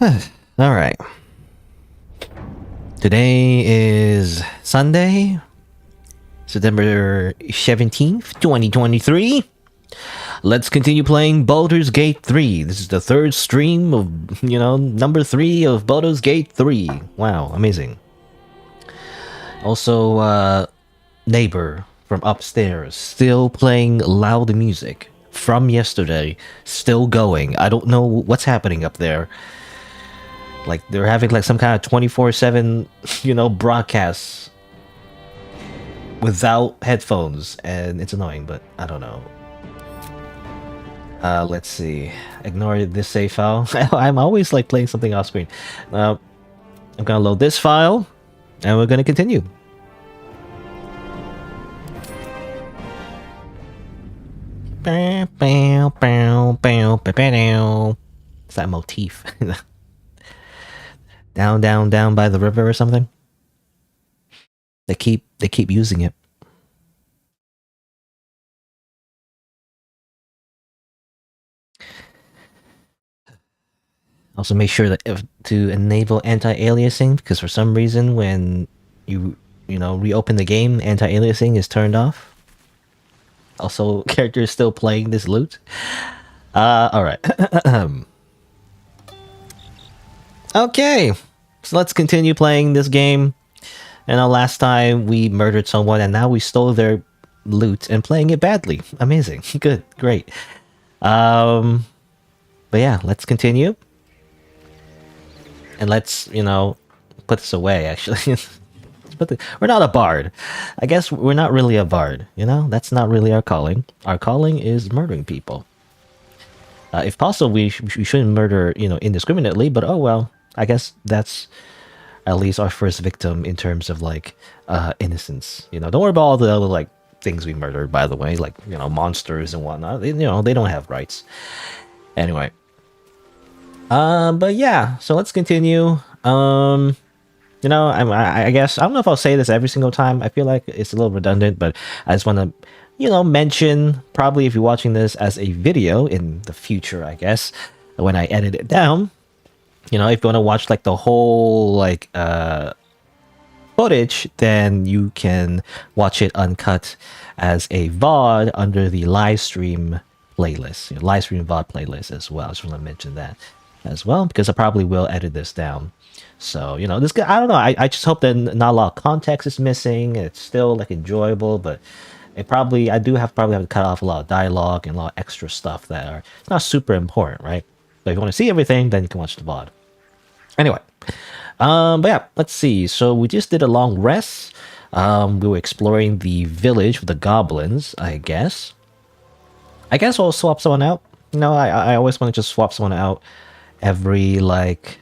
Alright. Today is Sunday, September 17th, 2023. Let's continue playing Baldur's Gate 3. This is the third stream of, number 3 of Baldur's Gate 3. Wow, amazing. Also, neighbor from upstairs, still playing loud music from yesterday, still going. I don't know what's happening up there. Like, they're having like some kind of 24/7, broadcasts without headphones, and it's annoying, but I don't know. Let's see. Ignore this save file. I'm always like playing something off screen. I'm gonna load this file, and we're gonna continue. It's that motif. Down, down, down by the river or something. They keep using it. Also, make sure that to enable anti-aliasing, because for some reason when you reopen the game, anti-aliasing is turned off. Also, character is still playing this loot. All right. Okay, so let's continue playing this game. Last time we murdered someone, and now we stole their loot and playing it badly. Amazing. Good. Great. But yeah, let's continue. And let's, put this away, actually. We're not a bard. I guess we're not really a bard, That's not really our calling. Our calling is murdering people. If possible, we shouldn't murder, indiscriminately, but oh well. I guess that's at least our first victim in terms of, like, innocence. Don't worry about all the other, like, things we murdered, by the way. Like, monsters and whatnot. They don't have rights. Anyway. But yeah, so let's continue. I guess, I don't know if I'll say this every single time. I feel like it's a little redundant, but I just want to, mention, probably if you're watching this as a video in the future, I guess, when I edit it down, if you want to watch, like, the whole, like, footage, then you can watch it uncut as a VOD under the live stream playlist, live stream VOD playlist as well. I just want to mention that as well, because I probably will edit this down. So, this guy, I don't know, I just hope that not a lot of context is missing. It's still, like, enjoyable, but I probably have to cut off a lot of dialogue and a lot of extra stuff that are not super important, right? But if you want to see everything, then you can watch the VOD. Anyway, but yeah, let's see. So we just did a long rest. We were exploring the village with the goblins, I guess. We'll swap someone out. I always want to just swap someone out every, like,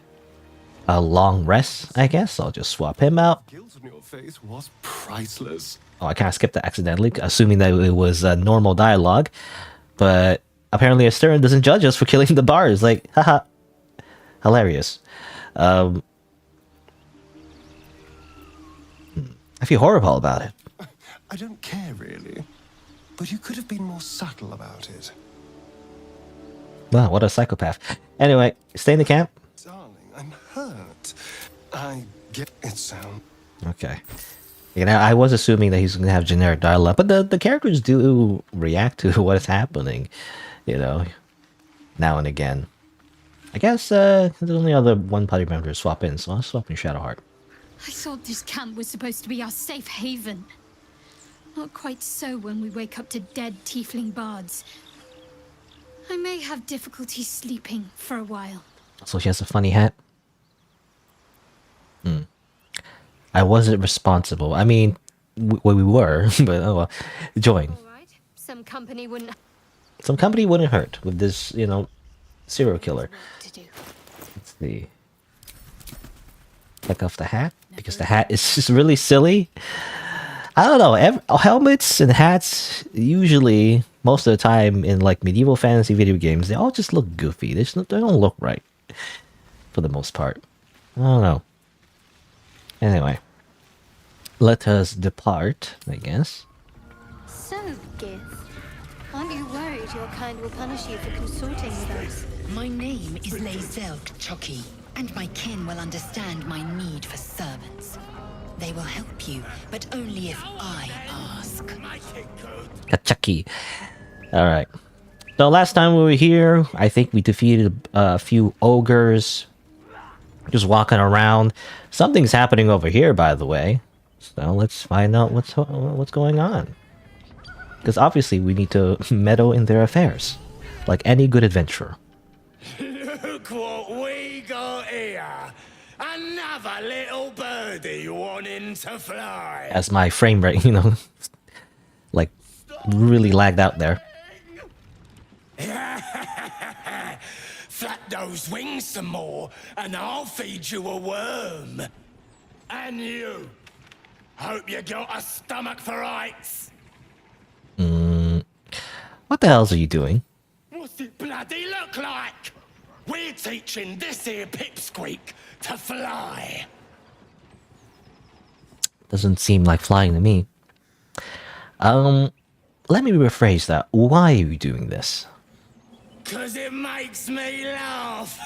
a long rest, I guess. I'll just swap him out. The guilt on your face was priceless. Oh, I kind of skipped that accidentally, assuming that it was normal dialogue. But apparently Astern doesn't judge us for killing the bars. Like, haha. Hilarious. I feel horrible about it. I don't care, really. But you could have been more subtle about it. Wow, what a psychopath. Anyway, stay in the camp. Darling, I'm hurt. I get it sound. Okay. I was assuming that he's going to have generic dialogue, but the characters do react to what is happening, now and again. I guess there's only other one party member to swap in, so I'll swap in Shadowheart. I thought this camp was supposed to be our safe haven. Not quite so when we wake up to dead tiefling bards. I may have difficulty sleeping for a while. So she has a funny hat? I wasn't responsible. I mean, we were, but oh well. Join. All right. Some company wouldn't hurt with this, serial killer. to do. Let's see. Take off the hat, because the hat is just really silly. I don't know. Helmets and hats, usually, most of the time in, like, medieval fantasy video games, they all just look goofy. They don't look right, for the most part. I don't know. Anyway, let us depart, I guess. So, Gith, aren't you worried your kind will punish you for consorting with us? My name is Lae'zel Chucky. And my kin will understand my need for servants. They will help you, but only if I ask. Kachaki. Alright. So last time we were here, I think we defeated a few ogres. Just walking around. Something's happening over here, by the way. So let's find out what's going on. Because obviously we need to meddle in their affairs. Like any good adventurer. Look what we got here. Another little birdie wanting to fly. As my frame rate, you know, like really lagged out there. Flap those wings some more, and I'll feed you a worm. And you. Hope you got a stomach for rights. What the hell are you doing? What's it bloody look like? We're teaching this here pipsqueak to fly. Doesn't seem like flying to me. Let me rephrase that. Why are you doing this? 'Cause it makes me laugh.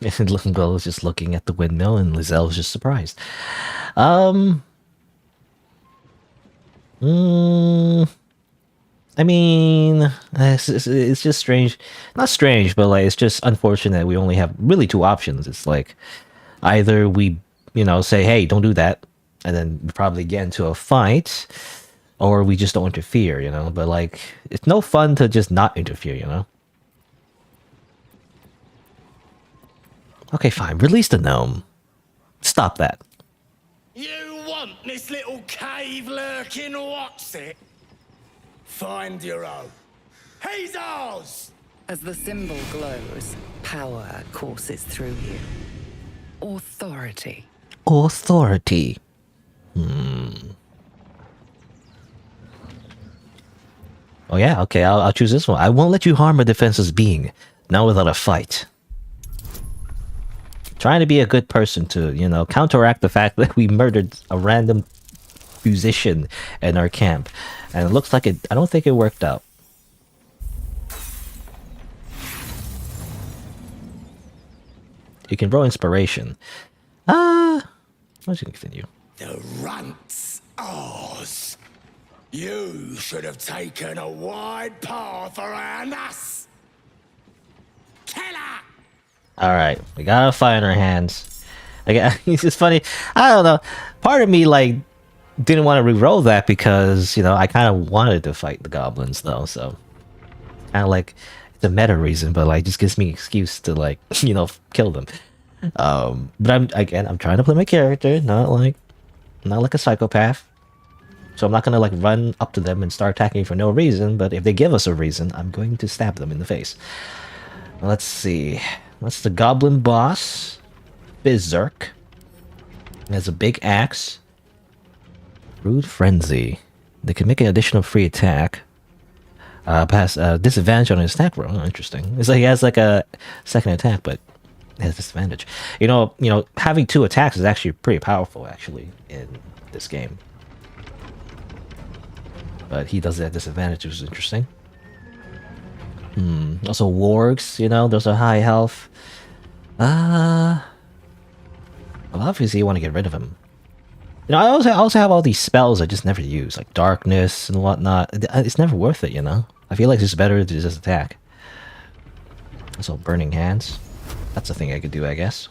Lindwell is just looking at the windmill and Lizelle's just surprised. I mean, it's just strange. Not strange, but like it's just unfortunate we only have really two options. It's like either we, you know, say, hey, don't do that, and then we probably get into a fight, or we just don't interfere, you know. But like, it's no fun to just not interfere, you know. Okay, fine. Release the gnome. Stop that. You want this little cave lurking what's it? Find your own. He's ours! As the symbol glows, power courses through you. Authority. Authority. Oh yeah, okay, I'll choose this one. I won't let you harm a defenseless being, not without a fight. Trying to be a good person to, you know, counteract the fact that we murdered a random musician in our camp. And it looks like it, I don't think it worked out. You can roll inspiration. Let's continue. The runt's ours. You should have taken a wide path around us. Killer! Alright, we got a fight in our hands. Again, it's just funny. I don't know. Part of me, like, didn't want to re-roll that because, you know, I kind of wanted to fight the goblins, though, so... Kind of like, it's a meta reason, but, like, just gives me an excuse to, like, you know, kill them. But I'm trying to play my character, not like a psychopath. So I'm not gonna, like, run up to them and start attacking for no reason, but if they give us a reason, I'm going to stab them in the face. Let's see... That's the goblin boss. Berserk. He has a big axe. Rude Frenzy. They can make an additional free attack. Pass disadvantage on his attack roll. Oh, interesting. It's like he has like a second attack, but it has disadvantage. You know, having two attacks is actually pretty powerful, actually, in this game. But he does it at disadvantage, which is interesting. Also wargs, you know, those are high health. Well, obviously you want to get rid of him. You know, I also have all these spells I just never use, like darkness and whatnot. It's never worth it, you know. I feel like it's better to just attack. Also burning hands. That's a thing I could do, I guess.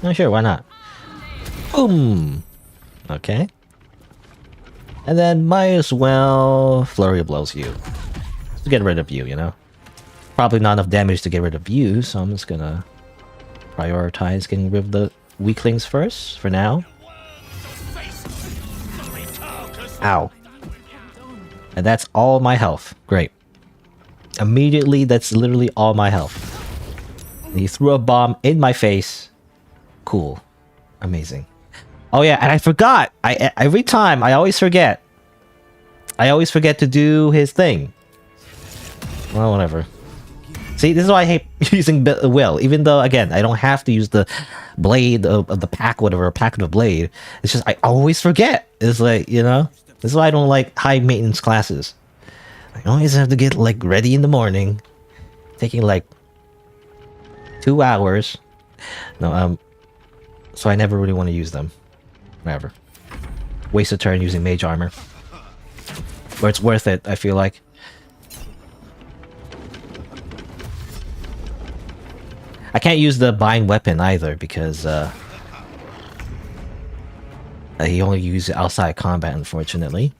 Oh, sure, why not? Boom! Okay. And then might as well flurry of blows you. To get rid of you, you know? Probably not enough damage to get rid of you, so I'm just gonna prioritize getting rid of the weaklings first, for now. Ow. And that's all my health. Great. Immediately, that's literally all my health. And he threw a bomb in my face. Cool. Amazing. Oh yeah, and I forgot. Every time I always forget. I always forget to do his thing. Well, whatever. See, this is why I hate using will. Even though, again, I don't have to use the blade of the pack, whatever, packet of blade. It's just I always forget. It's like, you know, this is why I don't like high maintenance classes. I always have to get like ready in the morning, taking like 2 hours. No, so I never really want to use them. Whatever. Waste a turn using mage armor. Where it's worth it, I feel like. I can't use the bind weapon either because he only uses it outside combat, unfortunately.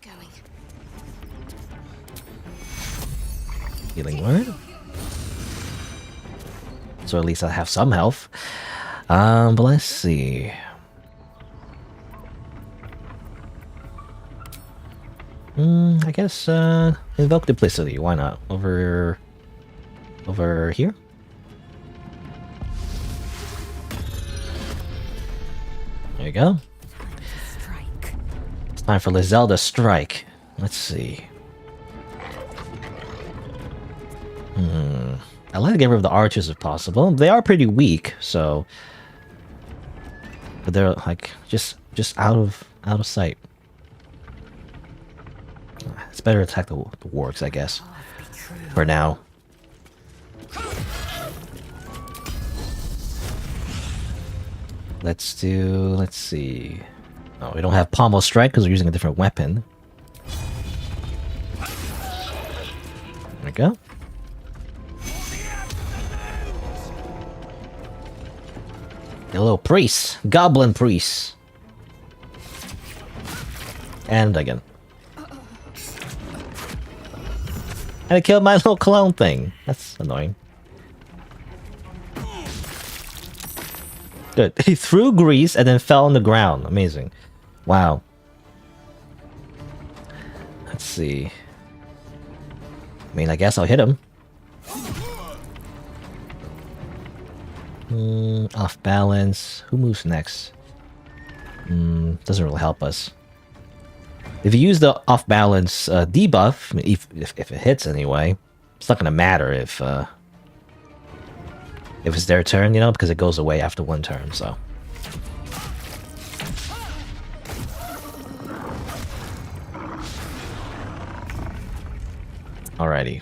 Healing word. So at least I have some health. But let's see. I guess invoke duplicity. Why not? Over here. There you go. It's time for Lizelda strike. Let's see. I'd like to get rid of the archers if possible. They are pretty weak, so. But they're like just out of sight. It's better to attack the wargs, I guess. For now. Let's see. Oh, we don't have pommel strike because we're using a different weapon. There we go. A little priest. Goblin priest. And again. And it killed my little clone thing. That's annoying. Good. He threw grease and then fell on the ground. Amazing. Wow. Let's see. I mean, I guess I'll hit him. Off balance. Who moves next? Doesn't really help us. If you use the off balance debuff, if it hits anyway, it's not gonna matter if it's their turn, you know, because it goes away after one turn. So. Alrighty.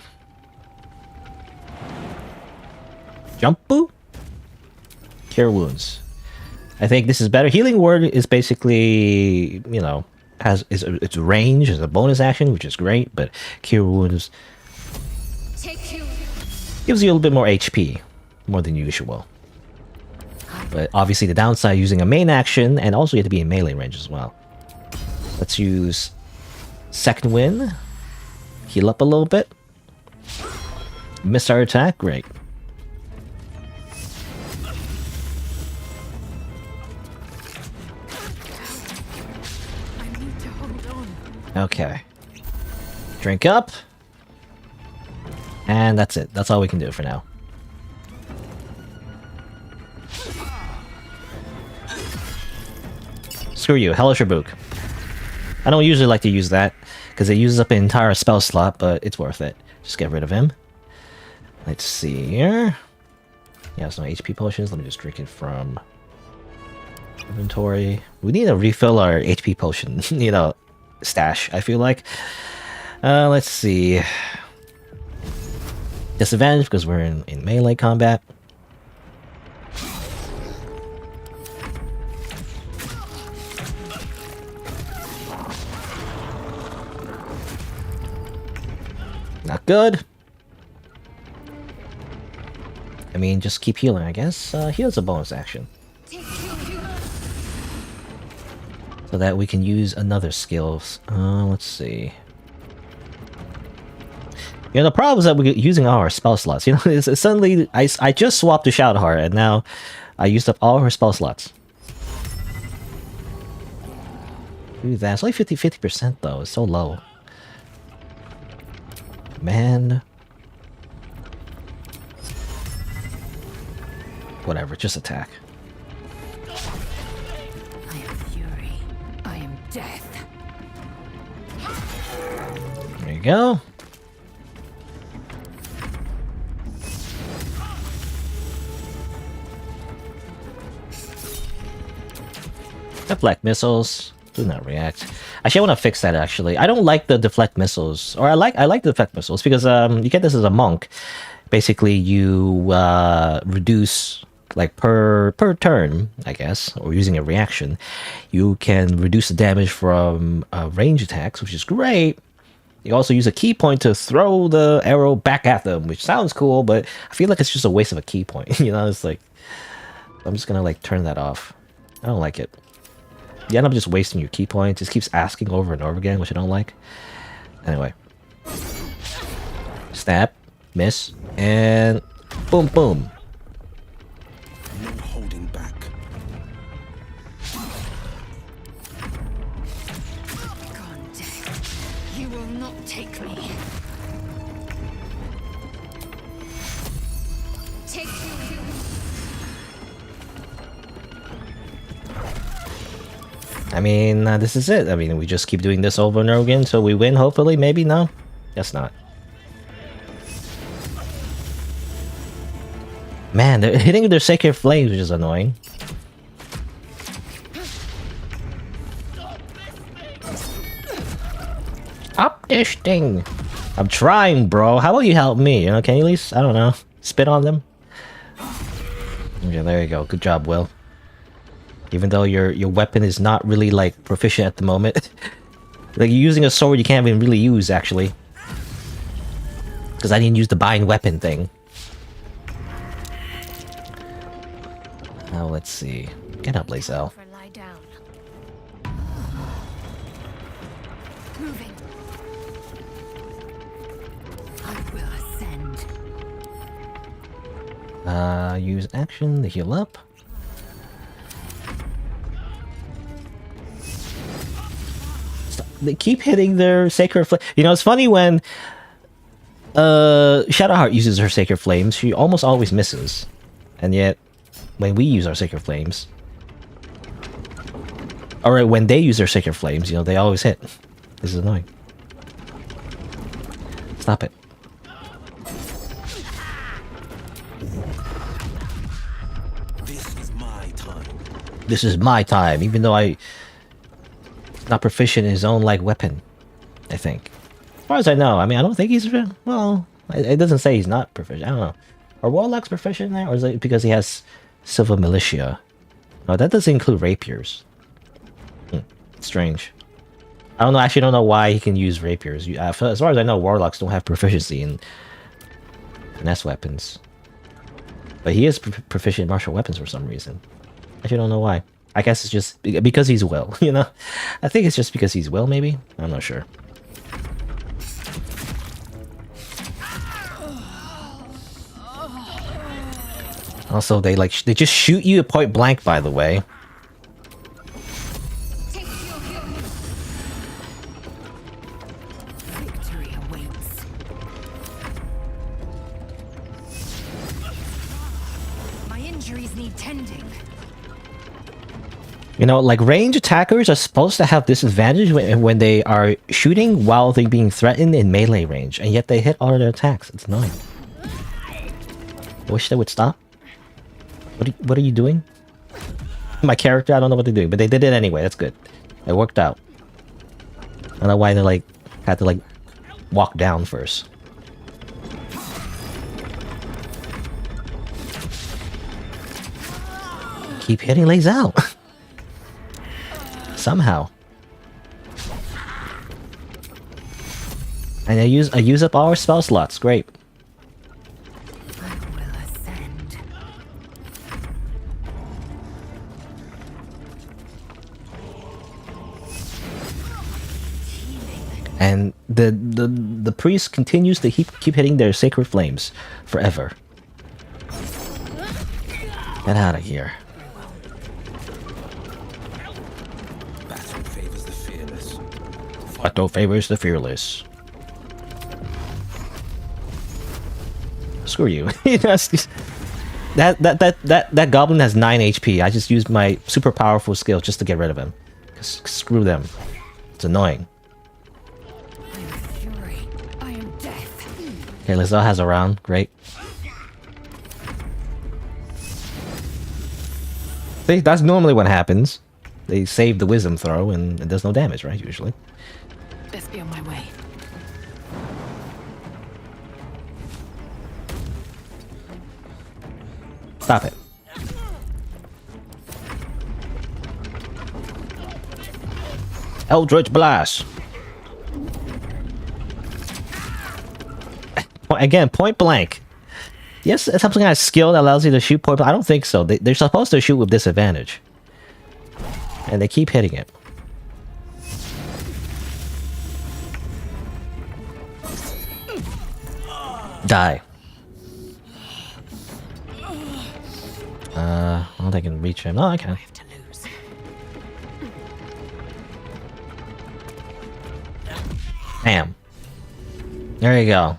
Jumpu? Cure wounds. I think this is better. Healing word is basically, you know, its range is a bonus action, which is great, but cure wounds gives you a little bit more HP, more than usual. But obviously the downside using a main action, and also you have to be in melee range as well. Let's use second wind. Heal up a little bit. Miss our attack, great. Okay. Drink up. And that's it. That's all we can do for now. Screw you, Hellish Rebuke. I don't usually like to use that, because it uses up an entire spell slot, but it's worth it. Just get rid of him. Let's see here. He has no HP potions. Let me just drink it from inventory. We need to refill our HP potion, you know, stash, I feel like. Let's see. Disadvantage because we're in melee combat. Not good. I mean, just keep healing, I guess. Heal's a bonus action. So that we can use another skills. Let's see. You know, the problem is that we're using all our spell slots. You know, it's suddenly I just swapped to Shoutheart, and now I used up all her spell slots. Do that. It's only 50% though. It's so low. Man. Whatever, just attack. I am fury. I am death. There you go. Deflect missiles. Do not react. Actually, I want to fix that. Actually, I don't like the deflect missiles, or I like the deflect missiles because you get this as a monk. Basically, you reduce like per turn, I guess, or using a reaction, you can reduce the damage from range attacks, which is great. You also use a key point to throw the arrow back at them, which sounds cool, but I feel like it's just a waste of a key point. You know, it's like I'm just gonna like turn that off. I don't like it. You end up just wasting your key point. It just keeps asking over and over again, which I don't like. Anyway. Snap, miss, and boom, boom. No holding back. Gone dead. You will not take me. Take you. I mean, this is it. I mean, we just keep doing this over and over again until we win, hopefully. Maybe? No? Guess not. Man, they're hitting their sacred flames, which is annoying. Stop this thing! I'm trying, bro. How about you help me? You know, can you at least, I don't know, spit on them? Yeah, there you go. Good job, Will. Even though your weapon is not really like proficient at the moment. Like you're using a sword you can't even really use actually. Because I didn't use the bind weapon thing. Now let's see. Get up, Lazel. For lie down. Moving. I will ascend. Use action to heal up. They keep hitting their sacred flame. You know, it's funny when Shadowheart uses her sacred flames, she almost always misses. And yet, when we use our sacred flames, or when they use their sacred flames, you know, they always hit. This is annoying. Stop it. This is my time. This is my time, even though I'm not proficient in his own like weapon, I think. As far as I know, I mean, I don't think he's well. It doesn't say he's not proficient. I don't know. Are warlocks proficient there, or is it because he has civil militia? No, that doesn't include rapiers. Strange. I don't know. Actually, don't know why he can use rapiers. As far as I know, warlocks don't have proficiency in finesse weapons, but he is proficient in martial weapons for some reason. Actually, don't know why. I guess it's just because he's Will, you know? I think it's just because he's Will, maybe? I'm not sure. Also, they just shoot you at point blank, by the way. Victory awaits. My injuries need tending. You know, like range attackers are supposed to have disadvantage when they are shooting while they're being threatened in melee range, and yet they hit all of their attacks. It's annoying. I wish they would stop. What are you doing? My character, I don't know what they're doing, but they did it anyway. That's good. It worked out. I don't know why they like had to like walk down first. Keep hitting lays out. Somehow. And I use up all our spell slots. Great. I will ascend. And the priest continues to keep hitting their sacred flames forever. Get out of here. Battle favors the fearless. Battle favors the fearless. Screw you. That goblin has 9 HP. I just used my super powerful skill just to get rid of him. Screw them. It's annoying. I am fury. I am death. Okay, Lizelle has a round. Great. See, that's normally what happens. They save the wisdom throw and it does no damage, right? Usually. Best be on my way. Stop it. Eldritch Blast. Again, point blank. Yes, it's something kind of skill that allows you to shoot point blank. I don't think so. They're supposed to shoot with disadvantage. And they keep hitting it. Die. I don't think I can reach him. No, I can. Damn. There you go.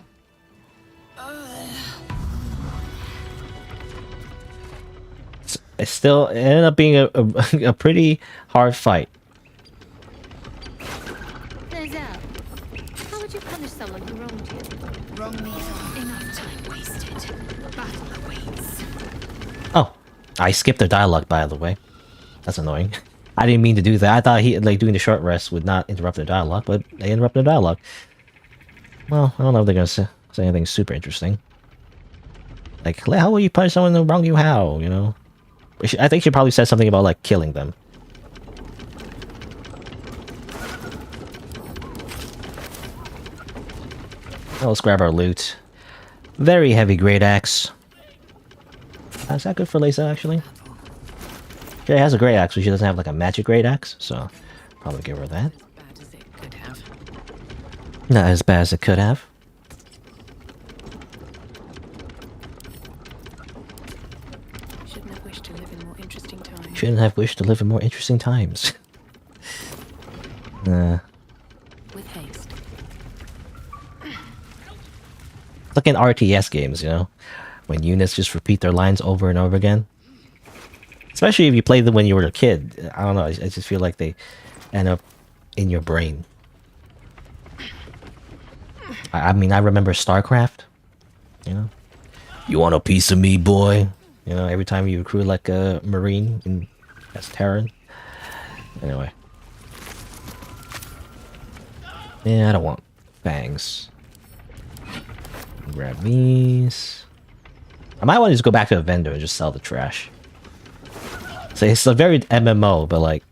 It's still, it ended up being a pretty hard fight. There's out. How would you punish someone who wronged you? Wrong me. Enough time wasted. Battle awaits. Oh, I skipped the dialogue, by the way. That's annoying. I didn't mean to do that. I thought doing the short rest would not interrupt the dialogue, but they interrupted the dialogue. Well, I don't know if they're gonna say anything super interesting. Like, how will you punish someone who wronged you? How, you know? I think she probably said something about, like, killing them. Well, let's grab our loot. Very heavy great axe. Is that good for Lisa, actually? She has a great axe, but she doesn't have, like, a magic great axe, so probably give her that. Bad as it could have. Not as bad as it could have. Shouldn't have wished to live in more interesting times. Shouldn't have wished to live in more interesting times. With haste. Like in RTS games, you know? When units just repeat their lines over and over again. Especially if you played them when you were a kid. I don't know, I just feel like they end up in your brain. I mean, I remember StarCraft. You know? You want a piece of me, boy? You know, every time you recruit like a Marine as Terran. Anyway. Yeah, I don't want fangs. Grab these. I might want to just go back to the vendor and just sell the trash. So it's a very MMO, but like...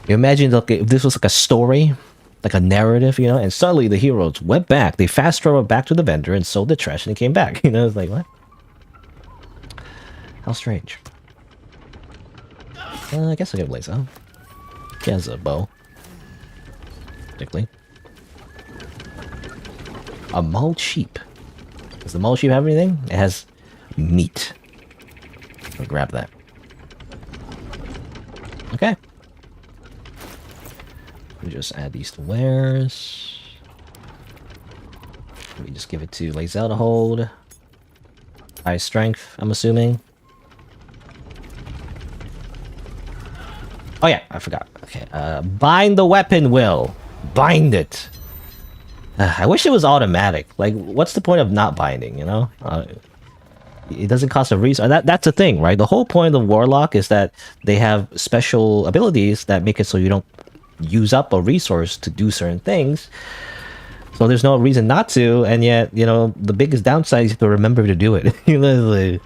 You imagine like, if this was like a story, like a narrative, you know, and suddenly the heroes went back, they fast traveled back to the vendor and sold the trash and they came back, you know, it's like, what? How strange. I guess I'll give Laser. She has a bow. Particularly. A mauled sheep. Does the mauled sheep have anything? It has meat. I'll grab that. Okay. We just add these to wares. We just give it to Lae'zel to hold. High strength, I'm assuming. Oh yeah, I forgot. Okay, bind the weapon, Will. Bind it. I wish it was automatic. Like, what's the point of not binding, you know? It doesn't cost a resource. That's the thing, right? The whole point of Warlock is that they have special abilities that make it so you don't use up a resource to do certain things. So there's no reason not to, and yet, you know, the biggest downside is you have to remember to do it. It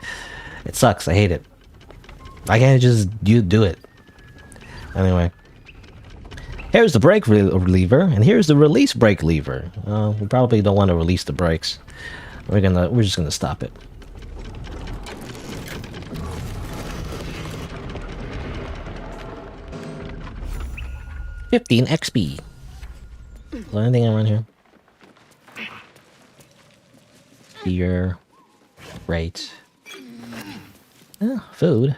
sucks. I hate it. I can't just do it. Anyway. Here's the brake lever, and here's the release brake lever. We probably don't want to release the brakes. We're just gonna stop it. $15 XP. Is there anything around here? Beer. Right. Oh, food.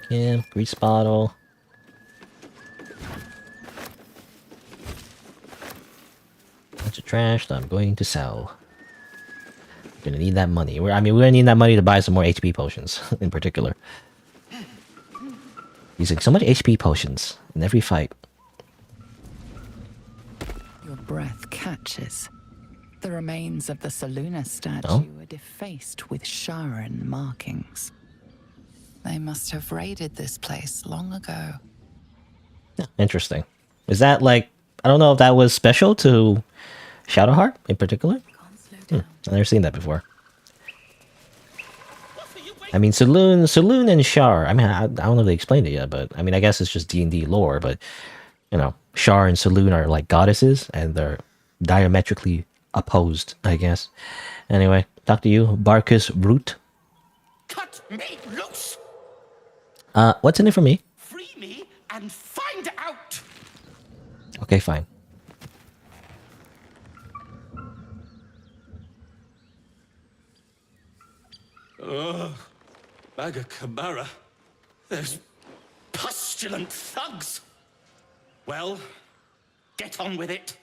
Yeah, grease bottle. Bunch of trash that I'm going to sell. We're gonna need that money. We're gonna need that money to buy some more HP potions, in particular. Using so much HP potions in every fight. Your breath catches. the remains of the Saluna statue Oh. are defaced with Sharan markings. They must have raided this place long ago. Interesting. Is that like, I don't know if that was special to Shadowheart in particular? I've never seen that before. I mean, Saloon and Shar. I mean, I don't know if they explained it yet, but I mean, I guess it's just D&D lore, but you know, Shar and Saloon are like goddesses, and they're diametrically opposed, I guess. Anyway, talk to you, Barkus Root. Cut me loose! What's in it for me? Free me and find out! Okay, fine. Baga Kamara. Those pustulant thugs. Well, get on with it.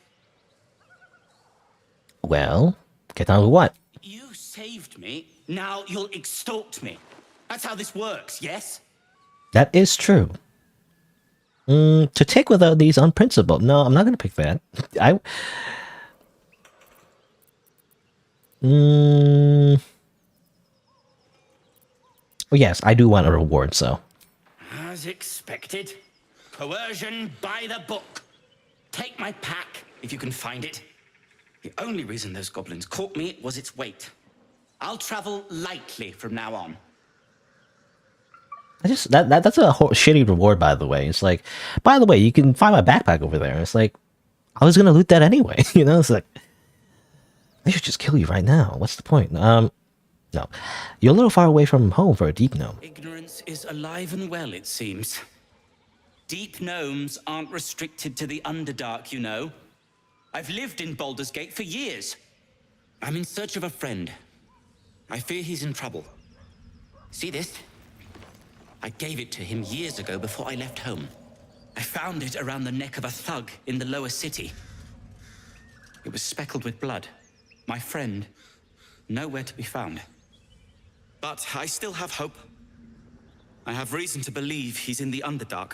Well, get on with what? You saved me. Now you'll extort me. That's how this works, yes? That is true. To take without these unprincipled. No, I'm not gonna pick that. Oh, yes, I do want a reward, so. As expected. Coercion by the book. Take my pack, if you can find it. The only reason those goblins caught me was its weight. I'll travel lightly from now on. I just that's a shitty reward, by the way. It's like, by the way, you can find my backpack over there. It's like, I was gonna loot that anyway. You know, it's like, they should just kill you right now. What's the point? No, you're a little far away from home for a deep gnome. Ignorance is alive and well, it seems. Deep gnomes aren't restricted to the Underdark, you know. I've lived in Baldur's Gate for years. I'm in search of a friend. I fear he's in trouble. See this? I gave it to him years ago before I left home. I found it around the neck of a thug in the lower city. It was speckled with blood. My friend, nowhere to be found. But I still have hope. I have reason to believe he's in the Underdark.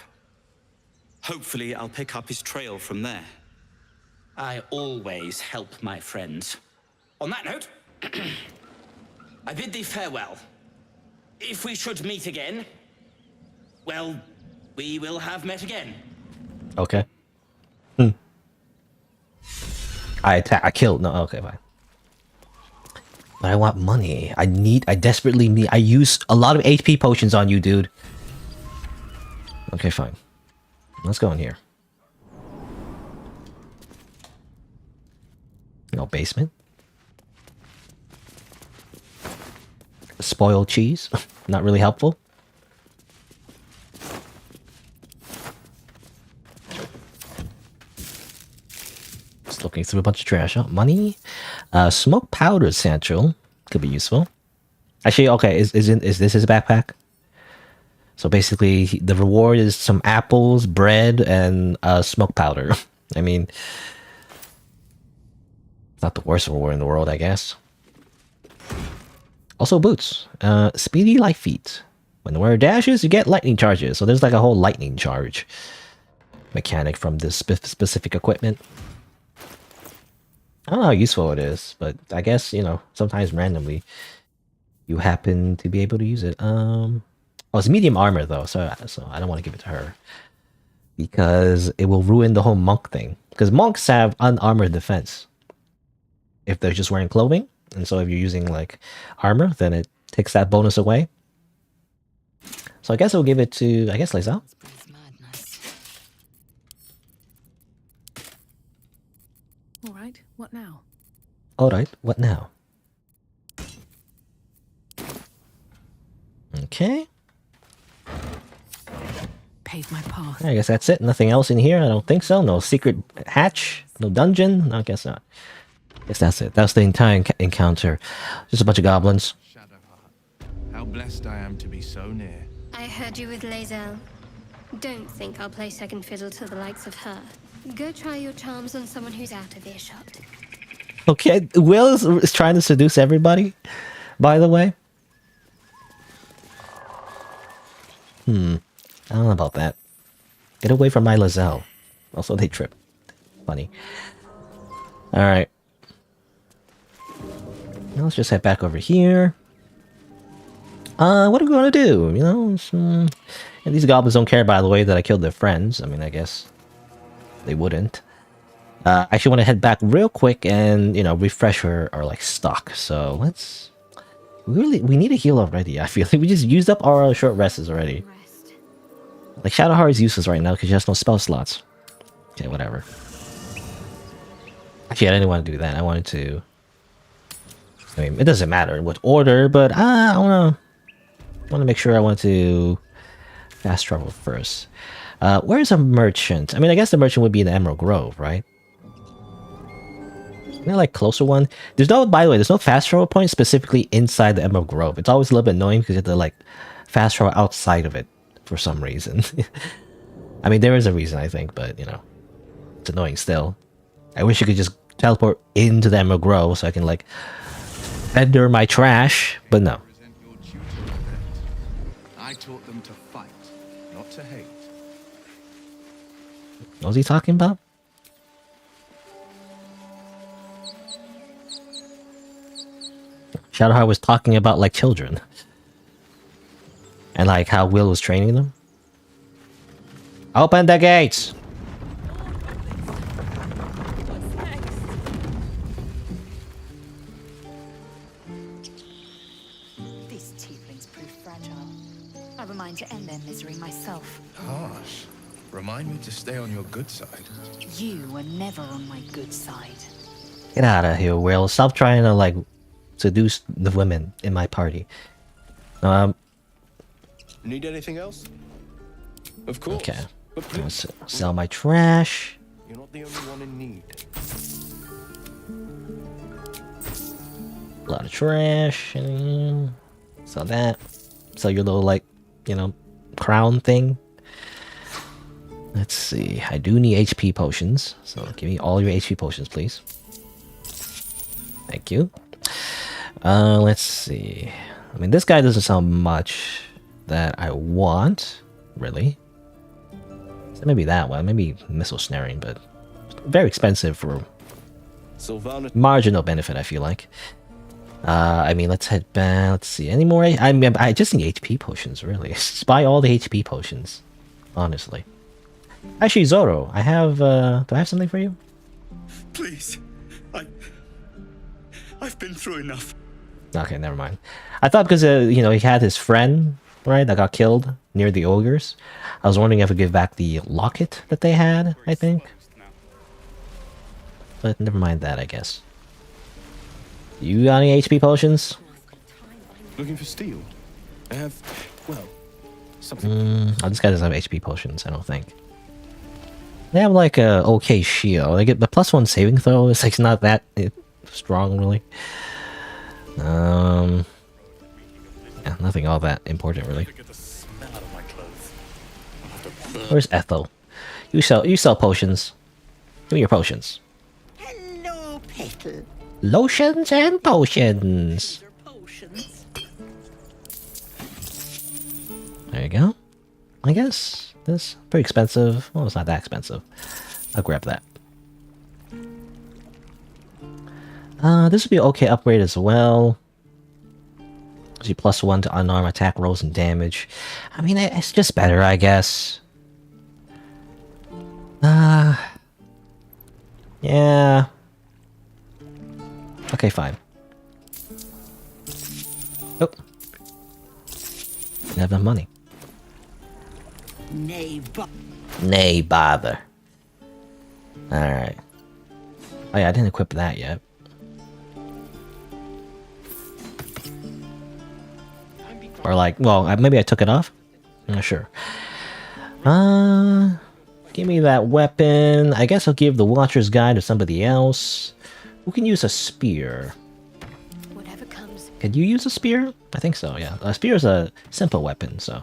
Hopefully, I'll pick up his trail from there. I always help my friends. On that note, I bid thee farewell. If we should meet again, well, we will have met again. Okay. I killed. No, okay, fine. But I want money. I desperately need. I use a lot of HP potions on you, dude. Okay, fine. Let's go in here. No basement. Spoiled cheese. Not really helpful. Just looking through a bunch of trash. Oh, money. Smoke powder satchel could be useful. Actually, okay. Is this his backpack? So basically, the reward is some apples, bread, and smoke powder. I mean, not the worst reward in the world, I guess. Also boots. Speedy like feet. When the wearer dashes, you get lightning charges. So there's like a whole lightning charge mechanic from this specific equipment. I don't know how useful it is, but I guess, you know, sometimes randomly you happen to be able to use it. Oh, it's medium armor though, so I don't want to give it to her because it will ruin the whole monk thing. Because monks have unarmored defense if they're just wearing clothing, and so if you're using like armor, then it takes that bonus away. So I guess I'll give it to Lae'zel. All right, what now? All right, what now? Okay. Pave my path. I guess that's it. Nothing else in here. I don't think so. No secret hatch. No dungeon. No, I guess not. Guess that's it. That's the entire encounter. Just a bunch of goblins. Shadowheart, how blessed I am to be so near. I heard you with Lae'zel. Don't think I'll play second fiddle to the likes of her. Go try your charms on someone who's out of earshot. Okay, Will is trying to seduce everybody, by the way. I don't know about that. Get away from my Lae'zel. Also, they trip. Funny. Alright. Now let's just head back over here. What are we gonna do? You know, and these goblins don't care, by the way, that I killed their friends. I mean, I guess they wouldn't. I actually want to head back real quick and, you know, refresh our like stock. So let's. We need a heal already. I feel like we just used up our short rests already. Rest. Like Shadowheart is useless right now because she has no spell slots. Okay, whatever. Actually, I didn't want to do that. I wanted to. I mean, it doesn't matter in what order, but I want to make sure I want to fast travel first. Where's a merchant? I mean, I guess the merchant would be in the Emerald Grove, right? Maybe like closer one. There's no, by the way, there's no fast travel point specifically inside the Emerald Grove. It's always a little bit annoying because you have to like fast travel outside of it for some reason. I mean, there is a reason, I think, but you know, it's annoying still. I wish you could just teleport into the Emerald Grove so I can like vendor my trash, but no. Present your tutor with it. I taught them to fight, not to hate. What was he talking about? Shadowheart was talking about like children. And like how Will was training them. Open the gates! These tieflings prove fragile. I remind to end their misery myself. Harsh. Remind me to stay on your good side. You were never on my good side. Get out of here, Will. Stop trying to like seduce the women in my party. Need anything else? Of course. Okay. But I'm gonna please, sell my trash. you're not the only one in need. A lot of trash. Sell that. Sell your little like, you know, crown thing. Let's see. I do need HP potions. So give me all your HP potions, please. Thank you. Let's see. I mean, this guy doesn't sound much that I want, really. So maybe that one. Maybe missile snaring, but very expensive for Sylvana. marginal benefit, I feel like. I mean, let's head back. Let's see. Any more? I mean, I just need HP potions, really. Just buy all the HP potions, honestly. Actually, Zoro, I have. Do I have something for you? Please. I've been through enough. Okay, never mind. I thought because you know, he had his friend, right, that got killed near the ogres. I was wondering if I could give back the locket that they had, I think. But never mind that, I guess. You got any HP potions? Looking for steel? I have, well, something. Oh, this guy doesn't have HP potions, I don't think. They have like a okay shield. They get the +1 saving throw. It's like not that strong, really. Yeah, nothing all that important, really. Where's Ethel? You sell potions. Give me your potions. Hello, Petal. Lotions and potions. There you go. I guess this pretty expensive. Well, it's not that expensive. I'll grab that. This would be an okay upgrade as well. Gives you +1 to unarmed attack rolls and damage. I mean, it's just better, I guess. Yeah. Okay, fine. Oh. Didn't have enough money. Nay bother. Alright. Oh yeah, I didn't equip that yet. Or like, well, maybe I took it off? I'm not sure. Give me that weapon. I guess I'll give the Watcher's Guide to somebody else. Who can use a spear? Whatever comes. Can you use a spear? I think so, yeah. A spear is a simple weapon, so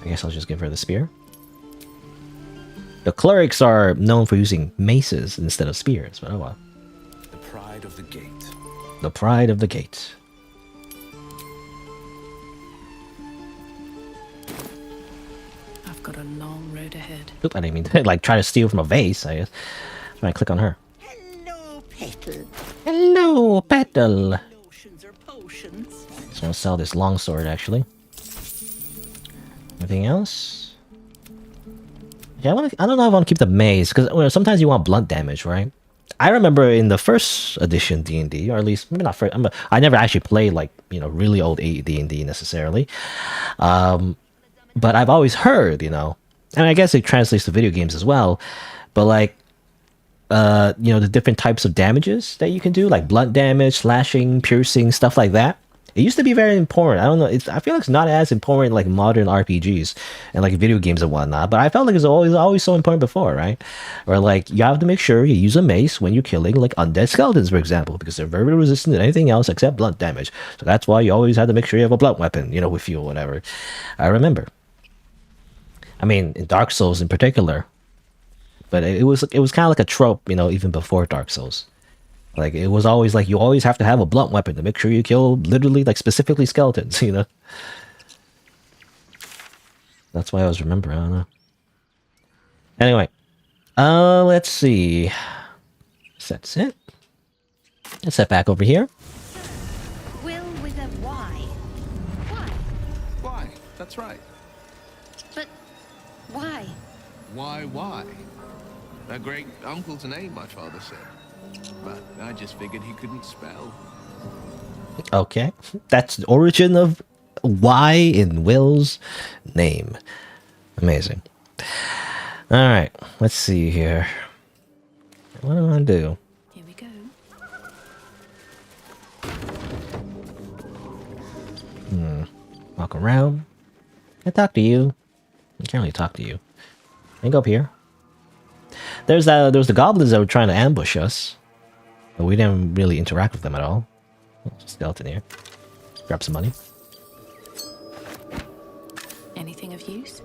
I guess I'll just give her the spear. The clerics are known for using maces instead of spears, but oh well. The pride of the gate. The pride of the gate. I've got a long road ahead. Oop, I didn't mean to like try to steal from a vase, I guess. Try to click on her. Hello, Petal. Hello, Petal. Just want to sell this longsword, actually. Anything else? Yeah, I don't know if I want to keep the mace, because sometimes you want blunt damage, right? I remember in the first edition D&D, or at least maybe not first. I never actually played like really old D&D necessarily, but I've always heard, and I guess it translates to video games as well. But like, the different types of damages that you can do, like blunt damage, slashing, piercing, stuff like that. It used to be very important. I don't know. I feel like it's not as important like modern RPGs and like video games and whatnot. But I felt like it's always so important before, right? Or like you have to make sure you use a mace when you're killing like undead skeletons, for example, because they're very resistant to anything else except blunt damage. So that's why you always have to make sure you have a blunt weapon, with you or whatever. I remember. I mean, in Dark Souls in particular. But it was kind of like a trope, even before Dark Souls. Like, it was always like, you always have to have a blunt weapon to make sure you kill literally, like, specifically skeletons, That's why I always remember, I don't know. Anyway. Let's see. That's it. Let's set back over here. Will with a Y. Why? Why? That's right. But why? Why? A great uncle's name, my father said. But I just figured he couldn't spell. Okay. That's the origin of Y in Will's name. Amazing. Alright, let's see here. What do I want to do? Here we go. Walk around. Can I talk to you? I can't really talk to you. I can go up here. There was the goblins that were trying to ambush us. But we didn't really interact with them at all. Oh, skeleton here. Grab some money. Anything of use?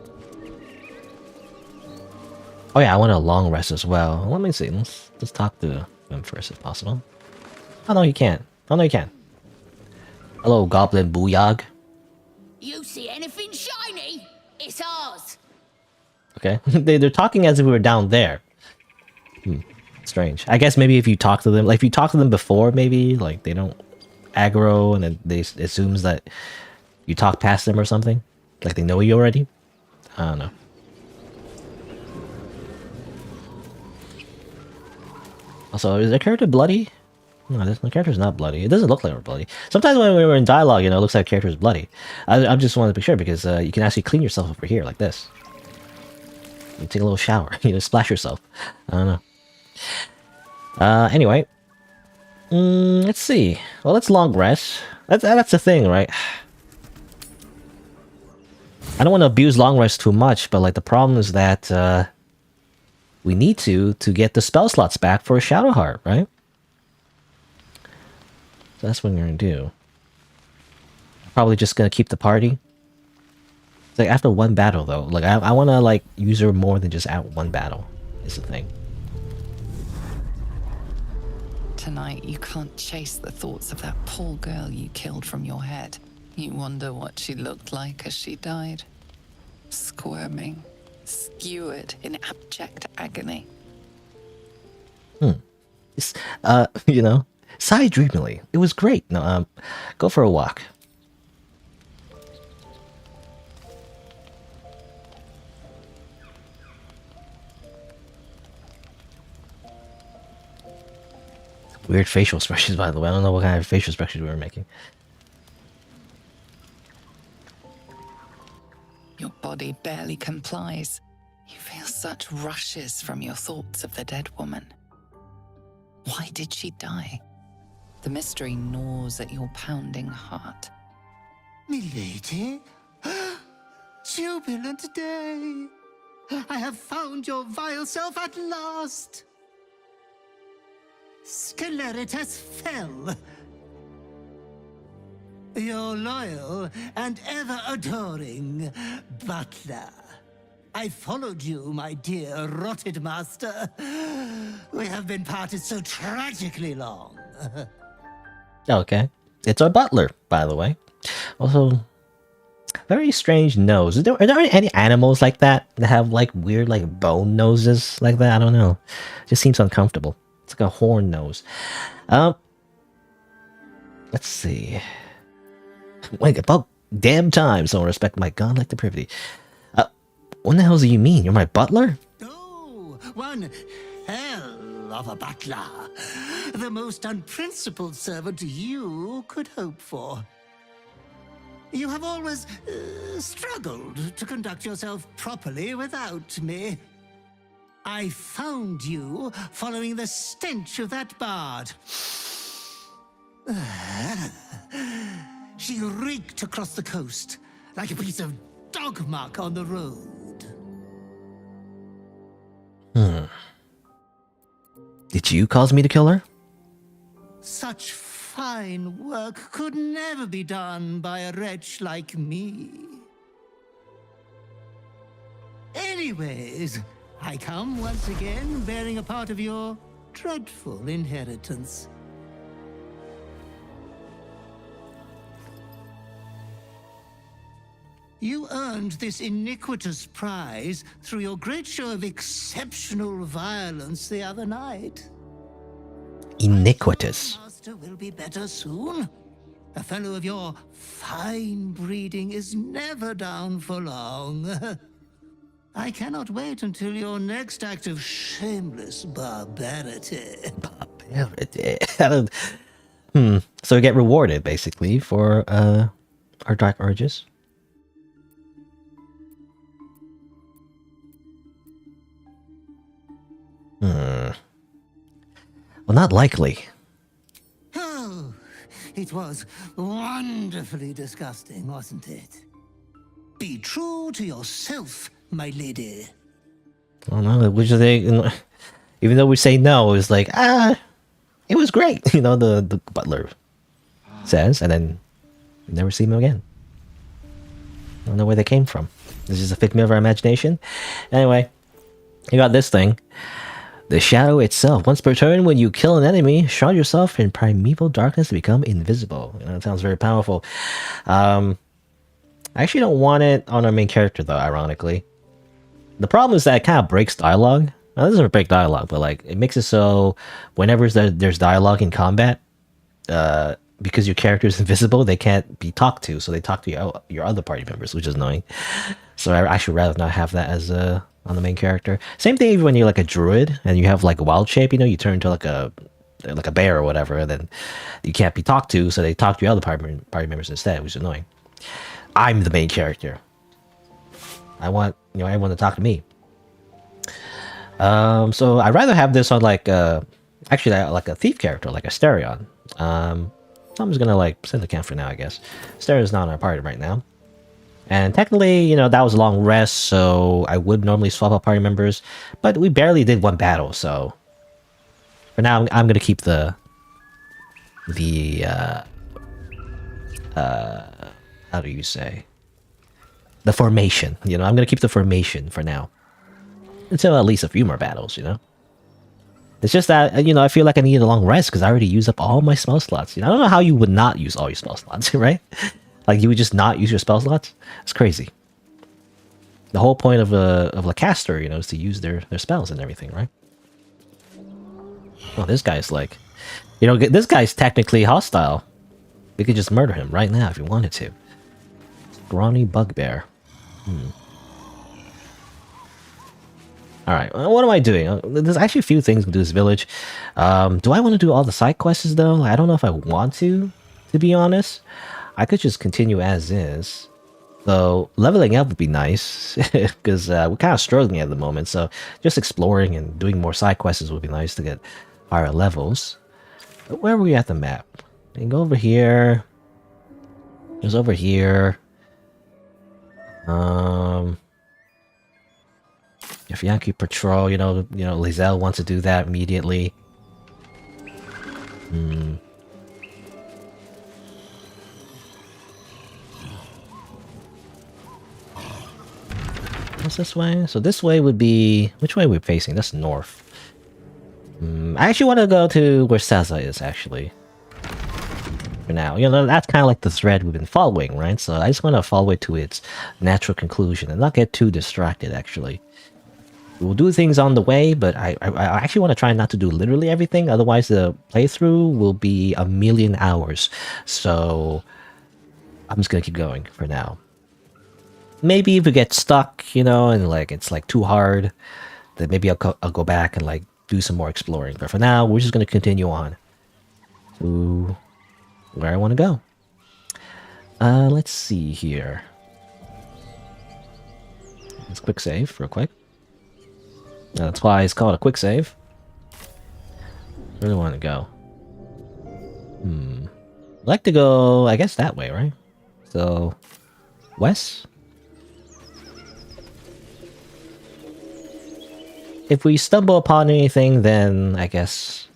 Oh yeah, I want a long rest as well. Let me see. Let's talk to them first if possible. Oh no, you can't. Oh no, you can. Hello, Goblin Booyag. You see anything shiny? It's ours. Okay. They're talking as if we were down there. Strange. I guess maybe if you talk to them, like if you talk to them before, maybe like they don't aggro and then they assumes that you talk past them or something. Like they know you already. I don't know. Also, is their character bloody? No, the character's not bloody. It doesn't look like we're bloody. Sometimes when we were in dialogue, it looks like the character is bloody. I just wanted to be sure because you can actually clean yourself over here like this. You take a little shower. Splash yourself. I don't know. Anyway. Let's see. Well, let's long rest. That's the thing, right? I don't want to abuse long rest too much, but like the problem is that we need to get the spell slots back for a Shadow Heart, right? So that's what we're gonna do. Probably just gonna keep the party. It's like after one battle though, like I want to like use her more than just at one battle. Is the thing. Tonight, you can't chase the thoughts of that poor girl you killed from your head. You wonder what she looked like as she died. Squirming, skewered in abject agony. It's, sigh dreamily. It was great. No, go for a walk. Weird facial expressions, by the way. I don't know what kind of facial expressions we were making. Your body barely complies. You feel such rushes from your thoughts of the dead woman. Why did she die? The mystery gnaws at your pounding heart. Milady? Jubilant day! I have found your vile self at last! Sceleritas fell. Your loyal and ever-adoring butler. I followed you, my dear rotted master. We have been parted so tragically long. Okay. It's our butler, by the way. Also, very strange nose. Are there any animals like that have like weird like bone noses like that? I don't know. It just seems uncomfortable. It's like a horn nose. Let's see. Like, about damn time someone respect my godlike depravity. What the hell do you mean? You're my butler? Oh, one hell of a butler. The most unprincipled servant you could hope for. You have always struggled to conduct yourself properly without me. I found you following the stench of that bard. She reeked across the coast like a piece of dog muck on the road. Did you cause me to kill her? Such fine work could never be done by a wretch like me. Anyways, I come once again bearing a part of your dreadful inheritance. You earned this iniquitous prize through your great show of exceptional violence the other night. Iniquitous. Master will be better soon. A fellow of your fine breeding is never down for long. I cannot wait until your next act of shameless barbarity. Barbarity. I don't... So we get rewarded, basically, for our dark urges. Well, not likely. Oh, it was wonderfully disgusting, wasn't it? Be true to yourself, my lady. I don't know, which they, even though we say no, it's like, it was great, you know, the butler says, and then we never see him again. I don't know where they came from. This is a figment of our imagination. Anyway, you got this thing. The shadow itself. Once per turn, when you kill an enemy, shroud yourself in primeval darkness to become invisible. You know, it sounds very powerful. I actually don't want it on our main character, though, ironically. The problem is that it kind of breaks dialogue. Now, it doesn't break dialogue, but like it makes it so whenever there's dialogue in combat, because your character is invisible, they can't be talked to, so they talk to your other party members, which is annoying. So I actually rather not have that as on the main character. Same thing even when you're like a druid and you have like a wild shape, you know, you turn into like a bear or whatever, and then you can't be talked to, so they talk to your other party members instead, which is annoying. I'm the main character. I want, you know, everyone to talk to me. So I'd rather have this on like actually like a thief character, like a Asterion. I'm just gonna like send the camp for now, I guess. Asterion is not in our party right now. And technically, you know, that was a long rest, so I would normally swap out party members, but we barely did one battle, so for now I'm gonna keep the how do you say, the formation. You know, I'm gonna keep the formation for now until at least a few more battles. You know, it's just that, you know, I feel like I need a long rest because I already used up all my spell slots. You know, I don't know how you would not use all your spell slots, right? Like you would just not use your spell slots. It's crazy. The whole point of a caster, you know, is to use their spells and everything, right? Well, this guy's like, you know, this guy's technically hostile. We could just murder him right now if we wanted to. Scrawny bugbear. Alright, what am I doing? There's actually a few things to do this village. Do I want to do all the side quests though? I don't know if I want to be honest. I could just continue as is. Though leveling up would be nice, because we're kind of struggling at the moment, so just exploring and doing more side quests would be nice to get higher levels. But where are we at the map? You can go over here. There's over here. If Yankee Patrol, you know, Lizelle wants to do that immediately. What's this way? So this way would be... Which way are we facing? That's north. I actually want to go to where Sazza is, actually. For now. You know, that's kind of like the thread we've been following, right? So I just want to follow it to its natural conclusion and not get too distracted, actually. We'll do things on the way, but I actually want to try not to do literally everything. Otherwise, the playthrough will be a million hours. So... I'm just gonna keep going for now. Maybe if we get stuck, you know, and like it's like too hard, then maybe I'll go back and like do some more exploring. But for now, we're just gonna continue on to where I want to go. Let's see here. Let's quick save real quick. That's why it's called a quick save. Where do I want to go? I'd like to go, I guess, that way, right? So, west? If we stumble upon anything, then I guess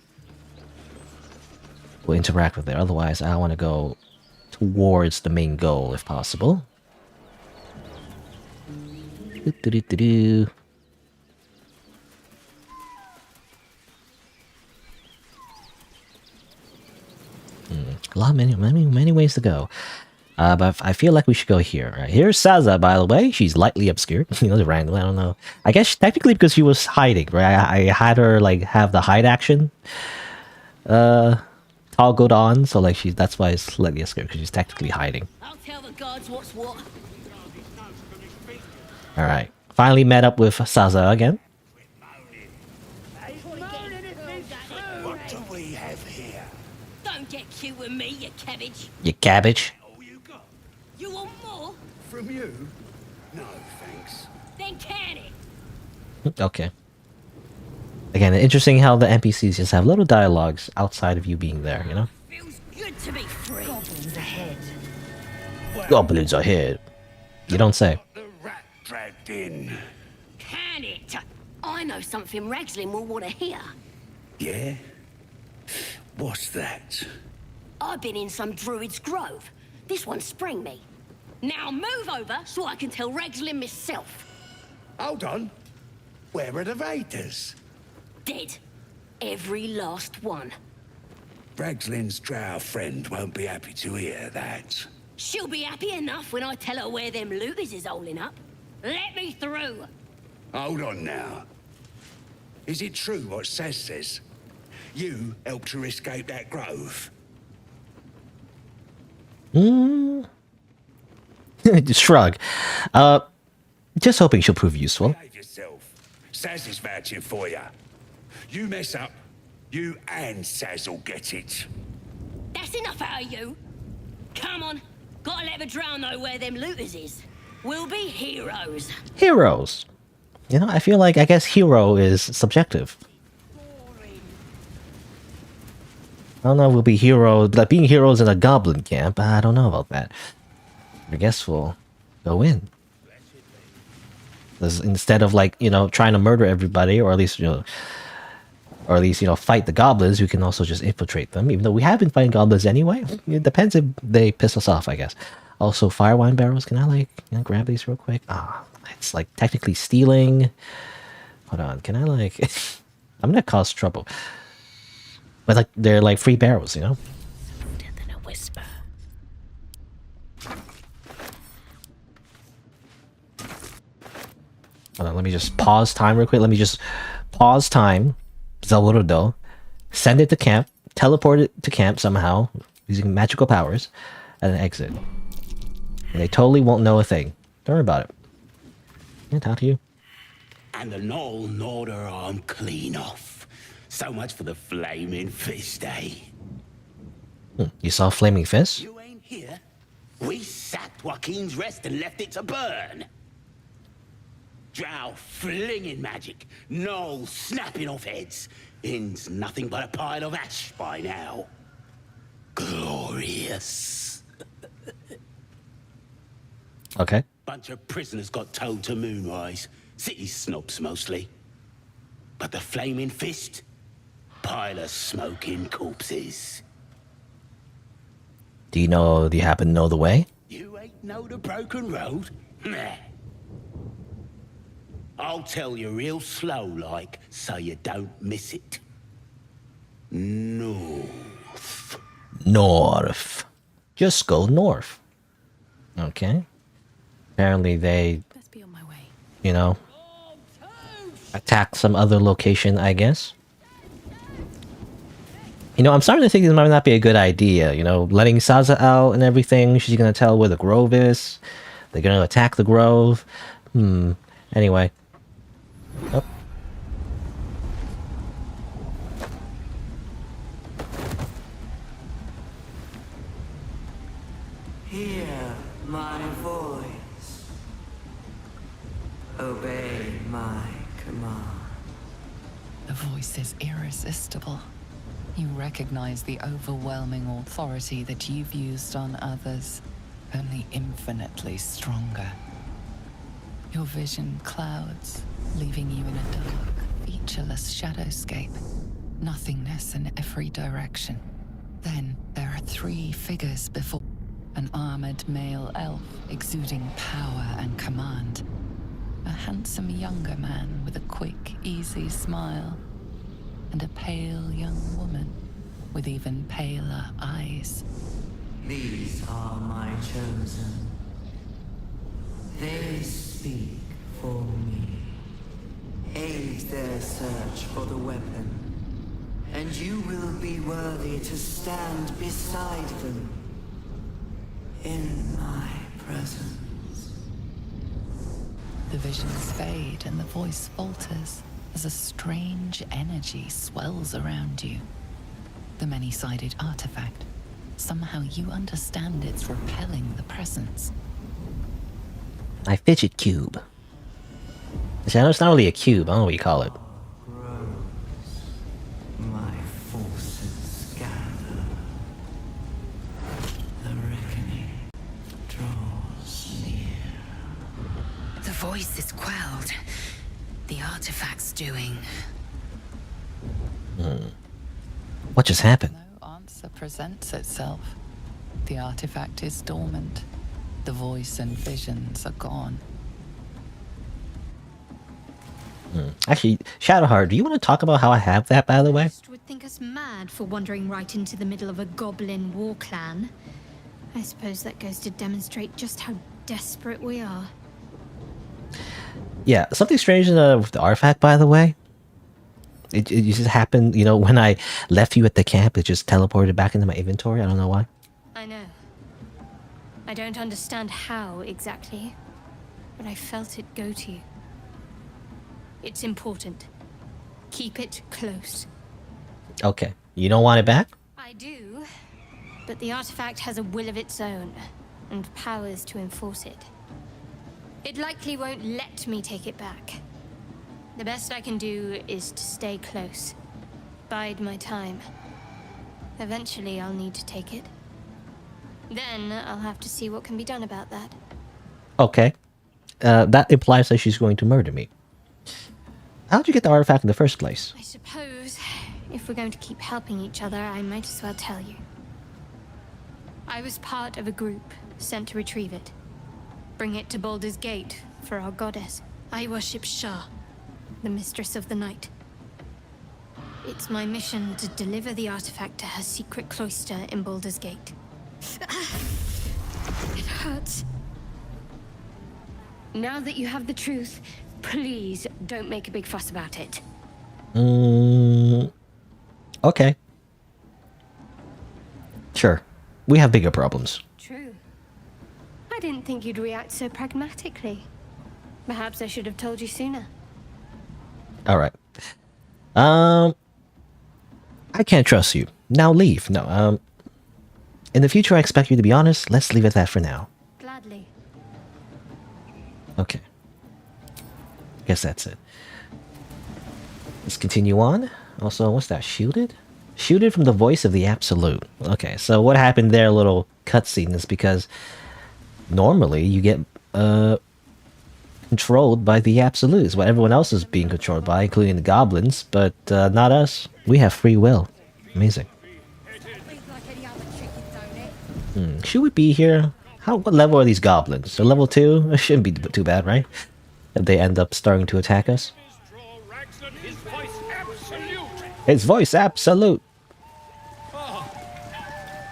we'll interact with it. Otherwise, I want to go towards the main goal, if possible. Do-do-do-do-do. A lot, many ways to go. But I feel like we should go here. Right, here's Saza, by the way. She's lightly obscured. You know, randomly. I don't know. I guess technically because she was hiding, right? I had her like have the hide action toggled on, so like that's why it's slightly obscured because she's technically hiding. I'll tell the gods what's what. All right, finally met up with Saza again. What do we have here? Don't get cute with me, you cabbage. You cabbage. You want more? From you? No, thanks. Then can it. Okay. Again, interesting how the NPCs just have little dialogues outside of you being there, you know? Feels good to be free. Goblins ahead. Goblins ahead. You don't say. The rat dragged in. Can it? I know something Ragslin will want to hear. Yeah? What's that? I've been in some druid's grove. This one sprang me. Now move over so I can tell Ragslin myself. Hold on. Where are the raiders? Dead. Every last one. Bragslin's drow friend won't be happy to hear that. She'll be happy enough when I tell her where them looters is holding up. Let me through. Hold on now. Is it true what Saz says? You helped her escape that grove? Shrug. Just hoping she'll prove useful. Behave yourself. Saz is vouching for you. You mess up, you and Saz will get it. That's enough out of you. Come on. Gotta let the drow know where them looters is. We'll be heroes. Heroes. You know, I feel like, I guess hero is subjective. I don't know if we'll be heroes, like being heroes in a goblin camp. I don't know about that. I guess we'll go in. 'Cause instead of like, you know, trying to murder everybody, or at least, you know, fight the goblins, we can also just infiltrate them. Even though we have been fighting goblins anyway. It depends if they piss us off, I guess. Also, fire wine barrels. Can I like, you know, grab these real quick? Ah, it's like technically stealing. Hold on, can I like? I'm gonna cause trouble. But like they're like free barrels, you know. Softer than a whisper. Hold on, let me just pause time real quick. Let me just pause time. Zalurudo. Send it to camp. Teleport it to camp somehow using magical powers, and then exit. And they totally won't know a thing. Don't worry about it. Can't talk to you. And the Knoll gnawed her arm clean off. So much for the flaming fist, eh? You saw Flaming Fist? You ain't here. We sacked Joaquin's rest and left it to burn. Drow flinging magic, Knoll snapping off heads. Inn's nothing but a pile of ash by now. Glorious. Okay. Bunch of prisoners got towed to Moonrise. City snobs mostly. But the Flaming Fist? Pile of smoking corpses. Do you happen to know the way? You ain't know the broken road? Nah. I'll tell you real slow like, so you don't miss it. North. North. Just go north. Okay. Apparently they, Best be on my way. you know, attack some other location, I guess. You know, I'm starting to think this might not be a good idea. You know, letting Saza out and everything. She's gonna tell where the grove is. They're gonna attack the grove. Anyway. Oh. Hear my voice. Obey my command. The voice is irresistible. You recognize the overwhelming authority that you've used on others, only infinitely stronger. Your vision clouds, leaving you in a dark, featureless shadowscape. Nothingness in every direction. Then there are 3 figures before. An armored male elf exuding power and command. A handsome younger man with a quick, easy smile. And a pale young woman with even paler eyes. These are my chosen. They speak for me. Aid their search for the weapon. And you will be worthy to stand beside them. In my presence. The visions fade and the voice falters as a strange energy swells around you. The many-sided artifact. Somehow you understand it's repelling the presence. My fidget cube. See, I know it's not really a cube. I don't know what you call it. My forces gather. The reckoning draws near. The voice is quelled. The artifact's doing. What just happened? No answer presents itself. The artifact is dormant. The voice and visions are gone. Actually, Shadowheart, do you want to talk about how I have that, by the way? Most would think us mad for wandering right into the middle of a goblin war clan. I suppose that goes to demonstrate just how desperate we are. Yeah, something strange with the artifact, by the way. It just happened, you know, when I left you at the camp, it just teleported back into my inventory. I don't know why. I know. I don't understand how exactly, but I felt it go to you. It's important. Keep it close. Okay, you don't want it back? I do, but the artifact has a will of its own, and powers to enforce it. It likely won't let me take it back. The best I can do is to stay close. Bide my time. Eventually I'll need to take it. Then I'll have to see what can be done about that. Okay. That implies that she's going to murder me. How'd you get the artifact in the first place? I suppose, if we're going to keep helping each other, I might as well tell you. I was part of a group sent to retrieve it. Bring it to Baldur's Gate for our goddess. I worship Shah, the mistress of the night. It's my mission to deliver the artifact to her secret cloister in Baldur's Gate. It hurts. Now that you have the truth, please don't make a big fuss about it. Okay. Sure. We have bigger problems. True. I didn't think you'd react so pragmatically. Perhaps I should have told you sooner. Alright. I can't trust you. Now leave. No, in the future I expect you to be honest. Let's leave it at that for now. Gladly. Okay. Guess that's it. Let's continue on. Also, what's that? Shielded? Shielded from the voice of the Absolute. Okay, so what happened there, a little cutscene, is because normally you get controlled by the Absolutes, what everyone else is being controlled by, including the goblins, but not us. We have free will. Amazing. Should we be here? What level are these goblins? They're level 2? It shouldn't be too bad, right? If they end up starting to attack us. His voice absolute. Oh,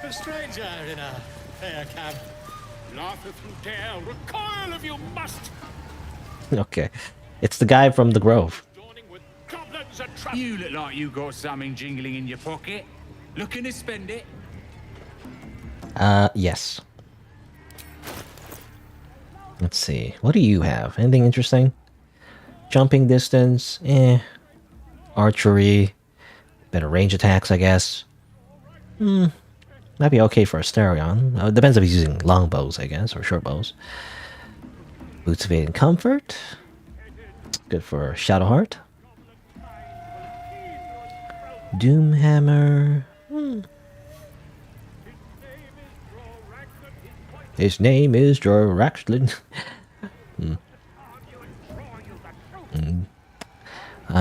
a stranger in a fair camp. Laugh if you dare, recoil if you must. Okay. It's the guy from the Grove. You look like you got something jingling in your pocket. Looking to spend it? Yes. Let's see. What do you have? Anything interesting? Jumping distance? Eh. Archery? Better range attacks, I guess. Might be okay for a Asterion. Depends if he's using longbows, I guess, or short bows. Boots of Aid and Comfort. Good for Shadowheart. Doomhammer. His name is Joraxlin.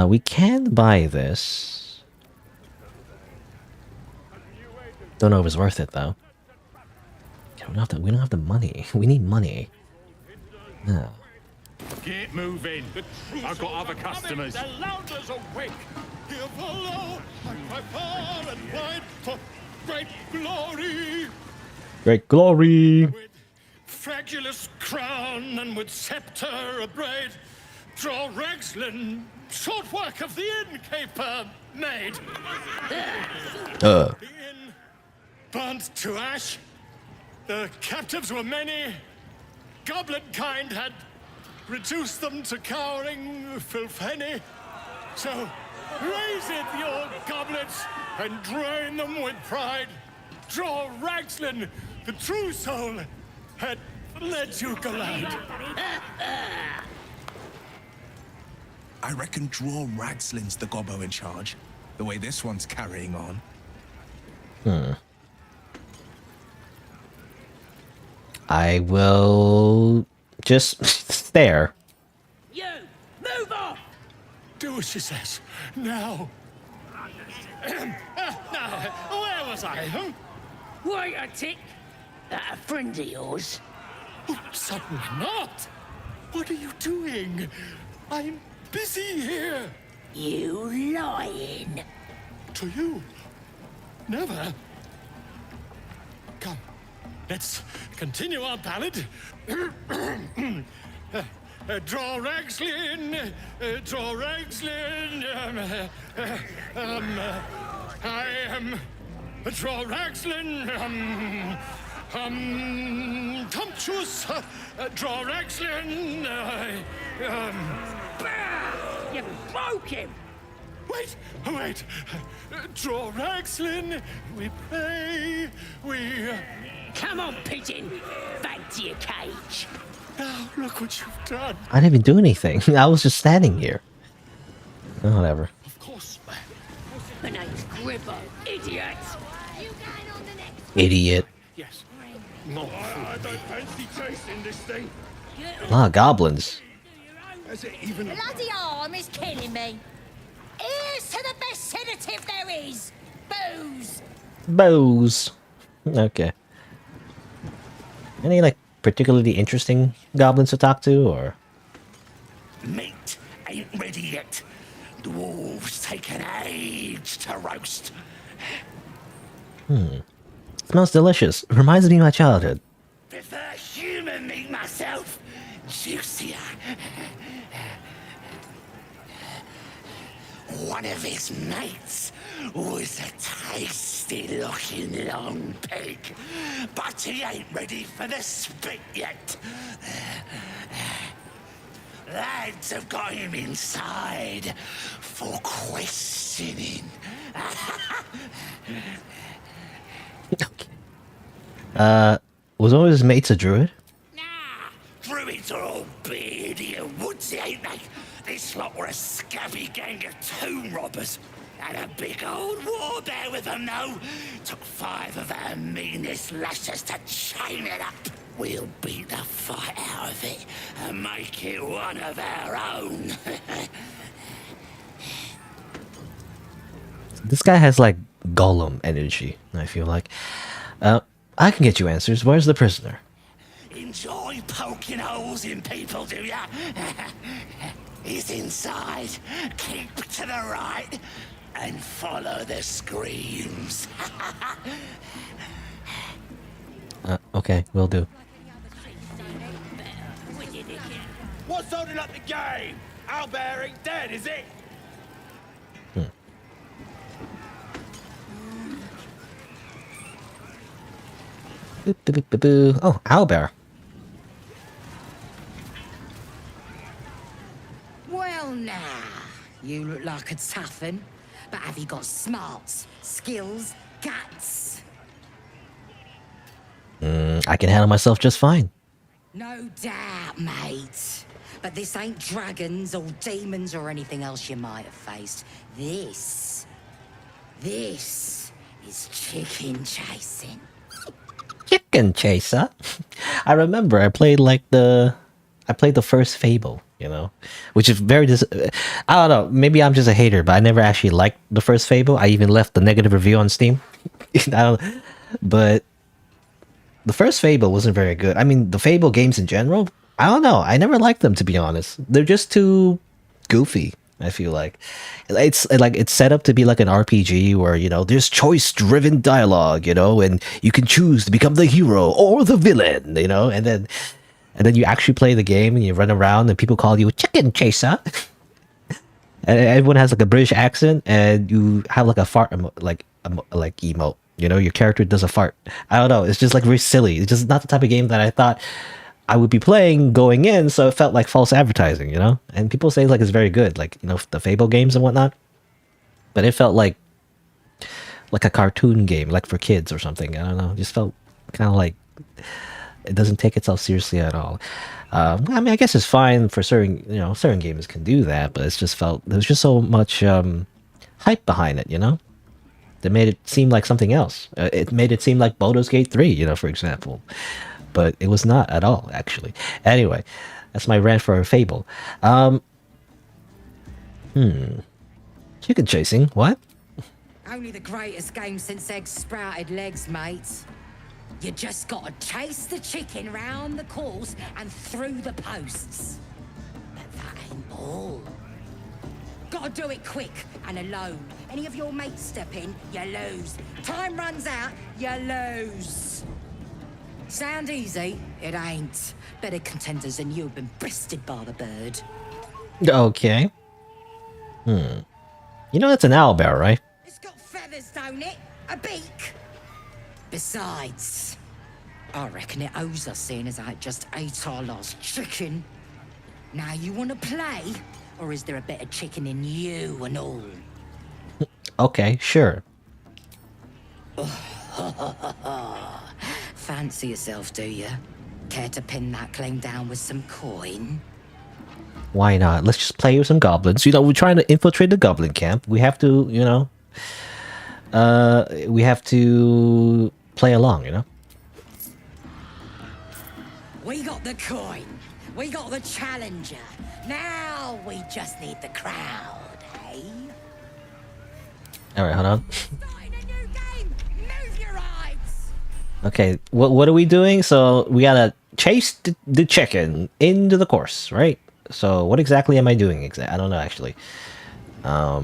We can buy this. Don't know if it's worth it though. We don't have the money. We need money. No. Get moving. I've got other customers. The Louders awake. Here follow, by far and wide, for great glory. Great glory. With fragulous crown and with scepter abraid, draw Ragslin, short work of the innkeeper made. The inn burnt to ash. The captives were many. Goblin kind had reduced them to cowering filthenny. So raise it, your goblets, and drain them with pride. Draw Ragslin, the true soul, had led you glad. I reckon Draw Ragslin's the gobbo in charge, the way this one's carrying on. I will just stare. You, move off! Do as she says, now. Now, where was I? Wait a tick. That a friend of yours? Oh, certainly not. What are you doing? I'm busy here. You lying. To you? Never. Come, let's continue our ballad. Draw Ragslin, draw Ragslin. I am draw Ragslin. Comtuous, draw Ragslin. You broke him. Wait. Draw Ragslin. We pray. We. Come on, pigeon. Back to your cage. Now look what you've done. I didn't even do anything. I was just standing here. Oh, whatever. Of course. My name's Gribbo, idiot. Idiot. Yes. Not I don't fancy chasing this thing. A lot of goblins. Has it even? Bloody arm is killing me. Here's to the best sedative there is. Booze. Bows. Okay. Any like particularly interesting goblins to talk to, or? Meat ain't ready yet. Dwarves take an age to roast. Smells delicious. Reminds me of my childhood. Prefer human meat myself. Juicier. One of his mates was a tasty-looking long pig, but he ain't ready for the spit yet. Lads have got him inside for questioning. Was one of his mates a druid? Druids are all beardy and woodsy, ain't they? This lot were a scabby gang of tomb robbers. Had a big old war bear with them, though. Took 5 of our meanest lashers to chain it up. We'll beat the fight out of it and make it one of our own. This guy has like Gollum energy, I feel like. I can get you answers. Where's the prisoner? Enjoy poking holes in people, do ya? He's inside. Keep to the right and follow the screams. Okay, will do. What's holding up the game? Owlbear ain't dead, is it? Oh, owlbear. Well, now, you look like a tough un, but have you got smarts, skills, guts? I can handle myself just fine. No doubt, mate. But this ain't dragons or demons or anything else you might have faced. This is chicken chasing. Chicken chaser. I remember I played the first Fable, you know, which is very I don't know, maybe I'm just a hater, but I never actually liked the first Fable. I even left the negative review on Steam. But the first Fable wasn't very good. I mean, the Fable games in general, I don't know. I never liked them, to be honest. They're just too goofy. I feel like it's set up to be like an RPG where, you know, there's choice-driven dialogue, you know, and you can choose to become the hero or the villain, you know, and then you actually play the game and you run around and people call you a chicken chaser. And everyone has like a British accent and you have like a fart like emote, you know, your character does a fart. I don't know, it's just like very silly. It's just not the type of game that I thought I would be playing going in, so it felt like false advertising, you know? And people say like it's very good, like, you know, the Fable games and whatnot. But it felt like a cartoon game, like for kids or something. I don't know. It just felt kind of like it doesn't take itself seriously at all. I mean, I guess it's fine for certain games can do that, but it's just felt there was just so much hype behind it, you know? That made it seem like something else. It made it seem like Baldur's Gate 3, you know, for example. But it was not at all, actually. Anyway, that's my rant for Fable. Chicken chasing, what? Only the greatest game since eggs sprouted legs, mate. You just gotta chase the chicken round the course and through the posts. But that ain't all. Gotta do it quick and alone. Any of your mates step in, you lose. Time runs out, you lose. Sound easy? It ain't. Better contenders than you have been breasted by the bird. Okay. You know that's an owlbear, right? It's got feathers, don't it? A beak. Besides, I reckon it owes us, seeing as I just ate our last chicken. Now you want to play, or is there a better chicken in you and all? Okay, sure. Fancy yourself, do you? Care to pin that claim down with some coin? Why not? Let's just play with some goblins. You know, we're trying to infiltrate the goblin camp. We have to, you know, we have to play along, you know? We got the coin. We got the challenger. Now we just need the crowd, eh? All right, hold on. Starting a new game. Move your eyes. Okay, what are we doing? So we gotta chase the chicken into the course, right? So what exactly am I doing? I don't know, actually. I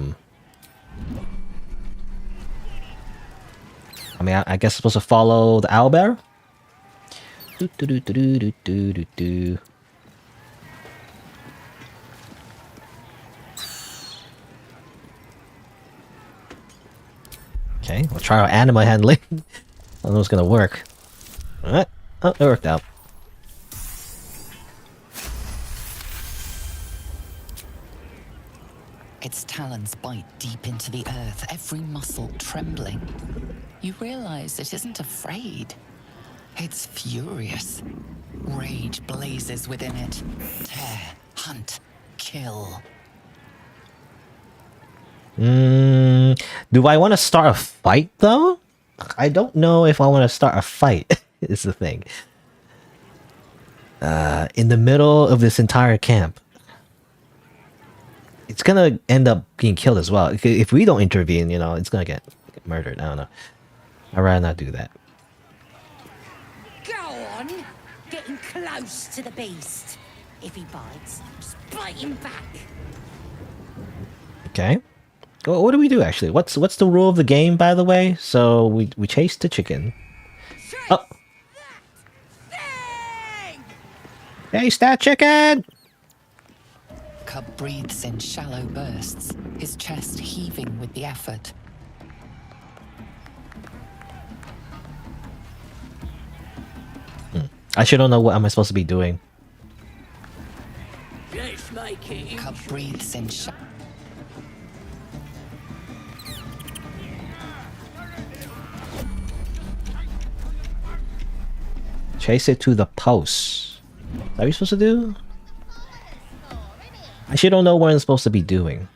mean, I guess I'm supposed to follow the owlbear? Okay, we'll try our animal handling. I don't know if it's gonna work. Alright. Oh, it worked out. Its talons bite deep into the earth, every muscle trembling. You realize it isn't afraid. It's furious. Rage blazes within it. Tear, hunt, kill. Do I want to start a fight, though? I don't know if I want to start a fight, is the thing. In the middle of this entire camp. It's gonna end up being killed as well. If we don't intervene, you know, it's gonna get murdered. I don't know. I'd rather not do that. Go on. Getting close to the beast. If he bites, just bite him back. Okay. Well, what do we do, actually? What's the rule of the game, by the way? So we chase the chicken. Oh. Chase that chicken! Cub breathes in shallow bursts, his chest heaving with the effort. I should don't know what am I supposed to be doing. Let's make it Cub breathes in Chase it to the post. Is that what you're supposed to do? I actually don't know what I'm supposed to be doing.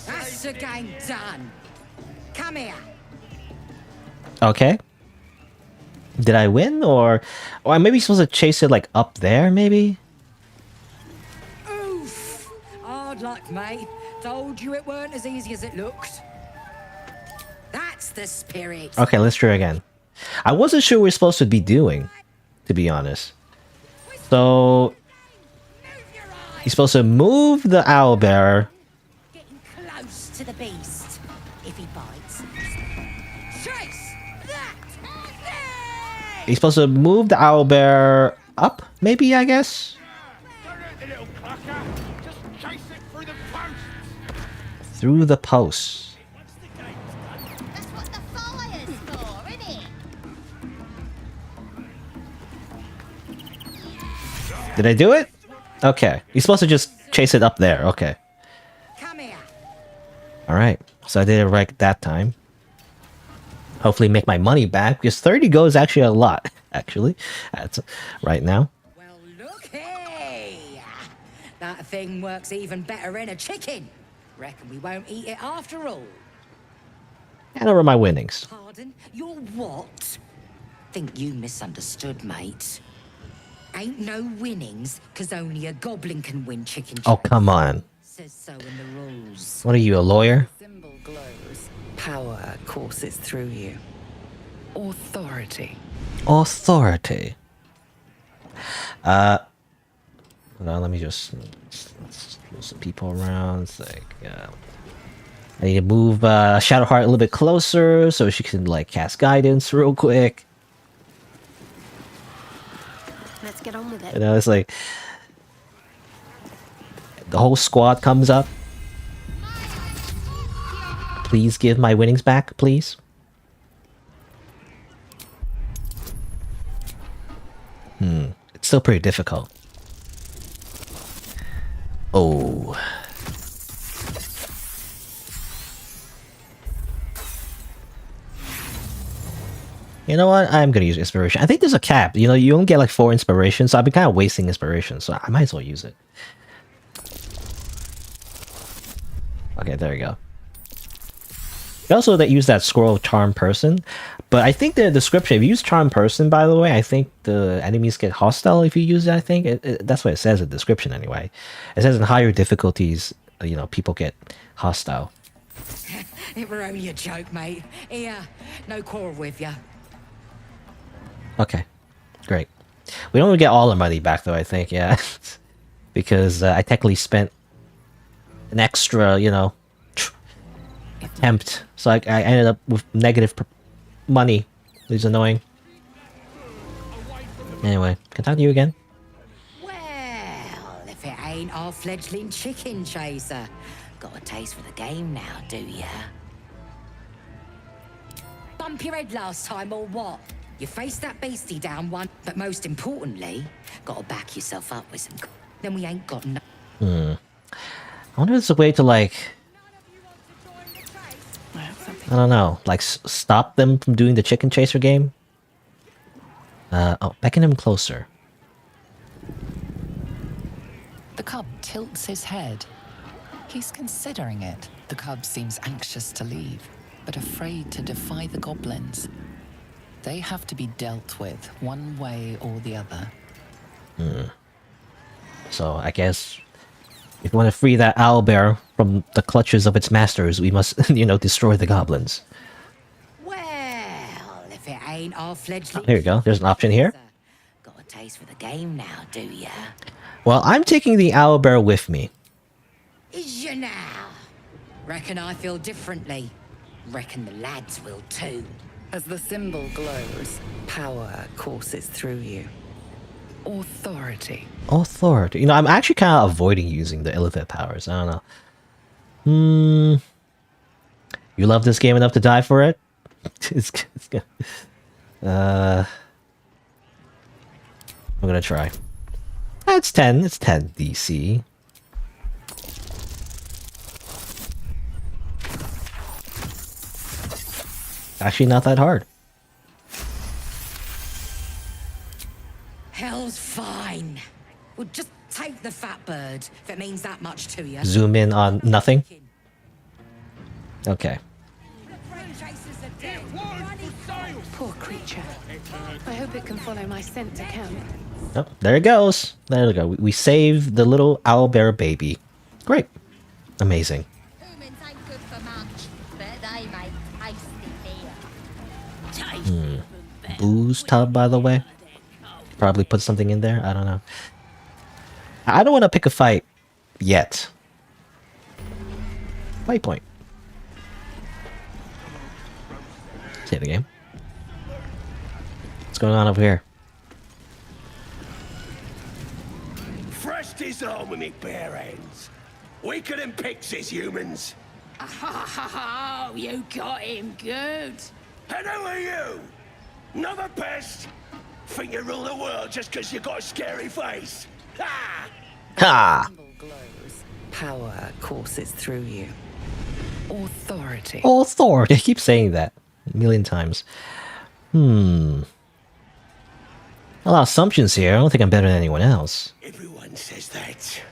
That's the game done. Come here. Okay. Did I win or I maybe supposed to chase it like up there maybe? Oof. Hard luck, mate. Told you it weren't as easy as it looked. That's the spirit. Okay, let's try again. I wasn't sure what we're supposed to be doing, to be honest. So you're supposed to move the owlbear. Getting close to the beast. If he bites. Chase that! You're supposed to move the owlbear up, maybe, I guess? Through the posts. Did I do it? Okay. You're supposed to just chase it up there. Okay. Come here. Alright. So I did it right that time. Hopefully make my money back, because 30 gold is actually a lot, actually. That's right now. Well, look here. That thing works even better in a chicken. Reckon we won't eat it after all. And over my winnings. Pardon? You're what? Think you misunderstood, mate. Ain't no winnings, cause only a goblin can win chicken. Oh, come on. Says so in the rules. What are you, a lawyer? symbol glows. Power courses through you. Authority. Authority. Hold on, let me just move some people around. It's like, I need to move Shadowheart a little bit closer so she can like cast guidance real quick. Let's get on with it. You know, it's like the whole squad comes up. Please give my winnings back, please. It's still pretty difficult. Oh. You know what? I'm gonna use inspiration. I think there's a cap. You know, you only get like 4 inspirations, so I've been kind of wasting inspiration, so I might as well use it. Okay, there we go. You also that use that scroll charm person, but I think the description, if you use charm person, by the way, I think the enemies get hostile if you use it. I think that's what it says in the description anyway. It says in higher difficulties, you know, people get hostile. It were only a joke, mate. Here, no quarrel with ya. Okay, great. We don't get all our money back though, I think, yeah. Because I technically spent an extra, you know, attempt. So I ended up with negative money. It's annoying. Anyway, can I talk to you again? Well, if it ain't our fledgling chicken chaser. Got a taste for the game now, do ya? Bump your head last time or what? You faced that beastie down one, but most importantly, gotta back yourself up with some. Then we ain't got no. I wonder if there's a way to like, I don't know, like stop them from doing the chicken chaser game. Oh, beckon him closer. The cub tilts his head. He's considering it. The cub seems anxious to leave, but afraid to defy the goblins. They have to be dealt with one way or the other. So I guess if we want to free that owlbear from the clutches of its masters, we must, you know, destroy the goblins. Well, if it ain't our fledgling. Oh, here you go. There's an option here. Got a taste for the game now, do ya? Well, I'm taking the owlbear with me. Is you now? Reckon I feel differently. Reckon the lads will too. As the symbol glows, power courses through you. Authority. Authority. You know, I'm actually kind of avoiding using the illithid powers. I don't know. You love this game enough to die for it? I'm gonna try. It's 10. It's 10 DC. Actually, not that hard. Hell's fine. Well, just take the fat bird if it means that much to you. Zoom in on nothing. Okay. Poor creature. I hope it can follow my scent to camp. Oh, there it goes. There we go. We saved the little owlbear baby. Great. Amazing. Humans ain't good for much, but they make tasty beer. Booze tub, by the way. Probably put something in there. I don't know. I don't want to pick a fight yet. Fight point. Save the game. What's going on over here? Fresh disarm with me bare hands. Weaker than pixies, humans. Oh, you got him good. And who are you? Another pest? Think you rule the world just because you got a scary face? Ha! Ha! Glows. Power courses through you. Authority. Authority. I keep saying that a million times. A lot of assumptions here. I don't think I'm better than anyone else. Everyone says that.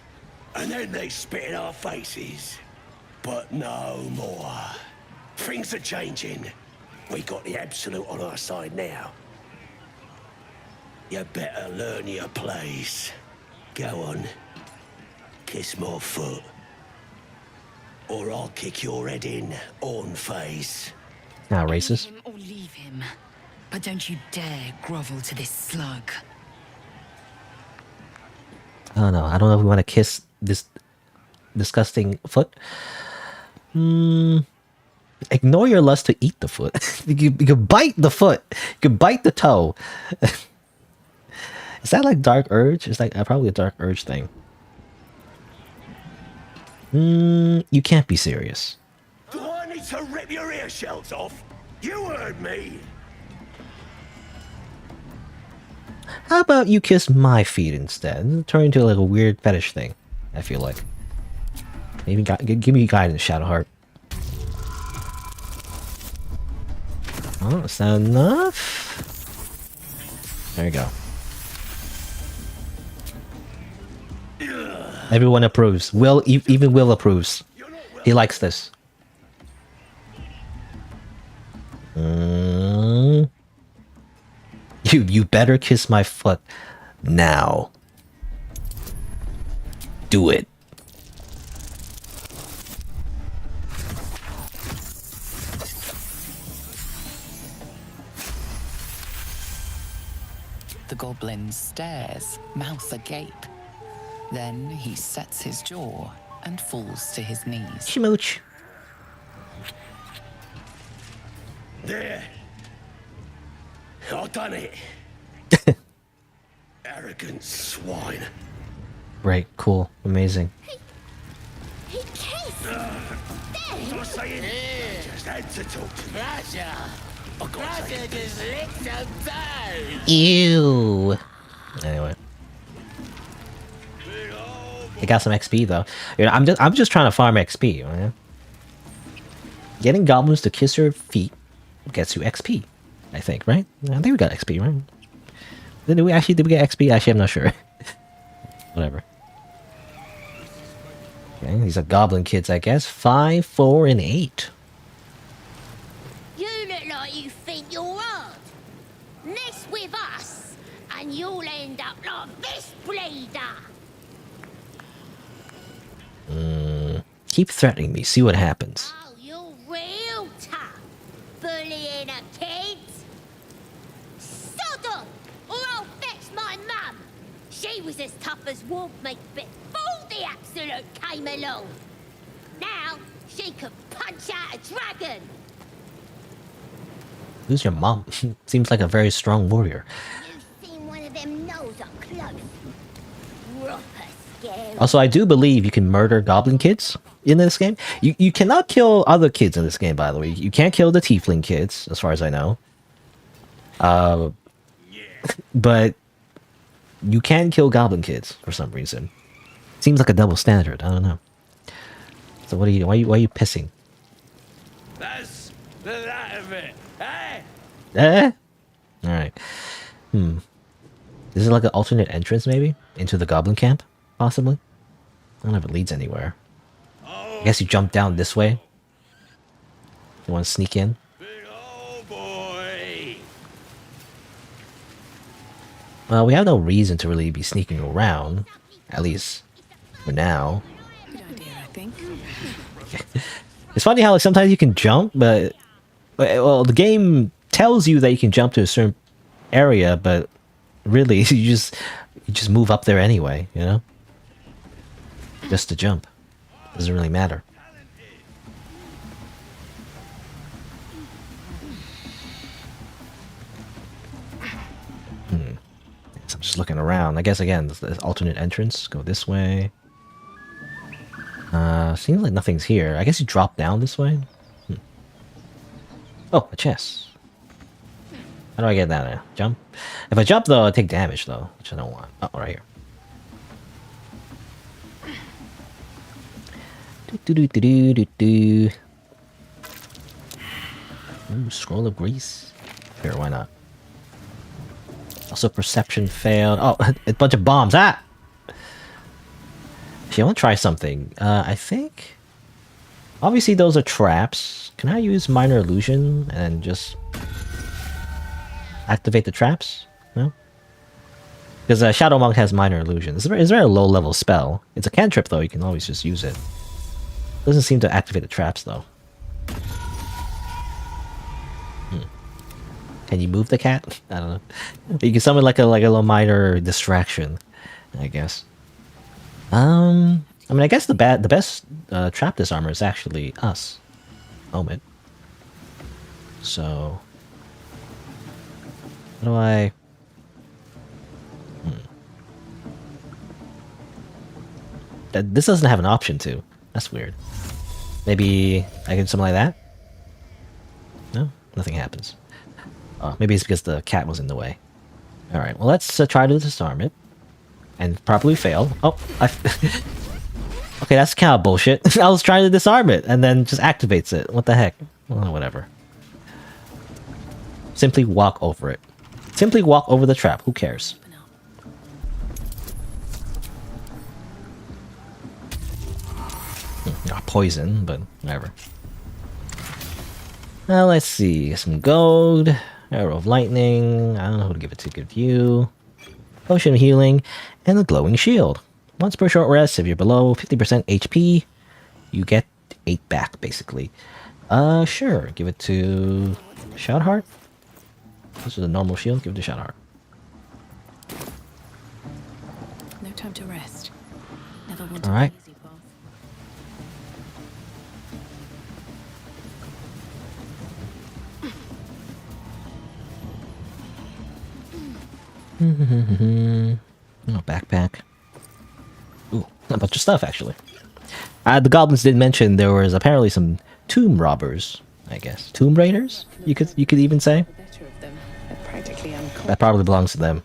And then they spit in our faces. But no more. Things are changing. We got the Absolute on our side now. You better learn your place. Go on. Kiss my foot. Or I'll kick your head in on face. Not racist. Him or leave him. But don't you dare grovel to this slug. I don't know. I don't know if we want to kiss this disgusting foot. Ignore your lust to eat the foot. You could bite the foot. You could bite the toe. Is that like Dark Urge? It's like probably a Dark Urge thing. You can't be serious. Do I need to rip your ear shells off? You heard me. How about you kiss my feet instead? Turn into like a weird fetish thing. I feel like. Maybe give me guidance, Shadowheart. Oh, is that enough? There you go. Everyone approves. Will, even Will approves. He likes this. You better kiss my foot now. Do it. The goblin stares, mouth agape. Then he sets his jaw and falls to his knees. Shmooch. There. I done it. Arrogant swine. Right, cool, amazing. He kissed. What was I saying? I just had to talk to you. Roger just licked some toes. Ew. Anyway. I got some XP though. You know, I'm just trying to farm XP, man. Getting goblins to kiss your feet gets you XP, I think, right? I think we got XP, right? Did we get XP? Actually, I'm not sure. Whatever. Okay, these are goblin kids, I guess. 5, 4, and 8. You look like you think you're hard. Mess with us, and you'll end up like this bleeder. Keep threatening me. See what happens. Oh, you're real tough, bullying a kid. Sod on, or I'll fetch my mum. She was as tough as wolf meat before the Absolute came along. Now she can punch out a dragon. Who's your mom? Seems like a very strong warrior. You've seen one of them nose up close. Rumpus. Also, I do believe you can murder goblin kids in this game. You cannot kill other kids in this game, by the way. You can't kill the tiefling kids, as far as I know. But you can kill goblin kids for some reason. Seems like a double standard. I don't know. So what are you? Why are you pissing? That's the that of it. Hey! Eh? All right. Is it like an alternate entrance, maybe into the goblin camp, possibly? I don't know if it leads anywhere. I guess you jump down this way. You want to sneak in? Well, we have no reason to really be sneaking around, at least for now. Good idea, I think. It's funny how like sometimes you can jump, but well, the game tells you that you can jump to a certain area, but really you just move up there anyway, you know? Just to jump. Doesn't really matter. So I'm just looking around. I guess again, the alternate entrance. Go this way. Seems like nothing's here. I guess you drop down this way. Oh, a chest. How do I get down there? Jump? If I jump though, I take damage though, which I don't want. Oh, right here. Ooh, scroll of grease. Sure, why not? Also, perception failed. Oh, a bunch of bombs. Ah! Actually, I want to try something. I think... Obviously, those are traps. Can I use minor illusion and just... activate the traps? No? Because Shadow Monk has minor illusion. It's a very low-level spell. It's a cantrip, though. You can always just use it. Doesn't seem to activate the traps, though. Can you move the cat? I don't know. You can summon like a little minor distraction, I guess. I mean, I guess the best trap disarmer is actually us. Moment. So, how do I? This doesn't have an option to. That's weird. Maybe I can something like that. No, nothing happens. Maybe it's because the cat was in the way. All right. Well, let's try to disarm it, and probably fail. Oh, okay, that's kind of bullshit. I was trying to disarm it, and then just activates it. What the heck? Well, whatever. Simply walk over it. Simply walk over the trap. Who cares? Not poison, but whatever. Now let's see. Some gold. Arrow of lightning. I don't know who to give it to. Give you. Potion of healing. And a glowing shield. Once per short rest, if you're below 50% HP, you get 8 back, basically. Sure. Give it to Shroudheart. This is a normal shield. Give it to Shroudheart. No time to rest. Never want All right. Oh, backpack. Ooh, a bunch of stuff actually. The goblins did mention there was apparently some tomb robbers. I guess tomb raiders. You could even say. That probably belongs to them.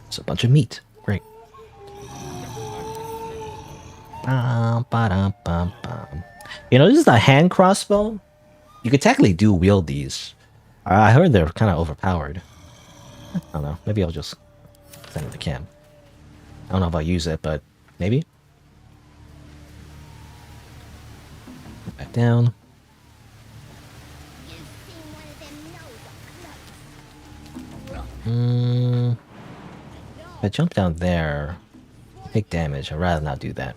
It's a bunch of meat. Great. You know, this is a hand crossbow. You could technically dual wield these. I heard they're kind of overpowered. I don't know. Maybe I'll just send it to Cam. I don't know if I'll use it, but maybe. Back down. If I jump down there, I take damage. I'd rather not do that.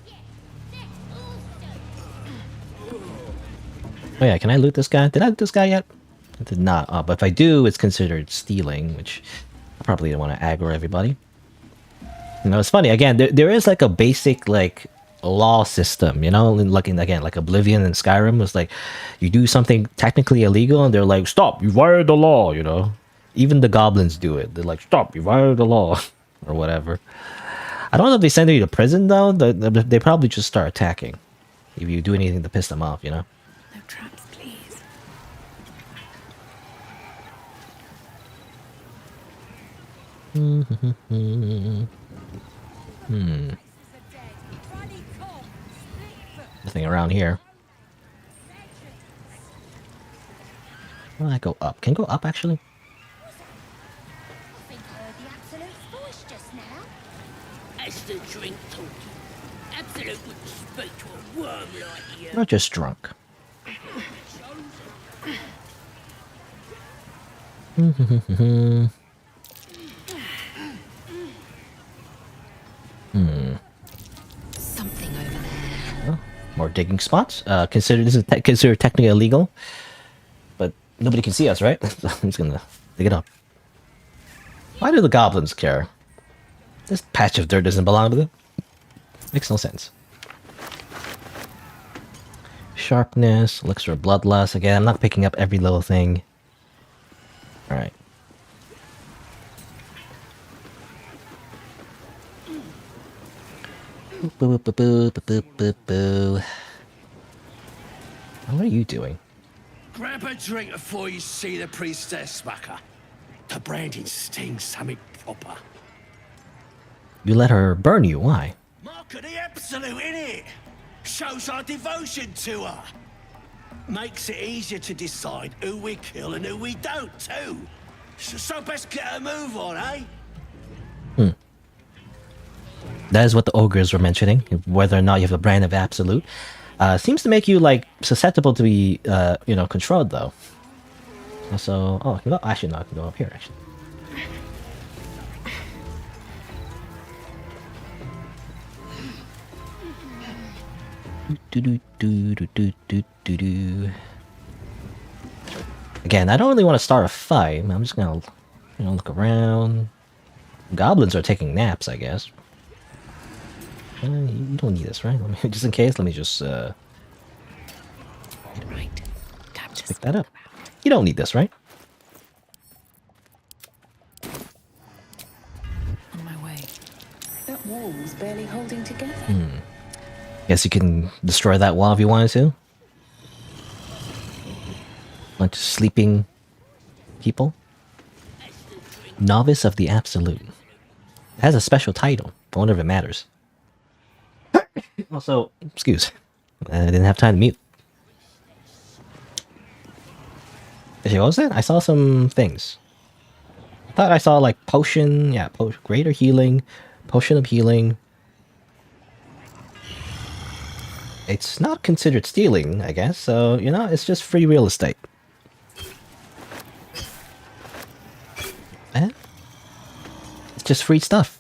Oh yeah, can I loot this guy? Did I loot this guy yet? I did not. But if I do, it's considered stealing, which I probably don't want to aggro everybody. You know, it's funny. Again, there is like a basic like law system, you know, again, like Oblivion and Skyrim was like, you do something technically illegal, and they're like, stop, you violated the law, you know. Even the goblins do it. They're like, stop, you violated the law, or whatever. I don't know if they send you to prison though. They probably just start attacking if you do anything to piss them off, you know. No traps, please. Nothing around here. Well, I go up. Can I go up actually? I think I heard the Absolute's voice just now. As the drink talking, Absolute wouldn't speak to a worm like you. Or just drunk. Something over there. Oh, more digging spots. This is considered technically illegal, but nobody can see us, right? I'm just gonna dig it up. Why do the goblins care? This patch of dirt doesn't belong to them. Makes no sense. Sharpness, elixir of bloodlust. Again, I'm not picking up every little thing. All right. Boo, boo, boo, boo, boo, boo, boo. What are you doing? Grab a drink before you see the priestess, Smucker. The branding stings something proper. You let her burn you. Why? Mark of the Absolute, innit? Shows our devotion to her. Makes it easier to decide who we kill and who we don't, too. So best get a move on, eh? That is what the ogres were mentioning. Whether or not you have a brand of Absolute. Seems to make you, like, susceptible to be, you know, controlled, though. So, oh, I can go, actually, no, I can go up here, actually. Again, I don't really want to start a fight. I'm just gonna, you know, look around. Goblins are taking naps, I guess. You don't need this, right? Let me, just in case, let me just pick that up. You don't need this, right? On my way. That wall was barely holding together. Guess you can destroy that wall if you wanted to. Bunch of sleeping people. Novice of the Absolute. It has a special title. I wonder if it matters. Also, excuse. I didn't have time to mute. Actually, what was that? I saw some things. I thought I saw like potion, yeah, greater healing, potion of healing. It's not considered stealing, I guess, so, you know, it's just free real estate. Eh? It's just free stuff.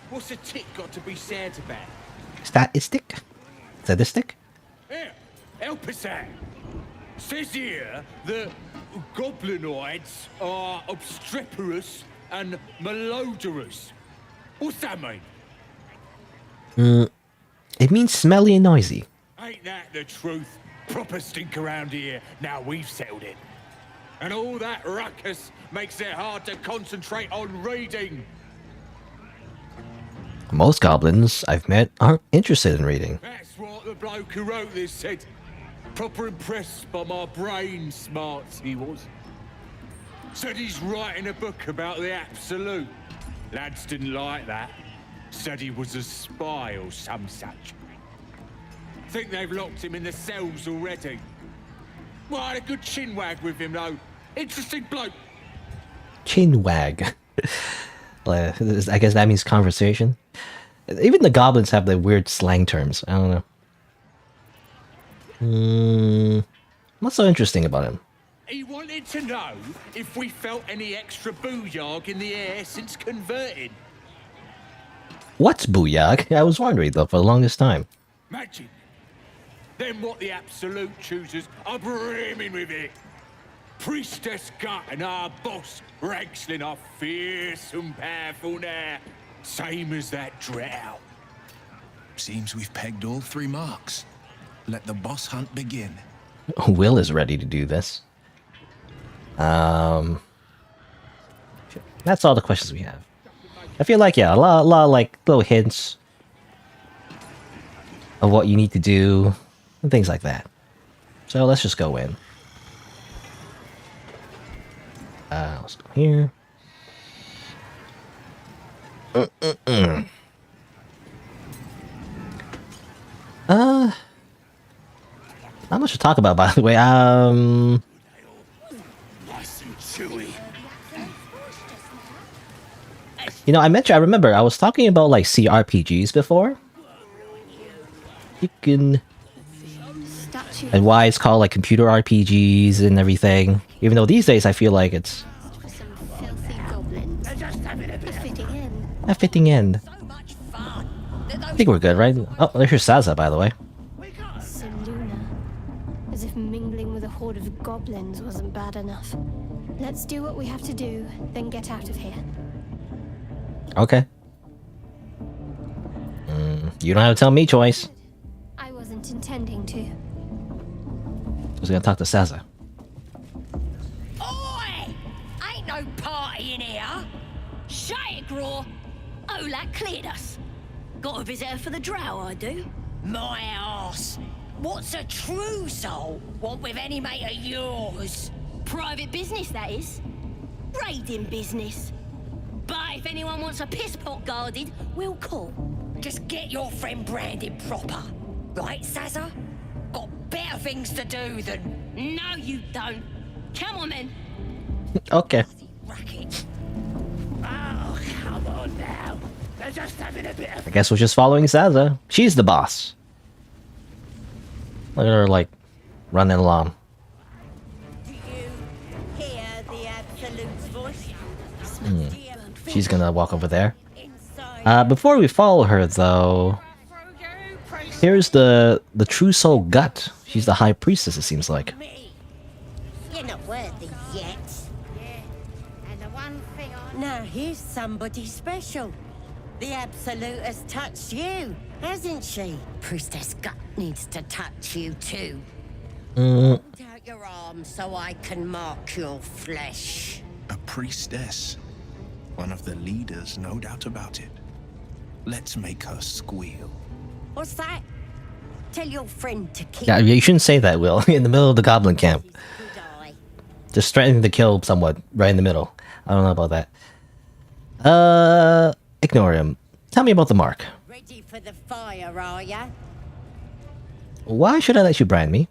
What's a tick got to be sad about? Statistic? Sadistic? Here, help us out. Says here that goblinoids are obstreperous and malodorous. What's that mean? It means smelly and noisy. Ain't that the truth? Proper stink around here, now we've settled it. And all that ruckus makes it hard to concentrate on reading. Most goblins I've met aren't interested in reading. That's what the bloke who wrote this said. Proper impressed by my brain smarts he was. Said he's writing a book about the Absolute. Lads didn't like that. Said he was a spy or some such. Think they've locked him in the cells already. Well, I had a good chinwag with him though. Interesting bloke. Chinwag. I guess that means conversation. Even the goblins have the weird slang terms. I don't know. What's so interesting about him? He wanted to know if we felt any extra booyog in the air since converting. What's booyag? I was wondering though for the longest time. Magic. Then what the Absolute chooses are brimming with it. Priestess Gut and our boss Ragslin are fierce and powerful now. Same as that drought. Seems we've pegged all 3 marks. Let the boss hunt begin. Will is ready to do this. That's all the questions we have. I feel like, yeah, a lot of like little hints of what you need to do and things like that. So let's just go in. Let's go here. Not much to talk about, by the way. Nice and chewy. You know, I remember I was talking about like CRPGs before. You can, and why it's called like computer RPGs and everything. Even though these days I feel like it's a fitting end. I think we're good, right? Oh, there's your Saza, by the way. Seluna. As if mingling with a horde of goblins wasn't bad enough. Let's do what we have to do, then get out of here. Okay. You don't have to tell me twice. I wasn't intending to. I was gonna talk to Saza. Oi! Ain't no party in here. Shut it, Graw. Olak cleared us. Got a visitor for the drow, I do. My arse. What's a true soul want with any mate of yours? Private business, that is. Raiding business. But if anyone wants a piss pot guarded, we'll call. Just get your friend branded proper. Right, Saza? Got better things to do than... No, you don't. Come on, then. Okay. Racket. Oh, come on now. They're just having a bit of... I guess we're just following Saza. She's the boss. Look at her, like, running along. Do you hear the Absolute's voice? She's gonna walk over there. Before we follow her, though, here's the true soul gut. She's the high priestess, it seems like. You're not worthy yet. Yeah. And the one thing now here's somebody special. The Absolute has touched you, hasn't she? Priestess Gut needs to touch you too. Hold out your arm so I can mark your flesh. A priestess. One of the leaders, no doubt about it. Let's make her squeal. What's that? Tell your friend to keep... Yeah, you shouldn't say that, Will. In the middle of the goblin camp. Just threatening to kill someone right in the middle. I don't know about that. Ignore him. Tell me about the mark. Ready for the fire, are ya? Why should I let you brand me?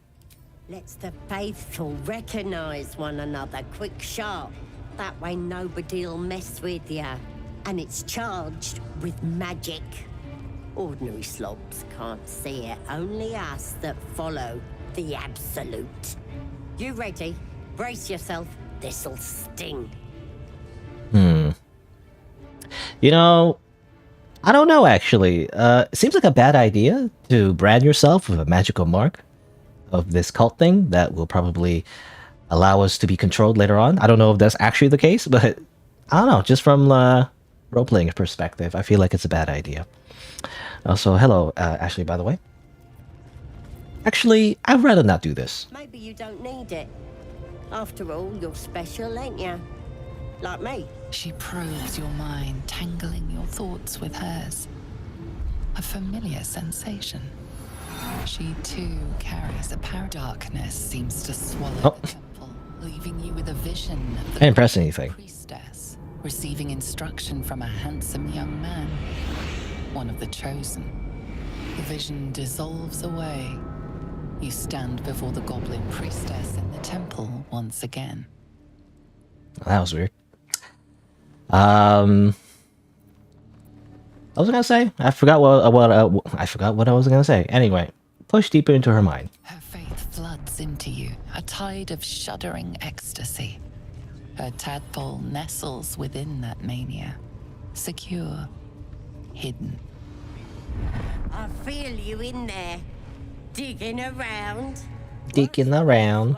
Let's the faithful recognize one another quick sharp. That way nobody'll mess with ya. And it's charged with magic. Ordinary slobs can't see it. Only us that follow the Absolute. You ready? Brace yourself. This'll sting. You know, I don't know, actually. It seems like a bad idea to brand yourself with a magical mark of this cult thing that will probably allow us to be controlled later on. I don't know if that's actually the case, but I don't know. Just from role-playing perspective, I feel like it's a bad idea. Also, hello, Ashley, by the way. Actually, I'd rather not do this. Maybe you don't need it. After all, you're special, ain't ya? Like me. She probes your mind, tangling your thoughts with hers. A familiar sensation. She too carries a power. Darkness seems to swallow the temple, leaving you with a vision of the I didn't press anything. priestess, receiving instruction from a handsome young man, one of the chosen. The vision dissolves away. You stand before the goblin priestess in the temple once again. That was weird. What was I gonna say? I forgot what I was gonna say. Anyway, push deeper into her mind. Her faith floods into you, a tide of shuddering ecstasy. Her tadpole nestles within that mania, secure, hidden. I feel you in there, digging around. Digging around.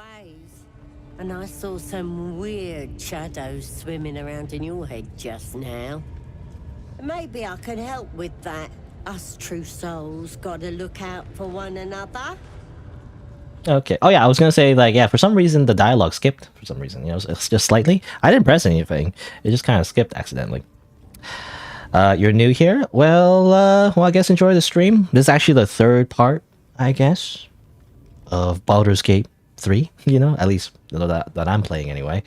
And I saw some weird shadows swimming around in your head just now. Maybe I can help with that. Us true souls gotta look out for one another. Okay. Oh yeah, I was gonna say like yeah. For some reason the dialogue skipped. For some reason, it's just slightly. I didn't press anything. It just kind of skipped accidentally. You're new here. Well, I guess enjoy the stream. This is actually the third part, I guess, of Baldur's Gate 3. At least that I'm playing anyway.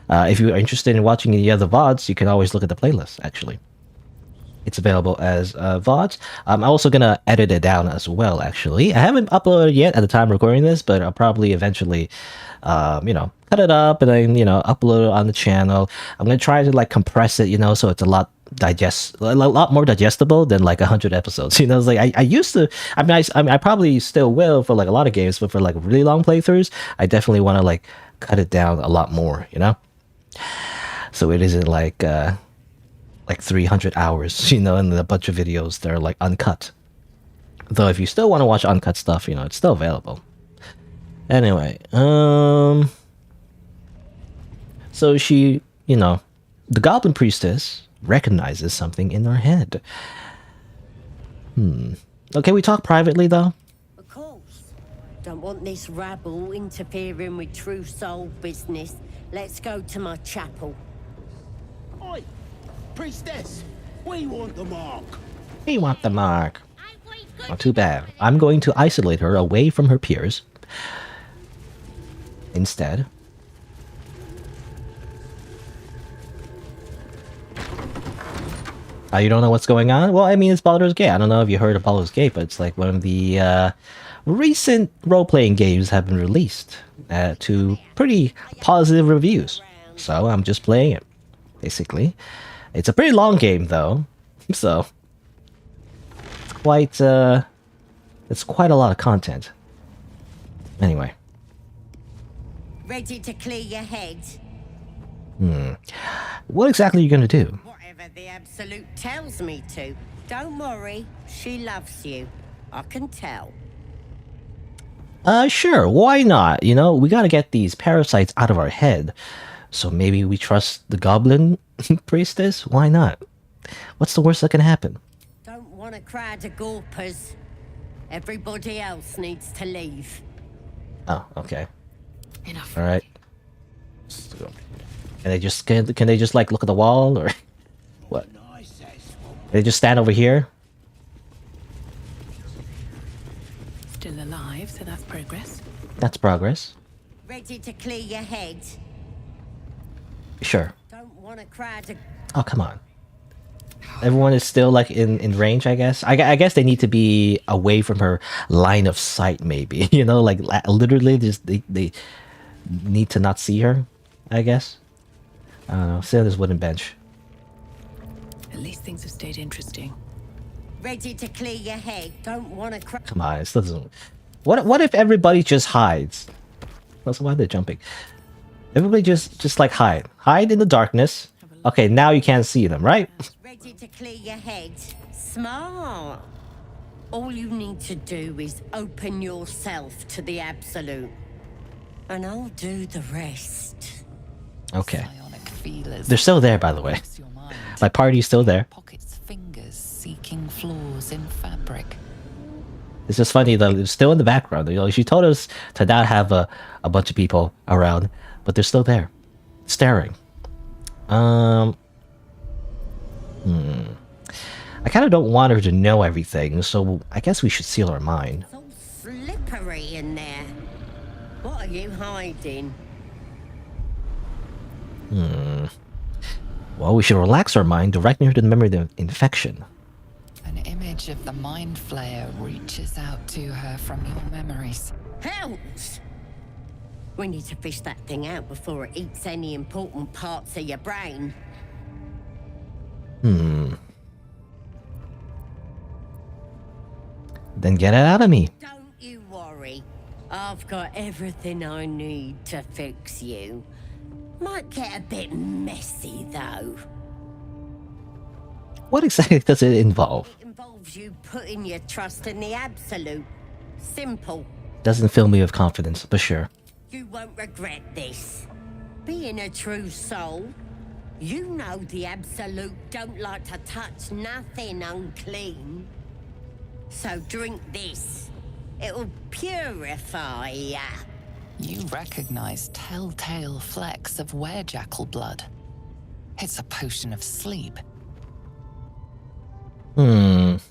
If you are interested in watching the other VODs, you can always look at the playlist. Actually, it's available as VODs. I'm also gonna edit it down as well. Actually, I haven't uploaded yet at the time of recording this, but I'll probably eventually, cut it up and then upload it on the channel. I'm gonna try to like compress it, so it's a lot more digestible than like 100 episodes. It's like I used to. I mean, I probably still will for like a lot of games, but for like really long playthroughs, I definitely want to like cut it down a lot more. So it isn't like 300 hours, and a bunch of videos that are like uncut. Though if you still want to watch uncut stuff, it's still available. Anyway, so she, the Goblin Priestess recognizes something in her head. Okay, we talk privately though. Of course. Don't want this rabble interfering with true soul business. Let's go to my chapel. Oi, priestess, we want the mark. We want the mark. Not too bad. I'm going to isolate her away from her peers. Instead. You don't know what's going on? Well, I mean, it's Baldur's Gate. I don't know if you heard of Baldur's Gate, but it's like one of the recent role-playing games have been released to pretty positive reviews. So I'm just playing it, basically. It's a pretty long game, though, so it's quite a lot of content. Anyway. Ready to clear your head? What exactly are you gonna do? Whatever the Absolute tells me to. Don't worry, she loves you. I can tell. Sure, why not? We gotta get these parasites out of our head. So maybe we trust the Goblin Priestess? Why not? What's the worst that can happen? Don't want a crowd of gawpers. Everybody else needs to leave. Oh, okay. Enough. All right. So, can they just like look at the wall or what? They just stand over here? Still alive, so that's progress. That's progress. Ready to clear your head? Sure. Don't want a crowd of... Oh, come on. Everyone is still like in range, I guess. I guess they need to be away from her line of sight, maybe. Like literally, just they need to not see her. I guess. I don't know. Sit on this wooden bench. At least things have stayed interesting. Ready to clear your head. Don't want to crowd... Come on, it doesn't. What if everybody just hides? That's why they're jumping. Everybody just like hide in the darkness. Okay, now you can't see them, right? Ready to clear your head. Smart. All you need to do is open yourself to the Absolute. And I'll do the rest. Okay. They're still there, by the way. My party's still there. Pockets fingers seeking flaws in fabric. It's just funny that they're still in the background. She told us to not have a bunch of people around, but they're still there, staring. I kind of don't want her to know everything, so I guess we should seal our mind. So slippery in there. What are you hiding? Well, we should relax our mind, directing her to the memory of the infection. An image of the Mind Flayer reaches out to her from your memories. Hells! We need to fish that thing out before it eats any important parts of your brain. Then get it out of me. Don't you worry. I've got everything I need to fix you. Might get a bit messy, though. What exactly does it involve? It involves you putting your trust in the Absolute. Simple. Doesn't fill me with confidence, but sure. You won't regret this. Being a true soul, You know the Absolute don't like to touch nothing unclean. So drink this. It'll purify ya. You recognize telltale flecks of werejackal blood. It's a potion of sleep. If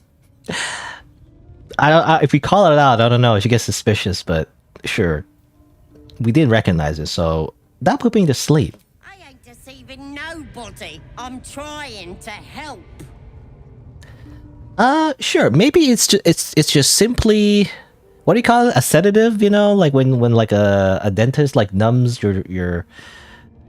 we call it out, I don't know. She gets suspicious, but sure. We did recognize it, so that put me to sleep. I ain't deceiving nobody. I'm trying to help. Sure. Maybe it's just simply, what do you call it? A sedative, you know, like when like a dentist like numbs your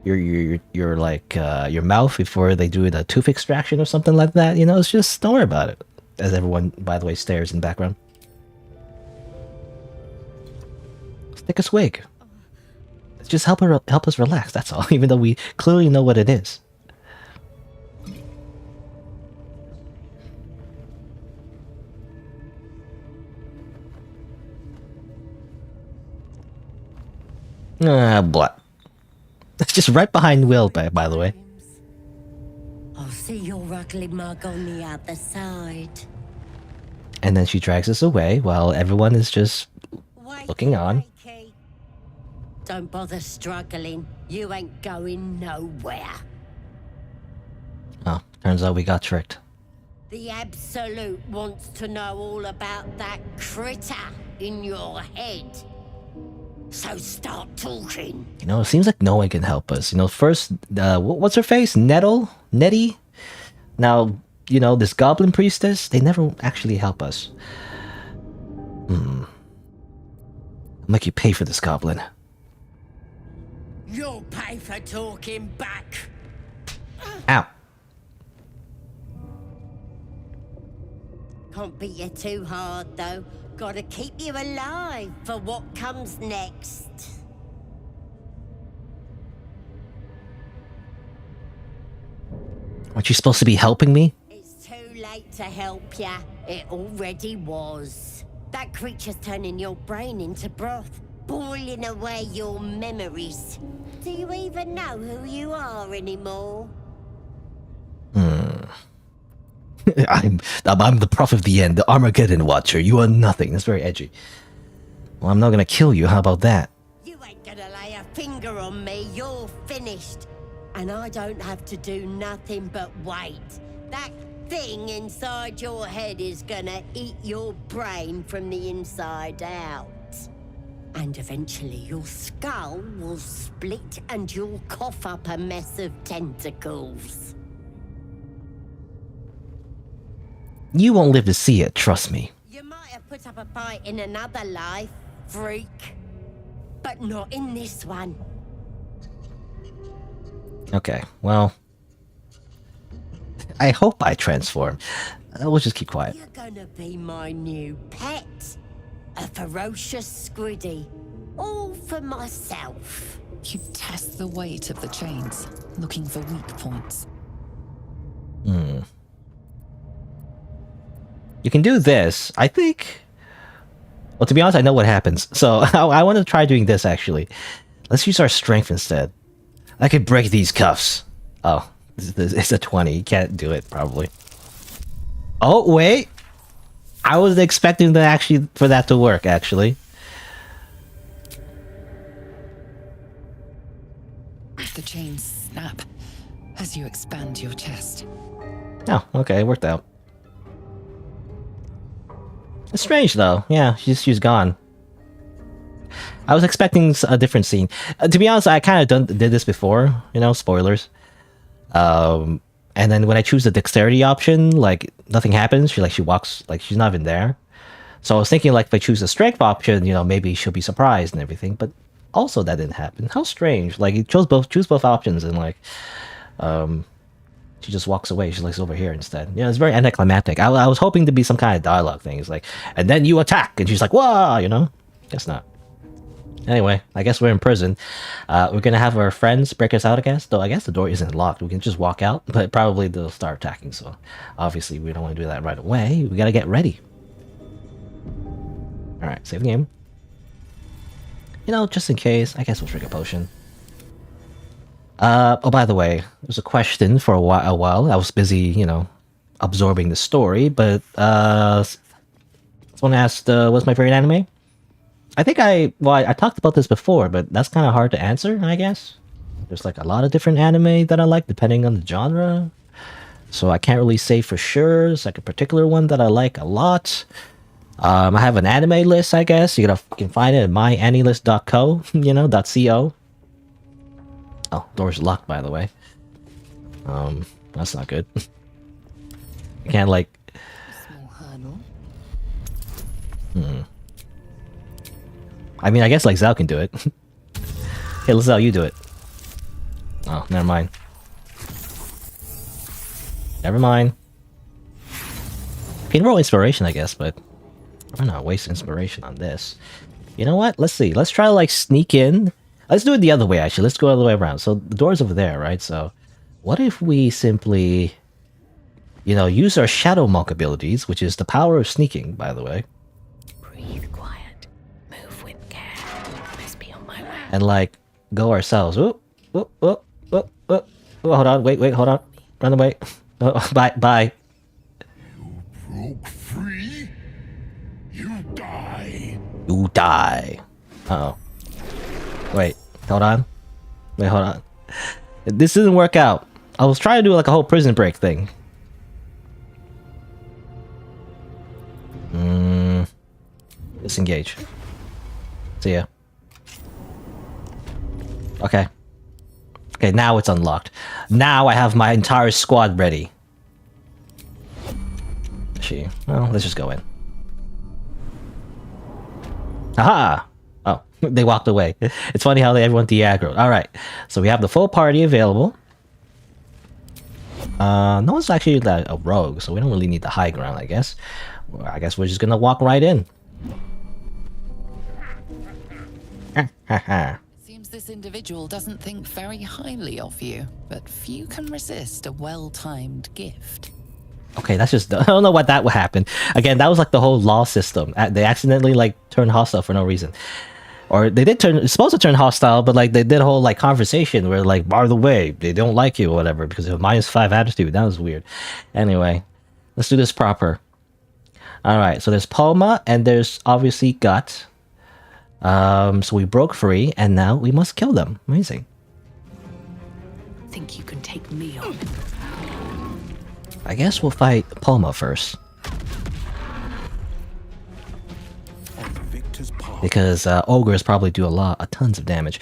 like your mouth before they do the tooth extraction or something like that. You know, it's just, don't worry about it. As everyone, by the way, stares in the background. Let's take a swig. Let's just help us relax. That's all. Even though we clearly know what it is. What? That's just right behind Will, by the way. I'll see your ugly mug on the other side. And then she drags us away while everyone is just looking on. Don't bother struggling. You ain't going nowhere. Oh, turns out we got tricked. The Absolute wants to know all about that critter in your head. So start talking. You know, it seems like no one can help us. You know, first, what's her face? Nettie? Now, you know, this goblin priestess, they never actually help us. I'll make you pay for this, goblin. You'll pay for talking back. Ow. Can't beat you too hard, though. Gotta keep you alive for what comes next. Aren't you supposed to be helping me? It's too late to help ya. It already was. That creature's turning your brain into broth, boiling away your memories. Do you even know who you are anymore? I'm the Prophet of the End, the Armageddon Watcher. You are nothing. That's very edgy. Well, I'm not gonna kill you. How about that? You ain't gonna lay a finger on me. You're finished. And I don't have to do nothing but wait. That thing inside your head is gonna eat your brain from the inside out. And eventually your skull will split and you'll cough up a mess of tentacles. You won't live to see it, trust me. You might have put up a fight in another life, freak. But not in this one. Okay, well, I hope I transform. We'll just keep quiet. You're gonna be my new pet. A ferocious squiddy. All for myself. You test the weight of the chains, looking for weak points. You can do this, I think. Well, to be honest, I know what happens. So I want to try doing this, actually. Let's use our strength instead. I could break these cuffs. Oh, it's a 20. You can't do it, probably. Oh, wait. I was expecting for that to work, actually. The chains snap as you expand your chest. Oh, okay, it worked out. It's strange, though. Yeah, she's gone. I was expecting a different scene. To be honest, I kind of did this before. You know, spoilers. And then when I choose the dexterity option, like, nothing happens. She walks, like, she's not even there. So I was thinking, like, if I choose the strength option, you know, maybe she'll be surprised and everything. But also that didn't happen. How strange. Like, you choose both options, and, like, she just walks away. She looks over here instead. Yeah, it's very anticlimactic. I was hoping to be some kind of dialogue thing. It's like, and then you attack, and she's like, "Whoa!" You know? Guess not. Anyway, I guess we're in prison. We're gonna have our friends break us out, I guess. Though I guess the door isn't locked. We can just walk out, but probably they'll start attacking. So obviously we don't want to do that right away. We gotta get ready. All right, save the game. You know, just in case. I guess we'll drink a potion. Oh, by the way, there's a question for a while. I was busy, you know, absorbing the story, but someone asked, what's my favorite anime? I think I talked about this before, but that's kind of hard to answer, I guess. There's like a lot of different anime that I like depending on the genre. So I can't really say for sure. There's like a particular one that I like a lot. I have an anime list, I guess. You can find it at myannilist.co, you know, .co. Oh, door's locked, by the way. That's not good. You can't like... I mean, I guess like Zao can do it. Hey, let's Zao, you do it. Oh, never mind. Never mind. Can roll inspiration, I guess, but I'm not wasting inspiration on this. You know what? Let's see. Let's try to like sneak in. Let's do it the other way, actually. Let's go all the way around. So the door's over there, right? So what if we simply, you know, use our shadow monk abilities, which is the power of sneaking, by the way. Breathe quiet. Move with care. Must be on my way. And like go ourselves. Whoop, whoop, whoop, whoop, whoop. Oh, hold on. Wait, hold on. Run away. Oh, bye. Broke free? You die. You die. Uh-oh. Wait, hold on. Wait, hold on. This didn't work out. I was trying to do like a whole prison break thing. Disengage. See ya. Okay. Okay, now it's unlocked. Now I have my entire squad ready. Well, let's just go in. Aha! Oh, they walked away. It's funny how everyone de-aggroed. Alright, so we have the full party available. No one's actually a rogue, so we don't really need the high ground, I guess. Well, I guess we're just gonna walk right in. Seems this individual doesn't think very highly of you, but few can resist a well-timed gift. Okay, that's just... I don't know what that would happen. Again, that was like the whole law system. They accidentally like turned hostile for no reason. Or they did turn... It's supposed to turn hostile, but like they did a whole like conversation where like, by the way, they don't like you or whatever because of -5 attitude. That was weird. Anyway, let's do this proper. Alright, so there's Palma and there's obviously Gut. So we broke free and now we must kill them. Amazing. Think you can take me on? I guess we'll fight Palma first. Because ogres probably do tons of damage.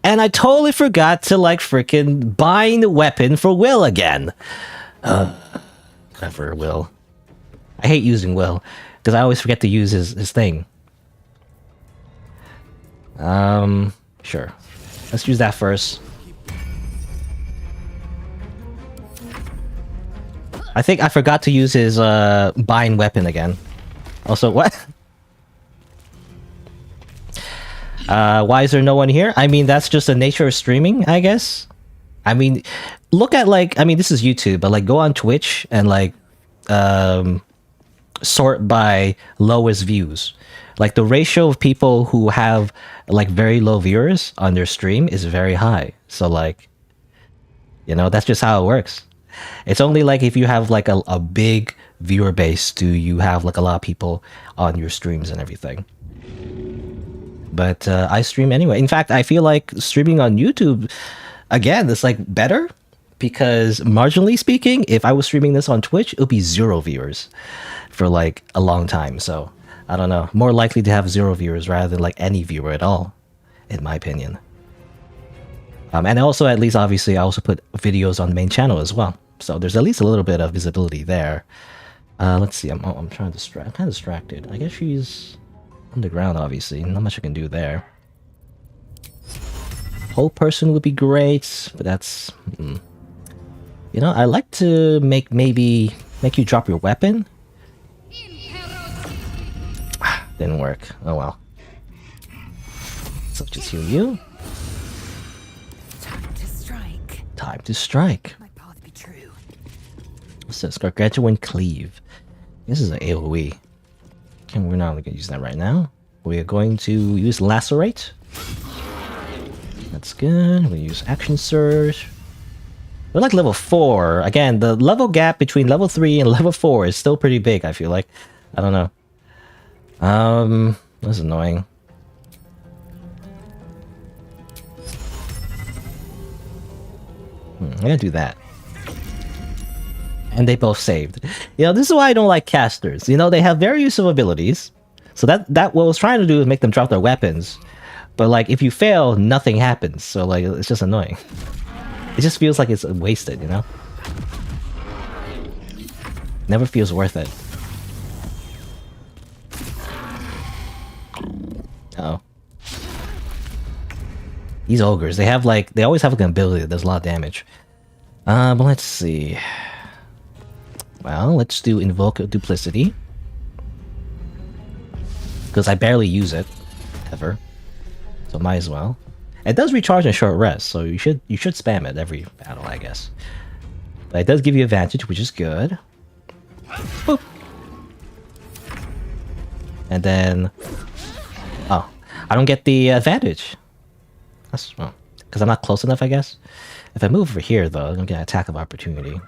And I totally forgot to like freaking bind weapon for Will again. Clever Will. I hate using Will because I always forget to use his thing. Sure. Let's use that first. I think I forgot to use his bind weapon again. Also, what? Why is there no one here? I mean, that's just the nature of streaming, I guess. I mean, look at like, I mean, this is YouTube, but like go on Twitch and like sort by lowest views. Like the ratio of people who have like very low viewers on their stream is very high. So like, you know, that's just how it works. It's only like if you have like a big viewer base do you have like a lot of people on your streams and everything. But I stream anyway. In fact, I feel like streaming on YouTube, again, it's like better because marginally speaking, if I was streaming this on Twitch, it would be 0 viewers for like a long time. So I don't know, more likely to have 0 viewers rather than like any viewer at all, in my opinion. And also, at least obviously, I also put videos on the main channel as well. So there's at least a little bit of visibility there. Let's see. I'm trying to distract. I'm kind of distracted. I guess she's underground, obviously. Not much I can do there. Whole person would be great, but that's... You know, I like to maybe make you drop your weapon. Didn't work. Oh well. So just heal you. Time to strike. Time to strike. My path be true. What's this? Gargantuan Cleave. This is an AoE. Okay, we're not going to use that right now. We are going to use Lacerate. That's good. We use action surge. We're like level 4. Again, the level gap between level 3 and level 4 is still pretty big, I feel like. I don't know. That's annoying. I'm gonna do that. And they both saved. You know, this is why I don't like casters. You know, they have very useful abilities. So that what I was trying to do is make them drop their weapons. But like, if you fail, nothing happens. So like, it's just annoying. It just feels like it's wasted, you know? Never feels worth it. Uh oh. These ogres, they always have like an ability that does a lot of damage. But let's see. Well, let's do Invoke Duplicity. Because I barely use it, ever. So might as well. It does recharge in short rest, so you should spam it every battle, I guess. But it does give you advantage, which is good. Boop. And then, oh, I don't get the advantage. That's well, because I'm not close enough, I guess. If I move over here, though, I'm gonna get an attack of opportunity.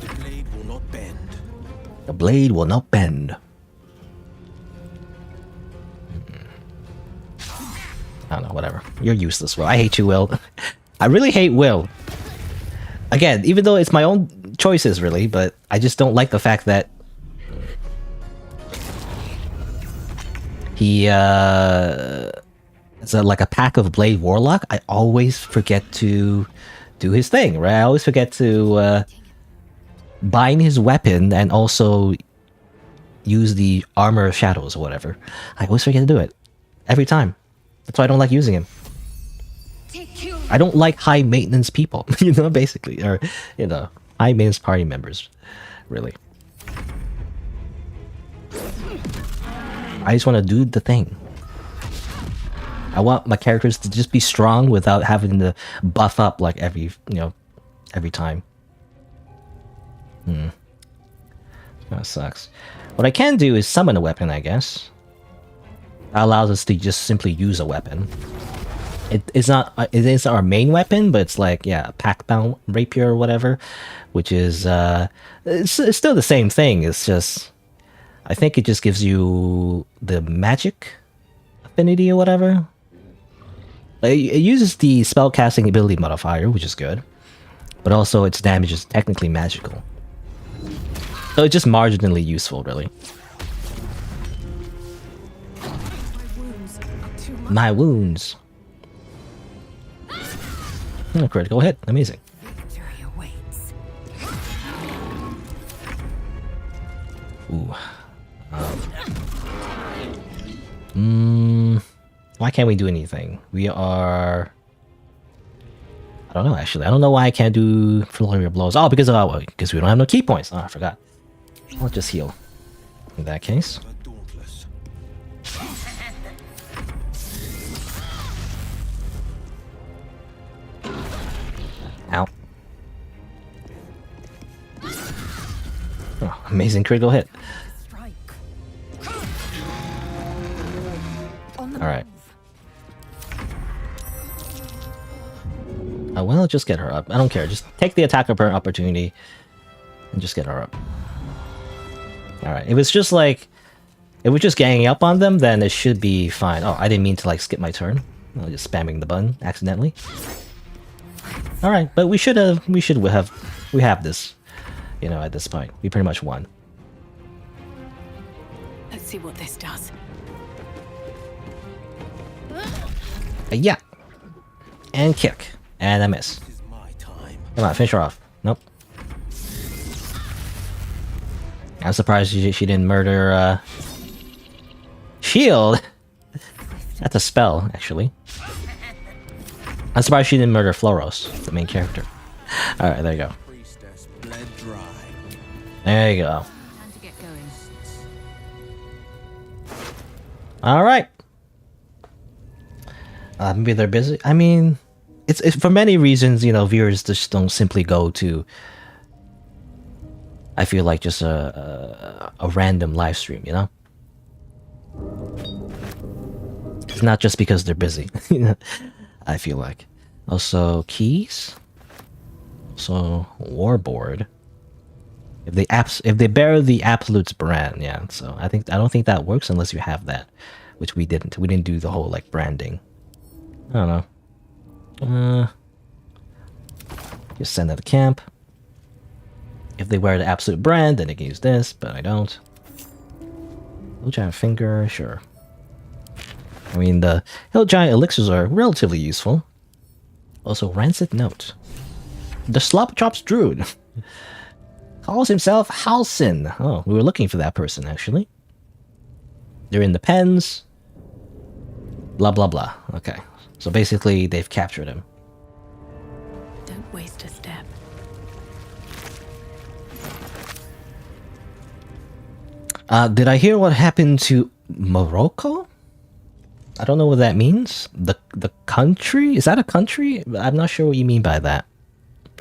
The blade will not bend. The blade will not bend. I don't know, whatever. You're useless, Will. I hate you, Will. I really hate Will. Again, even though it's my own choices, really, but I just don't like the fact that he, it's like a pack of Blade Warlock. I always forget to do his thing, right? I always forget to bind his weapon and also use the Armor of Shadows or whatever. I always forget to do it. Every time. That's why I don't like using him. I don't like high maintenance people, you know, basically. Or, you know, high maintenance party members, really. I just want to do the thing. I want my characters to just be strong without having to buff up like every time. That sucks. What I can do is summon a weapon, I guess. That allows us to just simply use a weapon. It is not our main weapon, but it's like, yeah, a pack-bound rapier or whatever, which is it's still the same thing. It's just, I think it just gives you the magic affinity or whatever. It uses the spellcasting ability modifier, which is good, but also its damage is technically magical. So it's just marginally useful, really. My wounds. Oh, critical hit. Amazing. Ooh. Why can't we do anything? We are... I don't know, actually. I don't know why I can't do flurry of blows. Oh, because we don't have no key points. Oh, I forgot. I'll just heal. In that case. Ow. Oh, amazing critical hit. Alright. Well, just get her up. I don't care. Just take the attack of her opportunity and just get her up. Alright. If it's just like... If we're just ganging up on them, then it should be fine. Oh, I didn't mean to like skip my turn. I was just spamming the button accidentally. Alright, but we have this, you know, at this point. We pretty much won. Let's see what this does. Yeah. And kick. And I miss. Come on, finish her off. Nope. I'm surprised she didn't murder, Shield! That's a spell, actually. I'm surprised she didn't murder Floros, the main character. Alright, there you go. There you go. Alright. Maybe they're busy. I mean, it's for many reasons, you know, viewers just don't simply go to, I feel like, just a random live stream, you know? It's not just because they're busy. I feel like. Also, keys. So warboard. If they bear the Absolute's brand, yeah. So I don't think that works unless you have that, which we didn't. We didn't do the whole like branding. I don't know. Just send that to camp. If they wear the Absolute brand, then they can use this, but I don't. Hill Giant Finger, sure. I mean, the Hill Giant Elixirs are relatively useful. Also, Rancid Note. The Slop Chops Druid calls himself Halsin. Oh, we were looking for that person, actually. They're in the pens. Blah, blah, blah. Okay. So basically, they've captured him. Don't waste a step. Did I hear what happened to Morocco? I don't know what that means. The country? Is that a country? I'm not sure what you mean by that.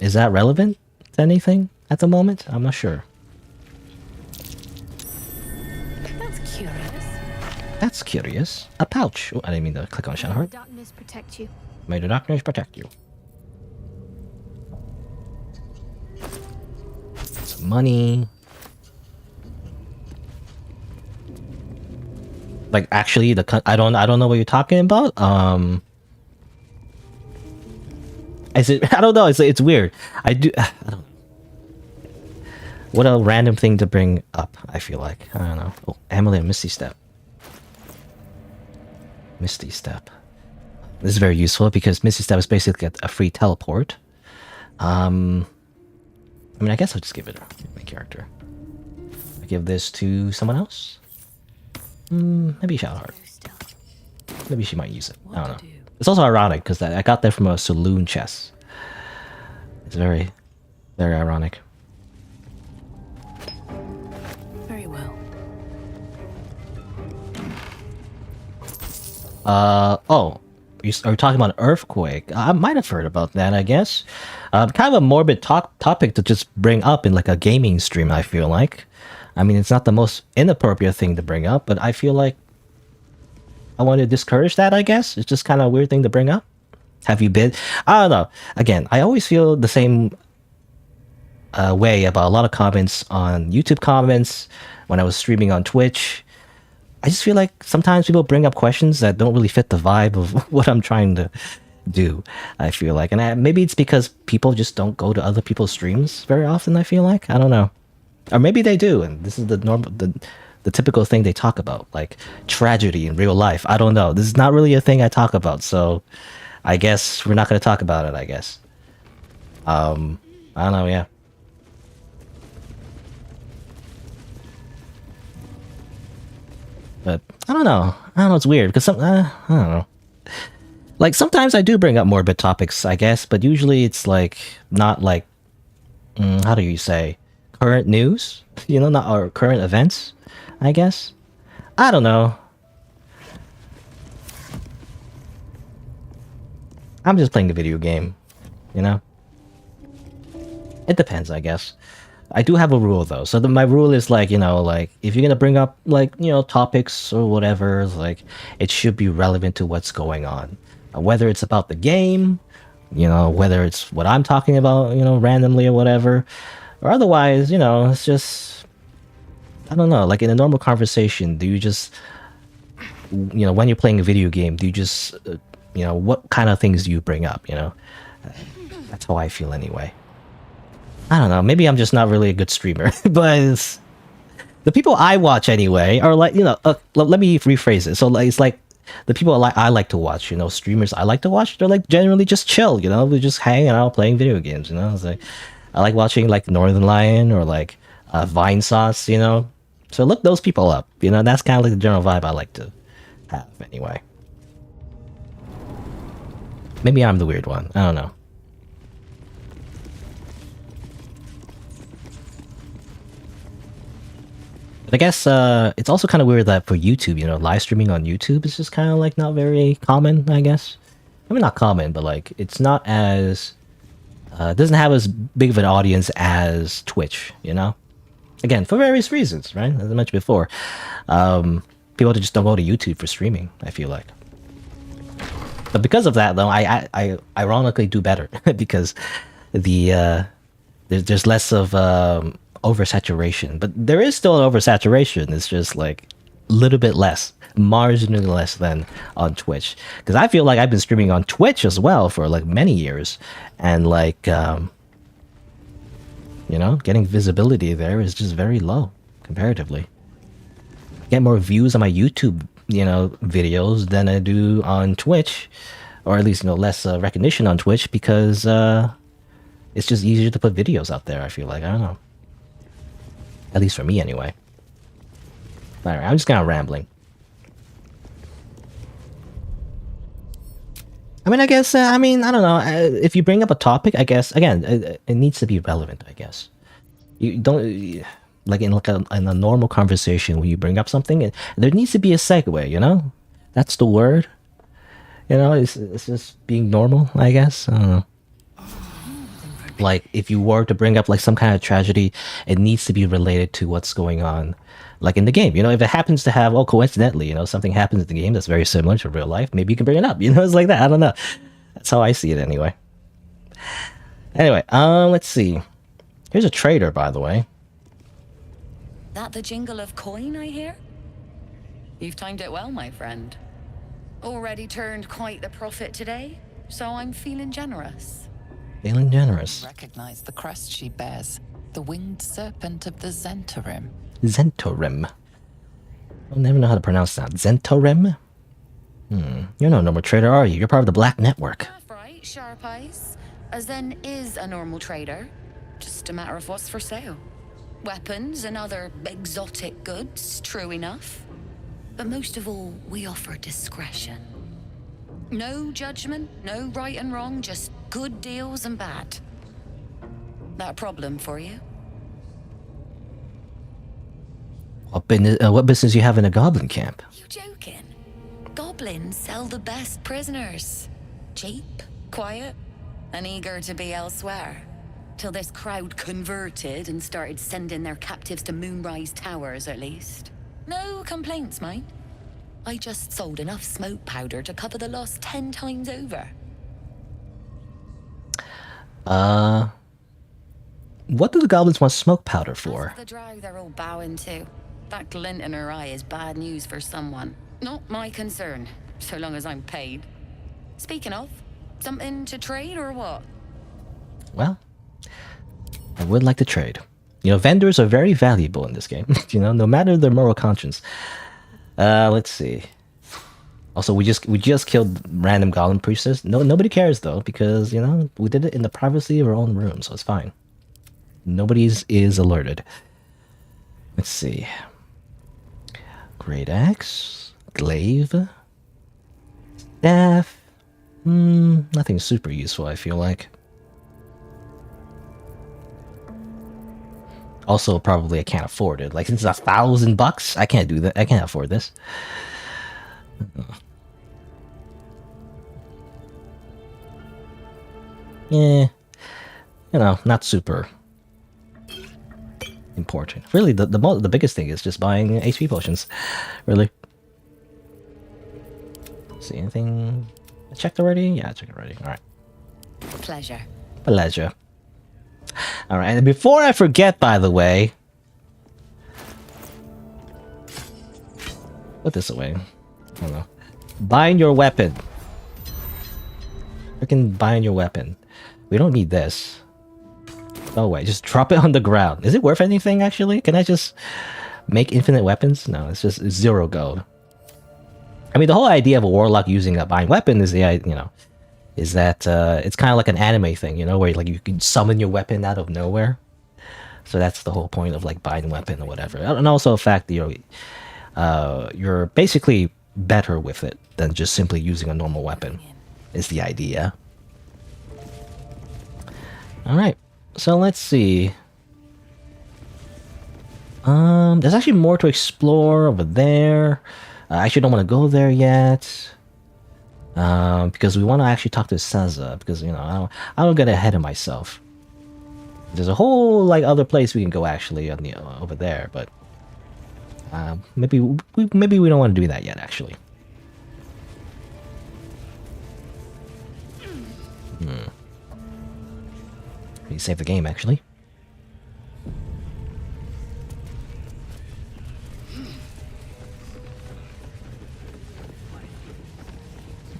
Is that relevant to anything at the moment? I'm not sure. That's curious. That's curious. A pouch. Oh, I didn't mean to click on Shadow Heart. Darkness protect you. May the darkness protect you. Some money. Like actually, I don't know what you're talking about. Is it? I don't know. It's weird. I don't know. What a random thing to bring up. I feel like I don't know. Oh, Amulet Misty Step. Misty Step. This is very useful because Misty Step is basically a free teleport. I mean, I guess I'll just give it to my character. I give this to someone else. Maybe Shadow Heart. Maybe she might use it. I don't know. It's also ironic because I got that from a saloon chest. It's very, very ironic. Very well. Oh, are you talking about an earthquake? I might have heard about that, I guess. Kind of a morbid topic to just bring up in like a gaming stream, I feel like. I mean, it's not the most inappropriate thing to bring up, but I feel like I want to discourage that, I guess. It's just kind of a weird thing to bring up. Have you been? I don't know. Again, I always feel the same way about a lot of comments on YouTube comments, when I was streaming on Twitch. I just feel like sometimes people bring up questions that don't really fit the vibe of what I'm trying to do, I feel like. And maybe it's because people just don't go to other people's streams very often, I feel like. I don't know. Or maybe they do, and this is the normal, the typical thing they talk about, like tragedy in real life. I don't know. This is not really a thing I talk about, so I guess we're not going to talk about it, I guess. I don't know, yeah. But I don't know. It's weird because I don't know. Like sometimes I do bring up morbid topics, I guess, but usually it's like not like how do you say, current news, you know, not our current events, I guess. I don't know. I'm just playing the video game, you know. It depends, I guess. I do have a rule though. So my rule is like, you know, like if you're gonna bring up like, you know, topics or whatever, like it should be relevant to what's going on. Whether it's about the game, you know, whether it's what I'm talking about, you know, randomly or whatever. Or otherwise, you know, it's just, I don't know, like in a normal conversation, do you just, you know, when you're playing a video game, do you just, you know, what kind of things do you bring up, you know? That's how I feel anyway. I don't know, maybe I'm just not really a good streamer, but the people I watch anyway are like, you know, let me rephrase it. So like, it's like the people I like to watch, you know, streamers I like to watch, they're like generally just chill, you know, they're just hanging out playing video games, you know? It's like, I like watching like Northern Lion or like Vine Sauce, you know? So look those people up, you know? That's kind of like the general vibe I like to have anyway. Maybe I'm the weird one. I don't know. But I guess it's also kind of weird that for YouTube, you know, live streaming on YouTube is just kind of like not very common, I guess. I mean, not common, but like it's not as... doesn't have as big of an audience as Twitch, you know? Again, for various reasons, right? As I mentioned before. People just don't go to YouTube for streaming, I feel like. But because of that, though, I ironically do better because there's less of oversaturation. But there is still an oversaturation. It's just like a little bit less, marginally less than on Twitch. Because I feel like I've been streaming on Twitch as well for like many years, and like you know, getting visibility there is just very low comparatively. I get more views on my YouTube, you know, videos than I do on Twitch, or at least, you know, less recognition on Twitch because it's just easier to put videos out there. I feel like, I don't know, at least for me anyway. All right, I'm just kind of rambling. I mean, I guess, I mean, I don't know. If you bring up a topic, I guess, again, it needs to be relevant, I guess. You don't, like in a normal conversation, when you bring up something, there needs to be a segue, you know? That's the word. You know, it's just being normal, I guess. I don't know. Like, if you were to bring up, like, some kind of tragedy, it needs to be related to what's going on, like, in the game. You know, if it happens to have, oh, coincidentally, you know, something happens in the game that's very similar to real life, maybe you can bring it up. You know, it's like that. I don't know. That's how I see it anyway. Anyway, let's see. Here's a trader, by the way. That the jingle of coin, I hear? You've timed it well, my friend. Already turned quite the profit today, so I'm feeling generous. Feeling generous. Recognize the crest she bears, the winged serpent of the Zentarim. Zentarim. I'll never know how to pronounce that. Zentarim? You're no normal trader, are you? You're part of the Black Network. Half right, sharp eyes. A Zen is a normal trader. Just a matter of what's for sale. Weapons and other exotic goods, true enough. But most of all, we offer discretion. No judgment, no right and wrong, just good deals and bad. That a problem for you? What business you have in a goblin camp? You joking? Goblins sell the best prisoners. Cheap, quiet, and eager to be elsewhere. Till this crowd converted and started sending their captives to Moonrise Towers, at least. No complaints, mind. I just sold enough smoke powder to cover the loss 10 times over. What do the goblins want smoke powder for? The drow they're all bowing to. That glint in her eye is bad news for someone. Not my concern, so long as I'm paid. Speaking of, something to trade or what? Well, I would like to trade. You know, vendors are very valuable in this game. You know, no matter their moral conscience. Let's see. Also, we just killed random goblin priestess. Nobody cares though, because you know we did it in the privacy of our own room, so it's fine. Nobody is alerted. Let's see. Great axe, glaive, staff. Nothing super useful, I feel like. Also, probably I can't afford it. Like, since it's $1,000, I can't do that. I can't afford this. Yeah, you know, not super important. Really, the biggest thing is just buying HP potions. Really. See anything? I checked already? Yeah, I checked already. All right. Pleasure. Pleasure. All right, and before I forget, by the way, put this away. I don't know. Bind your weapon. Freaking bind your weapon. We don't need this. No way. Just drop it on the ground. Is it worth anything, actually? Can I just make infinite weapons? No, it's just 0 gold. I mean, the whole idea of a warlock using a bind weapon is is that it's kind of like an anime thing, you know, where like you can summon your weapon out of nowhere. So that's the whole point of like bind weapon or whatever. And also the fact that you're basically better with it than just simply using a normal weapon is the idea. All right, so let's see. There's actually more to explore over there. I actually don't want to go there yet. Because we want to actually talk to Seza, because you know I don't get ahead of myself. There's a whole like other place we can go actually on the over there, but maybe we don't want to do that yet actually. You save the game, actually.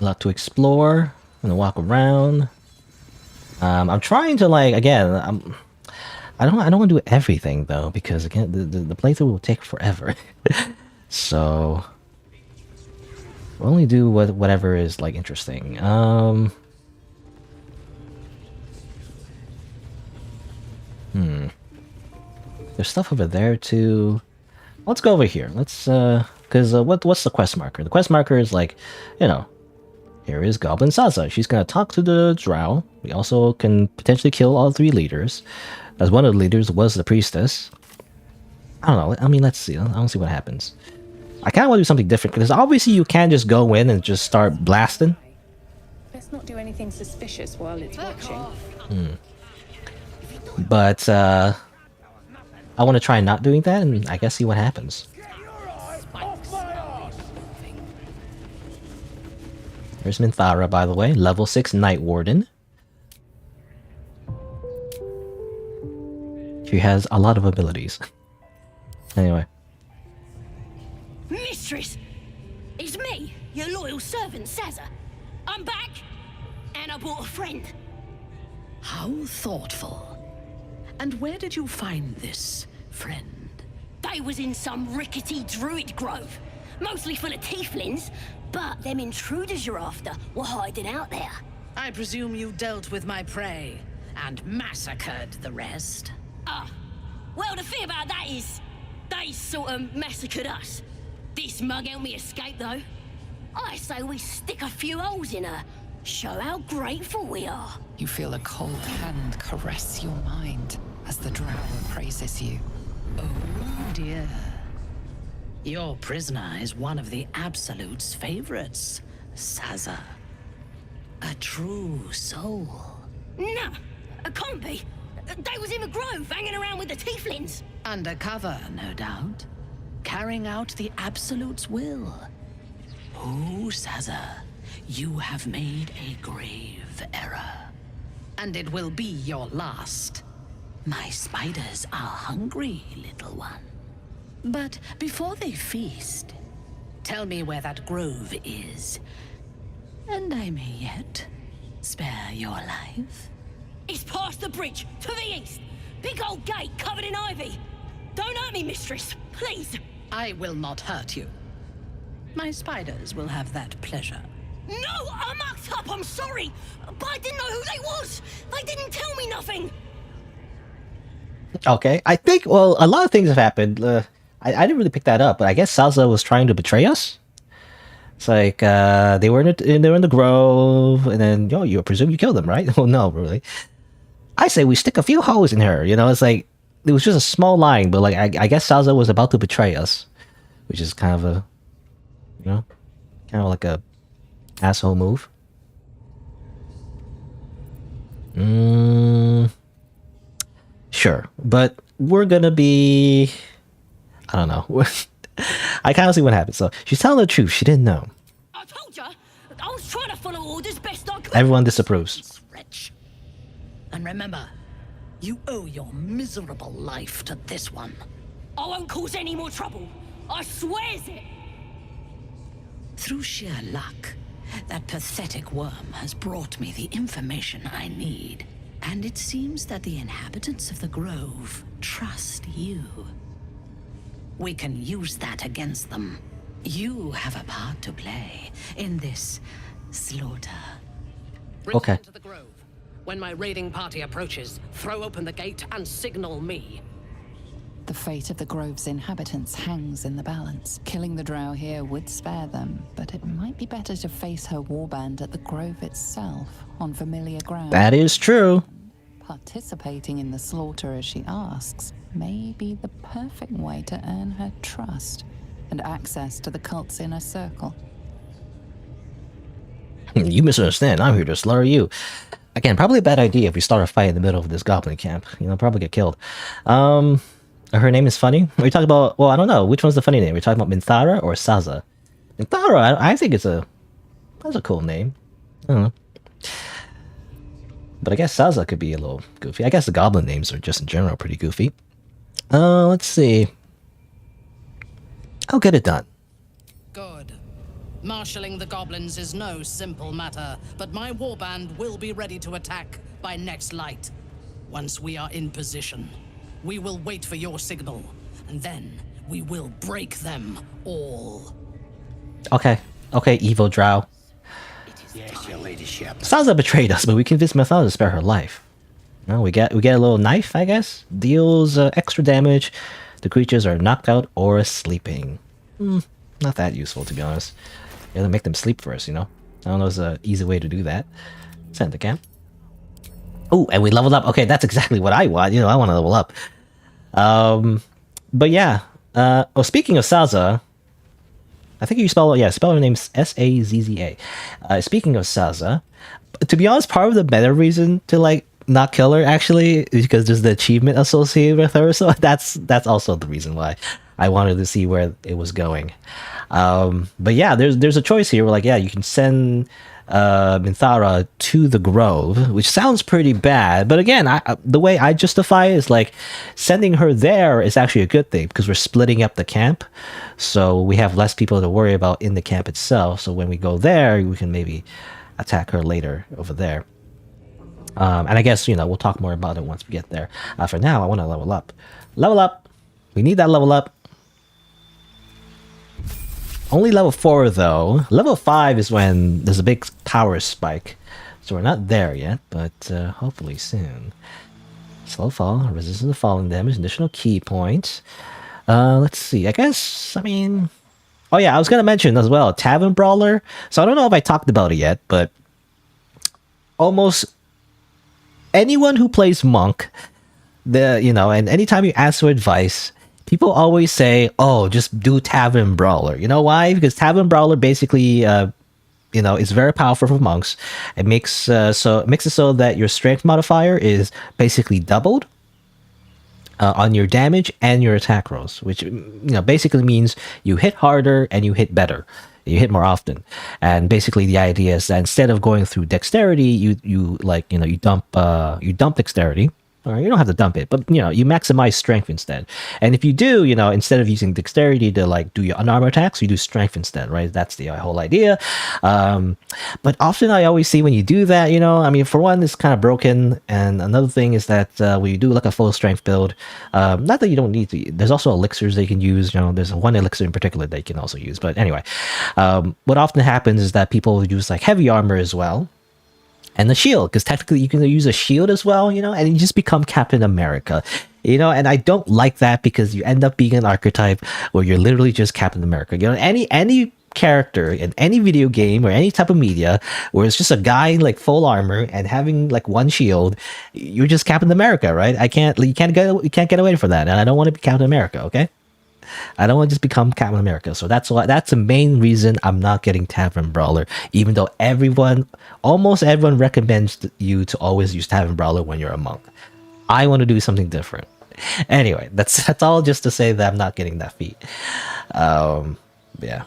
A lot to explore. I'm gonna walk around. I'm trying to like again. I don't want to do everything though because again the playthrough will take forever. So we'll only do whatever is like interesting. There's stuff over there too. Let's go over here. Let's because what's the quest marker? The quest marker is like, you know, here is Goblin Saza. She's gonna talk to the drow. We also can potentially kill all 3 leaders, as one of the leaders was the priestess. I don't know. I mean, let's see. I don't see what happens. I kind of want to do something different because obviously you can't just go in and just start blasting. Let's not do anything suspicious while it's watching. But I want to try not doing that, and I guess see what happens. There's Minthara, by the way, level 6 Night Warden. She has a lot of abilities. Anyway. Mistress! It's me, your loyal servant, Saza. I'm back, and I brought a friend. How thoughtful. And where did you find this friend? They was in some rickety druid grove, mostly full of tieflings, but them intruders you're after were hiding out there. I presume you dealt with my prey and massacred the rest? Well, the thing about that is, they sort of massacred us. This mug helped me escape, though. I say we stick a few holes in her, show how grateful we are. You feel a cold hand caress your mind as the drow praises you. Oh dear. Your prisoner is one of the Absolute's favorites, Saza. A true soul. Nah, it can't be. They was in the grove, hanging around with the tieflings. Undercover, no doubt. Carrying out the Absolute's will. Oh, Saza, you have made a grave error. And it will be your last. My spiders are hungry, little one. But before they feast, tell me where that grove is. And I may yet spare your life. It's past the bridge, to the east. Big old gate covered in ivy. Don't hurt me, mistress, please. I will not hurt you. My spiders will have that pleasure. No, I mucked up, I'm sorry. But I didn't know who they was. They didn't tell me nothing. Okay, I think, well, a lot of things have happened. I didn't really pick that up, but I guess Salsa was trying to betray us. It's like, they were in the grove, and then, you presume you killed them, right? Well, no, really. I say we stick a few holes in her, it's like, it was just a small line, but like, I guess Salsa was about to betray us, which is kind of a, kind of like a asshole move. Sure, but we're gonna be, I don't know. I kind of see what happened. So she's telling the truth. She didn't know. I told you, I was trying to follow orders best I could. Everyone disapproves. Wretch. And remember, you owe your miserable life to this one. I won't cause any more trouble. I swears it. Through sheer luck, that pathetic worm has brought me the information I need. And it seems that the inhabitants of the Grove trust you. We can use that against them. You have a part to play in this slaughter. Okay. Return to the Grove. When my raiding party approaches, throw open the gate and signal me. The fate of the Grove's inhabitants hangs in the balance. Killing the drow here would spare them, but it might be better to face her warband at the Grove itself, on familiar ground. That is true. Participating in the slaughter as she asks may be the perfect way to earn her trust and access to the cult's inner circle. You misunderstand. I'm here to slaughter you. Again, probably a bad idea if we start a fight in the middle of this goblin camp. Probably get killed. Her name is funny. We're talking about, well, I don't know. Which one's the funny name? We're talking about Minthara or Saza? Minthara, I think that's a cool name. I don't know. But I guess Salza could be a little goofy. I guess the goblin names are just in general pretty goofy. Let's see. I'll get it done. Good. Marshalling the goblins is no simple matter, but my warband will be ready to attack by next light. Once we are in position, we will wait for your signal, and then we will break them all. Okay. Okay, evil drow. Yes, your ladyship. Salza betrayed us, but we convinced Mathilda to spare her life. Well, we get a little knife, I guess. Deals extra damage. The creatures are knocked out or sleeping. Not that useful, to be honest. You gotta make them sleep first, you know? I don't know if there's an easy way to do that. Send the camp. Oh, and we leveled up. Okay, that's exactly what I want. You know, I want to level up. But yeah. Speaking of Salza, I think you spell her name's Sazza. Speaking of Salza, to be honest, part of the better reason to like not kill her actually is because there's the achievement associated with her. So that's also the reason why I wanted to see where it was going. But yeah, there's a choice here where like, yeah, you can send Minthara to the Grove, which sounds pretty bad, but again, the way I justify it is like sending her there is actually a good thing because we're splitting up the camp, so we have less people to worry about in the camp itself. So when we go there, we can maybe attack her later over there. And I guess, you know, we'll talk more about it once we get there. For now, I want to level up. Level up. We need that level up. Only level 4 though. Level 5 is when there's a big power spike. So we're not there yet, but hopefully soon. Slow fall, resistance to falling damage, additional key points. Let's see. I guess, I mean... Oh yeah, I was going to mention as well, Tavern Brawler. So I don't know if I talked about it yet, but... Almost anyone who plays Monk, and anytime you ask for advice... People always say, oh, just do Tavern Brawler. You know why? Because Tavern Brawler basically, is very powerful for monks. It makes it so that your strength modifier is basically doubled on your damage and your attack rolls, which basically means you hit harder and you hit better. You hit more often. And basically the idea is that instead of going through dexterity, you dump dexterity. Or you don't have to dump it, but you maximize strength instead. And if you do, instead of using dexterity to like do your unarmored attacks, you do strength instead, right? That's the whole idea. But often I always see when you do that, for one, it's kind of broken. And another thing is that when you do like a full strength build, not that you don't need to, there's also elixirs they can use. There's one elixir in particular they can also use. But anyway, what often happens is that people use like heavy armor as well. And the shield, because technically you can use a shield as well, and you just become Captain America, and I don't like that because you end up being an archetype where you're literally just Captain America. Any character in any video game or any type of media where it's just a guy like full armor and having like one shield, you're just Captain America, right? You can't get away from that, and I don't want to be Captain America, okay? I don't want to just become Captain America. So that's the main reason I'm not getting Tavern Brawler, even though almost everyone recommends you to always use Tavern Brawler when you're a monk. I want to do something different. Anyway, that's all just to say that I'm not getting that feat. Yeah.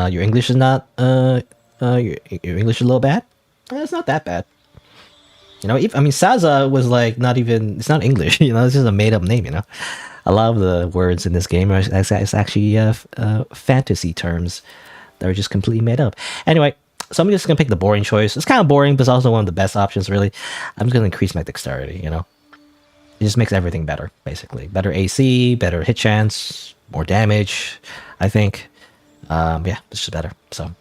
Your English is not your English is a little bad? It's not that bad. Saza was like it's not English, it's just a made up name, A lot of the words in this game are actually fantasy terms that are just completely made up. Anyway, so I'm just going to pick the boring choice. It's kind of boring, but it's also one of the best options, really. I'm just going to increase my dexterity, It just makes everything better, basically. Better AC, better hit chance, more damage, I think. Yeah, it's just better, so.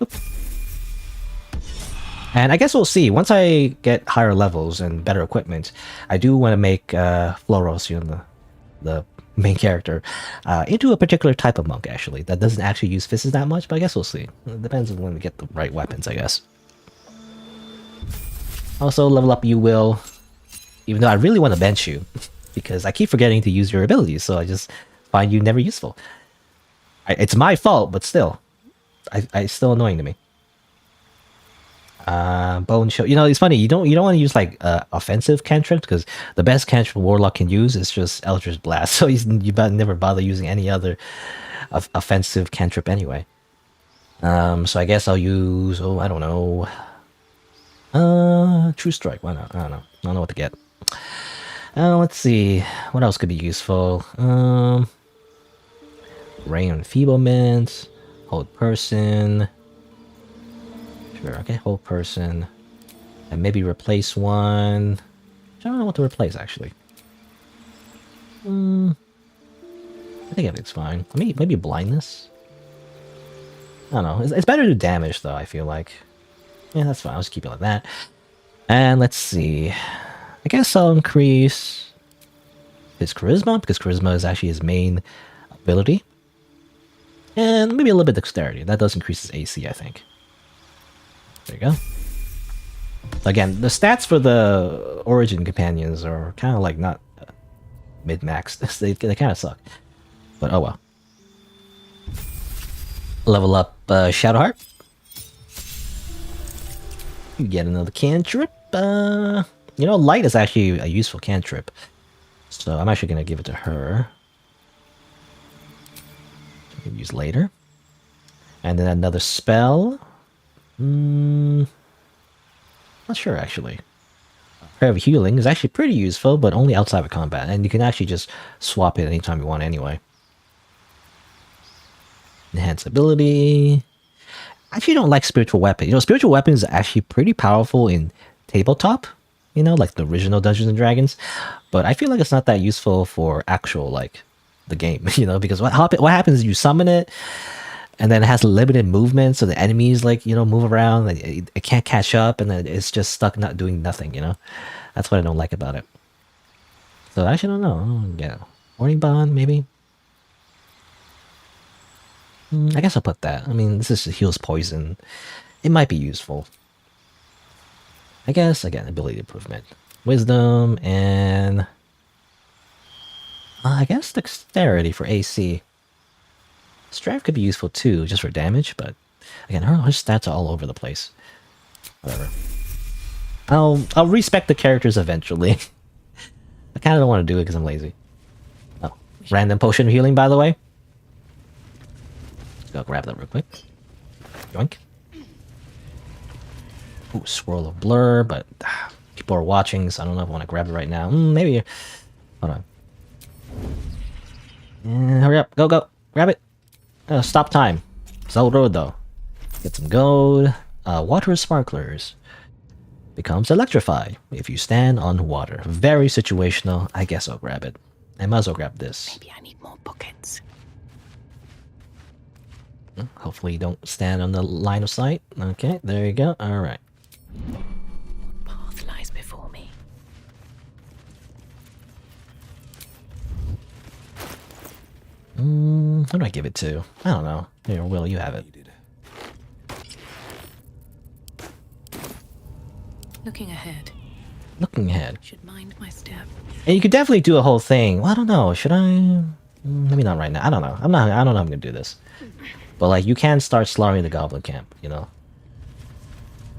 Oop. And I guess we'll see. Once I get higher levels and better equipment, I do want to make Floros, the main character, into a particular type of monk, actually. That doesn't actually use fists that much, but I guess we'll see. It depends on when we get the right weapons, I guess. Also, level up you will, even though I really want to bench you, because I keep forgetting to use your abilities, so I just find you never useful. It's my fault, but still. It's still annoying to me. Bone show. It's funny. You don't want to use like offensive cantrips because the best cantrip Warlock can use is just Eldritch Blast. So you never bother using any other offensive cantrip anyway. So I guess I'll use, oh, I don't know. True Strike, why not? I don't know. I don't know what to get. Let's see. What else could be useful? Ray Enfeeblement. Hold Person. Sure, okay, hold Person. And maybe replace one. I don't know what to replace, actually. I think everything's fine. Maybe Blindness? I don't know. It's better to do damage, though, I feel like. Yeah, that's fine. I'll just keep it like that. And let's see. I guess I'll increase his Charisma, because Charisma is actually his main ability. And maybe a little bit Dexterity. That does increase his AC, I think. There you go. Again, the stats for the Origin Companions are kind of like not mid-max. they kind of suck. But oh well. Level up Shadowheart. You get another cantrip. You know, Light is actually a useful cantrip. So I'm actually going to give it to her. So we can use later. And then another spell. Not sure, actually. Prayer of Healing is actually pretty useful, but only outside of combat. And you can actually just swap it anytime you want anyway. Enhance ability. I actually don't like Spiritual Weapon. You know, Spiritual Weapon is actually pretty powerful in tabletop. You know, like the original Dungeons and Dragons. But I feel like it's not that useful for actual, like, the game. You know, because what happens is you summon it, and then it has limited movement, so the enemies, like, you know, move around, it can't catch up, and then it's just stuck not doing nothing, you know? That's what I don't like about it. So I actually don't know. Yeah. Warning Bond, maybe? I guess I'll put that. I mean, this is heals poison. It might be useful. I guess, again, ability improvement. Wisdom, and... I guess Dexterity for AC. Strive could be useful too, just for damage, but again, her stats are all over the place. Whatever. I'll respect the characters eventually. I kind of don't want to do it because I'm lazy. Oh, random potion of healing, by the way. Let's go grab that real quick. Yoink. Ooh, swirl of blur, but people are watching, so I don't know if I want to grab it right now. Maybe. Hold on. Yeah, hurry up, go, grab it. Stop time. Soul Road though. Get some gold. Water sparklers. Becomes electrified if you stand on water. Very situational. I guess I'll grab it. I might as well grab this. Maybe I need more buckets. Hopefully you don't stand on the line of sight. Okay, there you go. Alright. What path lies before me? Who do I give it to? I don't know. Here, Will, you have it. Looking ahead. Looking ahead. Should mind my step. And you could definitely do a whole thing. Well, I don't know. Should I? Maybe not right now. I don't know. I don't know how I'm gonna do this. But like, you can start slaughtering the goblin camp. You know.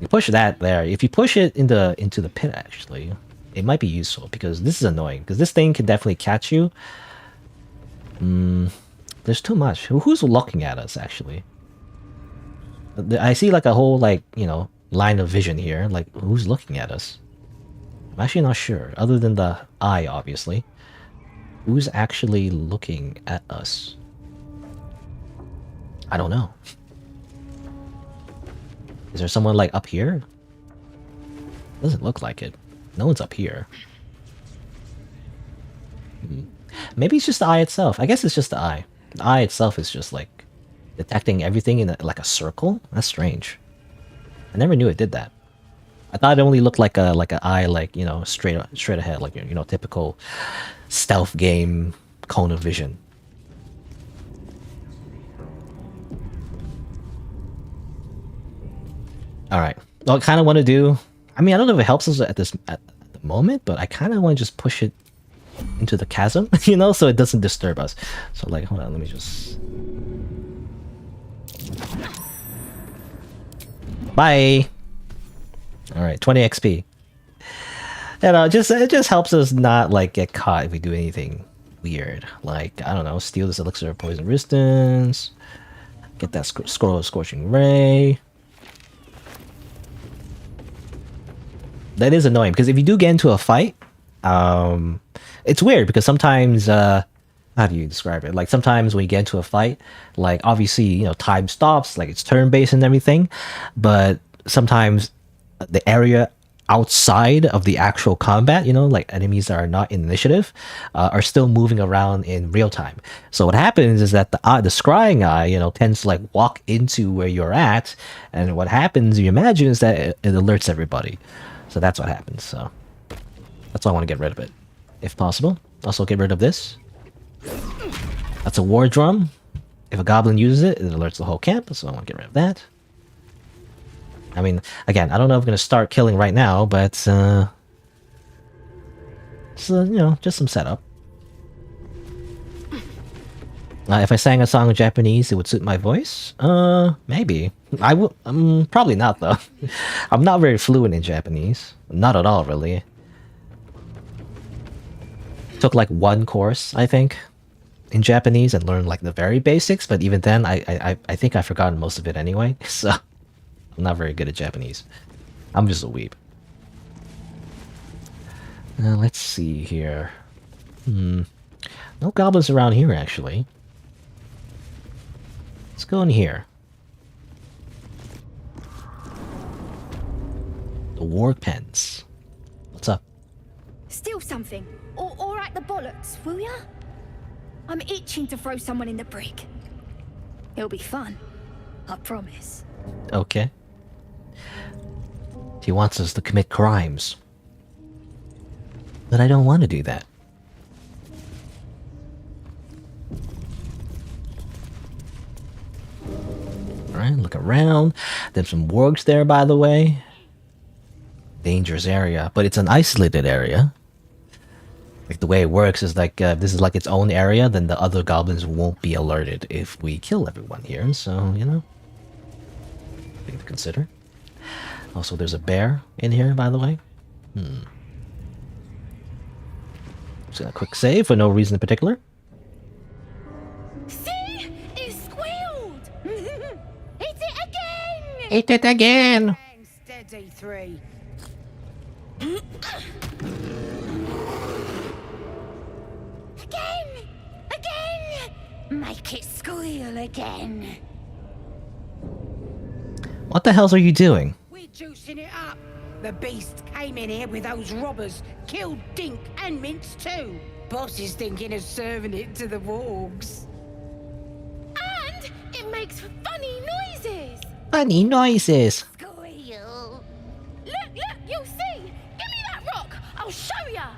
You push that there. If you push it into the pit, actually, it might be useful because this is annoying. Because this thing can definitely catch you. There's too much. Who's looking at us, actually? I see like a whole, like, you know, line of vision here. Like, who's looking at us? I'm actually not sure. Other than the eye, obviously. Who's actually looking at us? I don't know. Is there someone, like, up here? Doesn't look like it. No one's up here. Maybe it's just the eye itself. I guess it's just the eye. The eye itself is just like detecting everything in like a circle. That's strange. I never knew it did that. I thought it only looked like a eye, like, you know, straight ahead, like, you know, typical stealth game cone of vision. All right. Well, I kind of want to do. I mean, I don't know if it helps us at the moment, but I kind of want to just push it into the chasm, you know, so it doesn't disturb us. So, like, hold on, let me just... Bye! Alright, 20 XP. You know, it just helps us not, like, get caught if we do anything weird. Like, I don't know, steal this elixir of poison resistance. Get that scroll of Scorching Ray. That is annoying because if you do get into a fight, it's weird because sometimes how do you describe it? Like sometimes when you get into a fight, like obviously, you know, time stops, like it's turn-based and everything, but sometimes the area outside of the actual combat, you know, like enemies that are not in initiative, are still moving around in real time. So what happens is that the scrying eye, you know, tends to like walk into where you're at, and what happens, you imagine, is that it alerts everybody. So that's what happens. So that's why I want to get rid of it, if possible. Also get rid of this. That's a war drum. If a goblin uses it, it alerts the whole camp, so I want to get rid of that. I mean, again, I don't know if I'm going to start killing right now, but so, you know, just some setup. If I sang a song in Japanese, it would suit my voice? Maybe. I would. Probably not, though. I'm not very fluent in Japanese. Not at all, really. Took like one course, I think, in Japanese and learned like the very basics, but even then, I think I've forgotten most of it anyway, so I'm not very good at Japanese. I'm just a weeb. Let's see here. No goblins around here, actually. Let's go in here. The war pens. What's up? Steal something. Or at the bollocks, will ya? I'm itching to throw someone in the brig. It'll be fun. I promise. Okay. He wants us to commit crimes. But I don't want to do that. Alright, look around. There's some wargs there, by the way. Dangerous area, but it's an isolated area. Like the way it works is like this is like its own area, then the other goblins won't be alerted if we kill everyone here, so, you know. Thing to consider. Also, there's a bear in here, by the way. Just a quick save for no reason in particular. See? It squealed! Hit it again! Hit it again! Steady, 3. Again! Make it squeal again. What the hell are you doing? We're juicing it up. The beast came in here with those robbers, killed Dink and Mince too. Boss is thinking of serving it to the wargs. And it makes funny noises. Funny noises! Squeal. Look, you'll see. Give me that rock. I'll show ya.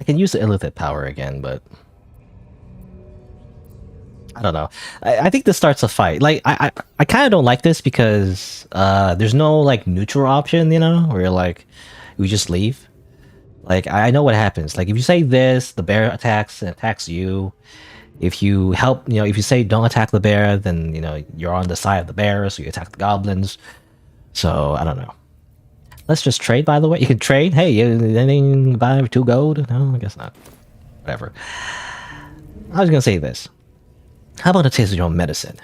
I can use the illithid power again, but I don't know. I think this starts a fight. Like I kind of don't like this because there's no like neutral option, you know, where you're like we just leave. Like I know what happens. Like if you say this, the bear attacks and attacks you. If you help, you know, if you say don't attack the bear, then you know you're on the side of the bear, so you attack the goblins. So I don't know. Let's just trade, by the way. You can trade. Hey, anything buy 2 gold? No, I guess not. Whatever. I was gonna say this. How about a taste of your own medicine?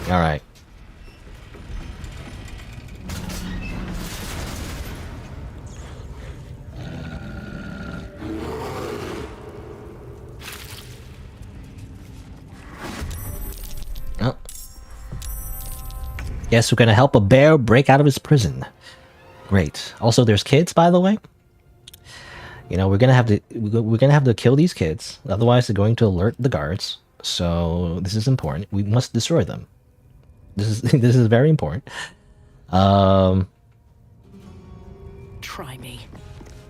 Alright. Oh. Guess we're gonna help a bear break out of his prison. Great. Also, there's kids, by the way. You know, we're gonna have to kill these kids, otherwise they're going to alert the guards. So this is important. We must destroy them. This is this is very important. Try me.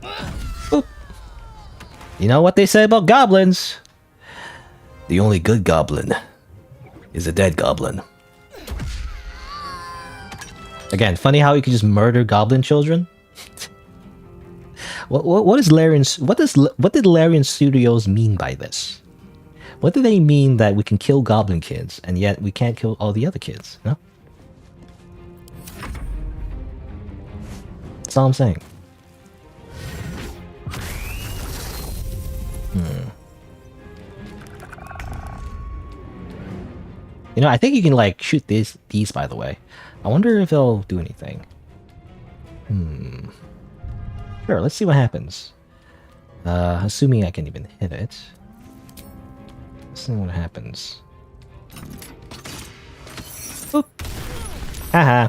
Boop. You know what they say about goblins? The only good goblin is a dead goblin. Again, funny how you can just murder goblin children. What is Larian? What did Larian Studios mean by this? What do they mean that we can kill goblin kids and yet we can't kill all the other kids? No. That's all I'm saying. You know, I think you can like shoot these by the way. I wonder if they'll do anything. Sure, let's see what happens. Assuming I can even hit it. Let's see what happens. Boop. Haha.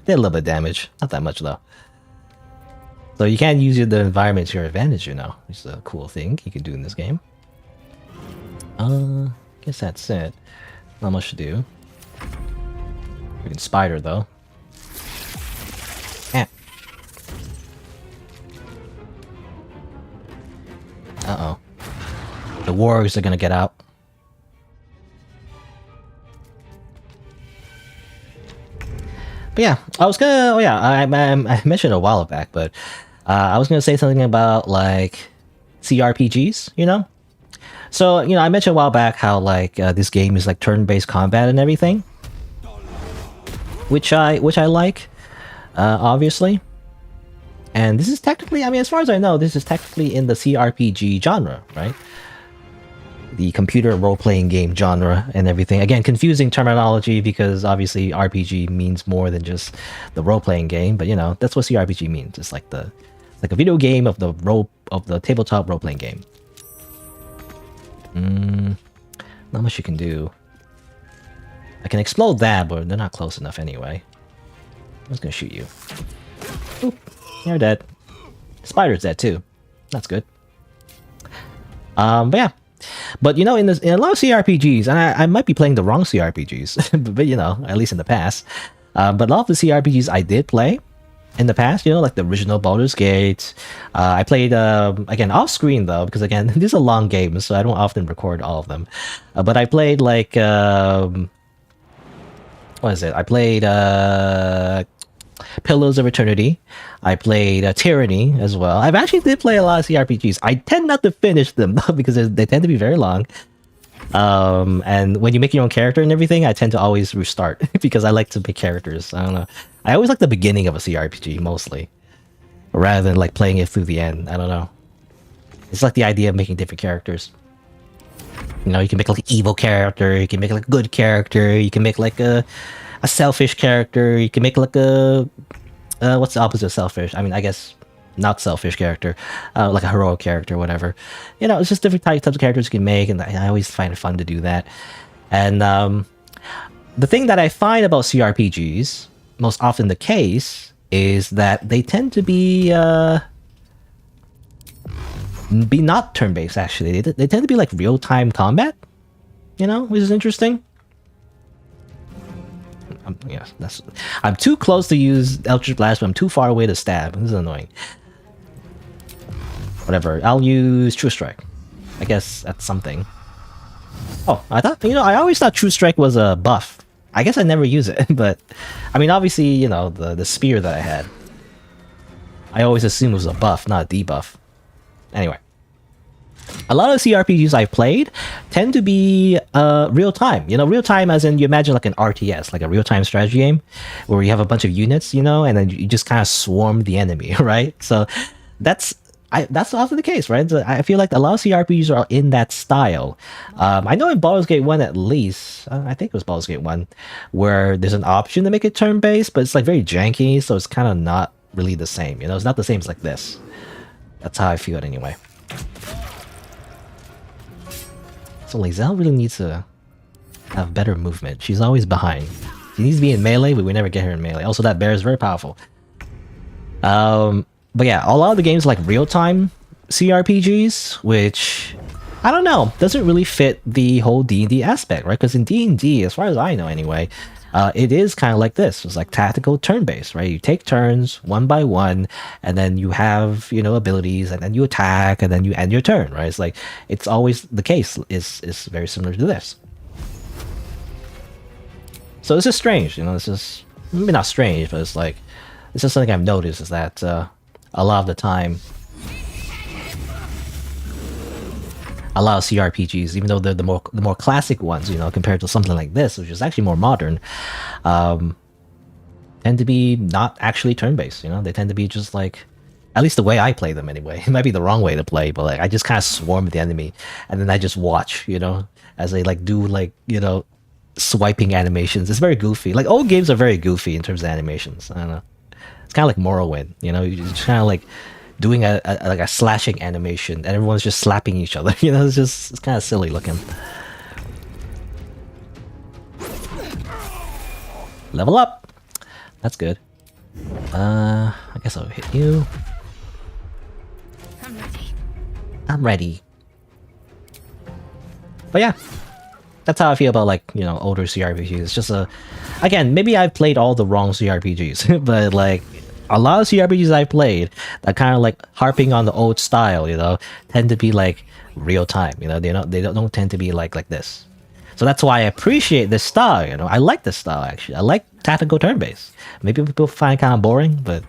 Did a little bit of damage. Not that much though. So you can use the environment to your advantage, you know, which is a cool thing you can do in this game. Guess that's it. Not much to do. Freaking spider though. Uh-oh. The warriors are gonna get out. But yeah, I was gonna... Oh yeah, I mentioned a while back, but I was gonna say something about, like, CRPGs, you know? So, you know, I mentioned a while back how, like, this game is, like, turn-based combat and everything. Which I like, obviously. And this is technically, I mean, as far as I know, this is technically in the CRPG genre, right? The computer role-playing game genre and everything. Again, confusing terminology because obviously RPG means more than just the role-playing game, but you know, that's what CRPG means. It's like a video game of the tabletop role-playing game. Not much you can do. I can explode that, but they're not close enough anyway. I'm just gonna shoot you. Oop. You're dead. Spider's dead too. That's good. But yeah. But you know, in a lot of CRPGs, and I might be playing the wrong CRPGs, but you know, at least in the past. But a lot of the CRPGs I did play in the past, you know, like the original Baldur's Gate. I played, again, off screen though, because again, these are long games, so I don't often record all of them. But I played like, what is it? I played, Pillars of Eternity. I played Tyranny as well. I've actually did play a lot of CRPGs. I tend not to finish them though because they tend to be very long. And when you make your own character and everything, I tend to always restart because I like to pick characters. I don't know. I always like the beginning of a CRPG mostly, rather than like playing it through the end. I don't know. It's like the idea of making different characters. You know, you can make like an evil character. You can make like a good character. You can make like a selfish character. You can make like a what's the opposite of selfish? I mean, I guess not selfish character, like a heroic character, whatever. You know, it's just different types of characters you can make, and I always find it fun to do that. And the thing that I find about CRPGs, most often the case, is that they tend to be not turn-based. Actually, they tend to be like real-time combat. You know, which is interesting. I'm too close to use Eldritch Blast, but I'm too far away to stab. This is annoying. Whatever, I'll use True Strike. I guess that's something. Oh, I thought, you know, I always thought True Strike was a buff. I guess I never use it, but I mean, obviously, you know, the spear that I had, I always assumed was a buff, not a debuff. Anyway. A lot of CRPGs I've played tend to be real time. You know, real time as in you imagine like an RTS, like a real time strategy game, where you have a bunch of units, you know, and then you just kind of swarm the enemy, right? So that's often the case, right? So I feel like a lot of CRPGs are in that style. I know in Baldur's Gate 1 at least, I think it was Baldur's Gate 1, where there's an option to make it turn based, but it's like very janky, so it's kind of not really the same. You know, it's not the same as like this. That's how I feel it anyway. So Lae'zel really needs to have better movement. She's always behind. She needs to be in melee, but we never get her in melee. Also, that bear is very powerful. But yeah, a lot of the games like real-time CRPGs, which, I don't know, doesn't really fit the whole D&D aspect, right? Because in D&D, as far as I know anyway, it is kind of like this. It's like tactical turn-based, right? You take turns one by one, and then you have, you know, abilities, and then you attack, and then you end your turn, right? It's like, it's always the case. Is very similar to this. So this is strange, you know, this is, maybe not strange, but it's like, it's just something I've noticed is that a lot of the time, a lot of CRPGs, even though they're the more classic ones, you know, compared to something like this, which is actually more modern, tend tend to be not actually turn-based. You know, they tend to be just like, at least the way I play them anyway. It might be the wrong way to play, but like I just kind of swarm the enemy, and then I just watch, you know, as they like do like, you know, swiping animations. It's very goofy. Like old games are very goofy in terms of animations. I don't know. It's kind of like Morrowind, you know, you're just kind of like doing like a slashing animation, and everyone's just slapping each other. You know, it's kind of silly looking. Level up. That's good. I guess I'll hit you. I'm ready. I'm ready. But yeah, that's how I feel about like, you know, older CRPGs. It's just again, maybe I've played all the wrong CRPGs, but like a lot of CRPGs I played that kind of like harping on the old style, you know, tend to be like real time. You know, they don't tend to be like this. So that's why I appreciate this style. You know, I like this style actually. I like tactical turn-based. Maybe people find it kind of boring, but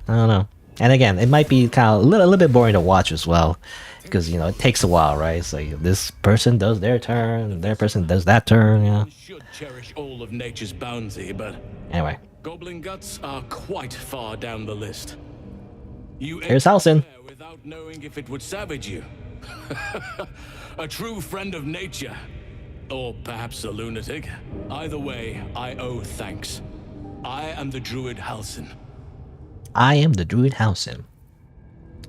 I don't know. And again, it might be kind of a little bit boring to watch as well, because you know it takes a while, right? So this person does their turn, their person does that turn. You know. Should cherish all of nature's bounty, but anyway, goblin guts are quite far down the list. You here's Halsin. Without knowing if it would savage you. A true friend of nature. Or perhaps a lunatic. Either way, I owe thanks. I am the druid Halsin. I am the druid Halsin.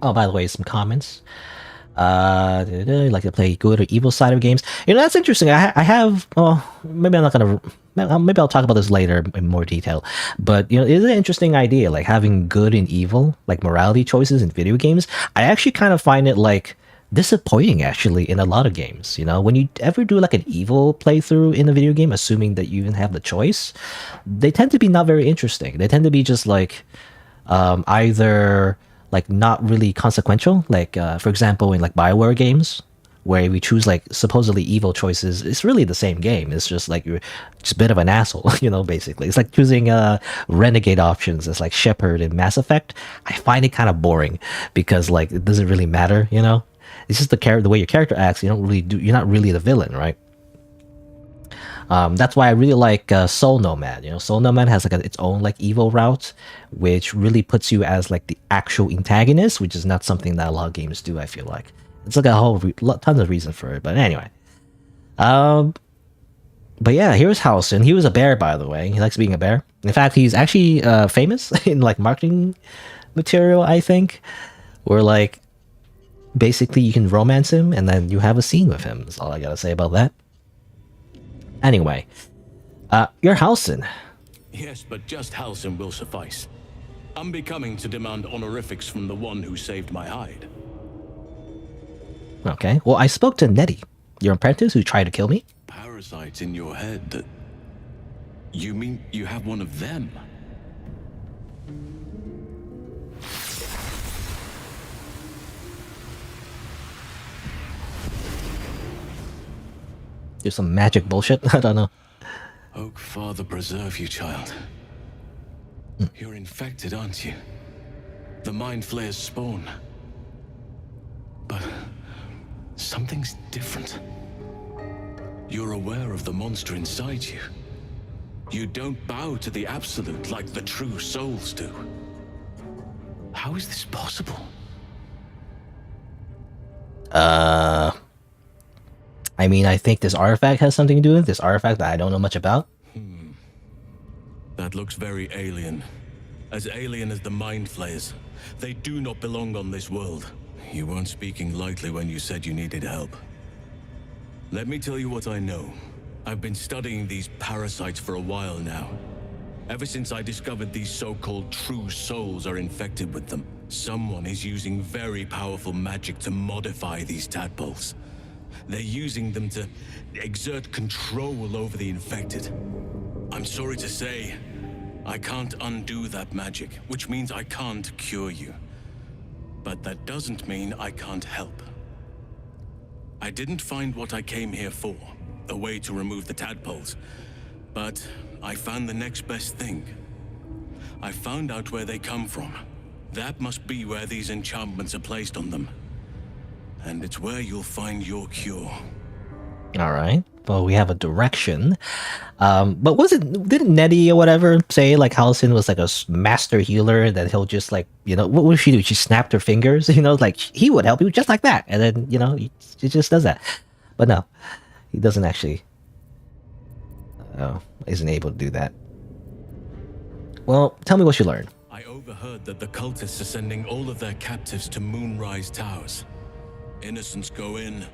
Oh, by the way, some comments. Like to play good or evil side of games. You know, that's interesting. I have. Well, maybe I'm not gonna. Maybe I'll talk about this later in more detail. But you know, it is an interesting idea, like having good and evil, like morality choices in video games. I actually kind of find it like disappointing actually in a lot of games. You know, when you ever do like an evil playthrough in a video game, assuming that you even have the choice, they tend to be not very interesting. They tend to be just like either like not really consequential, like for example in like BioWare games where we choose like supposedly evil choices. It's really the same game. It's just like you're just a bit of an asshole, you know, basically. It's like choosing renegade options as like Shepard in Mass Effect. I find it kind of boring because like it doesn't really matter, you know. It's just the way your character acts. You're not really the villain, right? That's why I really like Soul Nomad. You know, Soul Nomad has like its own like evil route, which really puts you as like the actual antagonist, which is not something that a lot of games do. I feel like it's like a whole tons of reason for it. But anyway, but yeah, here's Halsin. He was a bear, by the way. He likes being a bear. In fact, he's actually famous in like marketing material, I think, where like basically you can romance him and then you have a scene with him. That's all I gotta say about that. Anyway, you're Halsin. Yes, but just Halsin will suffice. Unbecoming to demand honorifics from the one who saved my hide. Okay, well I spoke to Nettie, your apprentice who tried to kill me. Parasites in your head that... You mean you have one of them? There's some magic bullshit. I don't know. Oak Father preserve you, child. You're infected, aren't you? The Mind Flayer's spawn. But something's different. You're aware of the monster inside you. You don't bow to the Absolute like the true souls do. How is this possible? I mean, I think this artifact has something to do with it. This artifact that I don't know much about. That looks very alien. As alien as the Mind Flayers. They do not belong on this world. You weren't speaking lightly when you said you needed help. Let me tell you what I know. I've been studying these parasites for a while now. Ever since I discovered these so-called true souls are infected with them, someone is using very powerful magic to modify these tadpoles. They're using them to exert control over the infected. I'm sorry to say, I can't undo that magic, which means I can't cure you. But that doesn't mean I can't help. I didn't find what I came here for, a way to remove the tadpoles. But I found the next best thing. I found out where they come from. That must be where these enchantments are placed on them. And it's where you'll find your cure. All right. Well, we have a direction. But didn't Nettie or whatever say like Halcyon was like a master healer, that he'll just like, what would she do? She snapped her fingers, like he would help you just like that. And then, he just does that. But no, he doesn't actually, isn't able to do that. Well, tell me what you learned. I overheard that the cultists are sending all of their captives to Moonrise Towers. Innocents go in,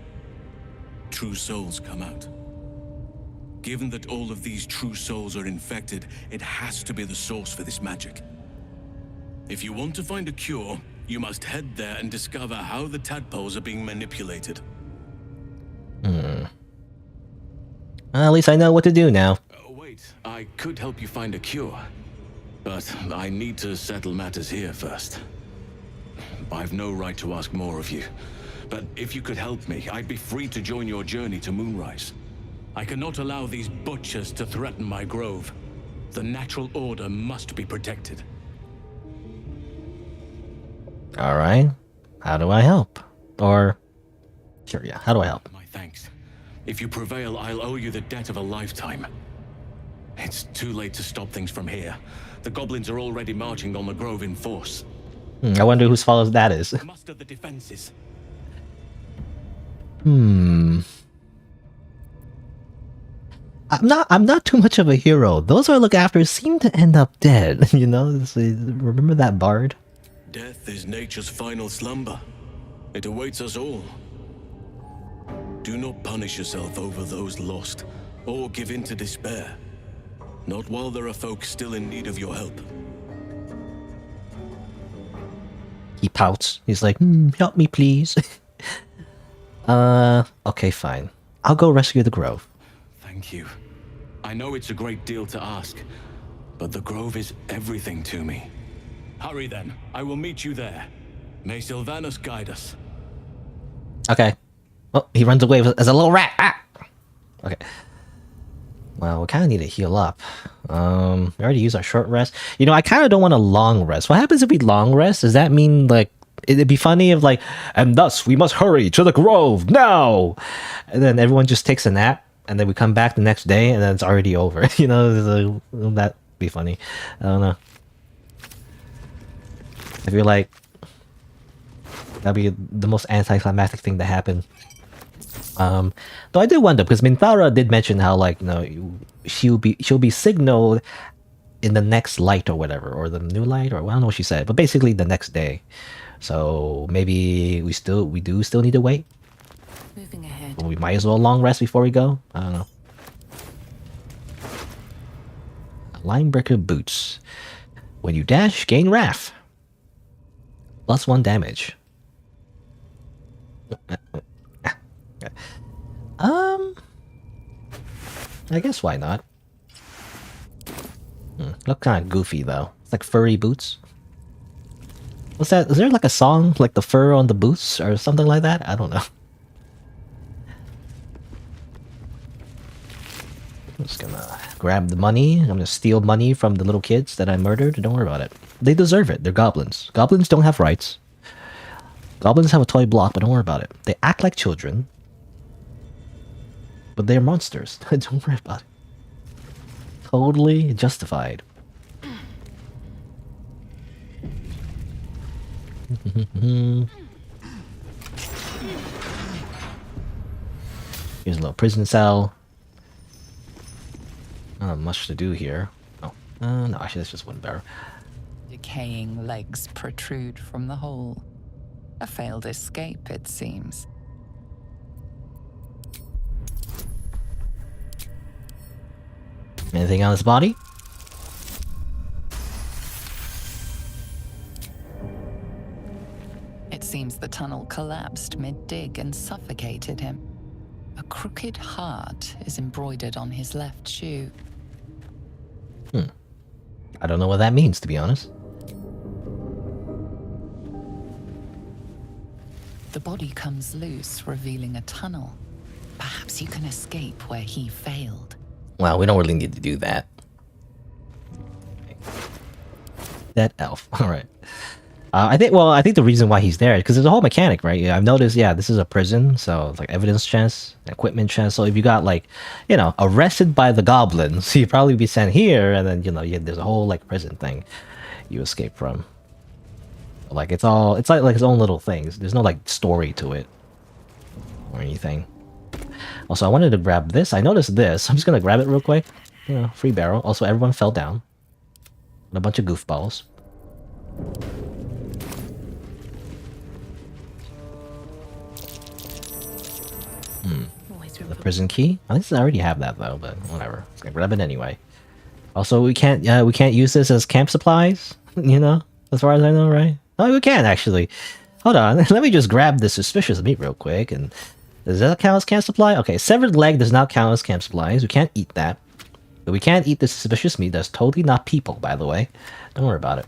true souls come out. Given that all of these true souls are infected, it has to be the source for this magic. If you want to find a cure, you must head there and discover how the tadpoles are being manipulated. Well, at least I know what to do now. Wait, I could help you find a cure, but I need to settle matters here first. I've no right to ask more of you, but if you could help me, I'd be free to join your journey to Moonrise. I cannot allow these butchers to threaten my grove. The natural order must be protected. All right. How do I help? Or, sure, yeah. How do I help? My thanks. If you prevail, I'll owe you the debt of a lifetime. It's too late to stop things from here. The goblins are already marching on the grove in force. I wonder whose fault that is. Muster the defenses. I'm not too much of a hero. Those I look after seem to end up dead. Remember that bard? Death is nature's final slumber. It awaits us all. Do not punish yourself over those lost, or give in to despair. Not while there are folk still in need of your help. He pouts. He's like, help me please. Okay, fine. I'll go rescue the grove. Thank you. I know it's a great deal to ask, but the grove is everything to me. Hurry then. I will meet you there. May Sylvanus guide us. Okay. Oh, he runs away as a little rat. Ah! Okay. Well, we kind of need to heal up. We already used our short rest. I kind of don't want a long rest. What happens if we long rest? Does that mean, like, it'd be funny if, like, and thus we must hurry to the grove now! And then everyone just takes a nap, and then we come back the next day, and then it's already over. That'd be funny. I don't know. I feel like that'd be the most anticlimactic thing to happen. Though I did wonder, because Minthara did mention how, like, she'll be signaled in the next light or whatever, or the new light, or I don't know what she said, but basically the next day. So maybe we do still need to wait. Moving ahead. We might as well long rest before we go. I don't know. Linebreaker boots. When you dash, gain wrath. +1 damage. I guess why not? Look kind of goofy though. It's like furry boots. What's that? Is there like a song like the fur on the boots or something like that? I don't know. I'm just gonna grab the money. I'm gonna steal money from the little kids that I murdered. Don't worry about it. They deserve it. They're goblins. Goblins don't have rights. Goblins have a toy block, but don't worry about it. They act like children, but they're monsters. Don't worry about it. Totally justified. Here's a little prison cell. Not much to do here. Oh, no, actually, that's just one barrel. Decaying legs protrude from the hole. A failed escape, it seems. Anything on his body? It seems the tunnel collapsed mid-dig and suffocated him. A crooked heart is embroidered on his left shoe. I don't know what that means, to be honest. The body comes loose, revealing a tunnel. Perhaps you can escape where he failed. Well, we don't really need to do that. That elf. Alright. I think. Well, I think the reason why he's there is because there's a whole mechanic, right? Yeah, I've noticed. Yeah, this is a prison, so it's like evidence chest, equipment chest. So if you got like, arrested by the goblins, you'd probably be sent here, and then there's a whole like prison thing you escape from. Like it's like its own little things. There's no like story to it or anything. Also, I wanted to grab this. I noticed this. I'm just gonna grab it real quick. Free barrel. Also, everyone fell down. And a bunch of goofballs. The prison key. I think I already have that though, but whatever. I'm gonna grab it anyway. Also, we can't use this as camp supplies. As far as I know, right? Oh, we can actually. Hold on. Let me just grab this suspicious meat real quick. And does that count as camp supply? Okay, severed leg does not count as camp supplies. We can't eat that. But we can't eat the suspicious meat. That's totally not people, by the way. Don't worry about it.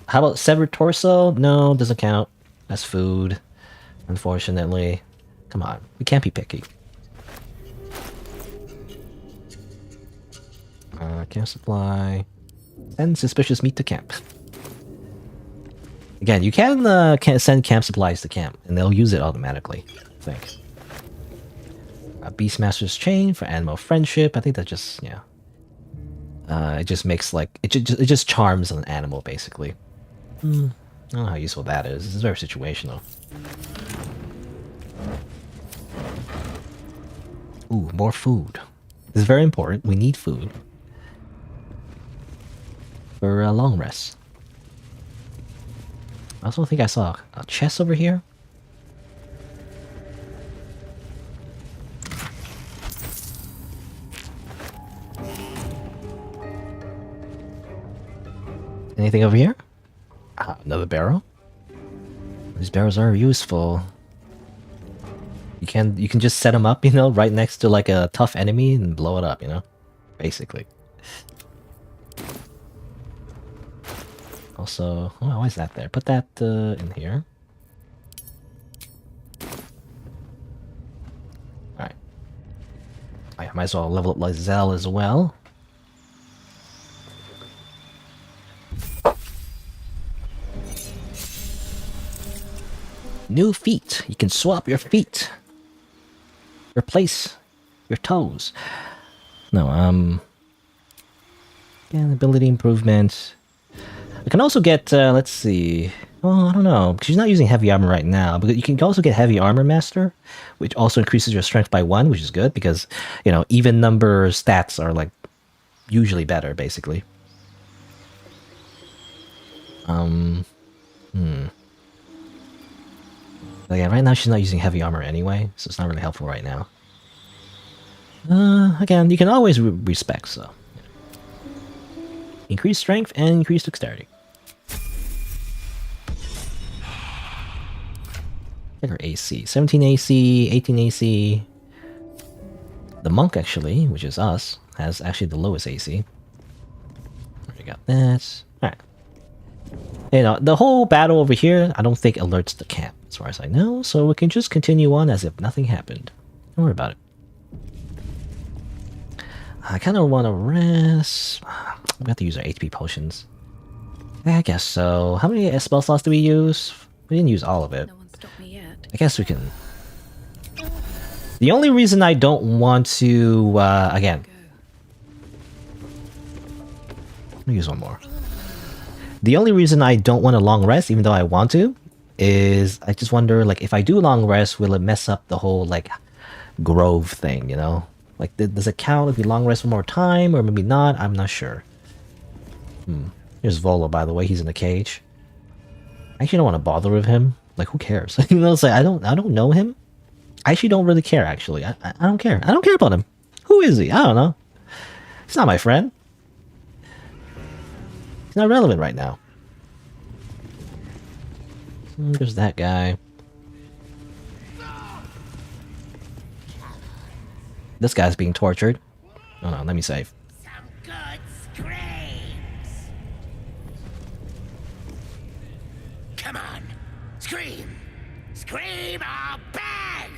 How about severed torso? No, doesn't count. That's food. Unfortunately. Come on. We can't be picky. Camp supply. Send suspicious meat to camp. Again, you can send camp supplies to camp, and they'll use it automatically, I think. Beastmaster's chain for animal friendship. I think that just, it just makes like, it just charms an animal, basically. I don't know how useful that is. It's very situational. Ooh, more food. This is very important. We need food. For a long rest. I also think I saw a chest over here. Anything over here? Another barrel. These barrels are useful. You can just set them up, right next to like a tough enemy and blow it up, basically. Also, why is that there? Put that in here. Alright. I might as well level up Lizelle as well. New feet. You can swap your feet. Replace your toes. No, yeah, ability improvement. I can also get, let's see. Oh, I don't know. Because she's not using heavy armor right now. But you can also get heavy armor master, which also increases your strength by 1, which is good because, even number stats are like usually better, basically. Again, right now she's not using heavy armor anyway, so it's not really helpful right now. Again, you can always respec, so. Increase strength and increase dexterity. Check her AC. 17 AC, 18 AC. The monk, actually, which is us, has actually the lowest AC. Already got that. Alright. The whole battle over here, I don't think alerts the camp, as far as I know, so we can just continue on as if nothing happened. Don't worry about it. I kind of want to rest. We have to use our HP potions. I guess so. How many spell slots do we use? We didn't use all of it. I guess we can. The only reason I don't want to, again. Let me use one more. The only reason I don't want a long rest, even though I want to, is I just wonder, like, if I do a long rest, will it mess up the whole, like, grove thing, Like, does it count if you long rest one more time, or maybe not? I'm not sure. Here's Volo, by the way. He's in a cage. I actually don't want to bother with him. Like, who cares? It's like, I don't know him. I actually don't really care, actually. I don't care. I don't care about him. Who is he? I don't know. He's not my friend. He's not relevant right now. There's that guy. This guy's being tortured. Oh no, let me save. Some good screams. Come on, scream, scream or beg.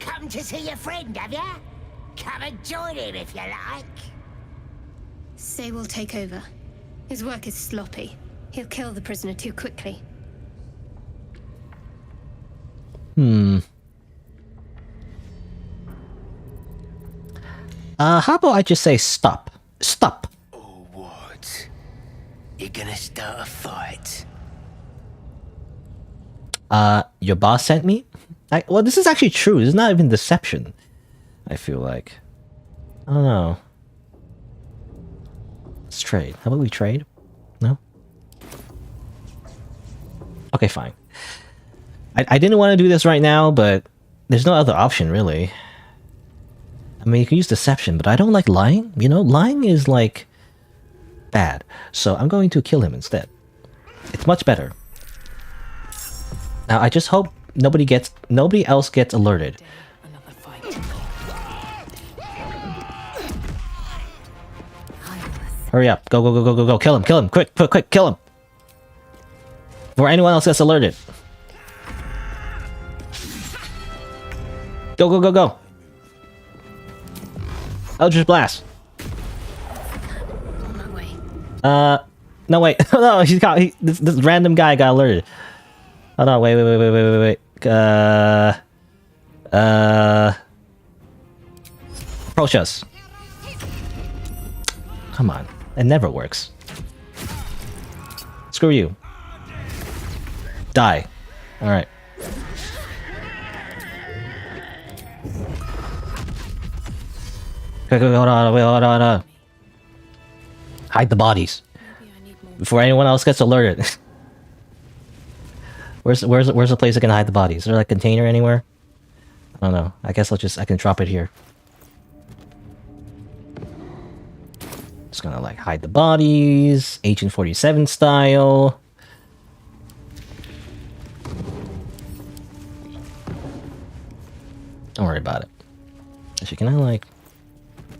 Come to see your friend, have ya? Come and join him if you like. Say will take over. His work is sloppy. He'll kill the prisoner too quickly. How about I just say stop? Stop. Or what? You're gonna start a fight? Your boss sent me? Well, this is actually true. This is not even deception. I feel like. I don't know. Let's trade. How about we trade? No? Okay, fine. I didn't want to do this right now, but there's no other option, really. I mean, you can use deception, but I don't like lying. You know, lying is, like, bad. So I'm going to kill him instead. It's much better. Now, I just hope nobody else gets alerted. Hurry up. Go, go, go, go, go, go. Kill him, kill him. Quick, quick, quick, kill him. Before anyone else gets alerted. Go, go, go, go. Eldritch Blast. No, wait. No, this random guy got alerted. Oh, no, wait. Approach us. Come on. It never works. Screw you. Die. Alright. Hold on. Hide the bodies. Before anyone else gets alerted. Where's the place I can hide the bodies? Is there like a container anywhere? I don't know. I guess I can drop it here. Just gonna like hide the bodies, 1847 style. Don't worry about it. Actually, can I like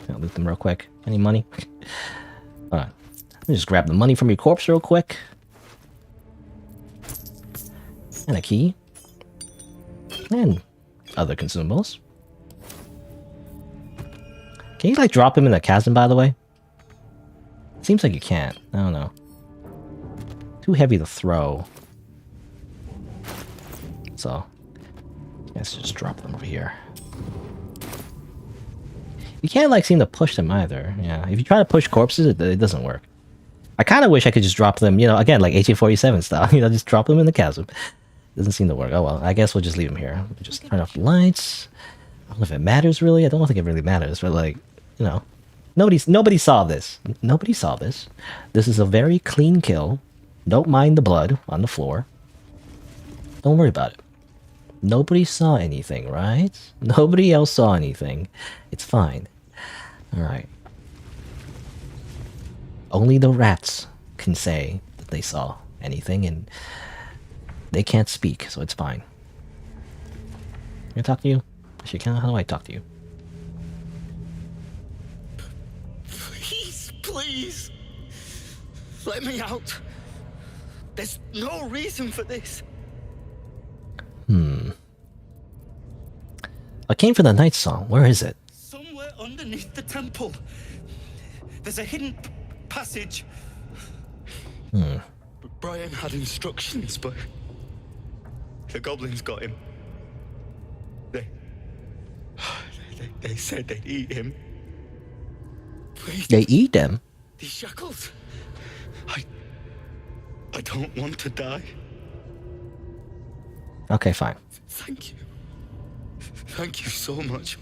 loot them real quick? Any money? Hold on. Let me just grab the money from your corpse real quick. And a key. And other consumables. Can you like drop him in the chasm, by the way? Seems like you can't. I don't know. Too heavy to throw. So, let's just drop them over here. You can't like seem to push them either. Yeah, if you try to push corpses, it doesn't work. I kind of wish I could just drop them, you know, again, like 1847 style. You know, just drop them in the chasm. Doesn't seem to work. Oh well, I guess we'll just leave them here. We'll just turn off the lights. I don't know if it matters really. I don't think it really matters, but like, you know, nobody saw this. Nobody saw this. This is a very clean kill. Don't mind the blood on the floor. Don't worry about it. Nobody saw anything, right? Nobody else saw anything. It's fine. Alright. Only the rats can say that they saw anything, and they can't speak, so it's fine. Can I talk to you? Actually, how do I talk to you? Please. Let me out. There's no reason for this. I came for the night song. Where is it? Somewhere underneath the temple. There's a hidden passage. Brian had instructions, but the goblins got him. They said they'd eat him. Please. They eat him? These shackles. I don't want to die. Okay, fine. Thank you. Thank you so much.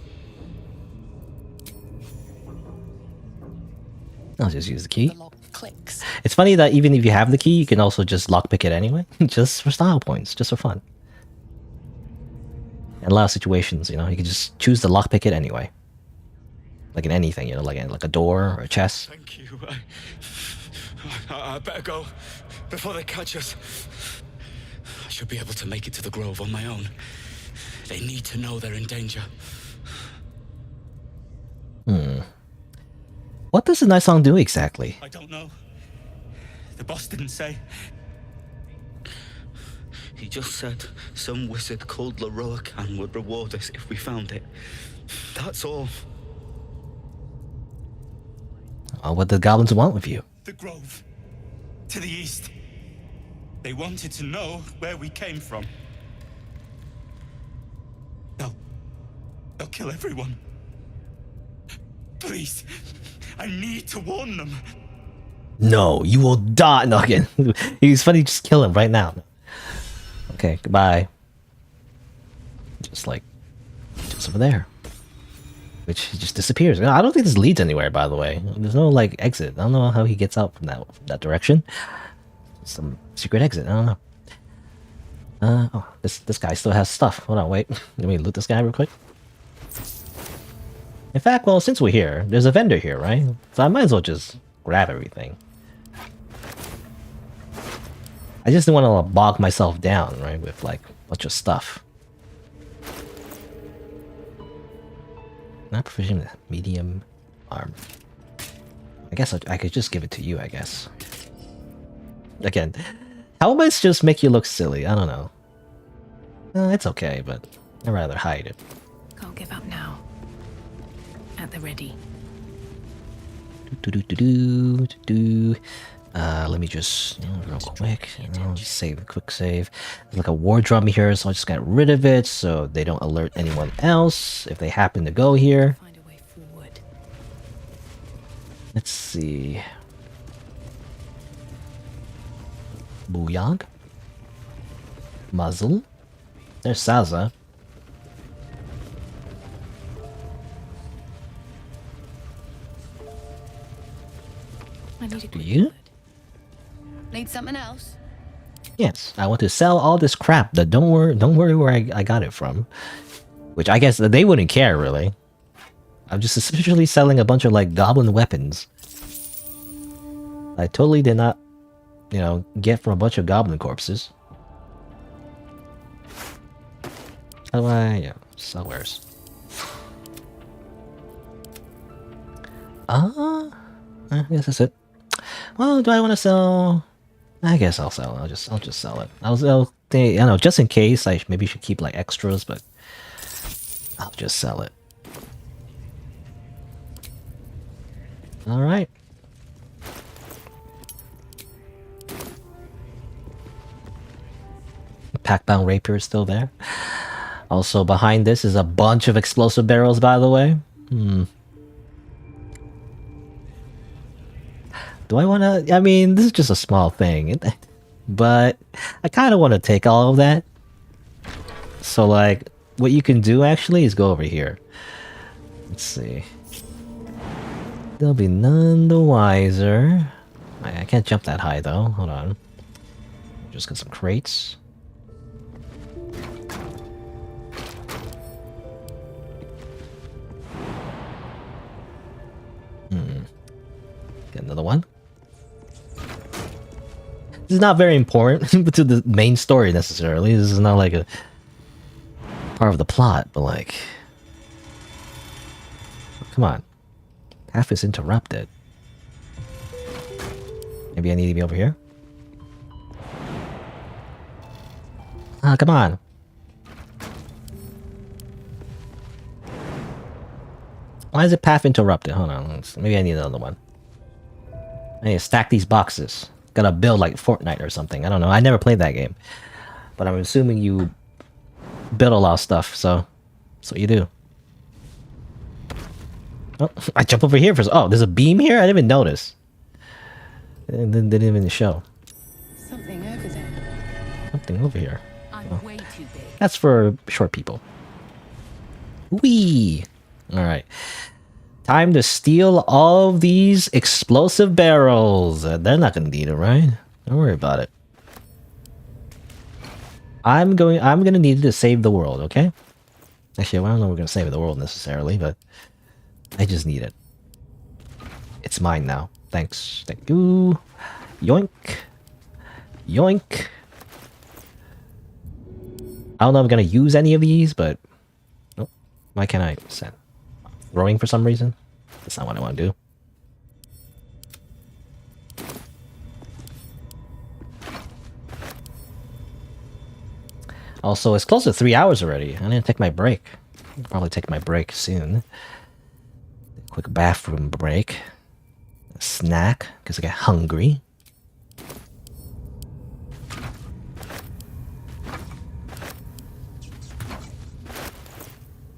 I'll just use the key. The lock clicks. It's funny that even if you have the key, you can also just lockpick it anyway. Just for style points, just for fun. In a lot of situations, you know, you can just choose to lockpick it anyway. Like in anything, you know, like a door or a chest. Thank you. I better go before they catch us. I should be able to make it to the grove on my own. They need to know they're in danger. What does the night song do exactly? I don't know. The boss didn't say. He just said some wizard called Laroakan would reward us if we found it. That's all. What the goblins want with you? The grove. To the east. They wanted to know where we came from. They'll kill everyone. Please, I need to warn them. No, you will die. No, again. He's funny, just kill him right now. Okay, goodbye. Just over there. Which he just disappears. I don't think this leads anywhere, by the way. There's no, like, exit. I don't know how he gets out from that direction. Some secret exit, I don't know. Oh, this guy still has stuff. Hold on, wait. Let me loot this guy real quick. In fact, well, since we're here, there's a vendor here, right? So I might as well just grab everything. I just don't want to bog myself down, right, with like a bunch of stuff. Not proficient with medium armor. I guess I could just give it to you, I guess. Again, helmets just make you look silly. I don't know. It's okay, but I'd rather hide it. Can't give up now. At the ready. Let me just real quick. I'll just save, quick save. There's like a war drum here, so I'll just get rid of it so they don't alert anyone else if they happen to go here. Find a way forward. Let's see. Booyog. Muzzle. There's Saza. I need a Do you? Need something else? Yes, I want to sell all this crap. That don't worry where I got it from. Which I guess they wouldn't care really. I'm just essentially selling a bunch of like goblin weapons. I totally did not, get from a bunch of goblin corpses. How do I sell wares? I guess that's it. Well, do I want to sell? I guess I'll sell it. I'll just sell it. I don't know, just in case I maybe should keep like extras, but I'll just sell it. All right. Pack-bound rapier is still there. Also behind this is a bunch of explosive barrels, by the way. Do I want to? I mean, this is just a small thing, but I kind of want to take all of that. So, like, what you can do actually is go over here. Let's see. They'll be none the wiser. I can't jump that high though. Hold on. Just get some crates. Get another one. This is not very important to the main story necessarily. This is not like a part of the plot, but like, come on. Path is interrupted. Maybe I need to be over here. Ah, come on. Why is it path interrupted? Hold on. Maybe I need another one. I need to stack these boxes. Gotta build like Fortnite or something. I don't know. I never played that game. But I'm assuming you build a lot of stuff, so that's what you do. Oh, I jump over here first. Oh, there's a beam here? I didn't even notice. It didn't even show. Something over there. Something over here. I'm way too big. That's for short people. Whee! Alright. Time to steal all of these explosive barrels. They're not gonna need it, right? Don't worry about it. I'm gonna need it to save the world, okay? Actually, I don't know if we're gonna save the world necessarily, but I just need it. It's mine now. Thanks. Thank you. Yoink. Yoink. I don't know if I'm gonna use any of these, but oh, why can't I send? Throwing for some reason? That's not what I want to do. Also, it's close to 3 hours already. I didn't take my break. I'll probably take my break soon. Quick bathroom break. snack because I get hungry.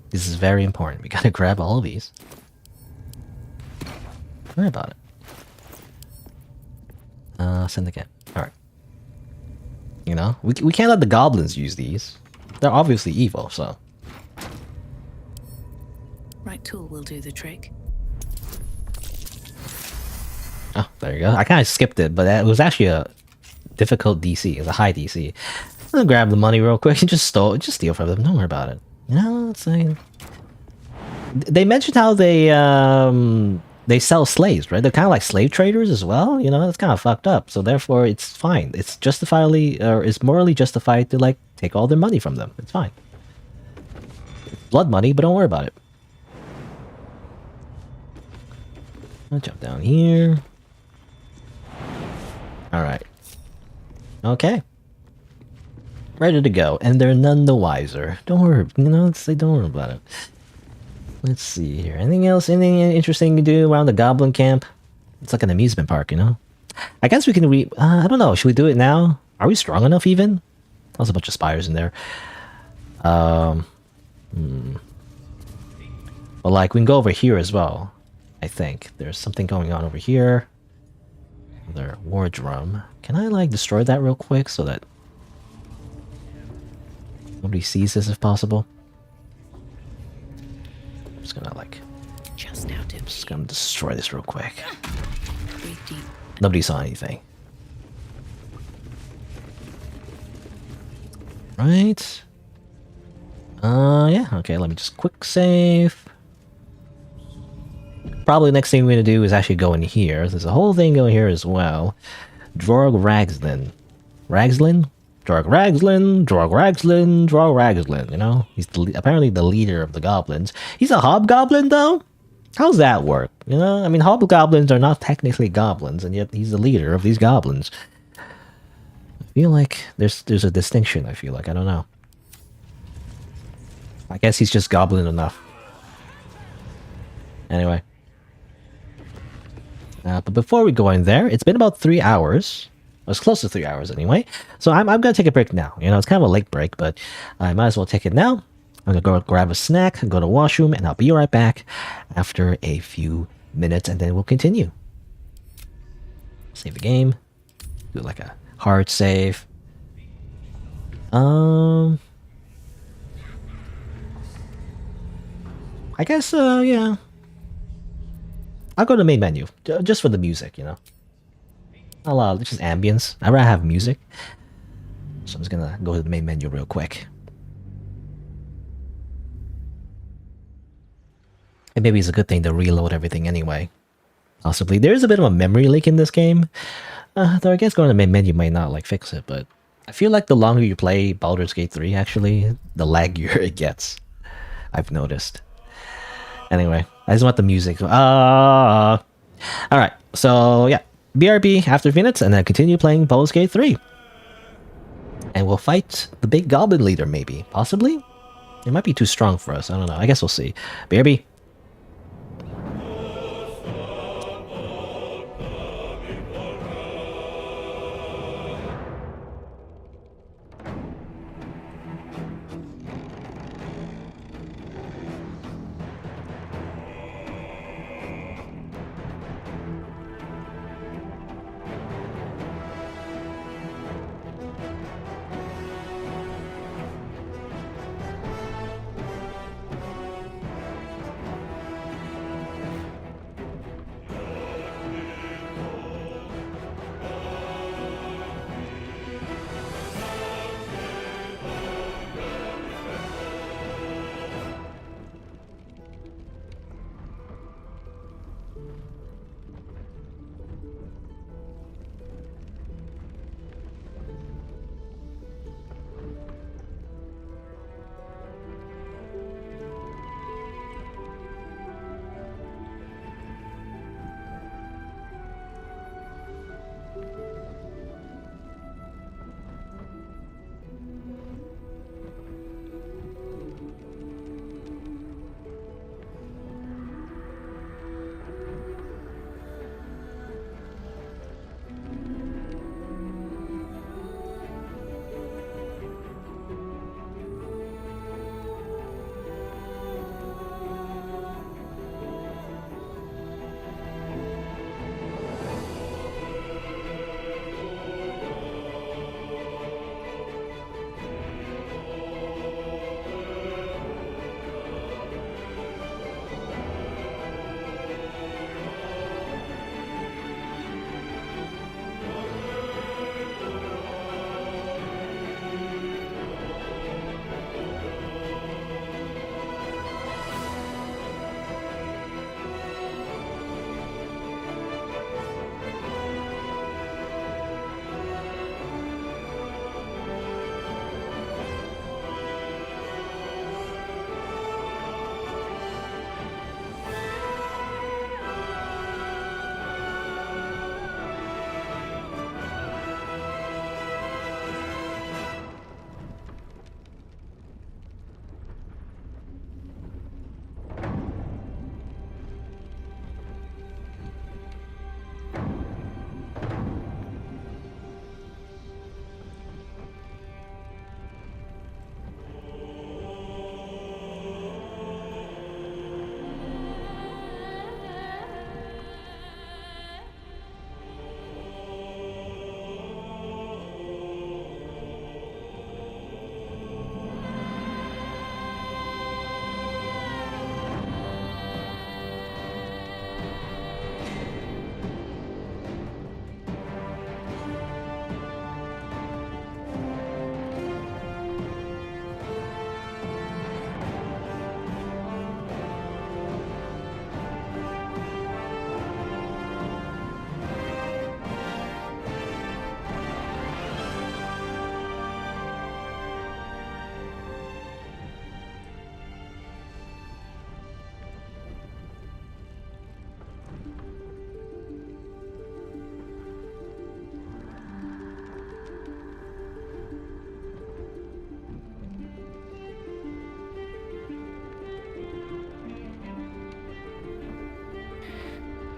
This is very important. We gotta grab all of these. Don't worry about it. Send again. Alright. You know, we can't let the goblins use these. They're obviously evil, so. Right tool will do the trick. Oh, there you go. I kind of skipped it, but it was actually a difficult DC. It was a high DC. I'm gonna grab the money real quick and just steal from them. Don't worry about it. You know, it's like... They mentioned how they sell slaves, right? They're kind of like slave traders as well. You know, it's kind of fucked up. So therefore, it's fine. It's justifiably, or it's morally justified to like take all their money from them. It's fine. It's blood money, but don't worry about it. I'll jump down here. All right. Okay. Ready to go, and they're none the wiser. Don't worry. You know, don't worry about it. Let's see here. Anything else? Anything interesting to do around the goblin camp? It's like an amusement park, you know? I guess we can I don't know. Should we do it now? Are we strong enough even? There's a bunch of spires in there. But like, we can go over here as well. I think. There's something going on over here. Another war drum. Can I like destroy that real quick so that nobody sees this if possible? I'm just gonna like... Just gonna destroy this real quick. Nobody saw anything. Right. Yeah, okay, let me just quick save. Probably the next thing we're gonna do is actually go in here. There's a whole thing going here as well. Drog Ragslin. Ragslin? Drog Ragslin, Drog Ragslin, Drog Ragslin, you know? He's apparently the leader of the goblins. He's a hobgoblin, though? How's that work? You know? I mean, hobgoblins are not technically goblins, and yet he's the leader of these goblins. I feel like there's a distinction, I feel like. I don't know. I guess he's just goblin enough. Anyway. But before we go in there, it's been about 3 hours. It's close to 3 hours anyway. So I'm gonna take a break now. You know, it's kind of a late break, but I might as well take it now. I'm gonna go grab a snack, go to the washroom, and I'll be right back after a few minutes, and then we'll continue. Save the game. Do like a hard save. I guess, yeah. I'll go to the main menu, just for the music, you know. It's just ambience. I'd rather have music. So I'm just gonna go to the main menu real quick. And maybe it's a good thing to reload everything anyway. Possibly. There is a bit of a memory leak in this game. Though I guess going to the main menu might not like fix it, but I feel like the longer you play Baldur's Gate 3, actually, the laggier it gets. I've noticed. Anyway, I just want the music. Alright, so yeah. BRB after a few minutes, and then continue playing Baldur's Gate 3. And we'll fight the big goblin leader, maybe. Possibly? It might be too strong for us. I don't know. I guess we'll see. BRB.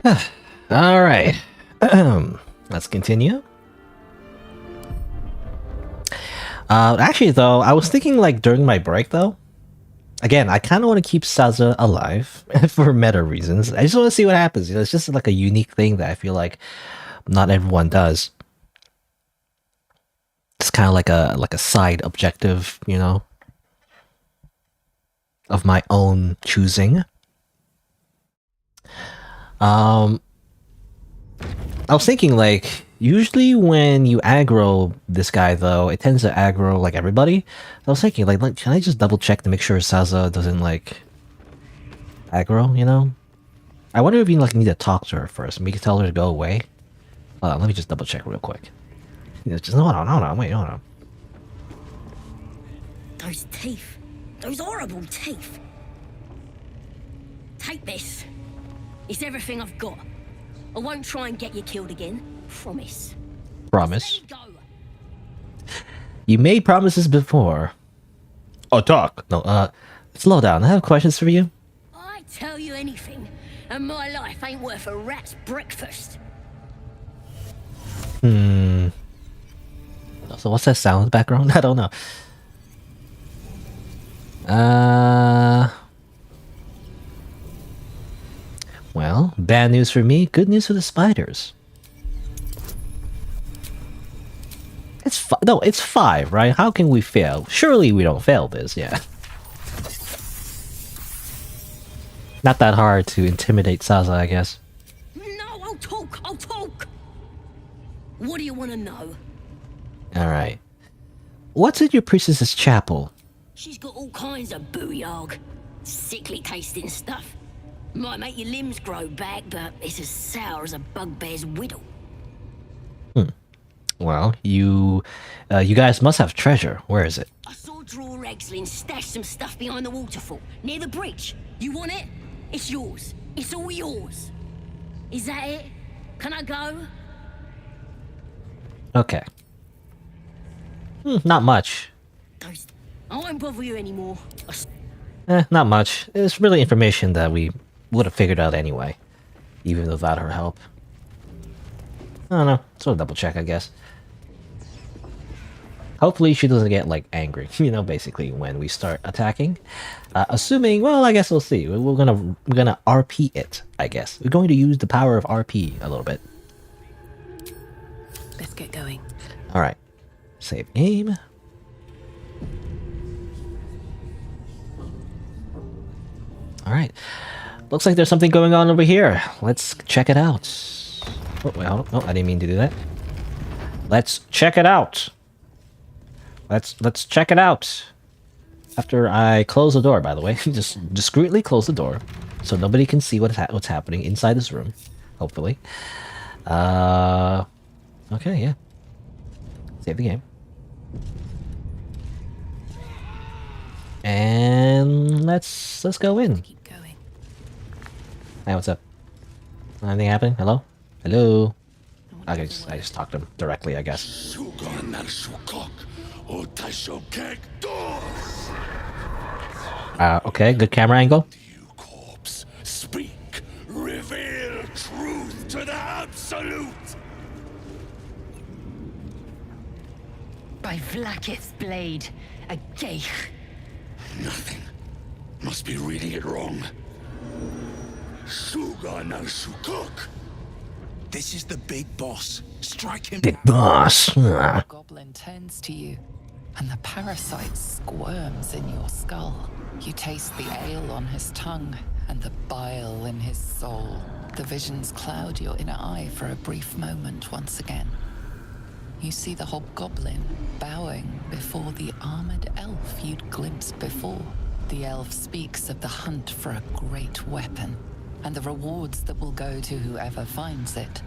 All right. Let's continue. Actually, though, I was thinking like during my break, though. Again, I kind of want to keep Saza alive for meta reasons. I just want to see what happens. You know, it's just like a unique thing that I feel like not everyone does. It's kind of like a side objective, you know, of my own choosing. I was thinking like usually when you aggro this guy though, it tends to aggro like everybody. I was thinking like can I just double check to make sure Saza doesn't like aggro, you know? I wonder if you like need to talk to her first. Maybe tell her to go away. Hold on, let me just double check real quick. You know, just hold on, wait, hold on. Those teeth. Those horrible teeth. Take this. It's everything I've got. I won't try and get you killed again. Promise. Promise. You made promises before. Oh, talk. No, slow down. I have questions for you. I tell you anything, and my life ain't worth a rat's breakfast. So what's that sound in the background? I don't know. Well, bad news for me, good news for the spiders. It's 5, right? How can we fail? Surely we don't fail this, yeah. Not that hard to intimidate Saza, I guess. No, I'll talk. What do you want to know? Alright. What's in your priestess's chapel? She's got all kinds of booyog. Sickly tasting stuff. Might make your limbs grow back, but it's as sour as a bugbear's whittle. Well, you guys must have treasure. Where is it? I saw Draw Ragslin stash some stuff behind the waterfall, near the bridge. You want it? It's yours. It's all yours. Is that it? Can I go? Okay. Not much. I won't bother you anymore. Not much. It's really information that we would have figured out anyway, even without her help. I don't know. Sort of double check, I guess. Hopefully she doesn't get, like, angry, you know, basically, when we start attacking. Assuming, well, I guess we'll see. We're gonna RP it, I guess. We're going to use the power of RP a little bit. Let's get going. Alright. Save game. Alright. Looks like there's something going on over here. Let's check it out. Oh, wait, hold on. Oh, I didn't mean to do that. Let's check it out. Let's check it out. After I close the door, by the way. Just discreetly close the door. So nobody can see what's happening inside this room. Hopefully. Okay, yeah. Save the game. And let's go in. Keep going. Hey, what's up? Anything happening? Hello? Hello? I just talked to him directly, I guess. Okay, good camera angle. Speak, reveal truth to the absolute. By Vlaakith's blade, a geich. Nothing. Must be reading it wrong. Suga no Shukuk. This is the big boss. Strike him. Big boss. The goblin turns to you, and the parasite squirms in your skull. You taste the ale on his tongue and the bile in his soul. The visions cloud your inner eye for a brief moment once again. You see the hobgoblin bowing before the armored elf you'd glimpsed before. The elf speaks of the hunt for a great weapon and the rewards that will go to whoever finds it.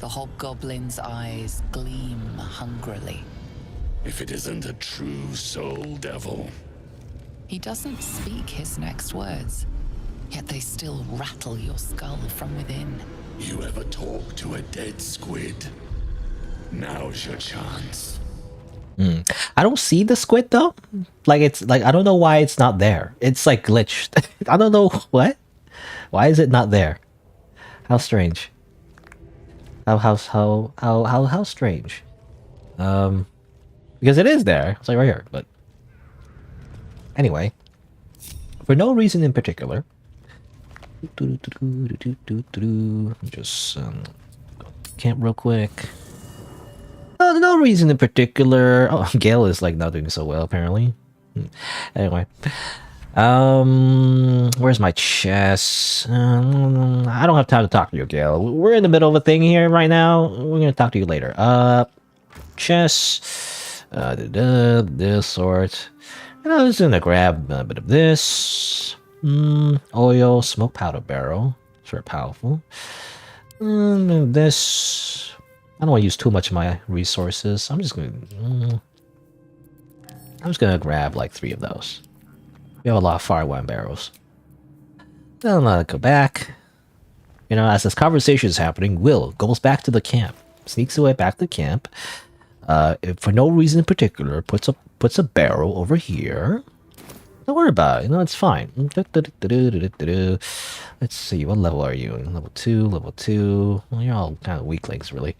The hobgoblin's eyes gleam hungrily. If it isn't a true soul devil. He doesn't speak his next words, yet they still rattle your skull from within. You ever talk to a dead squid? Now's your chance. I don't see the squid though. Like it's like I don't know why it's not there. It's like glitched. I don't know what. Why is it not there? How strange. How strange. Because it is there. It's like right here, but anyway, for no reason in particular. Just camp real quick. No reason in particular. Oh, Gale is like not doing so well apparently. Anyway, where's my chest? I don't have time to talk to you, Gale. We're in the middle of a thing here right now. We're gonna talk to you later. Chest. This sort. And I was gonna grab a bit of this. Oil, smoke powder barrel. It's very powerful. This. I don't want to use too much of my resources. I'm just gonna grab like 3 of those. We have a lot of fire wine barrels. Then I'll go back. You know, as this conversation is happening, Will goes back to the camp, sneaks away back to the camp. If for no reason in particular, puts a barrel over here. Don't worry about it. You know, it's fine. Let's see. What level are you? Level 2. Level 2. Well, you're all kind of weaklings, really.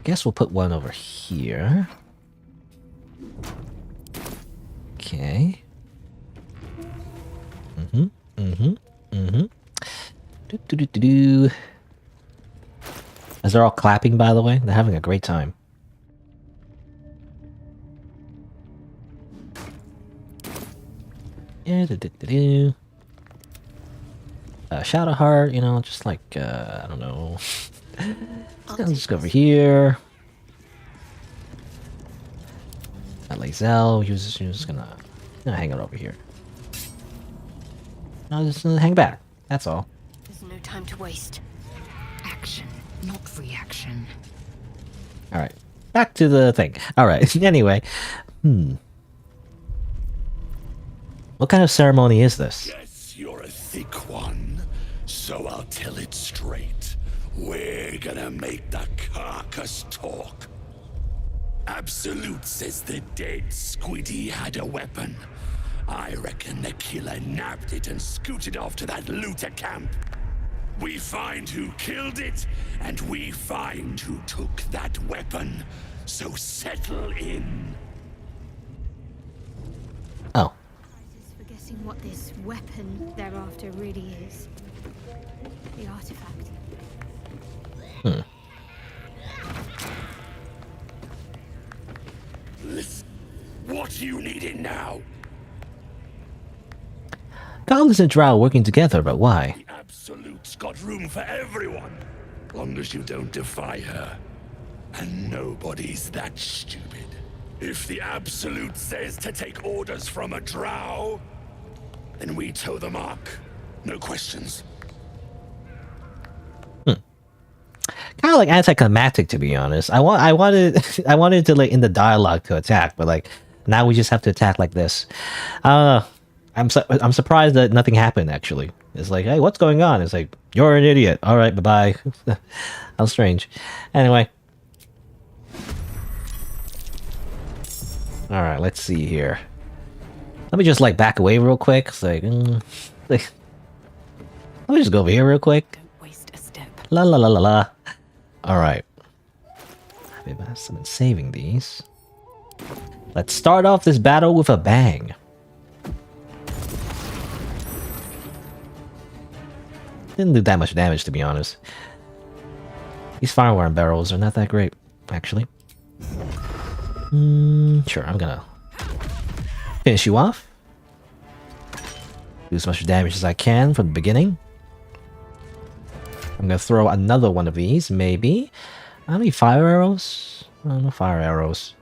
Guess we'll put one over here. Okay. As they're all clapping, by the way, they're having a great time. Shadow Heart, you know, just like, I don't know. I'll just go over here. Lazel, you're just gonna hang it over here. I'll just hang back. That's all. There's no time to waste. Action, not reaction. Alright. Back to the thing. Alright. Anyway. What kind of ceremony is this? Yes, you're a thick one. So I'll tell it straight. We're gonna make the carcass talk. Absolute says the dead Squiddy had a weapon. I reckon the killer nabbed it and scooted off to that looter camp. We find who killed it, and we find who took that weapon. So settle in. Oh. For guessing what this weapon thereafter really is. The artifact. Listen, what you needing now? Goblins and Drow working together, but why? The Absolute's got room for everyone, long as you don't defy her. And nobody's that stupid. If the Absolute says to take orders from a Drow, then we toe the mark. No questions. Kind of like anticlimactic, to be honest. I wanted to like in the dialogue to attack, but like now we just have to attack like this. I don't know. I'm surprised that nothing happened. Actually, it's like, hey, what's going on? It's like, you're an idiot. All right, bye bye. How strange. Anyway. All right, let's see here. Let me just like back away real quick. It's like, let me just go over here real quick. Waste a step. La la la la la. All right. I've been saving these. Let's start off this battle with a bang. Didn't do that much damage, to be honest. These fireworm barrels are not that great, actually. Sure, I'm gonna finish you off. Do as much damage as I can from the beginning. I'm gonna throw another one of these, maybe. How many fire arrows? Oh, no fire arrows.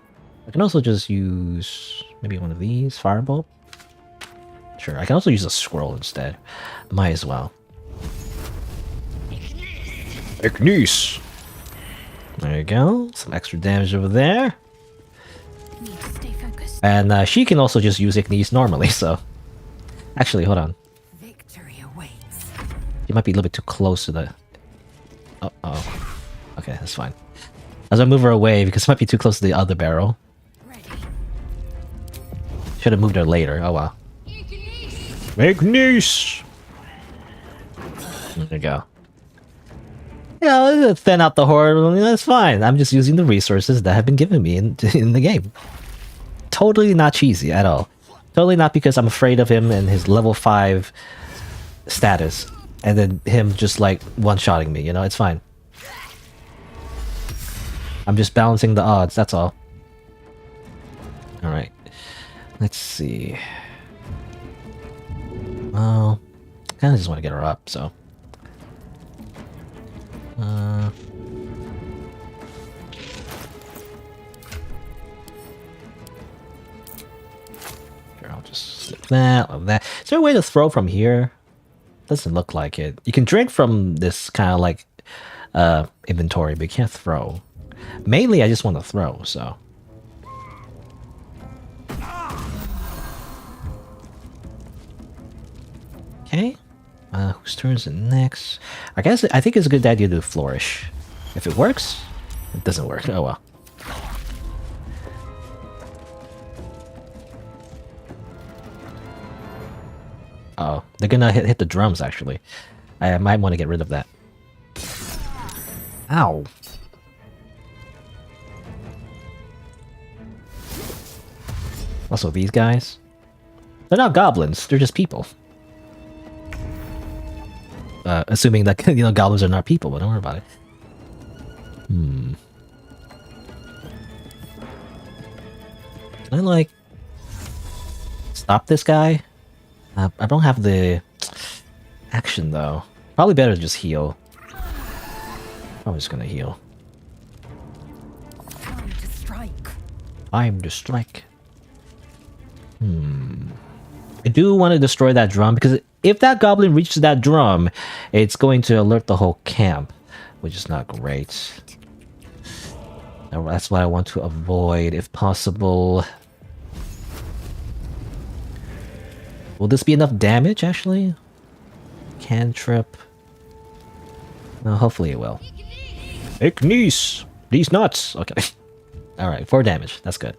I can also just use maybe one of these, firebolt. Sure, I can also use a scroll instead. Might as well. Ignis. There you go. Some extra damage over there. Need to stay focused. And she can also just use Ignis normally, so... Actually, hold on. Victory awaits. You might be a little bit too close to the... Uh-oh. Okay, that's fine. As I move her away, because it might be too close to the other barrel. Should have moved her later. Oh, wow. Make niece. There you go. Yeah, thin out the horde. That's fine. I'm just using the resources that have been given me in the game. Totally not cheesy at all. Totally not because I'm afraid of him and his level 5 status, and then him just like one-shotting me. You know, it's fine. I'm just balancing the odds. That's all. All right. Let's see. Well, I kind of just want to get her up, so. Here, I'll just slip that, love that. Is there a way to throw from here? Doesn't look like it. You can drink from this kind of like inventory, but you can't throw. Mainly, I just want to throw, so. Okay. Whose turn is it next? I think it's a good idea to flourish. If it works, it doesn't work. Oh well. Oh, they're gonna hit the drums actually. I might want to get rid of that. Ow. Also, these guys. They're not goblins, they're just people. Assuming that, you know, goblins are not people, but don't worry about it. Can I, like, stop this guy? I don't have the action, though. Probably better to just heal. I'm just gonna heal. Time to strike. Time to strike. I do want to destroy that drum, because if that goblin reaches that drum, it's going to alert the whole camp, which is not great. That's what I want to avoid, if possible. Will this be enough damage, actually? Cantrip. No, hopefully it will. Ignis! These nuts! Okay. Alright, 4 damage. That's good.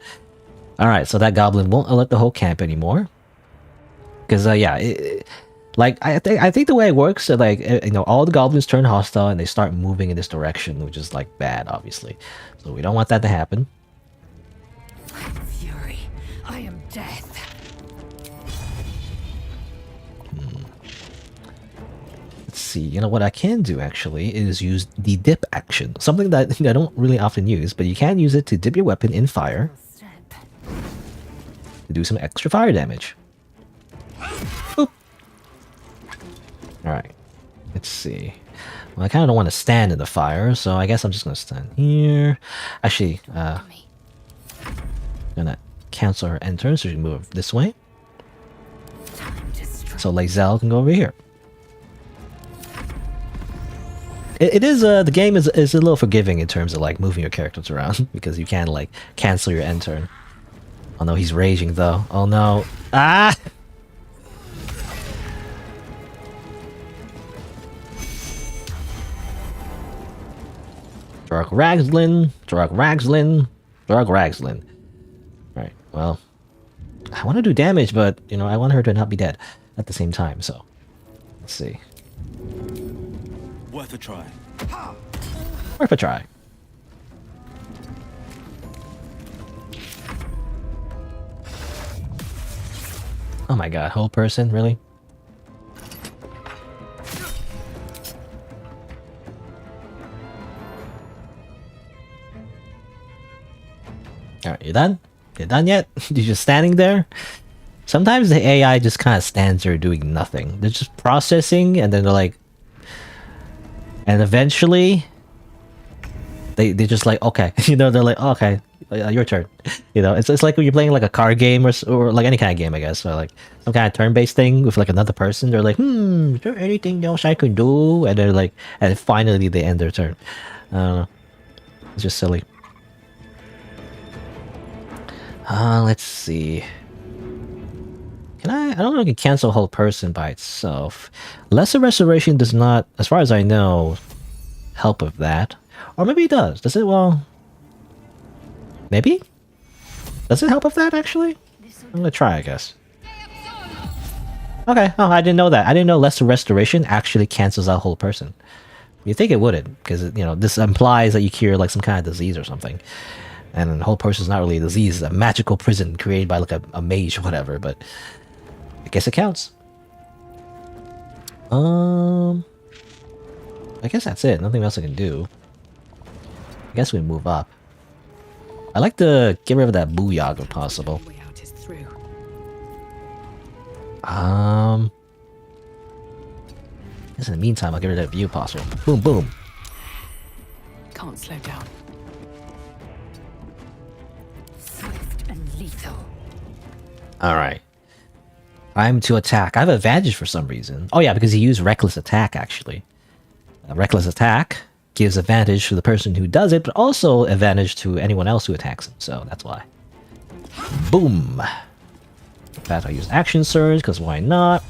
Alright, so that goblin won't alert the whole camp anymore. Because, yeah, like, I think the way it works, like, you know, all the goblins turn hostile and they start moving in this direction, which is, like, bad, obviously. So we don't want that to happen. Fury, I am death. Let's see, you know, what I can do, actually, is use the dip action. Something that I don't really often use, but you can use it to dip your weapon in fire. To do some extra fire damage. Boop. Alright. Let's see. Well, I kind of don't want to stand in the fire, so I guess I'm just going to stand here. Actually, gonna cancel her end turn, so she can move this way. So Lae'zel can go over here. It is, the game is a little forgiving in terms of, like, moving your characters around, because you can, like, cancel your end turn. Oh no, he's raging though. Oh no. Ah! Drug Ragslin. Right, well. I want to do damage, but, you know, I want her to not be dead at the same time, so. Let's see. Worth a try. Worth a try. Oh my god, whole person, really? Alright, you done? You done yet? You're just standing there? Sometimes the AI just kind of stands there doing nothing. They're just processing, and then they're like... And eventually... They're just like, okay. You know, they're like, oh, okay, your turn. You know, it's like when you're playing like a card game or like any kind of game, I guess. So like some kind of turn-based thing with like another person. They're like, is there anything else I can do? And they're like, and finally they end their turn. I don't know. It's just silly. Let's see. Can I don't know if I can cancel a whole person by itself. Lesser Restoration does not, as far as I know, help with that. Or maybe it does. Does it? Well, maybe? Does it help with that, actually? I'm gonna try, I guess. Okay, oh, I didn't know that. I didn't know lesser restoration actually cancels out whole person. You think it wouldn't, because you know this implies that you cure like some kind of disease or something, and whole person is not really a disease; it's a magical prison created by like a mage or whatever. But I guess it counts. I guess that's it. Nothing else I can do. I guess we move up. I like to get rid of that booyah if possible. I guess in the meantime, I'll get rid of that view possible. Boom, boom. Can't slow down. Swift and lethal. Alright. Time to attack. I have advantage for some reason. Oh yeah, because he used reckless attack actually. Reckless attack gives advantage to the person who does it, but also advantage to anyone else who attacks him. So that's why. Boom. In fact, I'll use action surge, because why not?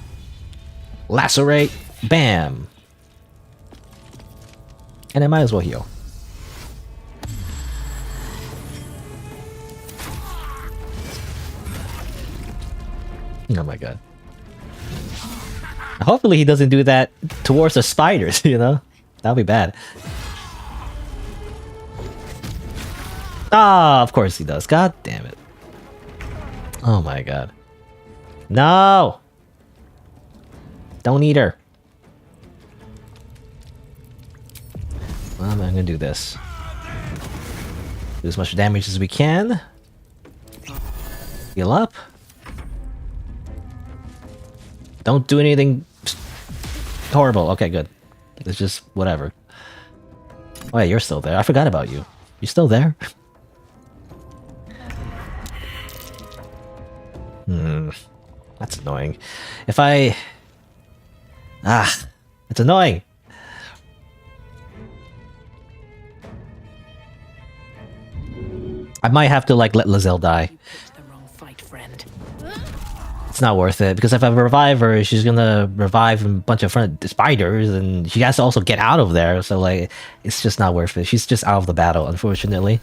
Lacerate. Bam. And I might as well heal. Oh my god. Hopefully he doesn't do that towards the spiders, you know? That'll be bad. Ah, of course he does. God damn it. Oh my god. No! Don't eat her. Well, I'm gonna do this. Do as much damage as we can. Heal up. Don't do anything horrible. Okay, good. It's just whatever. Oh yeah, you're still there. I forgot about you. You still there? That's annoying. If I... it's annoying. I might have to like let Lizelle die. It's not worth it because if I revive her, she's gonna revive a bunch of spiders, and she has to also get out of there. So like, it's just not worth it. She's just out of the battle, unfortunately,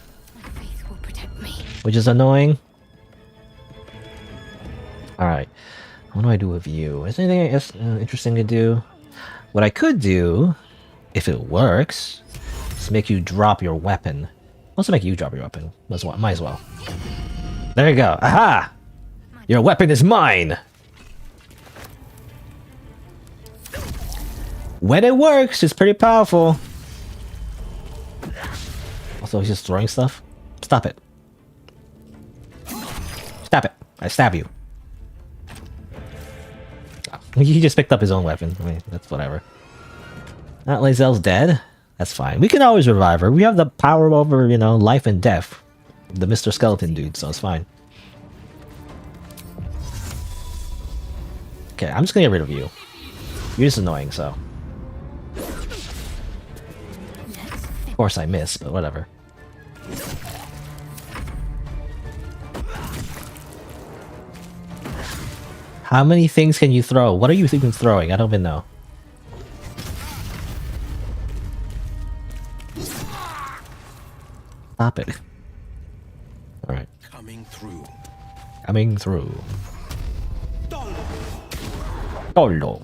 which is annoying. All right, what do I do with you? Is there anything else interesting to do? What I could do, if it works, is make you drop your weapon. Also make you drop your weapon. Might as well. There you go. Aha! Your weapon is mine! When it works, it's pretty powerful. Also, he's just throwing stuff. Stop it. Stop it. I stab you. Oh, he just picked up his own weapon. I mean, that's whatever. Not Lazelle's dead. That's fine. We can always revive her. We have the power over, you know, life and death. The Mr. Skeleton dude, so it's fine. Okay, I'm just gonna get rid of you. You're just annoying, so. Of course I miss, but whatever. How many things can you throw? What are you even throwing? I don't even know. Stop it. Alright. Coming through. Coming through. Oh no.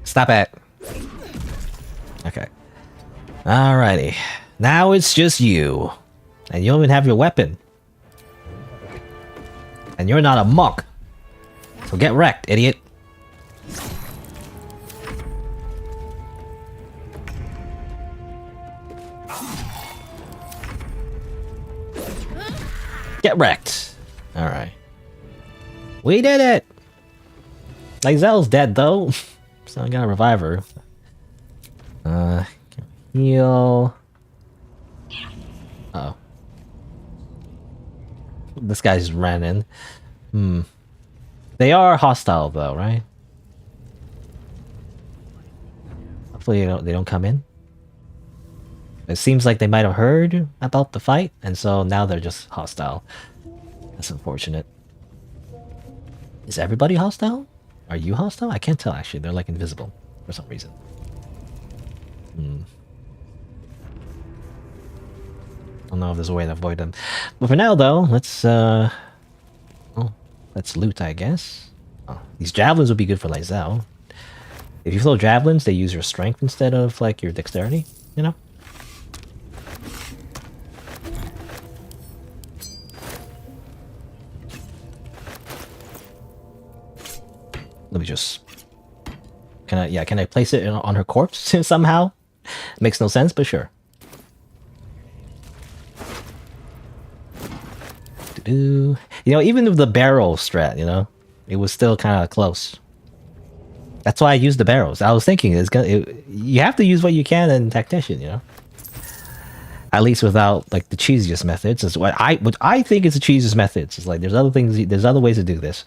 Stop it. Okay. Alrighty. Now it's just you. And you don't even have your weapon. And you're not a monk. So get wrecked, idiot. Get wrecked. Alright. We did it! Lazelle's dead though. So I gotta revive her. Heal. Uh oh. This guy just ran in. They are hostile though, right? Hopefully they don't come in. It seems like they might have heard about the fight, and so now they're just hostile. That's unfortunate. Is everybody hostile? Are you hostile? I can't tell actually. They're like invisible for some reason. don't know if there's a way to avoid them. But for now, though, let's loot, I guess. Oh, these javelins would be good for Lysel. If you throw javelins, they use your strength instead of like your dexterity, you know? Let me just... Can I place it on her corpse somehow? Makes no sense, but sure. You know, even with the barrel strat, you know, it was still kind of close. That's why I used the barrels. I was thinking you have to use what you can in tactician, you know. At least without like the cheesiest methods. Is what I think is the cheesiest methods. It's like there's other ways to do this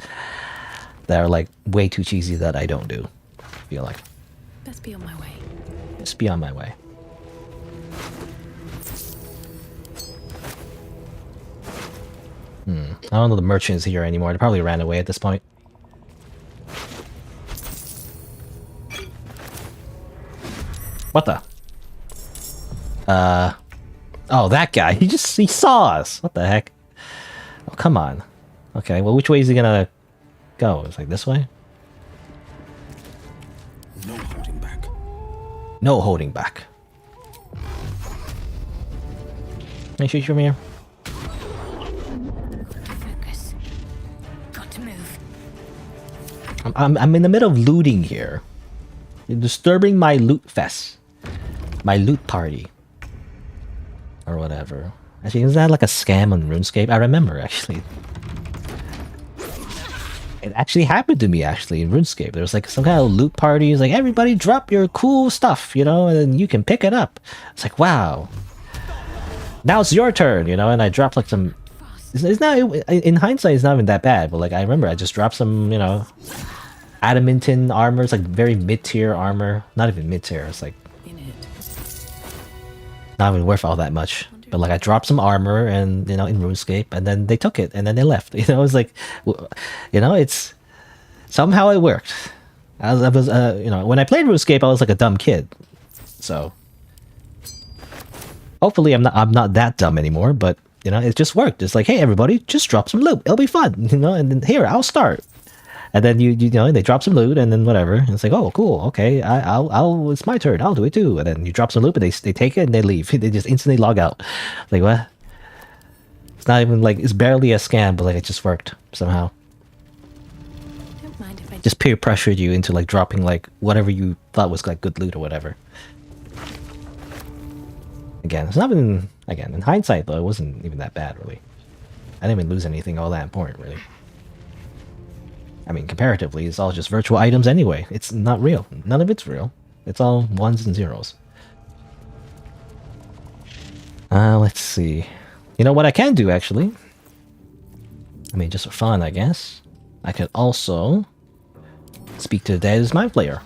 that are like way too cheesy that I don't do. I feel like. Best be on my way. Just be on my way. I don't know the merchants here anymore. They probably ran away at this point. What the? Oh, that guy. He saw us. What the heck? Oh, come on. Okay, well, which way is he gonna go? It's like this way? No holding back. No holding back. Can I shoot you from here? Focus. Got to move. I'm in the middle of looting here. You're disturbing my loot fest. My loot party. Or whatever. Actually, is that like a scam on RuneScape? I remember, actually. It actually happened to me, actually, in RuneScape. There was like some kind of loot party. It's like, everybody drop your cool stuff, you know, and then you can pick it up. It's like, wow. Now it's your turn, you know, and I dropped like some... It's not, in hindsight, it's not even that bad, but like, I remember I just dropped some, you know, adamantine armor. It's like very mid-tier armor. Not even mid-tier, it's like... not even worth all that much. But like I dropped some armor and, you know, in RuneScape, and then they took it and then they left. You know, it's like, you know, it's somehow it worked. I was you know, when I played RuneScape, I was like a dumb kid. So hopefully I'm not that dumb anymore, but you know, it just worked. It's like, hey everybody, just drop some loot. It'll be fun, you know, and then here, I'll start. And then you know, they drop some loot and then whatever. And it's like, oh cool, okay, I'll it's my turn, I'll do it too. And then you drop some loot, but they take it and they leave. They just instantly log out. Like what? It's not even like, it's barely a scam, but like it just worked somehow. Don't mind if I Just peer pressured you into like dropping like whatever you thought was like good loot or whatever. Again, it's not even, again, in hindsight though, it wasn't even that bad really. I didn't even lose anything all that important really. I mean, comparatively, it's all just virtual items anyway. It's not real. None of it's real. It's all ones and zeros. Let's see. You know what I can do, actually? I mean, just for fun, I guess. I could also speak to the dead as my player.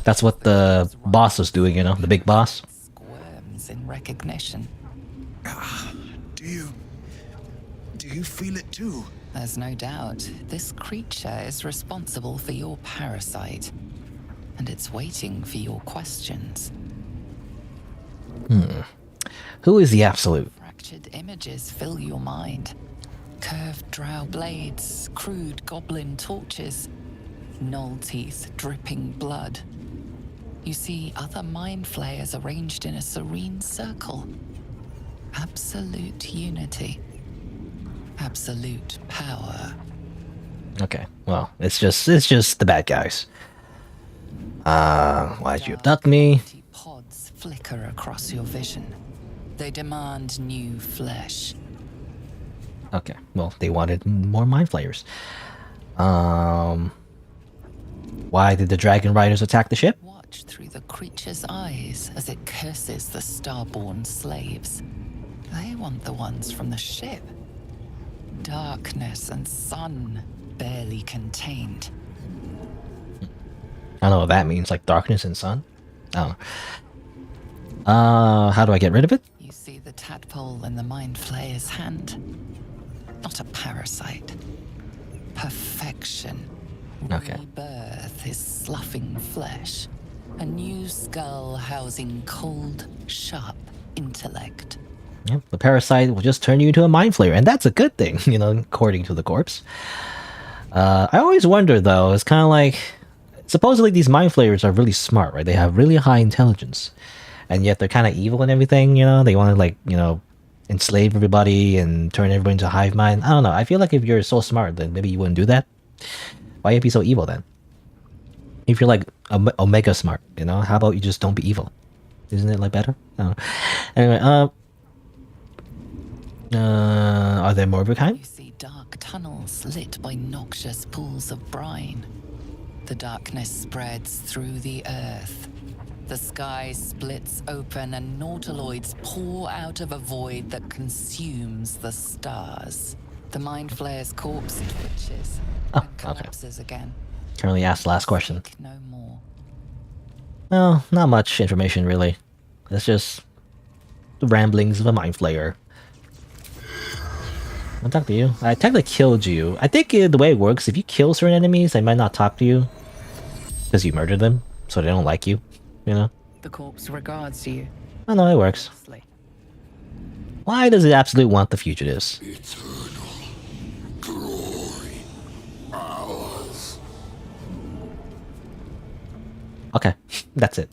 That's what the boss was doing, you know? The big boss. Squirms in recognition. Do you feel it too? There's no doubt. This creature is responsible for your parasite. And it's waiting for your questions. Who is the Absolute? Fractured images fill your mind. Curved drow blades, crude goblin torches, gnoll teeth dripping blood. You see other mind flayers arranged in a serene circle. Absolute unity. Absolute power. Okay, well, it's just the bad guys. Why'd you abduct me? Pods flicker across your vision. They demand new flesh. Okay, well, they wanted more mind flayers. Why did the dragon riders attack the ship? Watch through the creature's eyes as it curses the starborn slaves. They want the ones from the ship. Darkness and sun, barely contained. I don't know what that means, like darkness and sun? I don't know. How do I get rid of it? You see the tadpole in the mind flayer's hand. Not a parasite. Perfection. Okay. Rebirth is sloughing flesh. A new skull housing cold, sharp intellect. Yep, the parasite will just turn you into a mind flayer, and that's a good thing, you know, according to the corpse. I always wonder, though, it's kind of like, supposedly these mind flayers are really smart, right? They have really high intelligence, and yet they're kind of evil and everything, you know? They want to, like, you know, enslave everybody and turn everybody into a hive mind. I don't know. I feel like if you're so smart, then maybe you wouldn't do that. Why you be so evil, then? If you're, like, Omega smart, you know? How about you just don't be evil? Isn't it, like, better? I don't know. Anyway, are there more of a kind? You see dark tunnels lit by noxious pools of brine. The darkness spreads through the earth. The sky splits open and nautiloids pour out of a void that consumes the stars. The mind flayer's corpse twitches and collapses again. Currently asked the last question. No more. Well, not much information really. It's just the ramblings of a mind flayer. I'll talk to you. I technically killed you. I think the way it works, if you kill certain enemies, they might not talk to you because you murdered them, so they don't like you. You know. The corpse regards you. Oh no, it works. Why does it absolute want the fugitives? Glory. Ours. Okay, that's it.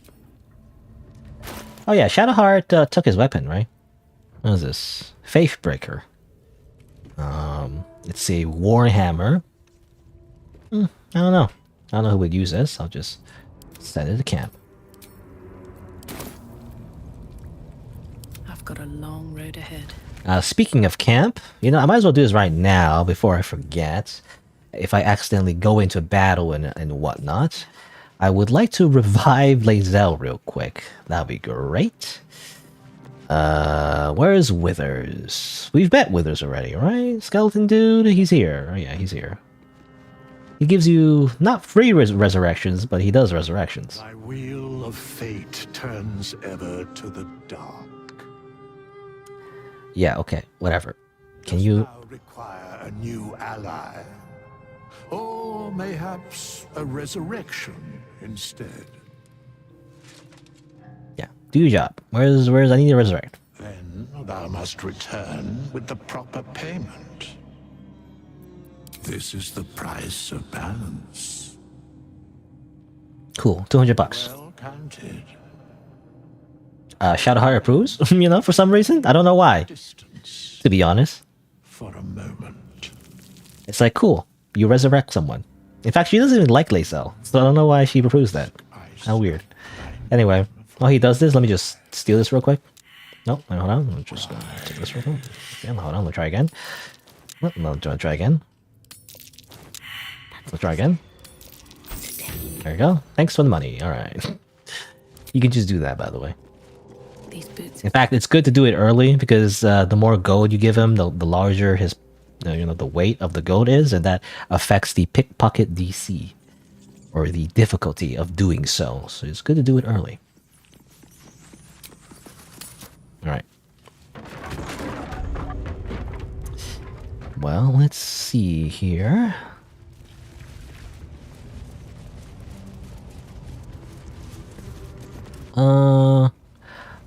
Oh yeah, Shadowheart took his weapon, right? What is this? Faithbreaker. Let's see, Warhammer. I don't know. I don't know who would use this. I'll just send it to camp. I've got a long road ahead. Speaking of camp, you know, I might as well do this right now before I forget. If I accidentally go into battle and whatnot, I would like to revive Lae'zel real quick. That'd be great. Where's Withers? We've met Withers already, right? Skeleton dude, he's here. Oh yeah, he's here. He gives you not free resurrections, but he does resurrections. Thy wheel of fate turns ever to the dark. Yeah, okay, whatever. Can you Thou require a new ally? Or mayhaps a resurrection instead? do your job? Where's I need to resurrect? Then thou must return with the proper payment. This is the price of balance. Cool, $200. Well counted. Shadowheart approves, you know, for some reason. I don't know why, to be honest. For a moment. It's like, cool, you resurrect someone. In fact, she doesn't even like Lae'zel, so I don't know why she approves that. How weird. Anyway, while he does this, let me just steal this real quick. Nope, hold on, let me just take this real quick. Okay, hold on, let's try again. No, try again. Let's try again. There you go. Thanks for the money. Alright. You can just do that, by the way. In fact, it's good to do it early because the more gold you give him, the larger his, the weight of the gold is, and that affects the pickpocket DC or the difficulty of doing so. So it's good to do it early. All right. Well, let's see here.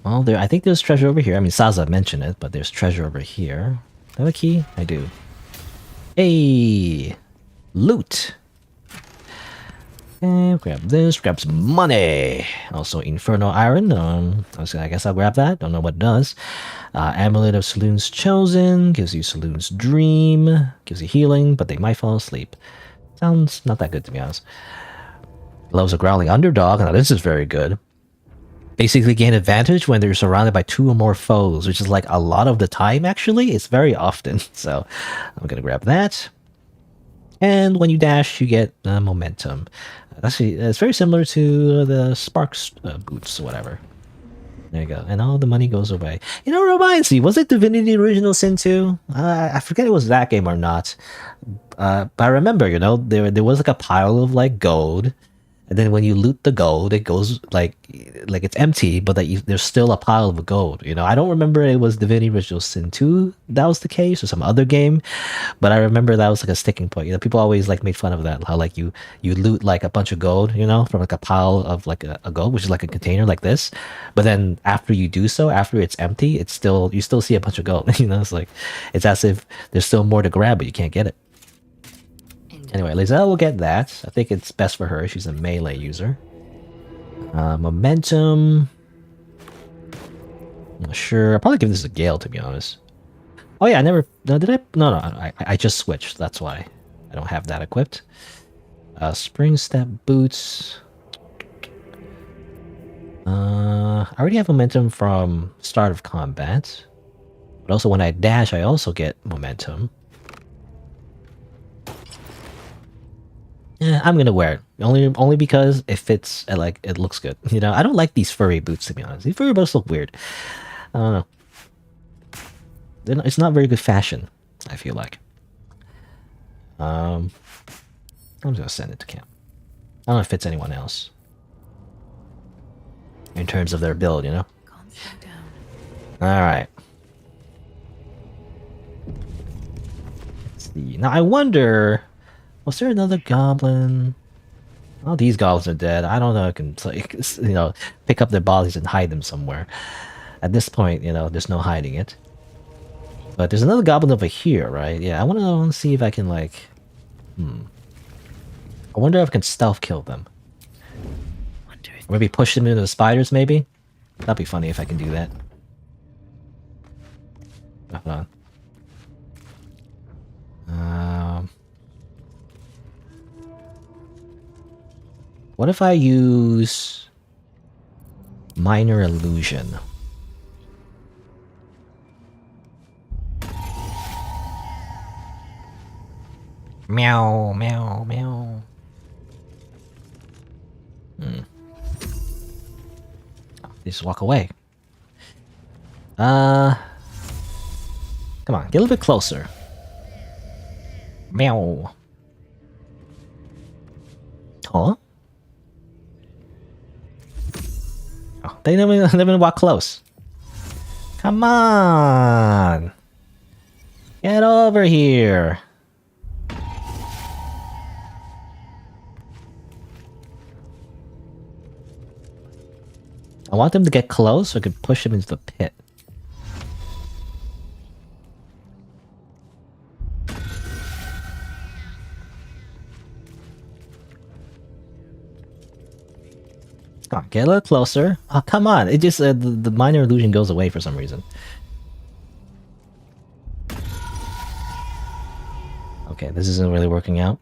Well, I think there's treasure over here. I mean, Saza mentioned it, but there's treasure over here. Do I have a key? I do. Hey! Loot! And grab this, grab some money! Also, Infernal Iron. I guess I'll grab that. Don't know what it does. Amulet of Saloon's Chosen. Gives you Saloon's Dream. Gives you healing, but they might fall asleep. Sounds not that good, to be honest. Loves a Growling Underdog. Now, this is very good. Basically gain advantage when they're surrounded by 2 or more foes, which is like a lot of the time, actually. It's very often. So I'm going to grab that. And when you dash, you get momentum. Actually, it's very similar to the Sparks boots or whatever. There you go. And all the money goes away. You know, it reminds me, was it Divinity Original Sin 2? I forget it was that game or not. But I remember, there was like a pile of like gold. And then when you loot the gold, it goes like it's empty, but there's still a pile of gold. You know, I don't remember it was Divinity Original Sin 2 that was the case, or some other game, but I remember that was like a sticking point. You know, people always like made fun of that, how like you loot like a bunch of gold, you know, from like a pile of like a gold, which is like a container like this, but then after you do so, after it's empty, you still see a bunch of gold. You know, it's like it's as if there's still more to grab, but you can't get it. Anyway, Lizelle will get that. I think it's best for her. She's a melee user. Momentum. I'm not sure. I'll probably give this a Gale, to be honest. Oh yeah, I never... No, did I? No, I just switched. That's why I don't have that equipped. Spring Step Boots. I already have momentum from start of combat. But also when I dash, I also get momentum. Yeah, I'm gonna wear it only because it fits. Like it looks good. You know, I don't like these furry boots, to be honest. These furry boots look weird. I don't know. It's not very good fashion, I feel like. I'm just gonna send it to camp. I don't know if it fits anyone else in terms of their build. You know. All right. Let's see. Now I wonder. Was there another goblin? Oh, these goblins are dead. I don't know. I can, you know, pick up their bodies and hide them somewhere. At this point, you know, there's no hiding it. But there's another goblin over here, right? Yeah, I want to see if I can, like... I wonder if I can stealth kill them. Or maybe push them into the spiders, maybe? That'd be funny if I can do that. Hold on. What if I use minor illusion? Meow, meow, meow. They just walk away. Come on, get a little bit closer. Meow. Huh? Oh, they never even walk close. Come on! Get over here! I want them to get close so I can push them into the pit. Come on, get a little closer. Oh, come on. It just, the minor illusion goes away for some reason. Okay, this isn't really working out.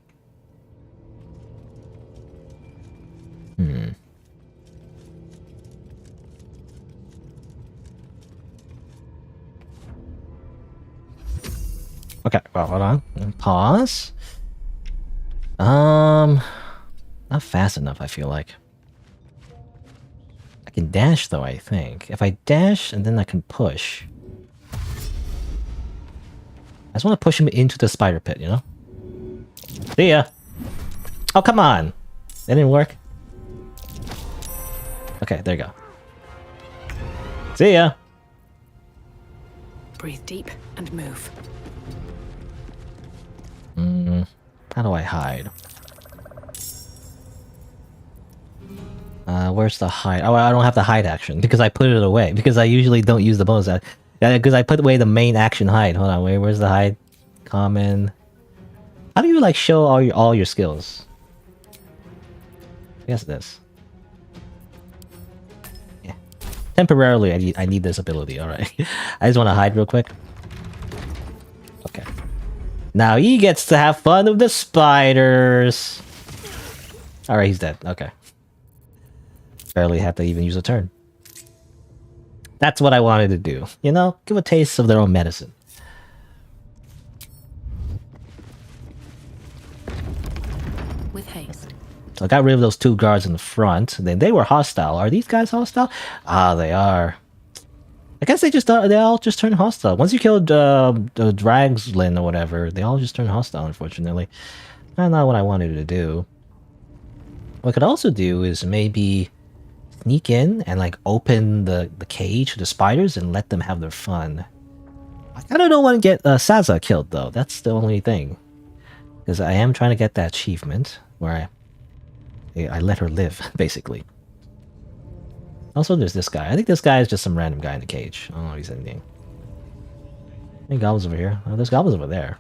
Okay, well, hold on. Pause. Not fast enough, I feel like. I can dash, though, I think. If I dash, and then I can push. I just want to push him into the spider pit, you know? See ya! Oh, come on! That didn't work. Okay, there you go. See ya! Breathe deep and move. How do I hide? Where's the hide? Oh, I don't have the hide action because I put it away. Because I usually don't use the bonus action. Because I put away the main action hide. Hold on, where's the hide? Common. How do you like show all your skills? I guess this. Yeah. Temporarily, I need this ability. All right. I just want to hide real quick. Okay. Now he gets to have fun with the spiders. All right, he's dead. Okay. Barely have to even use a turn. That's what I wanted to do. You know, give a taste of their own medicine. With haste. So I got rid of those two guards in the front. They were hostile. Are these guys hostile? Ah, they are. I guess they all just turn hostile. Once you killed the Dragslin or whatever, they all just turn hostile, unfortunately. Not what I wanted to do. What I could also do is maybe sneak in and like open the cage to the spiders and let them have their fun. I kind of don't want to get Saza killed though. That's the only thing, because I am trying to get that achievement where I let her live, basically. Also, there's this guy. I think this guy is just some random guy in the cage. I don't know if he's anything. Any goblins over here? Oh, there's goblins over there.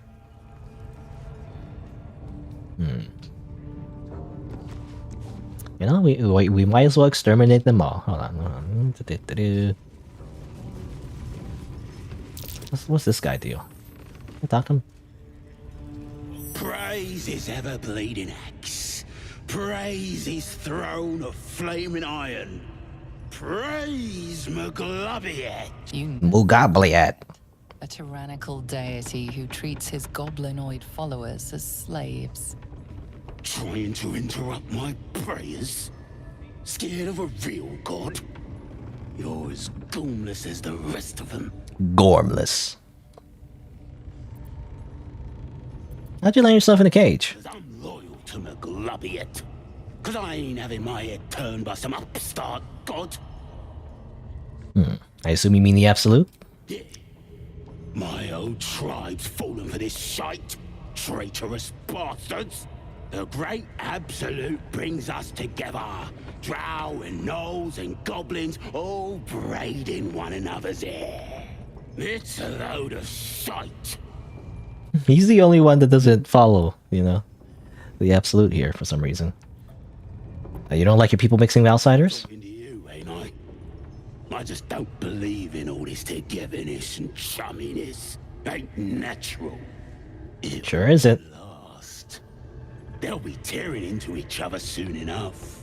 You know, we might as well exterminate them all. Hold on. What's this guy do? Can I talk to him? Praise his ever-bleeding axe. Praise his throne of flaming iron. Praise Muglobiet. Mugabliat. A tyrannical deity who treats his goblinoid followers as slaves. Trying to interrupt my prayers? Scared of a real god? You're as gormless as the rest of them. Gormless. How'd you land yourself in a cage? I'm loyal to Muglobiet. Cause I ain't having my head turned by some upstart god. I assume you mean the Absolute? Yeah. My old tribe's fallen for this shite. Traitorous bastards. The great Absolute brings us together. Drow and gnolls and goblins all braiding one another's hair. It's a load of shite. He's the only one that doesn't follow, you know, the Absolute here for some reason. You don't like your people mixing with outsiders? I just don't believe in all this togetherness and chumminess. Ain't natural. It Sure isn't. last. They'll be tearing into each other soon enough.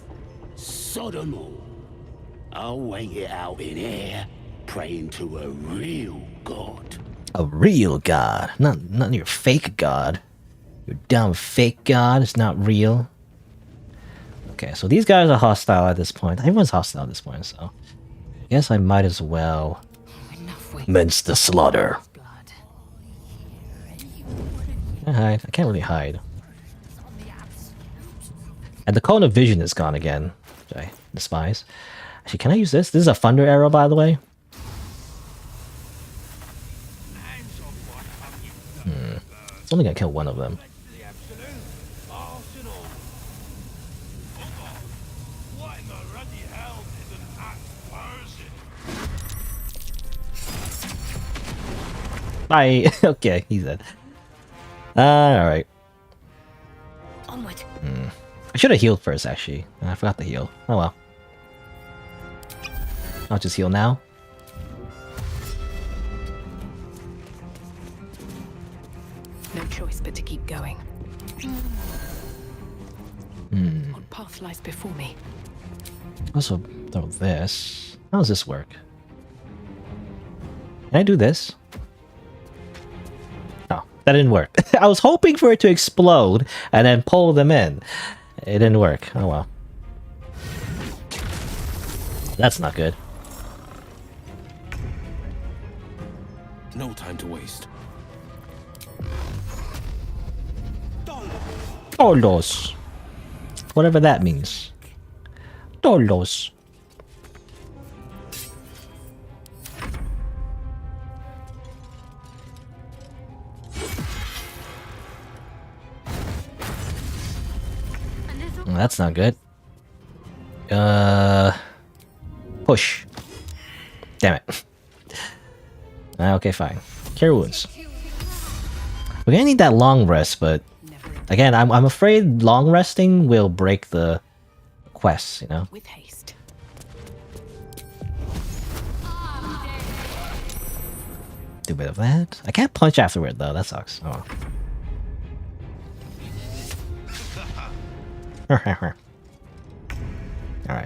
Sodom all. I'll wait it out in here, praying to a real god. A real god, not your fake god. Your dumb fake god is not real. Okay, so these guys are hostile at this point. Everyone's hostile at this point, so I guess I might as well mince the slaughter. Can I hide? I can't really hide. And the cone of vision is gone again, which I despise. Actually, can I use this? This is a thunder arrow, by the way. It's only gonna kill one of them. Bye. Okay, he's dead. Alright. Onward. I should have healed first, actually. I forgot to heal. Oh well. I'll just heal now. No choice but to keep going. What path lies before me? Also, throw this. How does this work? Can I do this? Oh, that didn't work. I was hoping for it to explode and then pull them in. It didn't work. Oh well. That's not good. No time to waste. Tolos. Whatever that means. Tolos. That's not good. Push. Damn it. Okay, fine. Cure wounds. We're gonna need that long rest, but again, I'm afraid long resting will break the quests, you know? With haste. Do a bit of that. I can't punch afterward though, that sucks. Oh. Alright,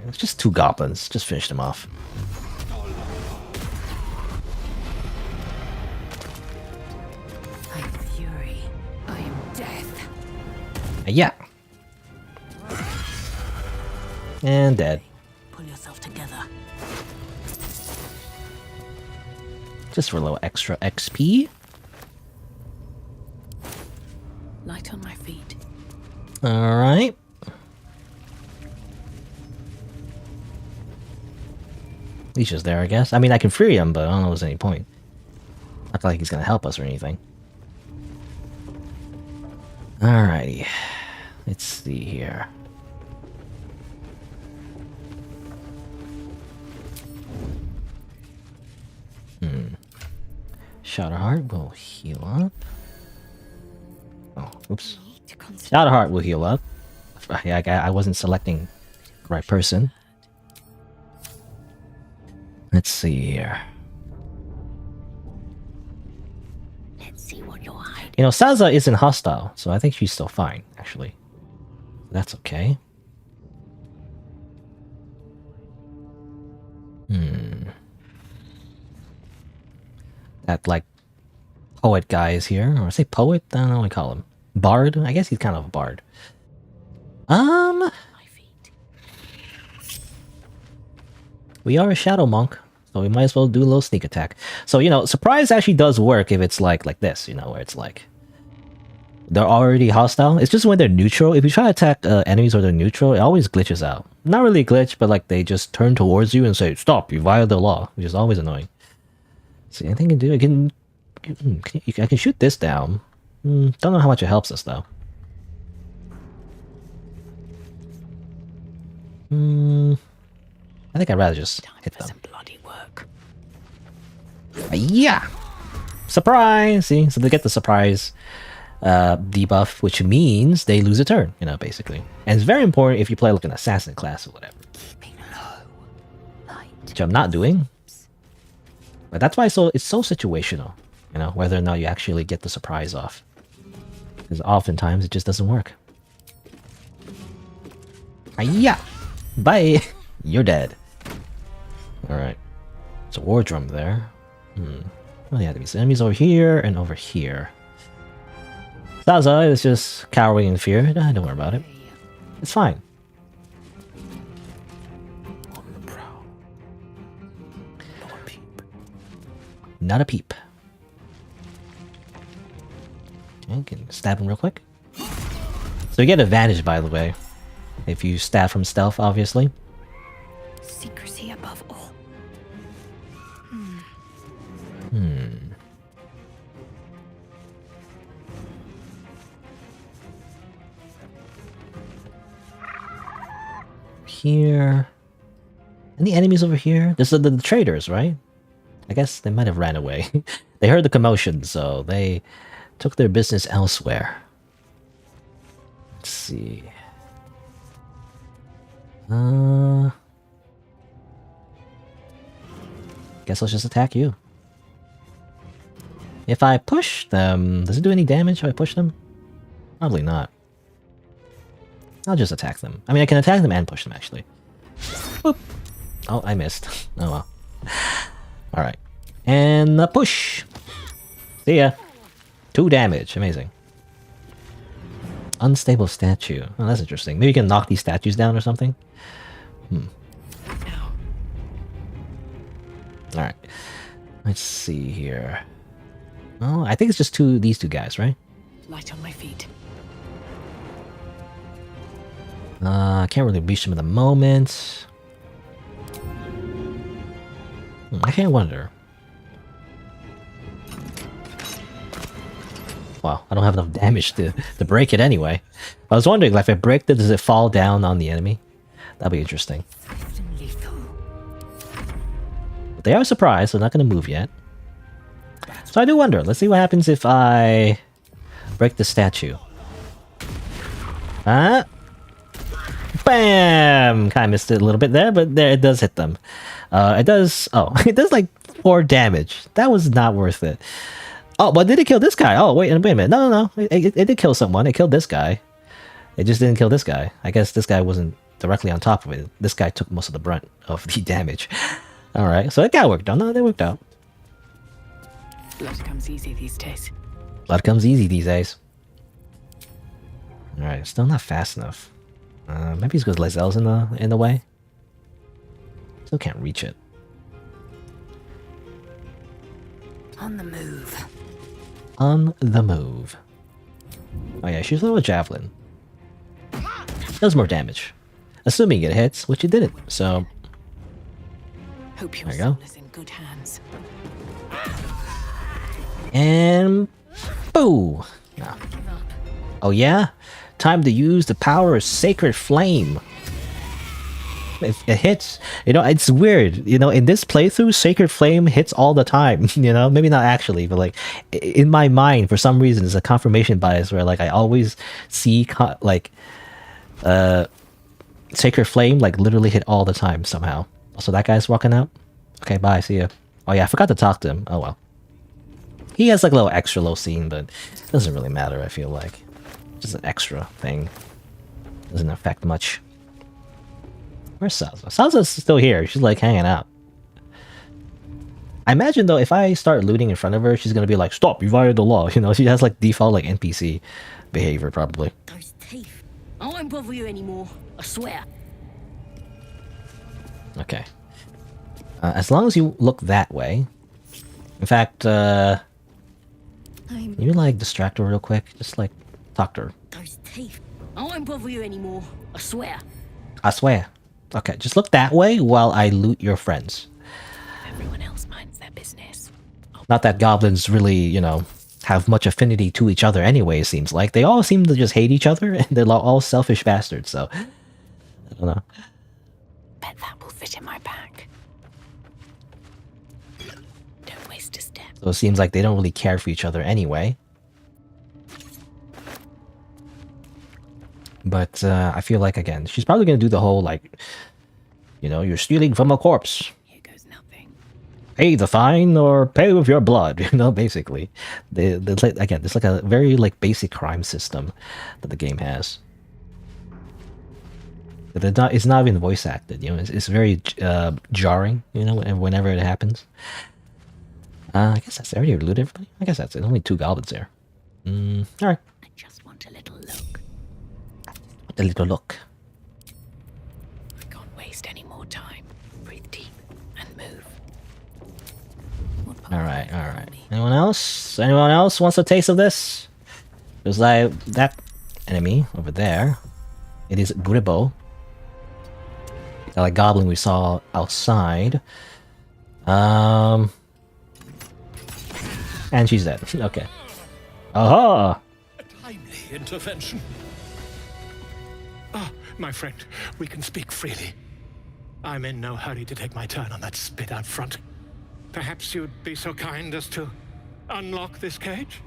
it's just two goblins. Just finish them off. I am fury. I am death. Yeah. And dead. Pull yourself together. Just for a little extra XP. Light on my feet. Alright. He's just there, I guess. I mean, I can free him, but I don't know if there's any point. Not like he's gonna help us or anything. Alrighty. Let's see here. Shadowheart will heal up. Oh, oops. Shadowheart will heal up. I wasn't selecting the right person. Let's see here. Let's see what you're hiding. You know, Saza isn't hostile, so I think she's still fine, actually. That's okay. That, like, poet guy is here. Or say poet? I don't know what I call him. Bard? I guess he's kind of a bard. We are a shadow monk, so we might as well do a little sneak attack. So, you know, surprise actually does work if it's like this, you know, where it's like they're already hostile. It's just when they're neutral. If you try to attack enemies or they're neutral, it always glitches out. Not really a glitch, but like they just turn towards you and say, "Stop! You violated the law," which is always annoying. See, anything I can do? I can shoot this down. Don't know how much it helps us though. I think I'd rather just hit them. Bloody work. Yeah! Surprise! See? So they get the surprise debuff, which means they lose a turn, you know, basically. And it's very important if you play like an assassin class or whatever. Which I'm not doing. But that's why it's so situational, you know, whether or not you actually get the surprise off. Because oftentimes it just doesn't work. Yeah! Bye! You're dead. Alright. It's a war drum there. Well, yeah, there's enemies over here and over here. Zaza is just cowering in fear. Don't worry about it. It's fine. On the prowl. Not a peep. Not a peep. Okay, can stab him real quick. So you get advantage, by the way, if you stab from stealth, obviously. Secrecy above all. Here. Any enemies over here? There's the traders, right? I guess they might have ran away. They heard the commotion, so they took their business elsewhere. Let's see. Guess I'll just attack you. If I push them, does it do any damage if I push them? Probably not. I'll just attack them. I mean, I can attack them and push them, actually. Boop. Oh, I missed. Oh well. Alright. And a push! See ya. 2 damage. Amazing. Unstable statue. Oh, that's interesting. Maybe you can knock these statues down or something? Alright. Let's see here. Oh, I think it's just these two guys, right? Light on my feet. I can't really reach them at the moment. I can't wonder. Wow, I don't have enough damage to break it anyway. I was wondering, like, if I break it, does it fall down on the enemy? That'd be interesting. But they are surprised, so they're not going to move yet. So I do wonder. Let's see what happens if I break the statue. Bam! Kind of missed it a little bit there, but there it does hit them. It does. Oh, it does like 4 damage. That was not worth it. Oh, but did it kill this guy? Oh, wait a minute. No. It did kill someone. It killed this guy. It just didn't kill this guy. I guess this guy wasn't directly on top of it. This guy took most of the brunt of the damage. All right, so it got worked out. No, they worked out. Blood comes easy these days. Blood comes easy these days. All right, still not fast enough. Maybe it's because Lazelle's in the way. Still can't reach it. On the move. On the move. Oh yeah, she's a little javelin. Does more damage. Assuming it hits, which it didn't, so... Hope your There you go. soul is in good hands. And boo! No. Oh yeah? Time to use the power of Sacred Flame. It hits. You know, it's weird. You know, in this playthrough, Sacred Flame hits all the time. You know, maybe not actually, but like in my mind, for some reason, it's a confirmation bias where like I always see Sacred Flame like literally hit all the time somehow. Also, that guy's walking out. Okay, bye. See ya. Oh yeah, I forgot to talk to him. Oh well. He has like a little extra low scene, but it doesn't really matter. I feel like just an extra thing. Doesn't affect much. Where's Salsa? Salsa's still here. She's like hanging out. I imagine though, if I start looting in front of her, she's gonna be like, "Stop! You violated the law." You know, she has like default like NPC behavior probably. Those teeth. I won't bother you anymore. I swear. Okay. As long as you look that way. In fact, can you like distract her real quick? Just like talk to her. Those teeth. I won't bother you anymore. I swear. I swear. Okay, just look that way while I loot your friends. Everyone else minds their business. Not that goblins really, you know, have much affinity to each other anyway, it seems like. They all seem to just hate each other, and they're all selfish bastards, so... I don't know. Bet that will fit in my pack. Don't waste a step. So it seems like they don't really care for each other anyway. But I feel like, again, she's probably going to do the whole, like, you know, you're stealing from a corpse. Here goes nothing. Pay the fine or pay with your blood, you know, basically. Again, it's like a very, like, basic crime system that the game has. But it's not even voice acted, you know, it's very jarring, you know, whenever it happens. I guess that's already loot everybody. I guess that's it. Only 2 goblins there. Alright. I just want a little look. A little look. I can't waste any more time. Breathe deep and move. Alright, alright. Anyone else? Anyone else wants a taste of this? There's like that enemy over there. It is Gribbo. That like goblin we saw outside. And she's dead. Okay. Aha! Timely intervention. Ah, my friend, we can speak freely. I'm in no hurry to take my turn on that spit out front. Perhaps you'd be so kind as to unlock this cage?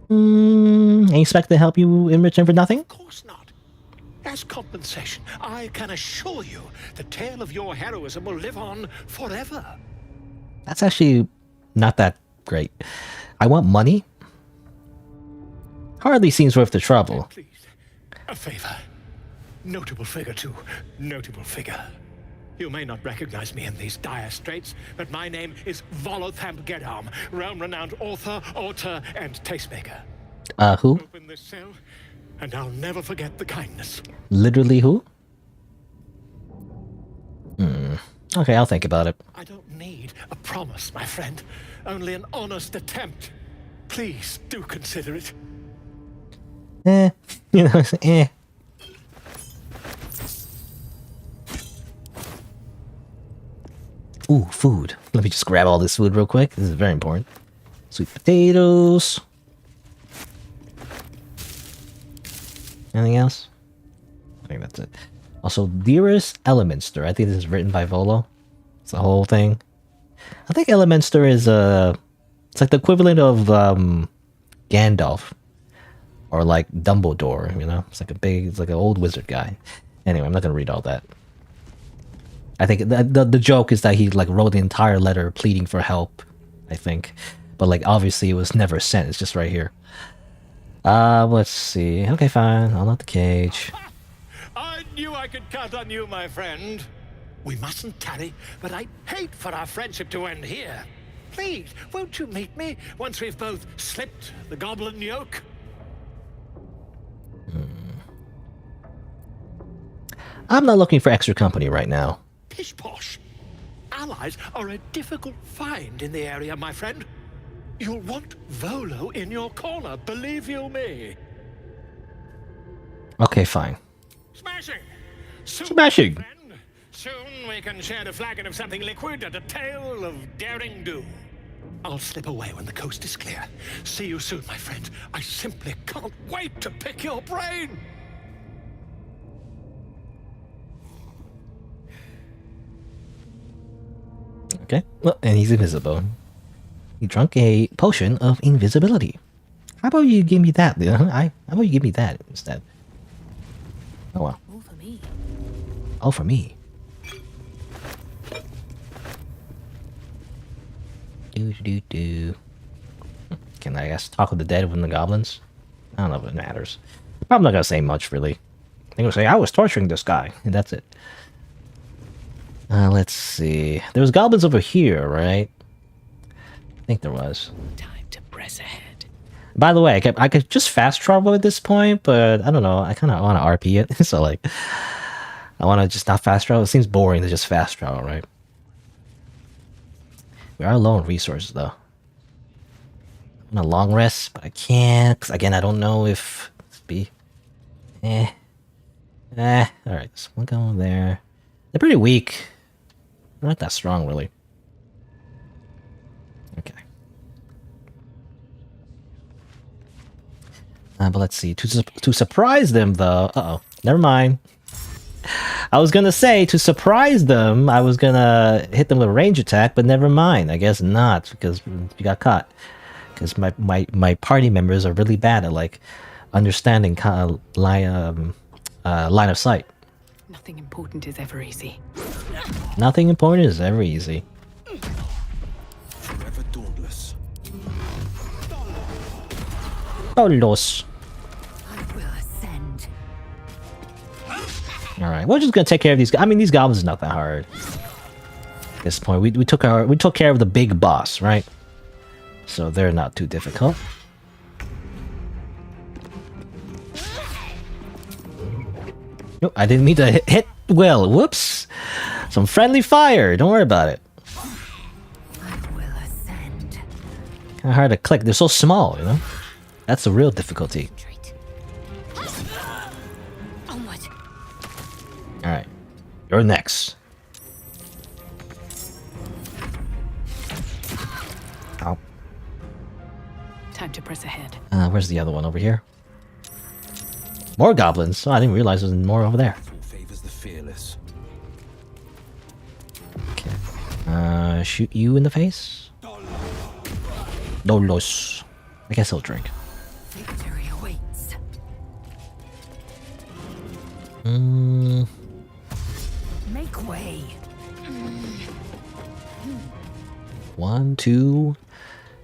I expect to help you in return for nothing? Of course not. As compensation, I can assure you the tale of your heroism will live on forever. That's actually not that great. I want money. Hardly seems worth the trouble. Please, a favor. Notable figure, too. Notable figure. You may not recognize me in these dire straits, but my name is Volothamp Geddarm, realm-renowned author, auteur, and tastemaker. Who? Open this cell, and I'll never forget the kindness. Literally who? Okay, I'll think about it. I don't need a promise, my friend. Only an honest attempt. Please do consider it. You know, Ooh, food. Let me just grab all this food real quick. This is very important. Sweet potatoes. Anything else? I think that's it. Also, Dearest Elementster. I think this is written by Volo. It's the whole thing. I think Elementster is it's like the equivalent of Gandalf or like Dumbledore. You know, it's like an old wizard guy. Anyway, I'm not gonna read all that. I think the joke is that he like wrote the entire letter pleading for help. I think, but like obviously it was never sent. It's just right here. Let's see. Okay, fine. I'll not the cage. I knew I could count on you, my friend. We mustn't tarry, but I'd hate for our friendship to end here. Please, won't you meet me once we've both slipped the goblin yoke? I'm not looking for extra company right now. Pish posh. Allies are a difficult find in the area, my friend. You'll want Volo in your corner, believe you me. Okay, fine. Smashing! Smashing! Soon we can share a flagon of something liquid and a tale of daring do. I'll slip away when the coast is clear. See you soon, my friend. I simply can't wait to pick your brain. Okay. Well, and he's invisible. He drank a potion of invisibility. How about you give me that? How about you give me that instead? Oh well. All for me. All for me. Do. Can I guess talk with the dead when the goblins? I don't know if it matters. I'm not gonna say much really. I'm gonna say I was torturing this guy, and that's it. Let's see. There's goblins over here, right? I think there was. Time to press ahead. By the way, I could just fast travel at this point, but I don't know. I kind of want to RP it, so like, I want to just not fast travel. It seems boring to just fast travel, right? We are low on resources, though. I'm on a long rest, but I can't, because again, I don't know if it's be. Alright, there's one guy over there. They're pretty weak. They're not that strong, really. Okay. But let's see. To surprise them, though. Uh-oh. Never mind. I was gonna say, to surprise them, I was gonna hit them with a range attack, but never mind. I guess not, because we got caught. Because my party members are really bad at, like, understanding kind of line of sight. Nothing important is ever easy. Nothing important is ever easy. Forever dauntless. Dauntless. I will ascend. Alright, we're just gonna take care of these. I mean, these goblins is not that hard. At this point, we took care of the big boss, right? So they're not too difficult. Nope, I didn't mean to hit well. Whoops. Some friendly fire. Don't worry about it. I will ascend. Kind of hard to click. They're so small, you know? That's the real difficulty. Onward. Alright. You're next. Ow. Time to press ahead. Where's the other one? Over here? More goblins. Oh, I didn't realize there was more over there. Favors the fearless. Okay. Shoot you in the face? Dolos. I guess I'll drink. Victory awaits. Make way. 1, 2,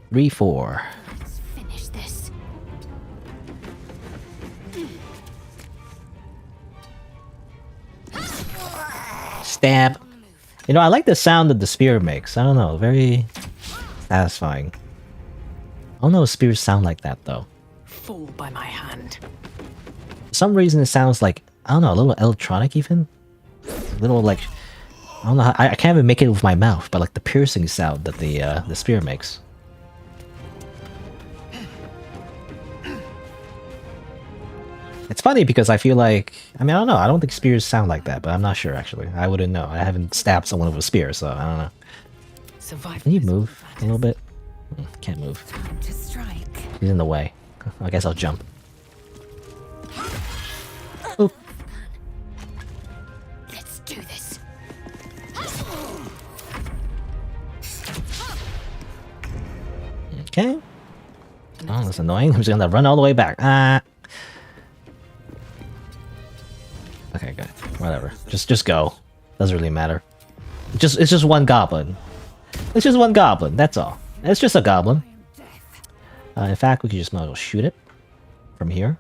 3, 4. Let's finish this. Stab. You know, I like the sound that the spear makes. I don't know, very satisfying. I don't know if spears sound like that though. Fall by my hand. For some reason it sounds like, I don't know, a little electronic even. A little like, I don't know, I can't even make it with my mouth, but like the piercing sound that the spear makes. It's funny because I feel like, I mean, I don't know, I don't think spears sound like that, but I'm not sure actually. I wouldn't know. I haven't stabbed someone with a spear, so I don't know. Survival. Can you move a little bit? Can't move. Time to strike. He's in the way. I guess I'll jump. Oop. Let's do this. Okay. Oh, that's annoying. I'm just gonna run all the way back. Ah. Okay, good. Whatever. Just go. Doesn't really matter. It's just one goblin. It's just one goblin. That's all. It's just a goblin. In fact, we could just might as well shoot it from here.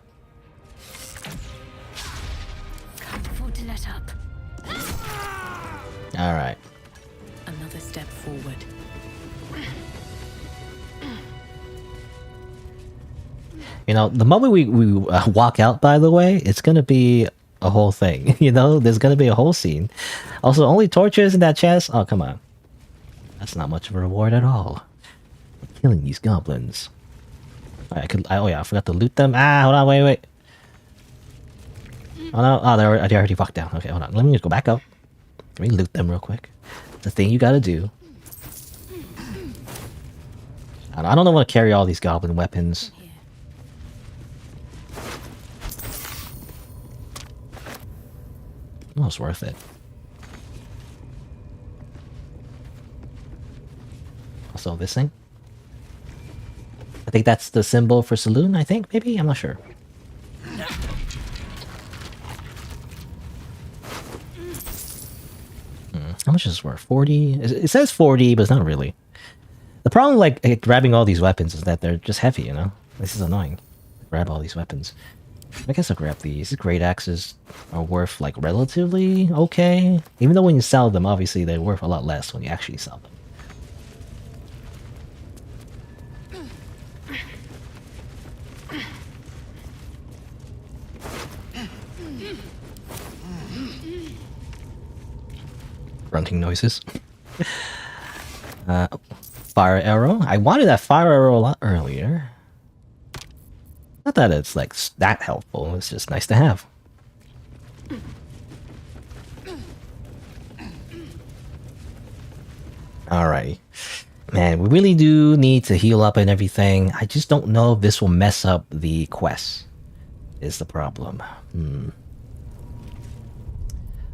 Can't afford to let up. All right. Another step forward. You know, the moment we walk out, by the way, it's gonna be a whole thing. You know, there's gonna be a whole scene. Also, only torches in that chest. Oh, come on. That's not much of a reward at all. Killing these goblins. Oh yeah, I forgot to loot them. Ah, hold on, wait. Oh no, oh, they already walked down. Okay, hold on. Let me just go back up. Let me loot them real quick. The thing you gotta do. I don't want to carry all these goblin weapons. Oh, it's worth it. Also, this thing. I think that's the symbol for saloon, I think, maybe? I'm not sure. How much is this worth? 40? It says 40, but it's not really. The problem with like grabbing all these weapons is that they're just heavy, you know? This is annoying. Grab all these weapons. I guess I'll grab these. These great axes are worth like relatively okay. Even though when you sell them, obviously they're worth a lot less when you actually sell them. Grunting noises. Fire arrow. I wanted that fire arrow a lot earlier. Not that it's like that helpful. It's just nice to have. Alrighty. Man, we really do need to heal up and everything. I just don't know if this will mess up the quest. Is the problem.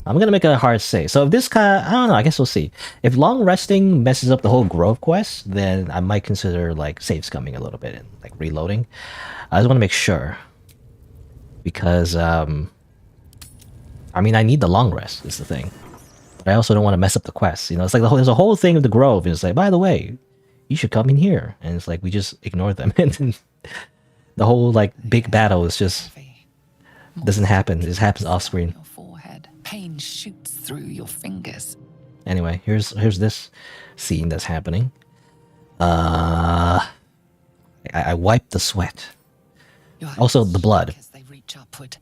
I'm gonna make a hard save. So if this kind of, I don't know, I guess we'll see. If long resting messes up the whole grove quest, then I might consider like saves coming a little bit and like reloading. I just want to make sure. Because, I mean, I need the long rest, is the thing. But I also don't want to mess up the quest. You know, it's like there's a whole thing of the grove, and it's like, by the way, you should come in here. And it's like, we just ignore them. And then the whole, like, big battle is just, doesn't happen. It just happens off screen. Pain shoots through your fingers. Anyway, here's this scene that's happening. I wipe the sweat. Also, the blood. As they reach upward,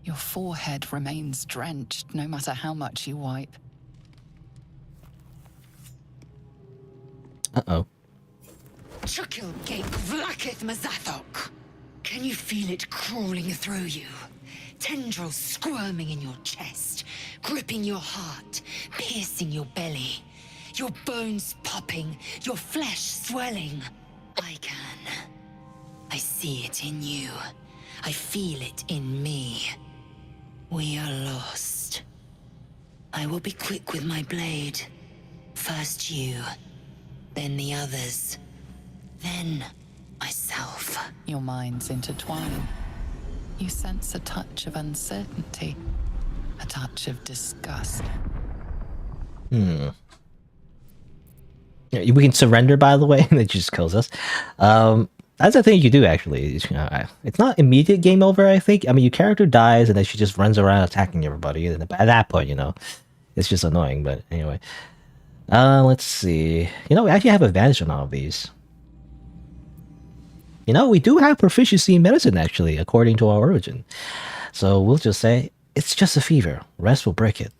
your forehead remains drenched no matter how much you wipe. Uh-oh. Chukil Gate Vlakith Mazathok. Can you feel it crawling through you? Tendrils squirming in your chest, gripping your heart, piercing your belly. Your bones popping, your flesh swelling. I can. I see it in you. I feel it in me. We are lost. I will be quick with my blade. First you, then the others, then myself. Your minds intertwine. You sense a touch of uncertainty, a touch of disgust. Yeah, we can surrender, by the way, and it just kills us. That's the thing you do, actually. It's not immediate game over, I think. I mean, your character dies, and then she just runs around attacking everybody. And at that point, you know, it's just annoying. But anyway. Let's see. You know, we actually have advantage on all of these. You know, we do have proficiency in medicine, actually, according to our origin. So we'll just say, it's just a fever. Rest will break it.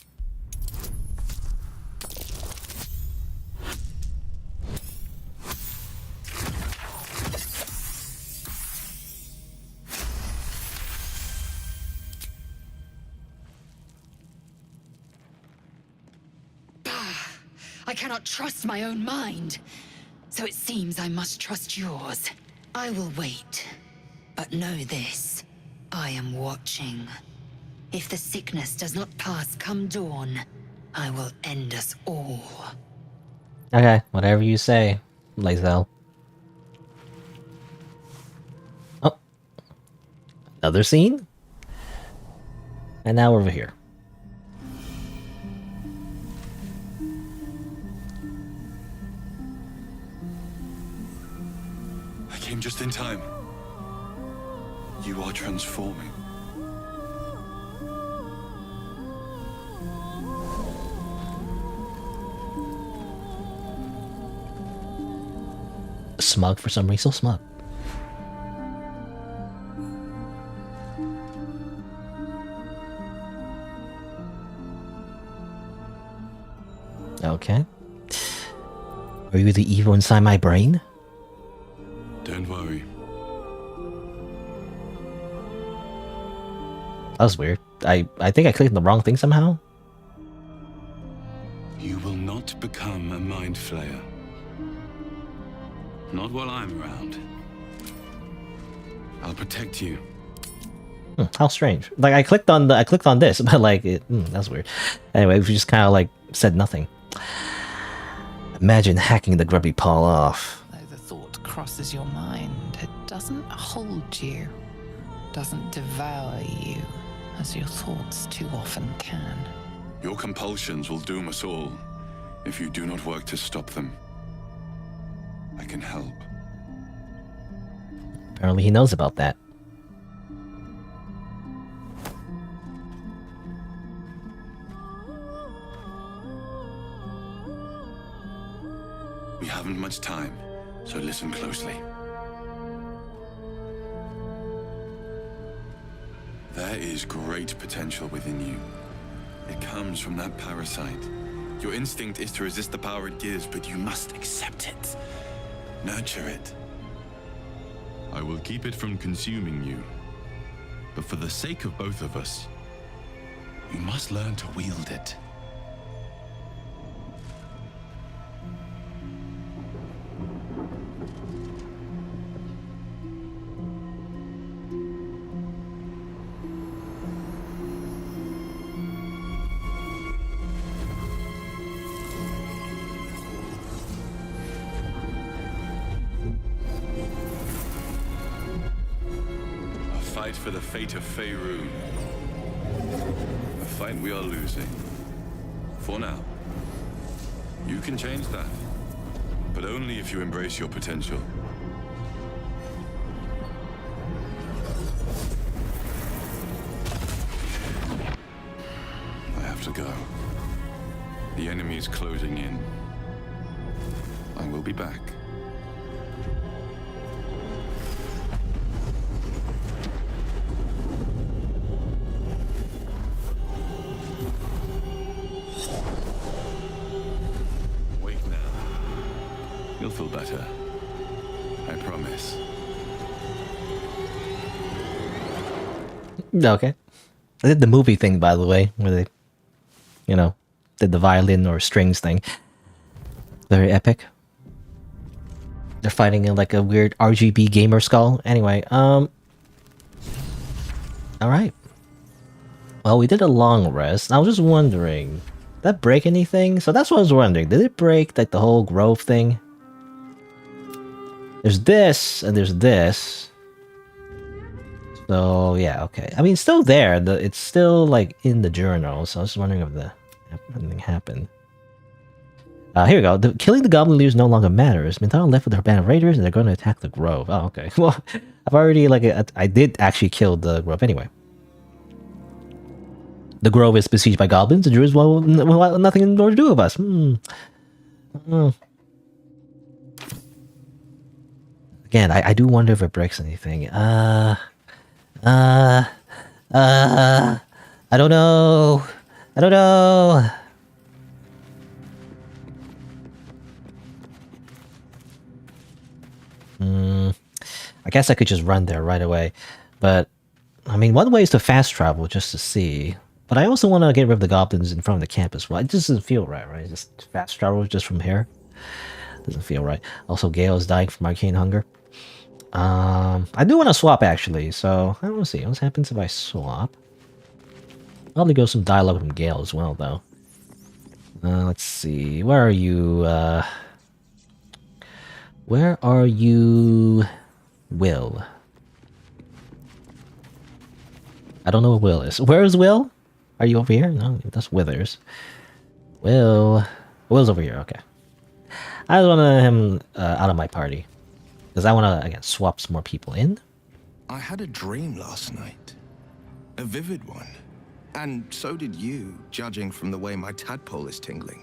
I cannot trust my own mind. So it seems I must trust yours. I will wait. But know this. I am watching. If the sickness does not pass come dawn, I will end us all. Okay, whatever you say, Lae'zel. Oh. Another scene? And now we're over here. I came just in time. You are transforming. Smug for some reason, so smug. Okay. Are you the evil inside my brain? Don't worry. That was weird. I think I clicked the wrong thing somehow. not become a mind flayer. Not while I'm around. I'll protect you. How strange. Like I clicked on this, but like that's weird. Anyway, we just kind of like said nothing. Imagine hacking the grubby paw off. Though the thought crosses your mind, it doesn't hold you, doesn't devour you, as your thoughts too often can. Your compulsions will doom us all if you do not work to stop them. I can help. Apparently he knows about that. We haven't much time, so listen closely. There is great potential within you. It comes from that parasite. Your instinct is to resist the power it gives, but you must accept it. Nurture it. I will keep it from consuming you. But for the sake of both of us, you must learn to wield it. For the fate of Faerun. A fight we are losing. For now. You can change that. But only if you embrace your potential. I have to go. The enemy is closing in. I will be back. You'll feel better. I promise. Okay. I did the movie thing, by the way, where they, you know, did the violin or strings thing. Very epic. They're fighting in like a weird RGB gamer skull. Anyway, alright. Well, we did a long rest. I was just wondering, did that break anything? So that's what I was wondering. Did it break like the whole grove thing? There's this, and there's this. So, yeah, okay. I mean, it's still there. It's still, like, in the journal. So I was just wondering if anything happened. Here we go. Killing the goblin leaders no longer matters. Mintaro left with her band of raiders, and they're going to attack the grove. Oh, okay. Well, I've already, like, I did actually kill the grove anyway. The grove is besieged by goblins. The druids will nothing more to do with us. Again, I do wonder if it breaks anything. I don't know. I don't know. I guess I could just run there right away. But, I mean, one way is to fast travel just to see. But I also want to get rid of the goblins in front of the camp as well. It just doesn't feel right? Just fast travel just from here. Doesn't feel right. Also, Gale is dying from arcane hunger. I do want to swap actually, so I want to see what happens if I swap. Probably go some dialogue from Gale as well, though. Let's see. Where are you? Where are you, Will? I don't know what Will is. Where is Will? Are you over here? No, that's Withers. Will's over here. Okay. I just want him out of my party. Because I want to, again, swap some more people in. I had a dream last night. A vivid one. And so did you, judging from the way my tadpole is tingling.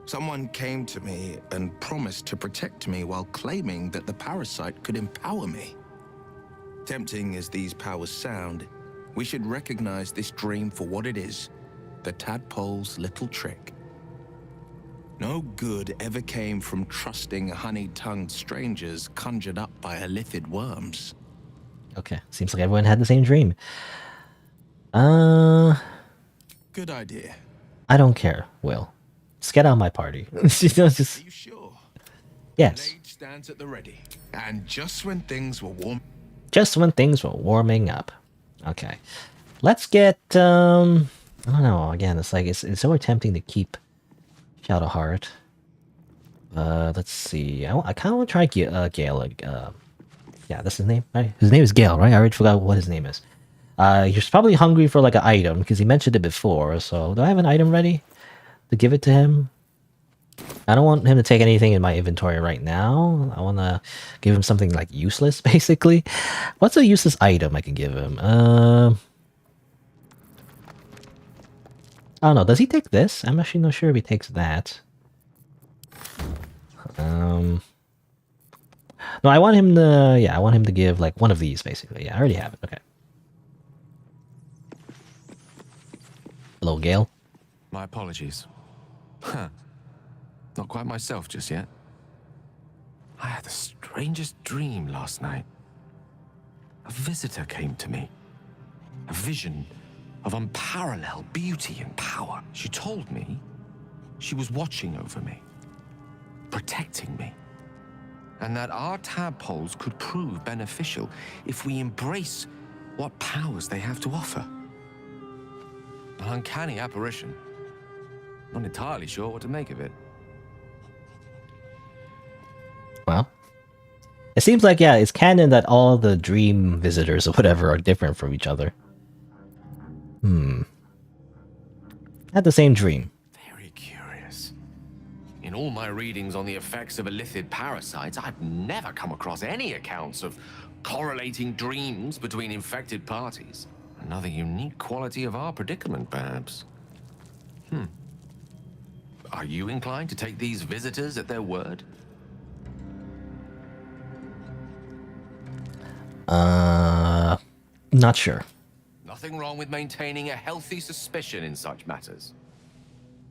Someone came to me and promised to protect me while claiming that the parasite could empower me. Tempting as these powers sound, we should recognize this dream for what it is, the tadpole's little trick. No good ever came from trusting honey-tongued strangers conjured up by elithid worms. Okay, seems like everyone had the same dream. Good idea. I don't care, Will. Just get out my party. You know, just. Are you sure? Yes. Blade stands at the ready. And just when things were warm. Just when things were warming up. Okay. Let's get I don't know, again, it's like it's so tempting to keep Shadowheart. Let's see. I kinda wanna try Gale. Yeah, that's his name, right? His name is Gale, right? I already forgot what his name is. He's probably hungry for like an item because he mentioned it before, so do I have an item ready to give it to him? I don't want him to take anything in my inventory right now. I want to give him something like useless, basically. What's a useless item I can give him? I don't know. Does he take this? I'm actually not sure if he takes that. No, I want him to. Yeah, I want him to give like one of these, basically. Yeah, I already have it. Okay. Hello, Gale. My apologies. Huh. Not quite myself just yet. I had the strangest dream last night. A visitor came to me. A vision of unparalleled beauty and power. She told me she was watching over me, protecting me, and that our tadpoles could prove beneficial if we embrace what powers they have to offer. An uncanny apparition. Not entirely sure what to make of it. Well, it seems like, yeah, it's canon that all the dream visitors or whatever are different from each other. Had the same dream. Very curious. In all my readings on the effects of illithid parasites, I've never come across any accounts of correlating dreams between infected parties. Another unique quality of our predicament, perhaps. Are you inclined to take these visitors at their word? Not sure. Nothing wrong with maintaining a healthy suspicion in such matters.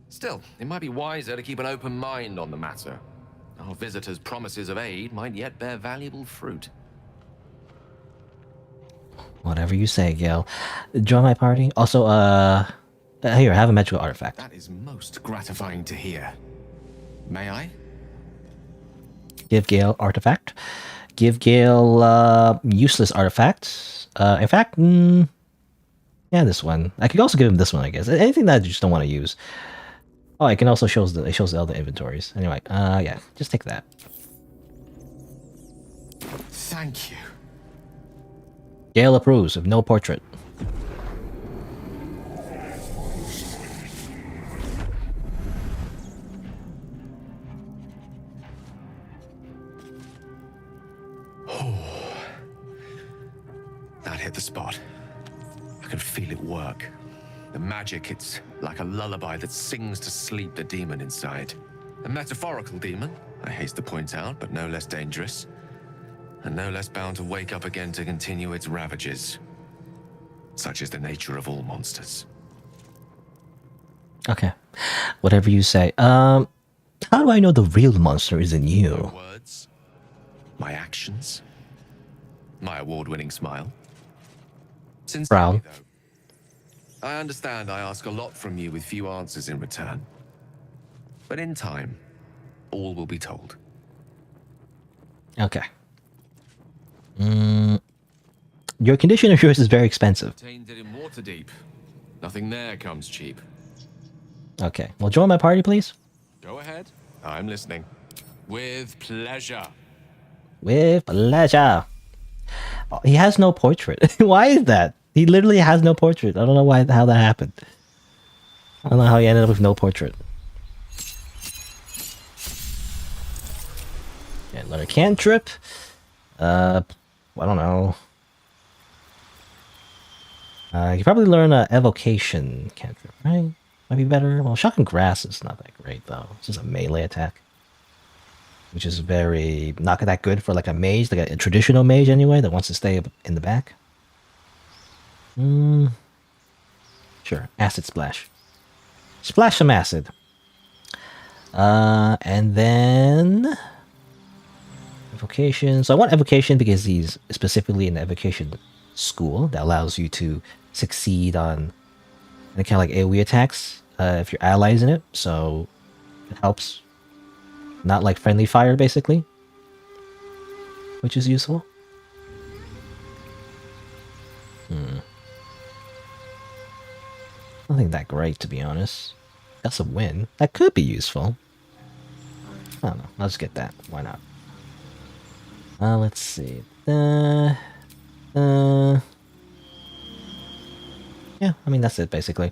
Still, it might be wiser to keep an open mind on the matter. Our visitors' promises of aid might yet bear valuable fruit. Whatever you say, Gale. Join my party. Also, here, have a magical artifact. That is most gratifying to hear. May I? Give Gale artifact. Give Gale useless artifacts. In fact, yeah, this one. I could also give him this one, I guess. Anything that I just don't want to use. Oh, it can also shows the other inventories. Anyway, yeah, just take that. Thank you. Gale approves of no portrait. That hit the spot. I can feel it work. The magic, it's like a lullaby that sings to sleep the demon inside. A metaphorical demon, I haste to point out, but no less dangerous. And no less bound to wake up again to continue its ravages. Such is the nature of all monsters. Okay. Whatever you say. How do I know the real monster is in you? My words, my actions, my award-winning smile. Brown. I understand I ask a lot from you with few answers in return. But in time, all will be told. Okay. Your condition of yours is very expensive. Obtained it in Waterdeep. Nothing there comes cheap. Okay. Well, join my party, please. Go ahead. I'm listening. With pleasure. With pleasure. Oh, he has no portrait. Why is that? He literally has no portrait. I don't know how that happened. I don't know how he ended up with no portrait. Yeah, learn a cantrip. I don't know. You probably learn a evocation cantrip, right? Might be better. Well, shocking grass is not that great though. It's just a melee attack, which is very not that good for like a mage, like a traditional mage anyway, that wants to stay in the back. Sure, acid splash. Splash some acid. And then evocation. So I want evocation because he's specifically in the evocation school that allows you to succeed on any kind of like AoE attacks if your allies in it. So It helps. Not like friendly fire, basically. Which is useful. Nothing that great, to be honest. That's a win. That could be useful. I don't know. I'll just get that. Why not? Let's see. Yeah, I mean, that's it, basically.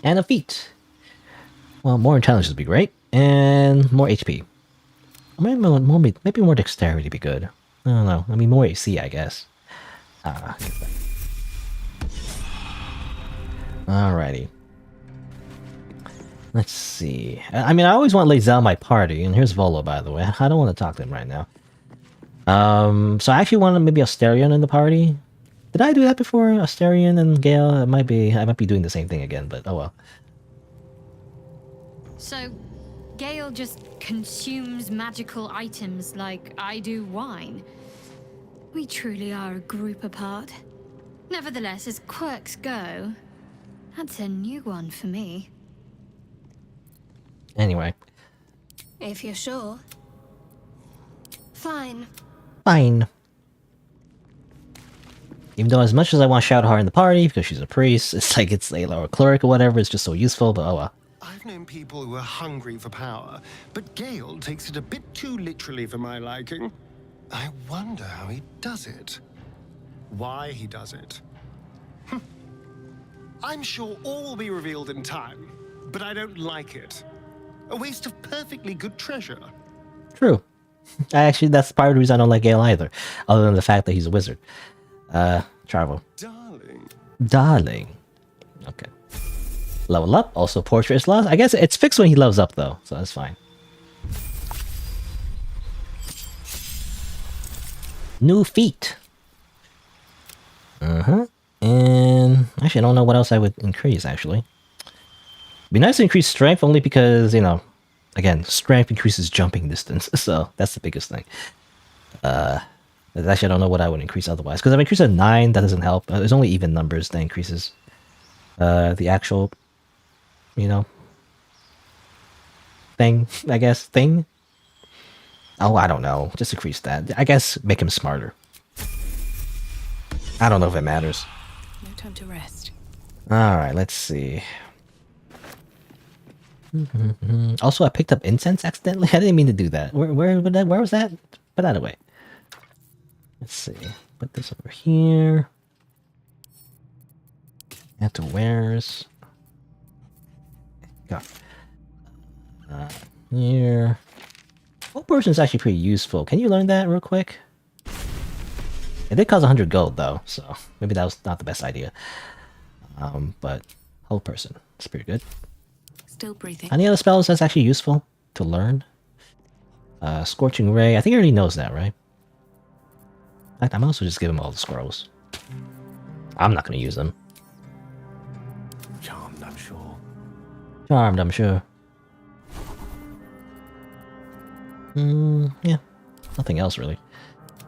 And a feat. Well, more intelligence would be great. And more HP. Maybe more dexterity would be good. I don't know. I mean, more AC, I guess. Alrighty. Let's see. I mean, I always want Lae'zel in my party, and here's Volo, by the way. I don't want to talk to him right now. So I actually wanted maybe Asterion in the party. Did I do that before? Asterion and Gale? I might be doing the same thing again, but oh well. So, Gale just consumes magical items like I do wine. We truly are a group apart. Nevertheless, as quirks go, that's a new one for me. Anyway. If you're sure. Fine. Fine. Even though as much as I want to shout her in the party because she's a priest, it's like it's Layla or a cleric or whatever, it's just so useful, but oh well. I've known people who are hungry for power, but Gale takes it a bit too literally for my liking. I wonder how he does it. Why he does it. I'm sure all will be revealed in time, but I don't like it. A waste of perfectly good treasure. True. Actually, that's part of the reason I don't like Gale either, other than the fact that he's a wizard. Travel. Darling. Okay. Level up. Also, portrait is lost. I guess it's fixed when he levels up, though, so that's fine. New feat. And actually, I don't know what else I would increase, actually. It'd be nice to increase strength, only because, you know, again, strength increases jumping distance, so that's the biggest thing. Actually, I don't know what I would increase otherwise, because if I increase a 9, that doesn't help. There's only even numbers that increases the actual, you know, thing, I guess, thing? Oh, I don't know. Just increase that. I guess make him smarter. I don't know if it matters. No time to rest. Alright, let's see. Also, I picked up incense accidentally. I didn't mean to do that. Where was that? Put that away. Let's see. Put this over here. Add to wares. Go. Here. Full person is actually pretty useful. Can you learn that real quick? It did cost 100 gold though, so maybe that was not the best idea. But whole person, it's pretty good. Still breathing. Any other spells that's actually useful to learn? Scorching Ray. I think he already knows that, right? In fact, I might also just give him all the scrolls. I'm not going to use them. Charmed, I'm sure. Charmed, I'm sure. Yeah. Nothing else, really.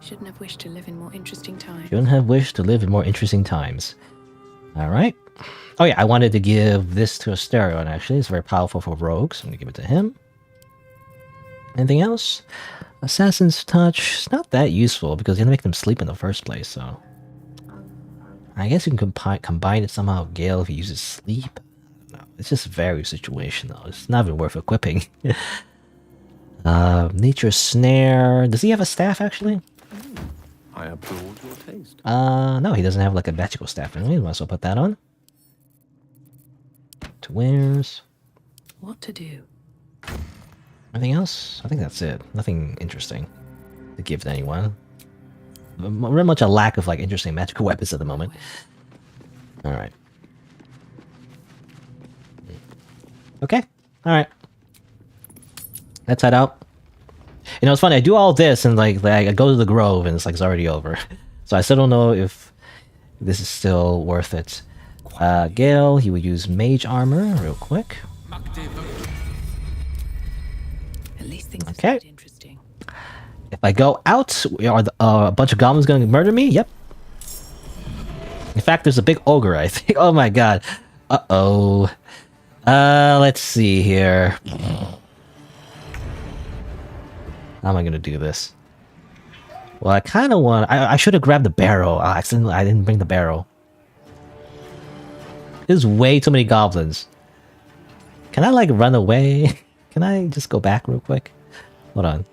Shouldn't have wished to live in more interesting times. Shouldn't have wished to live in more interesting times. Alright. Oh yeah, I wanted to give this to Asterion, actually. It's very powerful for rogues. I'm going to give it to him. Anything else? Assassin's Touch. It's not that useful because you have to make them sleep in the first place, so... I guess you can combine it somehow with Gale if he uses sleep. No, it's just very situational. It's not even worth equipping. Nature Snare. Does he have a staff, actually? I applaud your taste. No, he doesn't have like a magical staff. Anyway, might as well put that on. To wares. What to do? Anything else? I think that's it. Nothing interesting to give to anyone. Very much a lack of like interesting magical weapons at the moment. Alright. Okay. Alright. Let's head out. You know, it's funny, I do all this and like I go to the grove and it's like it's already over. So I still don't know if this is still worth it. Gale, he would use mage armor real quick. At least things okay. Interesting. If I go out, are a bunch of goblins going to murder me? Yep. In fact, there's a big ogre, I think. Oh my god. Uh-oh. Let's see here. How am I gonna do this? Well, I kind of want. I should have grabbed the barrel. I didn't bring the barrel. There's way too many goblins. Can I like run away? Can I just go back real quick? Hold on.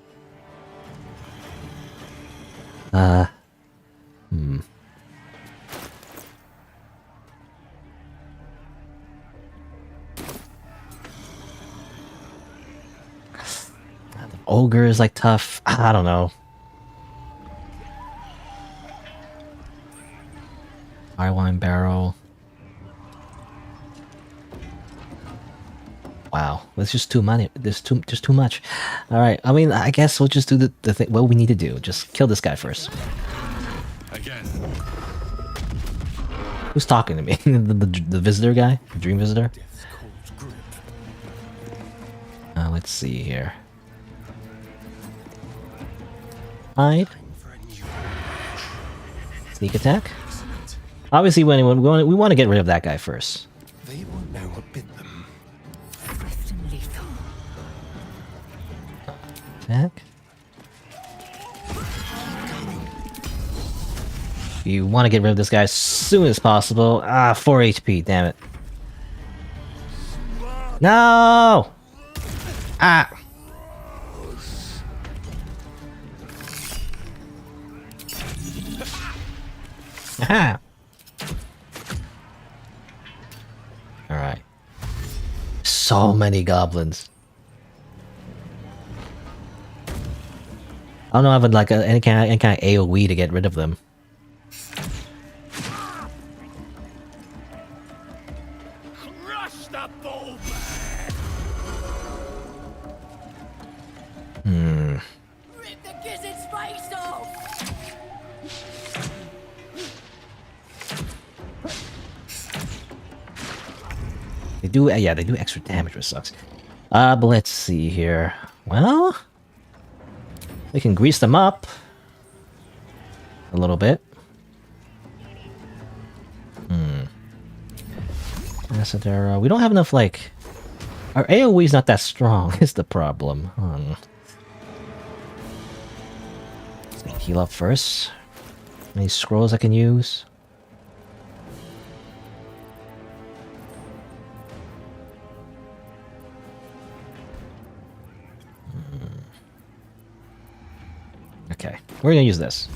The ogre is like tough. I don't know. Fire wine barrel. Wow, that's just too many. There's just too much. All right, I mean, I guess we'll just do the thing. What we need to do, just kill this guy first. Again. Who's talking to me? the visitor guy, the dream visitor. Let's see here. Hide. Sneak attack. Obviously, when we want to get rid of that guy first. They won't know what bit them. Attack. You want to get rid of this guy as soon as possible. 4 HP, damn it. No! Ah! Aha! Alright. So many goblins. I don't know if I have like any kind of AoE to get rid of them. Crush the bull. Rip the gizzard's face off. They do, yeah, they do extra damage, which sucks. But let's see here. Well, we can grease them up a little bit. We don't have enough, like... Our AoE is not that strong, is the problem. Heal up first. Any scrolls I can use? Okay, we're gonna use this.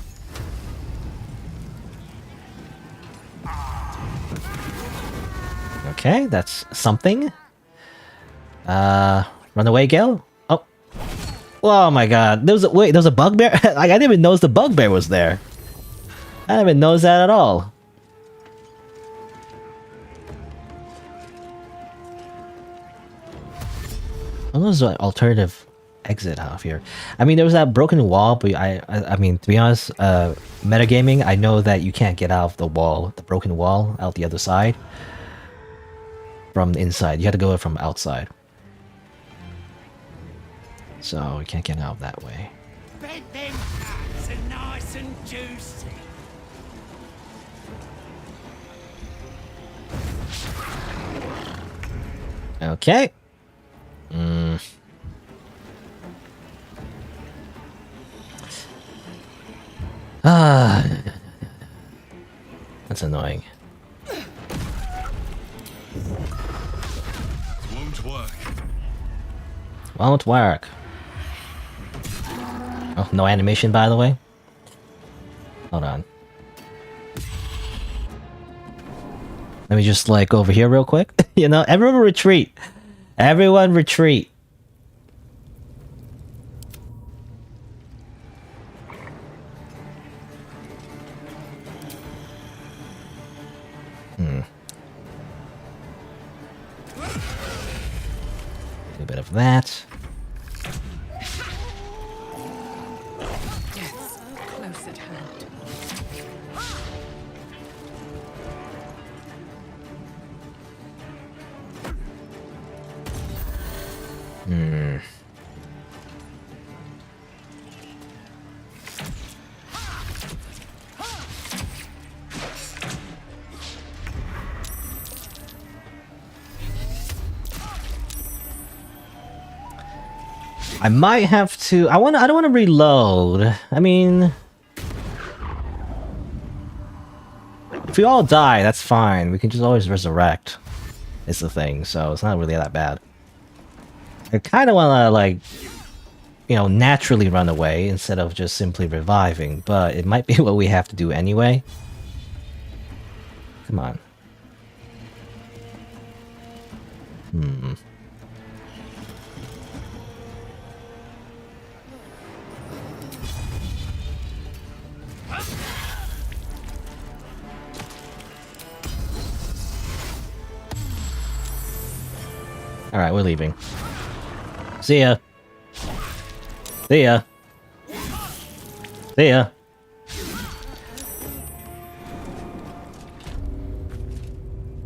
Okay, that's something. Run away, Gale. Oh, oh my God! There was a bugbear. Like I didn't even notice the bugbear was there. I didn't even notice that at all. Oh, there's an alternative exit off here. I mean, there was that broken wall, but I mean, to be honest, metagaming, I know that you can't get out of the wall, the broken wall, out the other side. From the inside, you have to go from outside. So you can't get out that way. Bet them cats are nice and juicy. Okay. That's annoying. Won't work. Won't work. Oh, no animation, by the way. Hold on. Let me just like over here real quick. You know, everyone retreat. Everyone retreat. A bit of that. Death's close at hand. I might have to. I don't want to reload. I mean, if we all die, that's fine. We can just always resurrect. Is the thing, so it's not really that bad. I kind of want to, like, you know, naturally run away instead of just simply reviving, but it might be what we have to do anyway. Come on. Alright, we're leaving. See ya. See ya. See ya.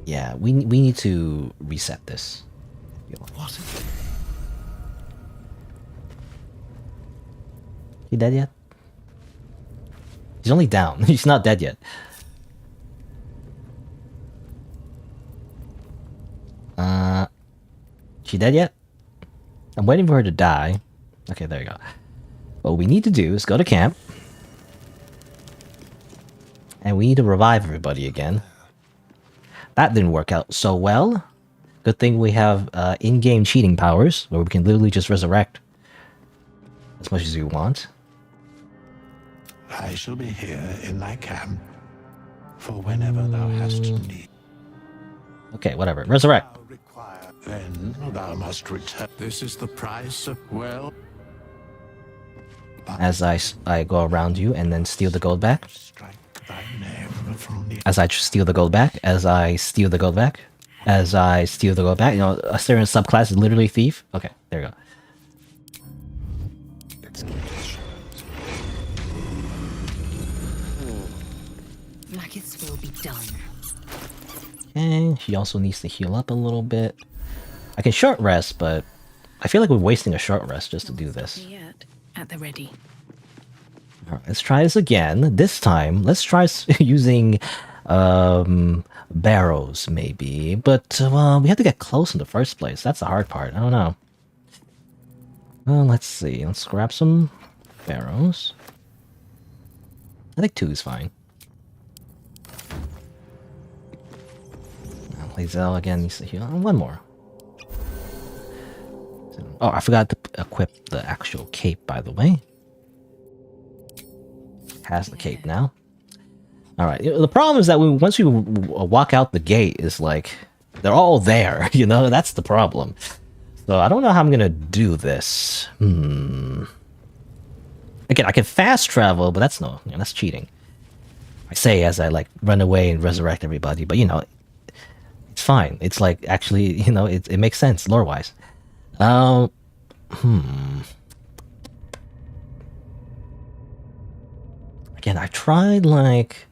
Yeah, we need to reset this. What? He dead yet? He's only down. He's not dead yet. She dead yet? I'm waiting for her to die. Okay, there you go. What we need to do is go to camp. And we need to revive everybody again. That didn't work out so well. Good thing we have in-game cheating powers, where we can literally just resurrect as much as we want. I shall be here in thy camp for whenever thou hast need. Okay, whatever. Resurrect. Then thou must return. This is the price of, well... As I go around you and then steal the gold back. As I steal the gold back. As I steal the gold back. As I steal the gold back. You know, a certain subclass is literally thief. Okay, there you go. Maggots will be done. And she also needs to heal up a little bit. I can short rest, but I feel like we're wasting a short rest just to do this. Yet, at the ready. Alright, let's try this again. This time, let's try using barrows, maybe. But we have to get close in the first place. That's the hard part. I don't know. Well, let's see. Let's grab some barrows. I think 2 is fine. Lae'zel again needs to heal. One more. Oh, I forgot to equip the actual cape, by the way. Has the cape now. Alright, the problem is that once we walk out the gate, is like, they're all there, you know? That's the problem. So I don't know how I'm gonna do this. Again, I can fast travel, but that's that's cheating. I say as I, like, run away and resurrect everybody, but, you know, it's fine. It's like, actually, you know, it makes sense, lore-wise. Again, I tried, like...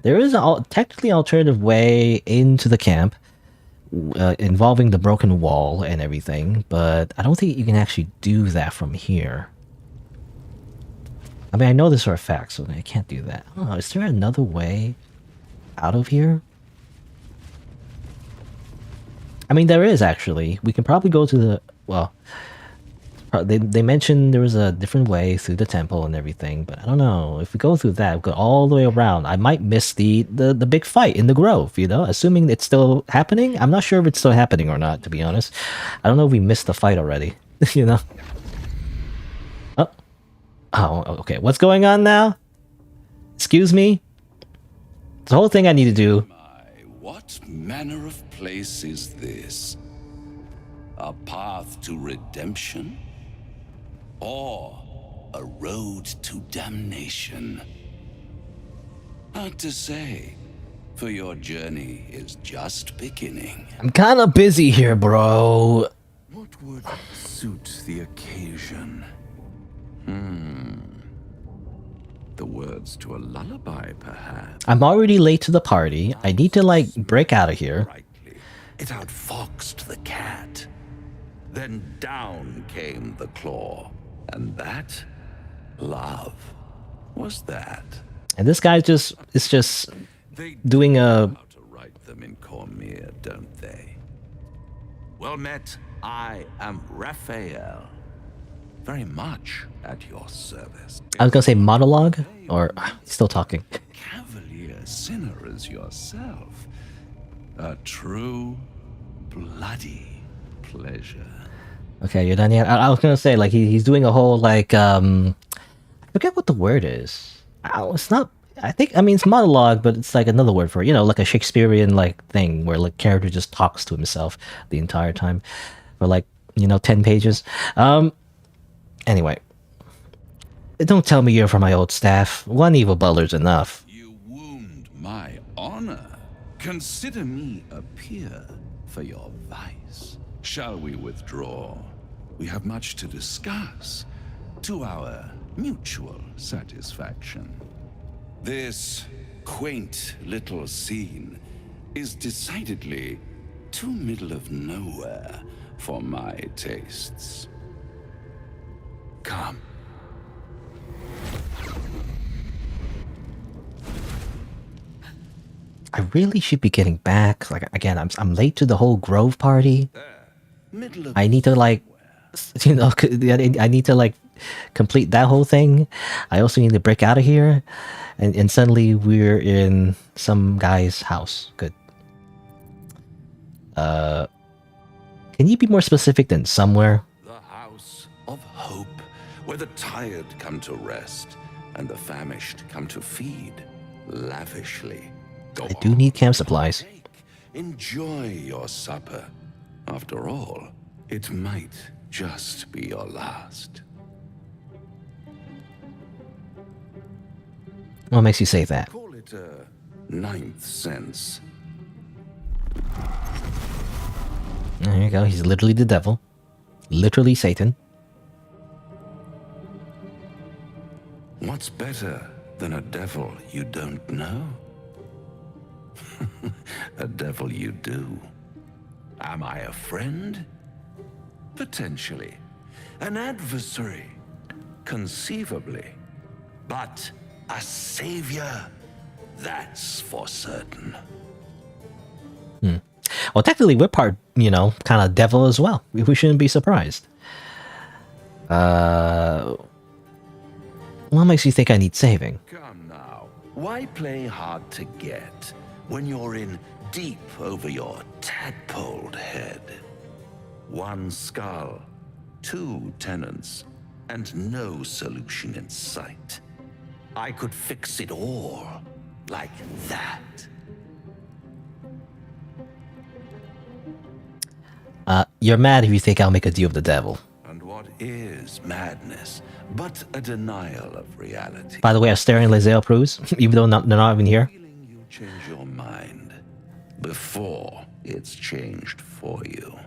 There is a technically alternative way into the camp, involving the broken wall and everything, but I don't think you can actually do that from here. I mean, I know this for a fact, so I can't do that. I don't know, is there another way out of here? I mean, there is, actually. We can probably go to the... Well, they mentioned there was a different way through the temple and everything, but I don't know. If we go through that, go all the way around, I might miss the big fight in the grove, you know? Assuming it's still happening? I'm not sure if it's still happening or not, to be honest. I don't know if we missed the fight already, you know? Oh, okay. What's going on now? Excuse me? The whole thing I need to do... What manner of place is this? A path to redemption? Or a road to damnation? Hard to say, for your journey is just beginning. I'm kind of busy here, bro. What would suit the occasion? The words to a lullaby, perhaps. I'm already late to the party. I need to, like, break out of here. It outfoxed the cat. Then down came the claw. And that? Love. Was that? And this guy is just doing a... How to write them in Cormier, don't they? Well met. I am Raphael. very much at your service. I was gonna say monologue, or still talking. Cavalier sinner as yourself. A true, bloody pleasure. Okay, you're done yet? I was gonna say, like, he's doing a whole, like, I forget what the word is. It's not, I mean, it's monologue, but it's like another word for it, you know, like a Shakespearean, like, thing where, like, character just talks to himself the entire time for, like, you know, 10 pages. Anyway. Don't tell me you're from my old staff. One evil Butler's enough. You wound my honor. Consider me a peer for your vice. Shall we withdraw? We have much to discuss, to our mutual satisfaction. This quaint little scene is decidedly too middle of nowhere for my tastes. Come. I really should be getting back. Like, again, I'm late to the whole Grove party. I need to, like, you know, I need to, like, complete that whole thing. I also need to break out of here. And suddenly we're in some guy's house. Good. Can you be more specific than somewhere? The house of hope, where the tired come to rest and the famished come to feed lavishly. Go I do need camp supplies. Enjoy your supper. After all, it might just be your last. What makes you say that? Call it a ninth sense. There you go. He's literally the devil. Literally Satan. What's better than a devil you don't know? A devil you do. Am I a friend? Potentially. An adversary? Conceivably. But a savior? That's for certain. Well, technically, we're part, you know, kind of devil as well. We shouldn't be surprised. What makes you think I need saving? Come now. Why play hard to get when you're in deep over your tadpoled head? One skull, two tenants, and no solution in sight. I could fix it all like that. You're mad if you think I'll make a deal with the devil. And what is madness but a denial of reality? By the way, I'm staring at Lizelle Cruz, even though they're not even here. You change your mind before it's changed for you.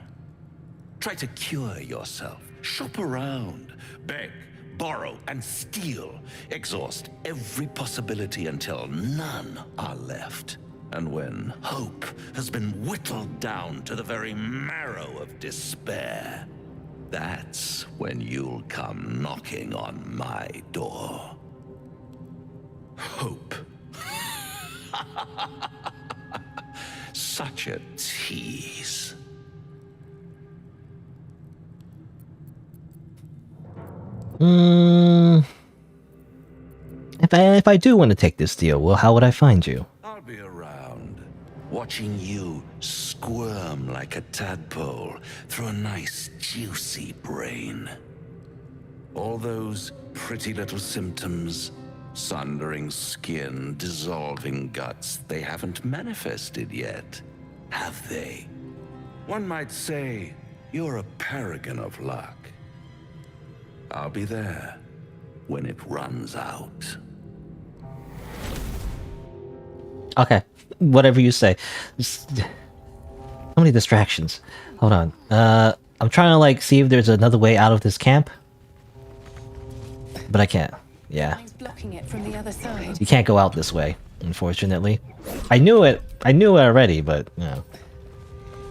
Try to cure yourself. Shop around. Beg, borrow, and steal. Exhaust every possibility until none are left. And when hope has been whittled down to the very marrow of despair, that's when you'll come knocking on my door. Hope. Such a tease. If I do want to take this deal, well, how would I find you? I'll be around, watching you squirm like a tadpole through a nice, juicy brain. All those pretty little symptoms, sundering skin, dissolving guts, they haven't manifested yet, have they? One might say you're a paragon of luck. I'll be there when it runs out. Okay, whatever you say. So many distractions. Hold on. I'm trying to, like, see if there's another way out of this camp. But I can't. Yeah. Blocking it from the other side. You can't go out this way, unfortunately. I knew it already, but, you know.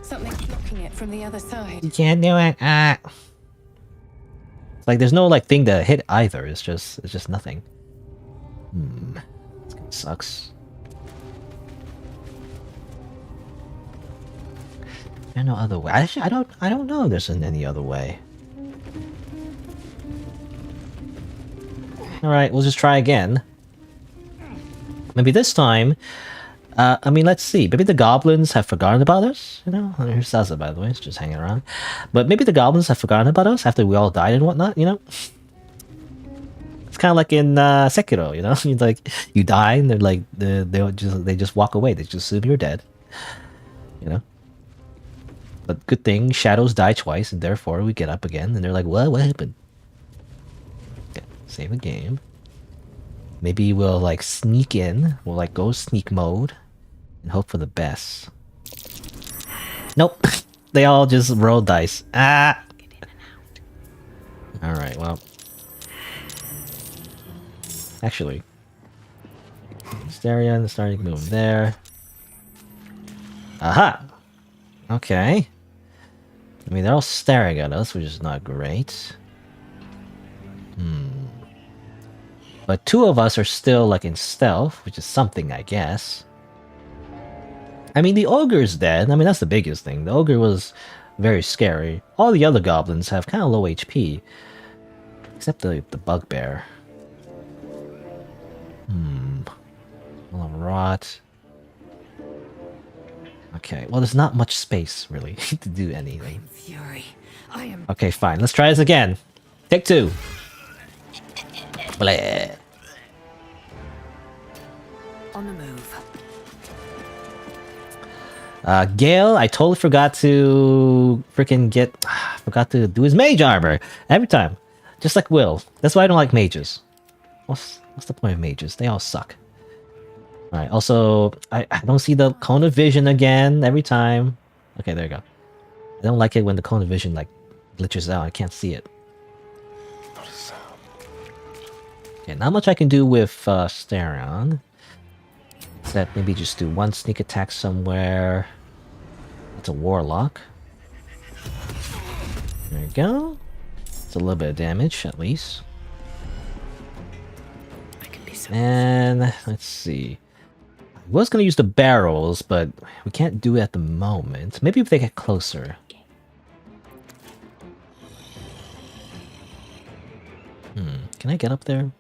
Something's blocking it from the other side. You can't do it. Like, there's no, like, thing to hit either. It's just nothing. This kind of sucks. There's no other way. Actually, I don't know if there's any other way. Alright, we'll just try again. Maybe this time... I mean, let's see. Maybe the goblins have forgotten about us, you know? Here's Saza, by the way. It's just hanging around. But maybe the goblins have forgotten about us after we all died and whatnot, you know? It's kind of like in Sekiro, you know? You like, you die and they're like, they just walk away. They just assume you're dead, you know? But good thing, shadows die twice, and therefore we get up again, and they're like, what happened? Okay, save the game. Maybe we'll like sneak in. We'll like go sneak mode and hope for the best. Nope. They all just roll dice. Ah! Alright, well. Actually. Mysterion starting to move there. Aha! Okay. I mean, they're all staring at us, which is not great. But two of us are still like in stealth, which is something, I guess. I mean, the ogre's dead. I mean, that's the biggest thing. The ogre was very scary. All the other goblins have kind of low HP. Except the bugbear. Well, rot. Okay, well, there's not much space, really, to do anything. Fury. I am... Okay, fine. Let's try this again. Take two. Blah. On the move. Gale, I totally forgot to freaking forgot to do his mage armor every time, just like Will. That's why I don't like mages. What's the point of mages? They all suck. All right. Also, I don't see the cone of vision again every time. Okay, there you go. I don't like it when the cone of vision like glitches out. I can't see it. Okay, not much I can do with Steron. Except maybe just do one sneak attack somewhere. It's a warlock. There you go. It's a little bit of damage, at least. And let's see. I was gonna use the barrels, but we can't do it at the moment. Maybe if they get closer. Can I get up there?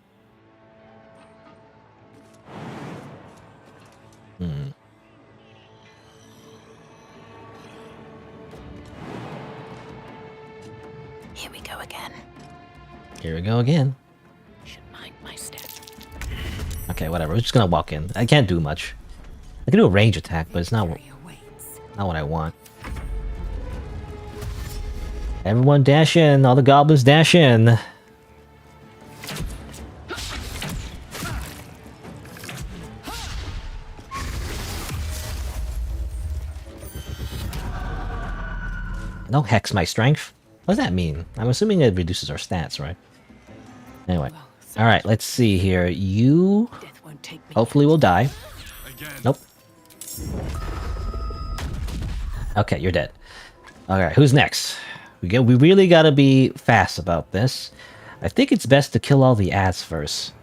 Here we go again. Here we go again. Should mind my step. Okay, whatever. We're just gonna walk in. I can't do much. I can do a range attack, but it's not what I want. Everyone dash in. All the goblins dash in. Don't hex my strength. What does that mean? I'm assuming it reduces our stats, right? Anyway. Alright, let's see here. You hopefully will die. Nope. Okay, you're dead. Alright, who's next? We really gotta be fast about this. I think it's best to kill all the ads first.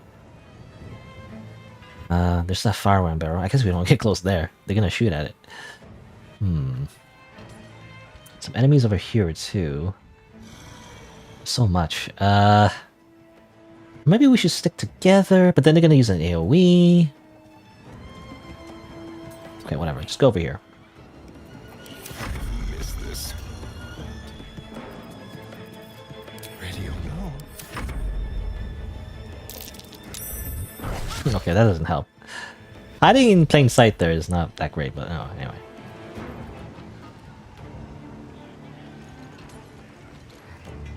There's that fire one barrel. I guess we don't get close there. They're gonna shoot at it. Some enemies over here too. So much. Maybe we should stick together, but then they're gonna use an AoE. Okay, whatever. Just go over here. Miss this. Ready or not? Okay, that doesn't help. Hiding in plain sight there is not that great, but oh, anyway.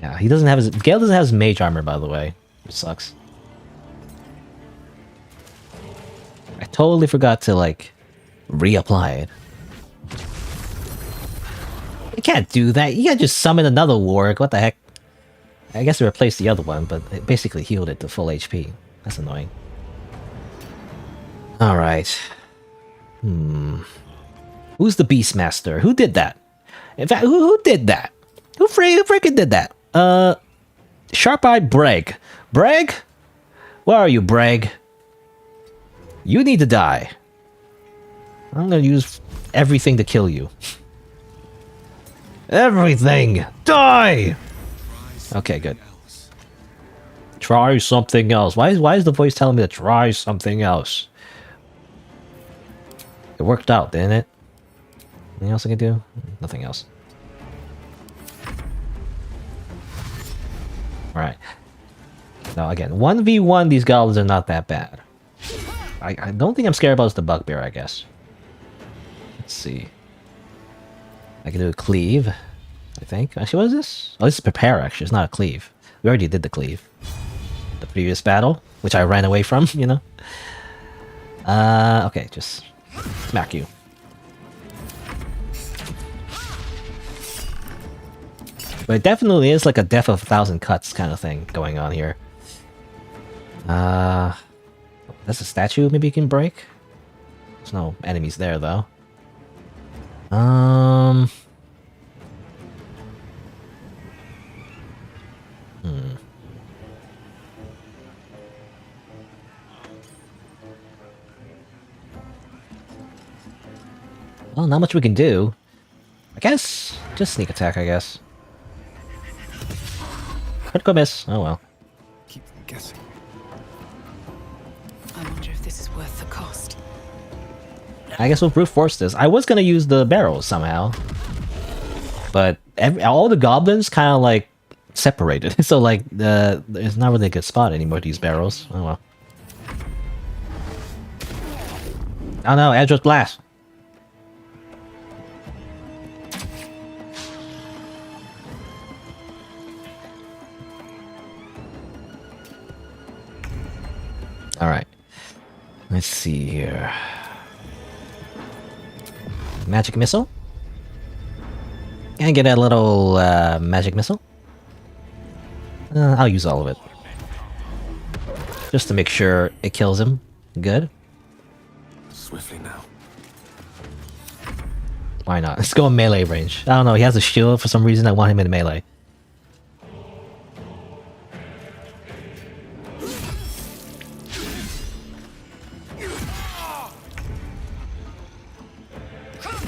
Yeah, he doesn't have his... Gale doesn't have his mage armor, by the way. Which sucks. I totally forgot to, like, reapply it. You can't do that. You can't just summon another warg. What the heck? I guess it replaced the other one, but it basically healed it to full HP. That's annoying. Alright. Who's the Beastmaster? Who did that? In fact, who did that? Who freaking did that? Sharp-eyed Breg. Breg? Where are you, Breg? You need to die. I'm gonna use everything to kill you. Everything! Die! Okay, good. Try something else. Why is the voice telling me to try something else? It worked out, didn't it? Anything else I can do? Nothing else. Alright. Now again, 1v1, these goblins are not that bad. I don't think I'm scared about the bugbear, I guess. Let's see. I can do a cleave, I think. Actually, what is this? Oh, this is prepare, actually. It's not a cleave. We already did the cleave. The previous battle, which I ran away from, you know? Okay, just smack you. But it definitely is like a death of 1,000 cuts kind of thing going on here. That's a statue maybe you can break? There's no enemies there, though. Well, not much we can do. I guess just sneak attack, I guess. Critical miss. Oh well. Keep them guessing. I wonder if this is worth the cost. I guess we'll brute force this. I was gonna use the barrels somehow, but all the goblins kind of like separated. So like there's not really a good spot anymore to use barrels. Oh well. Oh no, Edgeworth Blast. Alright. Let's see here. Magic missile? Can I get a little magic missile? I'll use all of it. Just to make sure it kills him. Good. Swiftly now. Why not? Let's go in melee range. I don't know, he has a shield for some reason. I want him in melee.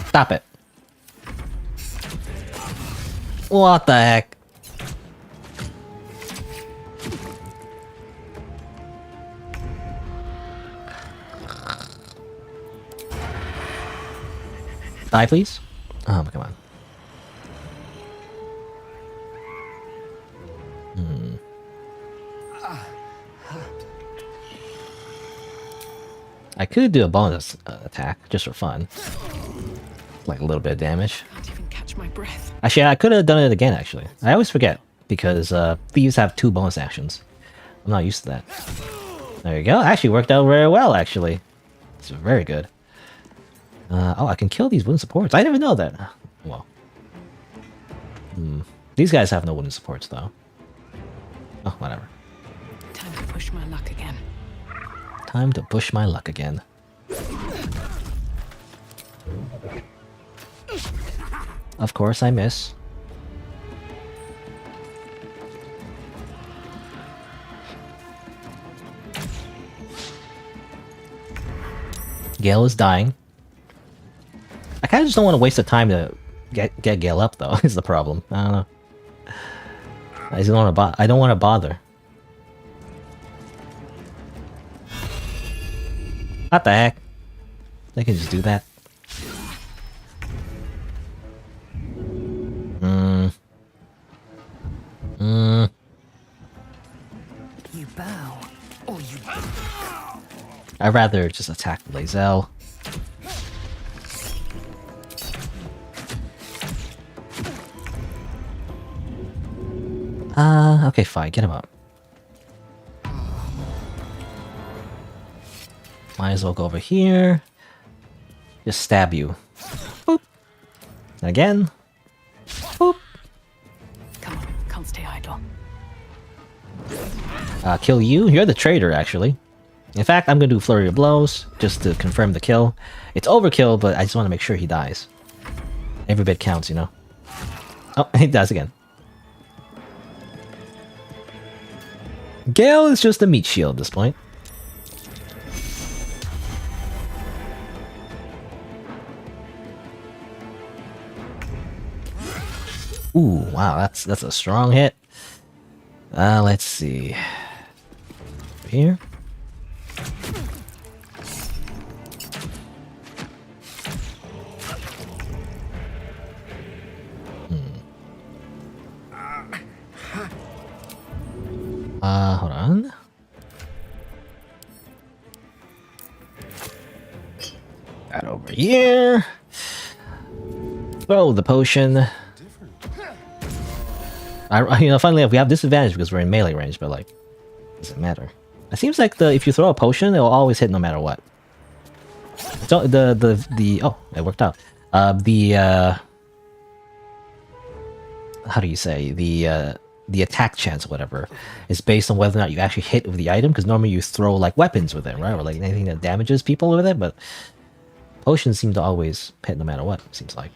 Stop it. What the heck? Die, please. Oh, come on. I could do a bonus attack just for fun. Like a little bit of damage. Can't even catch my breath. Actually, I could have done it again, actually. I always forget, because thieves have 2 bonus actions. I'm not used to that. There you go. Actually worked out very well, actually. It's very good. Oh, I can kill these wooden supports. I didn't even know that. Well. These guys have no wooden supports, though. Oh, whatever. Time to push my luck again. Time to push my luck again. Of course I miss. Gale is dying. I kind of just don't want to waste the time to get Gale up, though. Is the problem. I don't know. I just don't want to. I don't want to bother. What the heck? They can just do that. You bow, or you... I'd rather just attack Lae'zel. Okay, fine, get him up. Might as well go over here. Just stab you. Boop. And again. Boop. Come on, can't stay idle. Kill you. You're the traitor, actually. In fact, I'm gonna do Flurry of Blows, just to confirm the kill. It's overkill, but I just want to make sure he dies. Every bit counts, you know. Oh, he dies again. Gale is just a meat shield at this point. Ooh, wow, that's a strong hit. Let's see. over here. Hold on. That over here. Throw the potion. Finally, we have disadvantage because we're in melee range, but like, doesn't matter. It seems like if you throw a potion, it will always hit no matter what. So oh, it worked out. How do you say, the attack chance or whatever is based on whether or not you actually hit with the item, because normally you throw like weapons with it, right, or like anything that damages people with it, but potions seem to always hit no matter what, it seems like.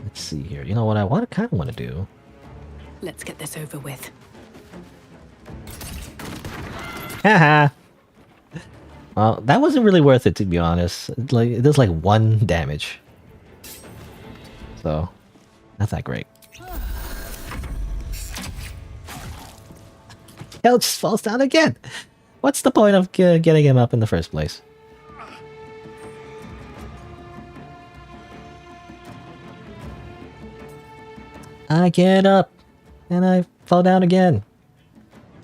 Let's see here. You know what I kind of want to do? Let's get this over with. Haha. Well, that wasn't really worth it, to be honest. It does like 1 damage, so not that great. Hell, just falls down again. What's the point of getting him up in the first place? I get up, and I fall down again.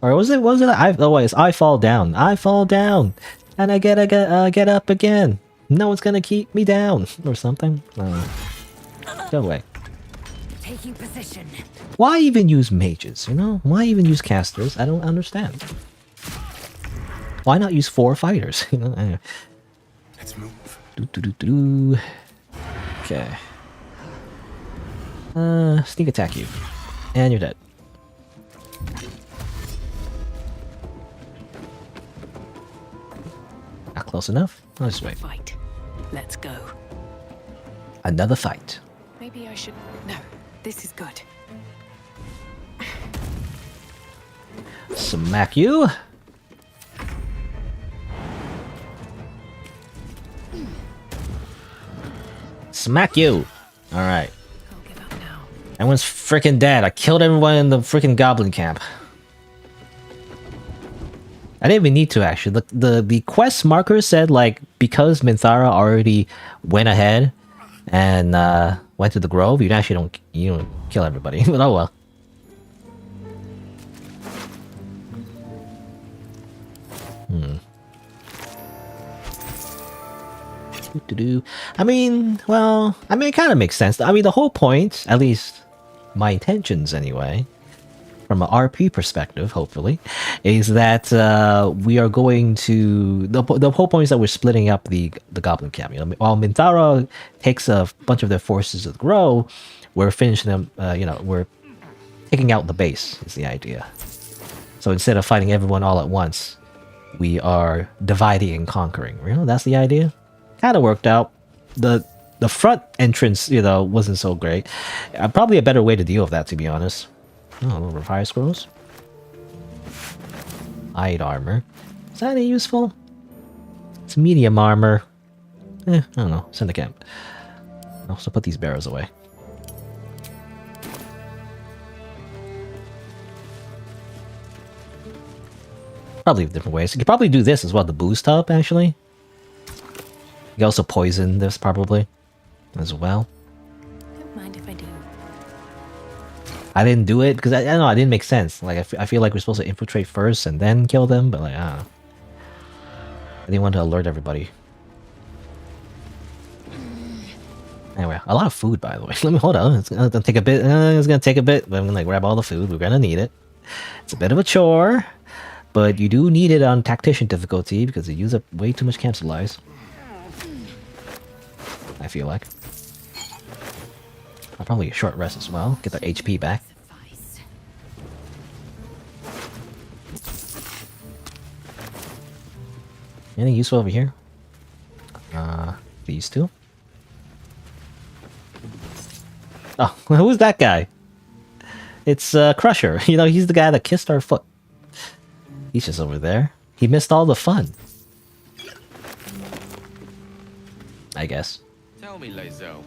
Or was it? I fall down. I fall down, and I get up again. No one's gonna keep me down, or something. Go away. Taking position. Why even use mages? You know, why even use casters? I don't understand. Why not use 4 fighters? You know. Anyway. Let's move. Okay. Sneak attack you, and you're dead. Not close enough. I'll just wait. Fight. Let's go. Another fight. Maybe I should. No, this is good. Smack you. Smack you. All right. Everyone's freaking dead. I killed everyone in the freaking goblin camp. I didn't even need to, actually. The quest marker said, like, because Minthara already went ahead and went to the grove, you actually don't kill everybody. But oh well. I mean, well, it kind of makes sense. I mean, the whole point, at least my intentions anyway, from an RP perspective, hopefully, is that we are going to... The whole point is that we're splitting up the Goblin camp. You know, while Minthara takes a bunch of their forces to the Grove, we're finishing them, we're taking out the base, is the idea. So instead of fighting everyone all at once, we are dividing and conquering. You know, that's the idea. Kind of worked out. The front entrance, wasn't so great. Probably a better way to deal with that, to be honest. Oh, a little fire scrolls. Hide armor. Is that any useful? It's medium armor. I don't know. Send the camp. I'll also put these barrels away. Probably have different ways. You could probably do this as well, the booze tub, actually. You can also poison this, probably, as well. Don't mind if I do. I didn't do it because I don't know, it didn't make sense. Like, I feel like we're supposed to infiltrate first and then kill them, but like, I don't know. I didn't want to alert everybody. Anyway, a lot of food, by the way. Let me hold on. It's gonna take a bit. It's gonna take a bit, but I'm gonna grab all the food. We're gonna need it. It's a bit of a chore, but you do need it on tactician difficulty because you use up way too much camp supplies. I feel like. I'll probably short rest as well. Get their HP back. Anything useful over here? These two. Oh, who's that guy? It's Crusher. You know, he's the guy that kissed our foot. He's just over there. He missed all the fun. I guess. Tell me, Lae'zel,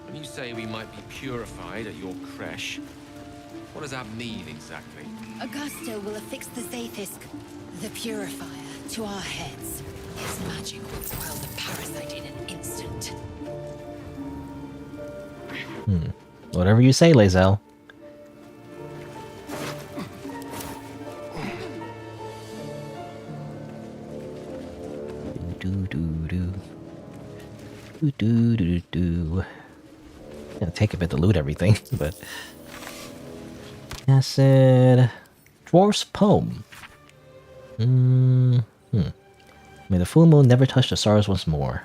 when you say we might be purified at your creche, What does that mean exactly? Augusto will affix the Zaithisk, the purifier, to our heads. His magic will quell the parasite in an instant. Whatever you say, Lae'zel. Gonna take a bit to loot everything, but acid dwarf's poem. May the full moon never touch the stars once more.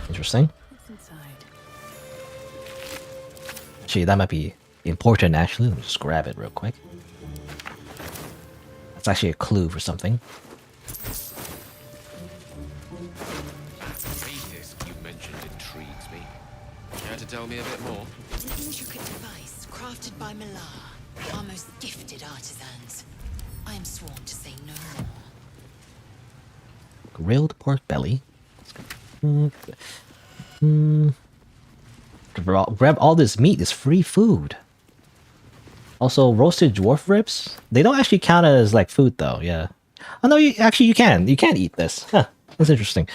Interesting. Actually, that might be important. Actually, let me just grab it real quick. That's actually a clue for something. Zaithisk you mentioned intrigues me. Care to tell me a bit more? An intricate device crafted by Malar, our most gifted artisans. I am sworn to say no more. Grilled pork belly. Grab all this meat. It's free food. Also, roasted dwarf ribs. They don't actually count as like food, though. Yeah. Oh no, you can. You can eat this. Huh. That's interesting.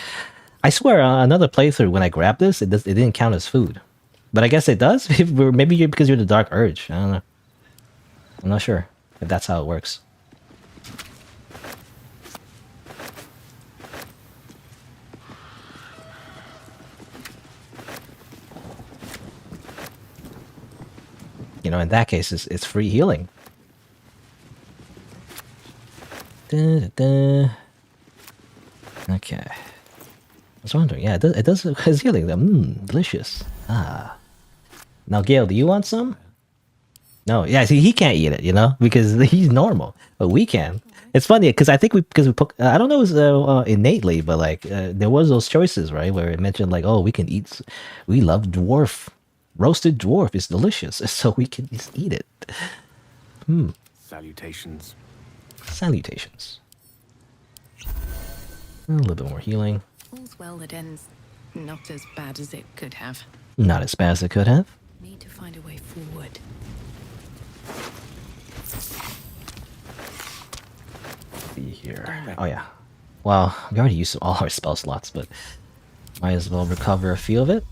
I swear, another playthrough when I grabbed this, it didn't count as food. But I guess it does. Maybe because you're the Dark Urge. I don't know. I'm not sure if that's how it works. You know, in that case, it's free healing. Okay. I was wondering, yeah, it does it's healing them. Delicious. Ah. Now, Gale, do you want some? No, yeah, see, he can't eat it, you know, because he's normal, but we can. It's funny because I think because we put, I don't know, it was innately, but like there was those choices, right, where it mentioned like, oh, we can eat, we love dwarf. Roasted dwarf is delicious, so we can just eat it. Salutations. Salutations. A little bit more healing. All's well that ends not as bad as it could have. Not as bad as it could have. Need to find a way forward. See here. Oh yeah. Well, we already used all our spell slots, but might as well recover a few of it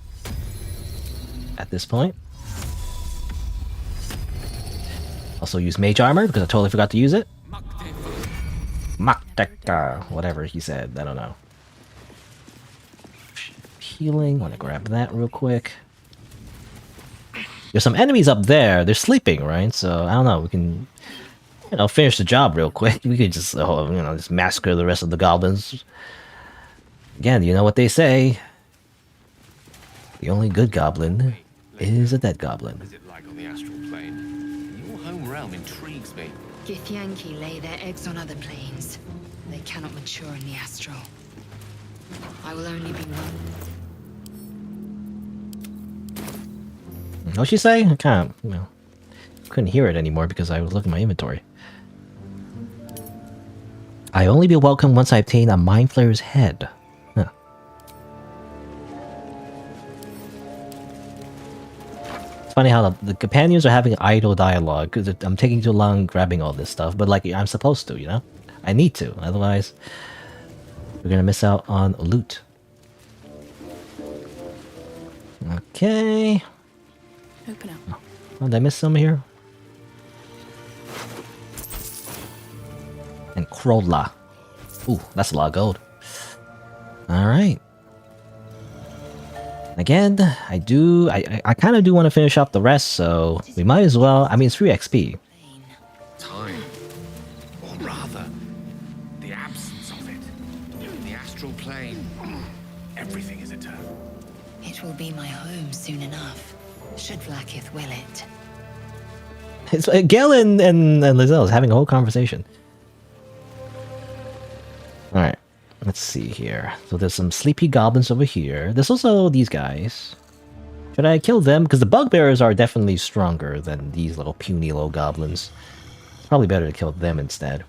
at this point. Also use mage armor because I totally forgot to use it. Makdeka, whatever he said, I don't know. Healing, want to grab that real quick. There's some enemies up there. They're sleeping, right? So I don't know. We can, you know, finish the job real quick. We could just, just massacre the rest of the goblins. Again, you know what they say. The only good goblin is a dead goblin. Is it like on the astral plane? Your home realm intrigues me. Githyanki lay their eggs on other planes. They cannot mature in the astral. I will only be one. What'd she say? I can't, couldn't hear it anymore because I was looking at my inventory. I only be welcome once I obtain a Mind Flayer's head. Huh. It's funny how the companions are having idle dialogue because I'm taking too long grabbing all this stuff, but like I'm supposed to, you know? I need to, otherwise we're gonna miss out on loot. Okay. Open up. Oh, did I miss some here? And Krolla. Ooh, that's a lot of gold. Alright. Again, I kind of do want to finish up the rest, so we might as well. I mean, it's free XP. Time. Or rather, the absence of it. In the astral plane, everything is eternal. It will be my home soon enough, should Vlaakith will it. It's Gale and Lae'zel is having a whole conversation. Alright, let's see here. So there's some sleepy goblins over here. There's also these guys. Should I kill them? Because the bugbearers are definitely stronger than these little puny little goblins. Probably better to kill them instead.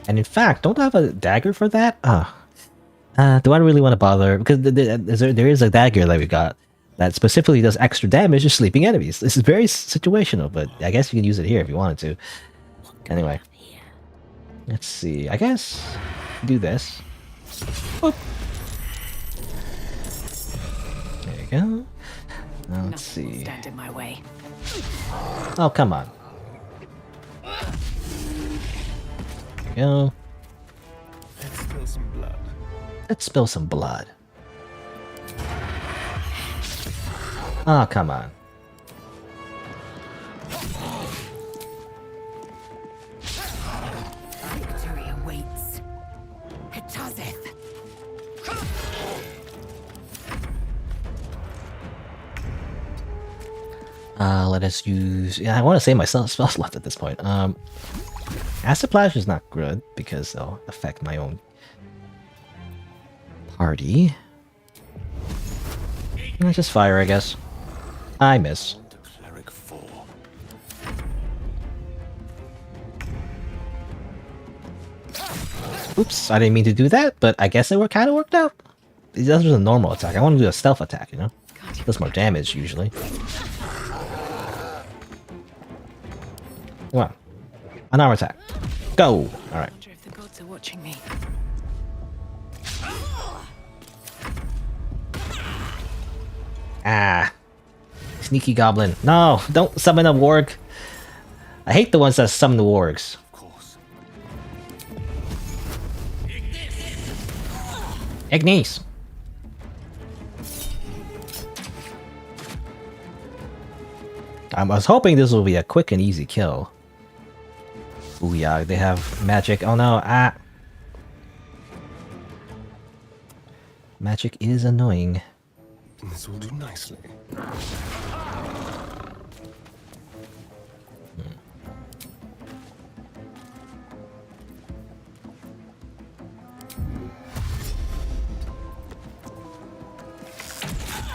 And in fact, don't I have a dagger for that? Do I really want to bother? Because there is a dagger that we got. that specifically does extra damage to sleeping enemies. This is very situational, but I guess you can use it here if you wanted to. Anyway, let's see. I guess do this. Boop. There you go. Now let's see. Stand in my way. Oh, come on. There you go. Let's spill some blood. Let's spill some blood. Oh, come on. Victory awaits. Katazeth. Let us use... Yeah, I want to save my spell slot at this point. Acid Splash is not good because they'll affect my own party. Let's just fire, I guess. I miss. Oops, I didn't mean to do that, but I guess it kind of worked out. That was a normal attack. I want to do a stealth attack, you know? Does more damage, usually. Come on. An arm attack. Go! Alright. I wonder if the gods are watching me. Ah. Sneaky goblin. No, don't summon a warg. I hate the ones that summon the wargs. Ignis! I was hoping this will be a quick and easy kill. Ooh yeah, they have magic. Oh no, ah! Magic is annoying. This will do nicely.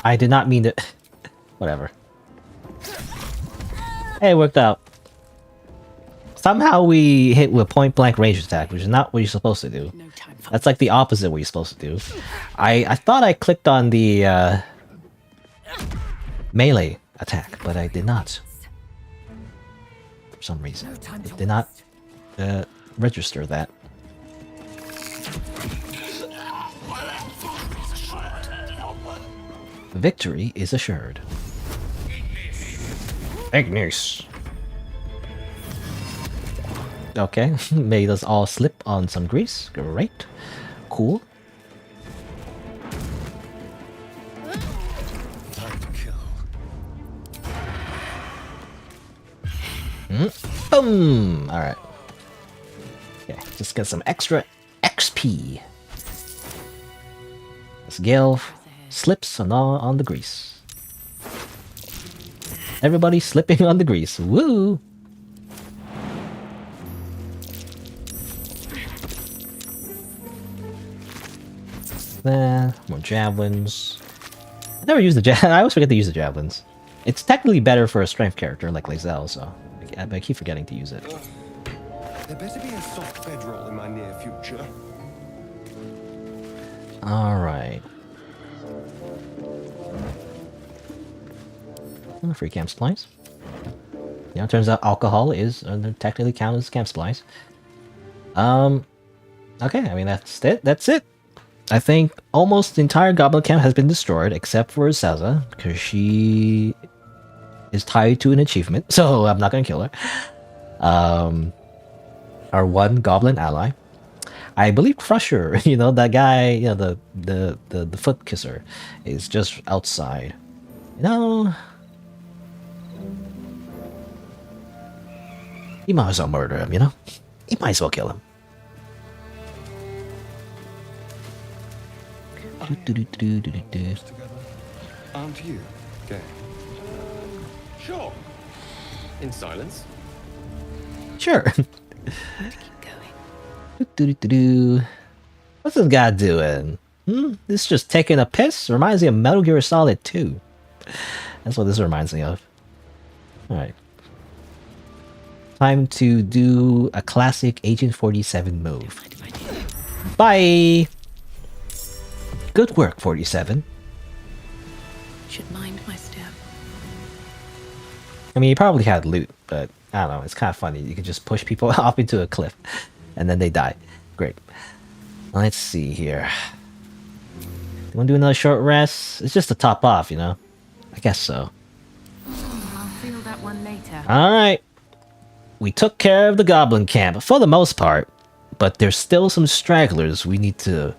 I did not mean to... Whatever. Hey, it worked out. Somehow we hit with point-blank range attack, which is not what you're supposed to do. That's like the opposite of what you're supposed to do. I thought I clicked on the melee attack, but I did not. For some reason. It did not register that. Victory is assured. Ignis. Okay, made us all slip on some grease. Great. Cool. Boom! Alright. Okay, just get some extra XP. This Gale slips on the grease. Everybody slipping on the grease. Woo! More javelins. I never use the javelins. I always forget to use the javelins. It's technically better for a strength character like Lae'zel, so I keep forgetting to use it. There better be a soft bedroll in my near future. Alright. Free camp supplies. You know, it turns out alcohol is technically counted as camp supplies. Okay, I mean that's it. That's it. I think almost the entire goblin camp has been destroyed except for Saza, because she is tied to an achievement, so I'm not gonna kill her. Our one goblin ally. I believe Crusher, you know, that guy, you know, the foot kisser, is just outside. You know, you might as well murder him, you know? You might as well kill him. Aren't you, gay? Sure. In silence. Sure. What's this guy doing? This is just taking a piss? Reminds me of Metal Gear Solid 2. That's what this reminds me of. Alright. Time to do a classic Agent 47 move. Bye! Good work, 47. Should mind my step. I mean, you probably had loot, but I don't know. It's kind of funny. You can just push people off into a cliff, and then they die. Great. Let's see here. You want to do another short rest? It's just to top off, you know? I guess so. I'll feel that one later. Alright. We took care of the goblin camp, for the most part. But there's still some stragglers we need to,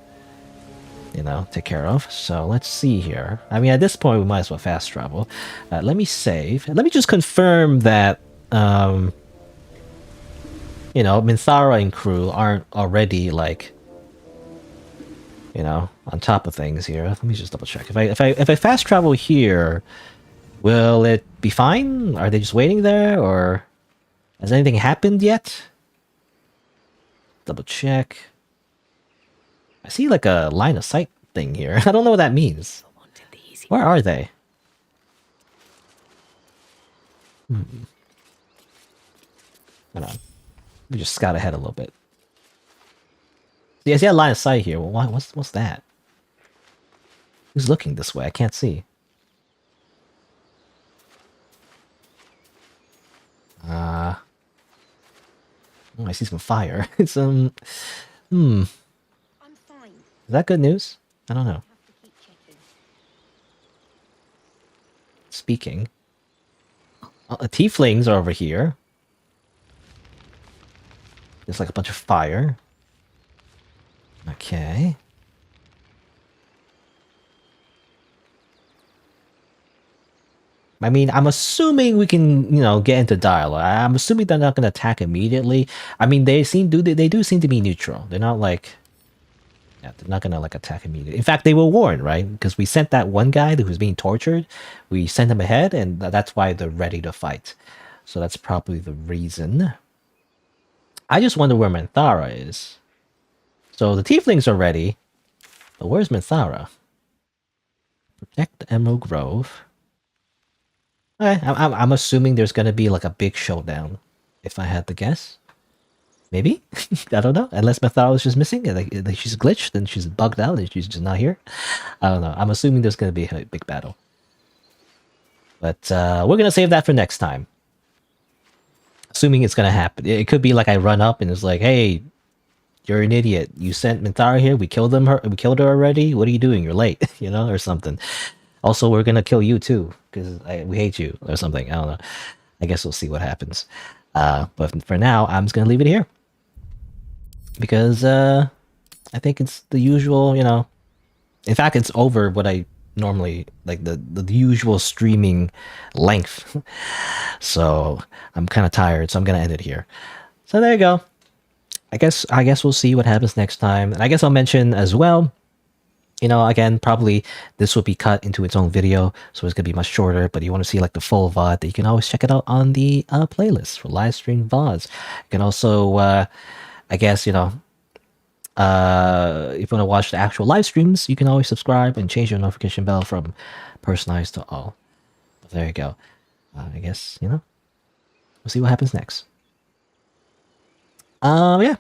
you know, take care of. So let's see here. I mean, at this point, we might as well fast travel. Let me save. Let me just confirm that, you know, Minthara and crew aren't already, like, you know, on top of things here. Let me just double check. If I fast travel here, will it be fine? Are they just waiting there, or has anything happened yet? Double check. I see like a line of sight thing here. I don't know what that means. Where are they? Hold on. Let me just scout ahead a little bit. Yeah, I see a line of sight here. Well, what's that? Who's looking this way? I can't see. Oh, I see some fire. It's Is that good news? I don't know. Speaking. The tieflings are over here. There's like a bunch of fire. Okay. I mean, I'm assuming we can, you know, get into dialogue. I'm assuming they're not going to attack immediately. I mean, they do seem to be neutral. They're not like, yeah, they're not going to like attack immediately. In fact, they were warned, right? Because we sent that one guy who was being tortured. We sent him ahead, and that's why they're ready to fight. So that's probably the reason. I just wonder where Minthara is. So the tieflings are ready, but where's Minthara? Protect the Emerald Grove. Okay, I'm assuming there's gonna be like a big showdown, if I had to guess. Maybe? I don't know. Unless Minthara was just missing, and like she's glitched and she's bugged out and she's just not here. I don't know. I'm assuming there's gonna be a big battle. But we're gonna save that for next time. Assuming it's gonna happen. It could be like I run up and it's like, hey, you're an idiot. You sent Minthara here. We killed her. We killed her already. What are you doing? You're late. You know, or something. Also, we're gonna kill you too because we hate you or something. I don't know. I guess we'll see what happens. But for now, I'm just gonna leave it here because I think it's the usual. You know, in fact, it's over what I normally like the usual streaming length. So I'm kind of tired. So I'm gonna end it here. So there you go. I guess we'll see what happens next time. And I guess I'll mention as well, you know, again, probably this will be cut into its own video, so it's going to be much shorter, but you want to see like the full VOD, that you can always check it out on the playlist for live stream VODs. You can also, I guess, you know, if you want to watch the actual live streams, you can always subscribe and change your notification bell from personalized to all. But there you go. I guess, you know, we'll see what happens next. Yeah.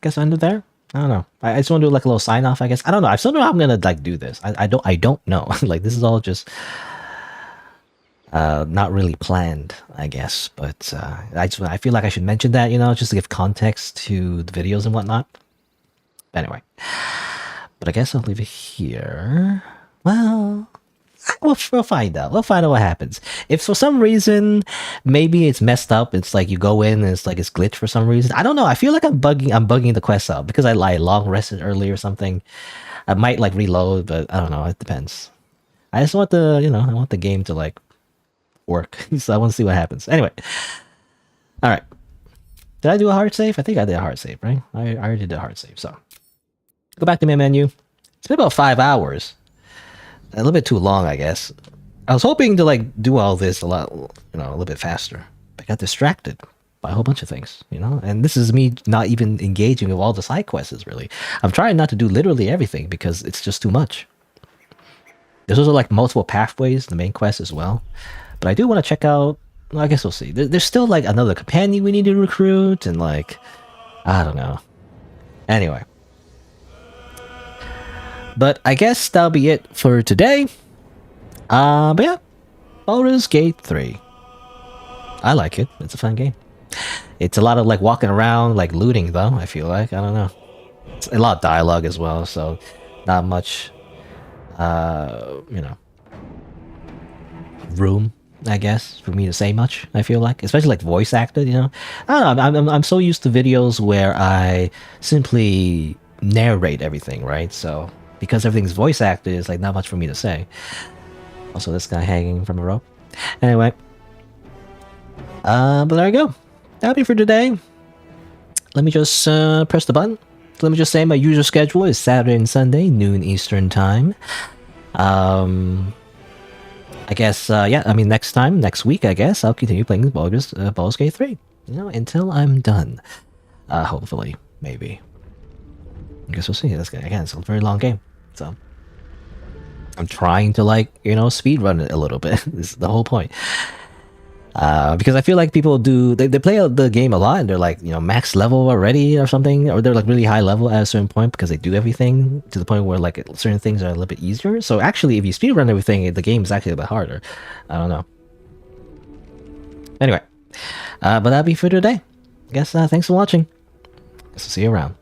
Guess I'll end it there. I don't know. I just want to do like a little sign off, I guess. I don't know. I still don't know how I'm gonna like do this. I don't know. Like this is all just not really planned, I guess. But I feel like I should mention that, you know, just to give context to the videos and whatnot. But anyway. But I guess I'll leave it here. Well, we'll find out. We'll find out what happens. If for some reason maybe it's messed up, it's like you go in and it's like it's glitched for some reason. I don't know. I feel like I'm bugging the quest out because I like long rested early or something. I might like reload, but I don't know. It depends. I just want the, you know, I want the game to like work. So I want to see what happens. Anyway. All right. Did I do a hard save? I think I did a hard save, right? I already did a hard save. So go back to my menu. It's been about 5 hours. A little bit too long, I guess. I was hoping to like do all this a lot, you know, a little bit faster. But I got distracted by a whole bunch of things, you know. And this is me not even engaging with all the side quests. Really, I'm trying not to do literally everything because it's just too much. There's also like multiple pathways, the main quest as well. But I do want to check out. Well, I guess we'll see. There's still like another companion we need to recruit, and like I don't know. Anyway. But I guess that'll be it for today. But yeah, Baldur's Gate 3. I like it. It's a fun game. It's a lot of like walking around, like looting though, I feel like. I don't know. It's a lot of dialogue as well, so not much you know, room, I guess, for me to say much, I feel like. Especially like voice acted, you know. I don't know, I'm so used to videos where I simply narrate everything, right? So because everything's voice acted, it's like not much for me to say. Also, this guy hanging from a rope. Anyway. But there you go. That'll be for today. Let me just press the button. So let me just say my usual schedule is Saturday and Sunday, noon Eastern time. I guess, yeah, I mean, next week, I guess, I'll continue playing Baldur's Gate 3. You know, until I'm done. Hopefully. Maybe. I guess we'll see. Again, it's a very long game. So, I'm trying to, like, you know, speedrun it a little bit. This is the whole point. Because I feel like people they play the game a lot and they're like, you know, max level already or something, or they're like really high level at a certain point because they do everything to the point where like certain things are a little bit easier. So actually, if you speedrun everything, the game is actually a bit harder. I don't know. Anyway, but that'll be for today. I guess thanks for watching. Guess I'll see you around.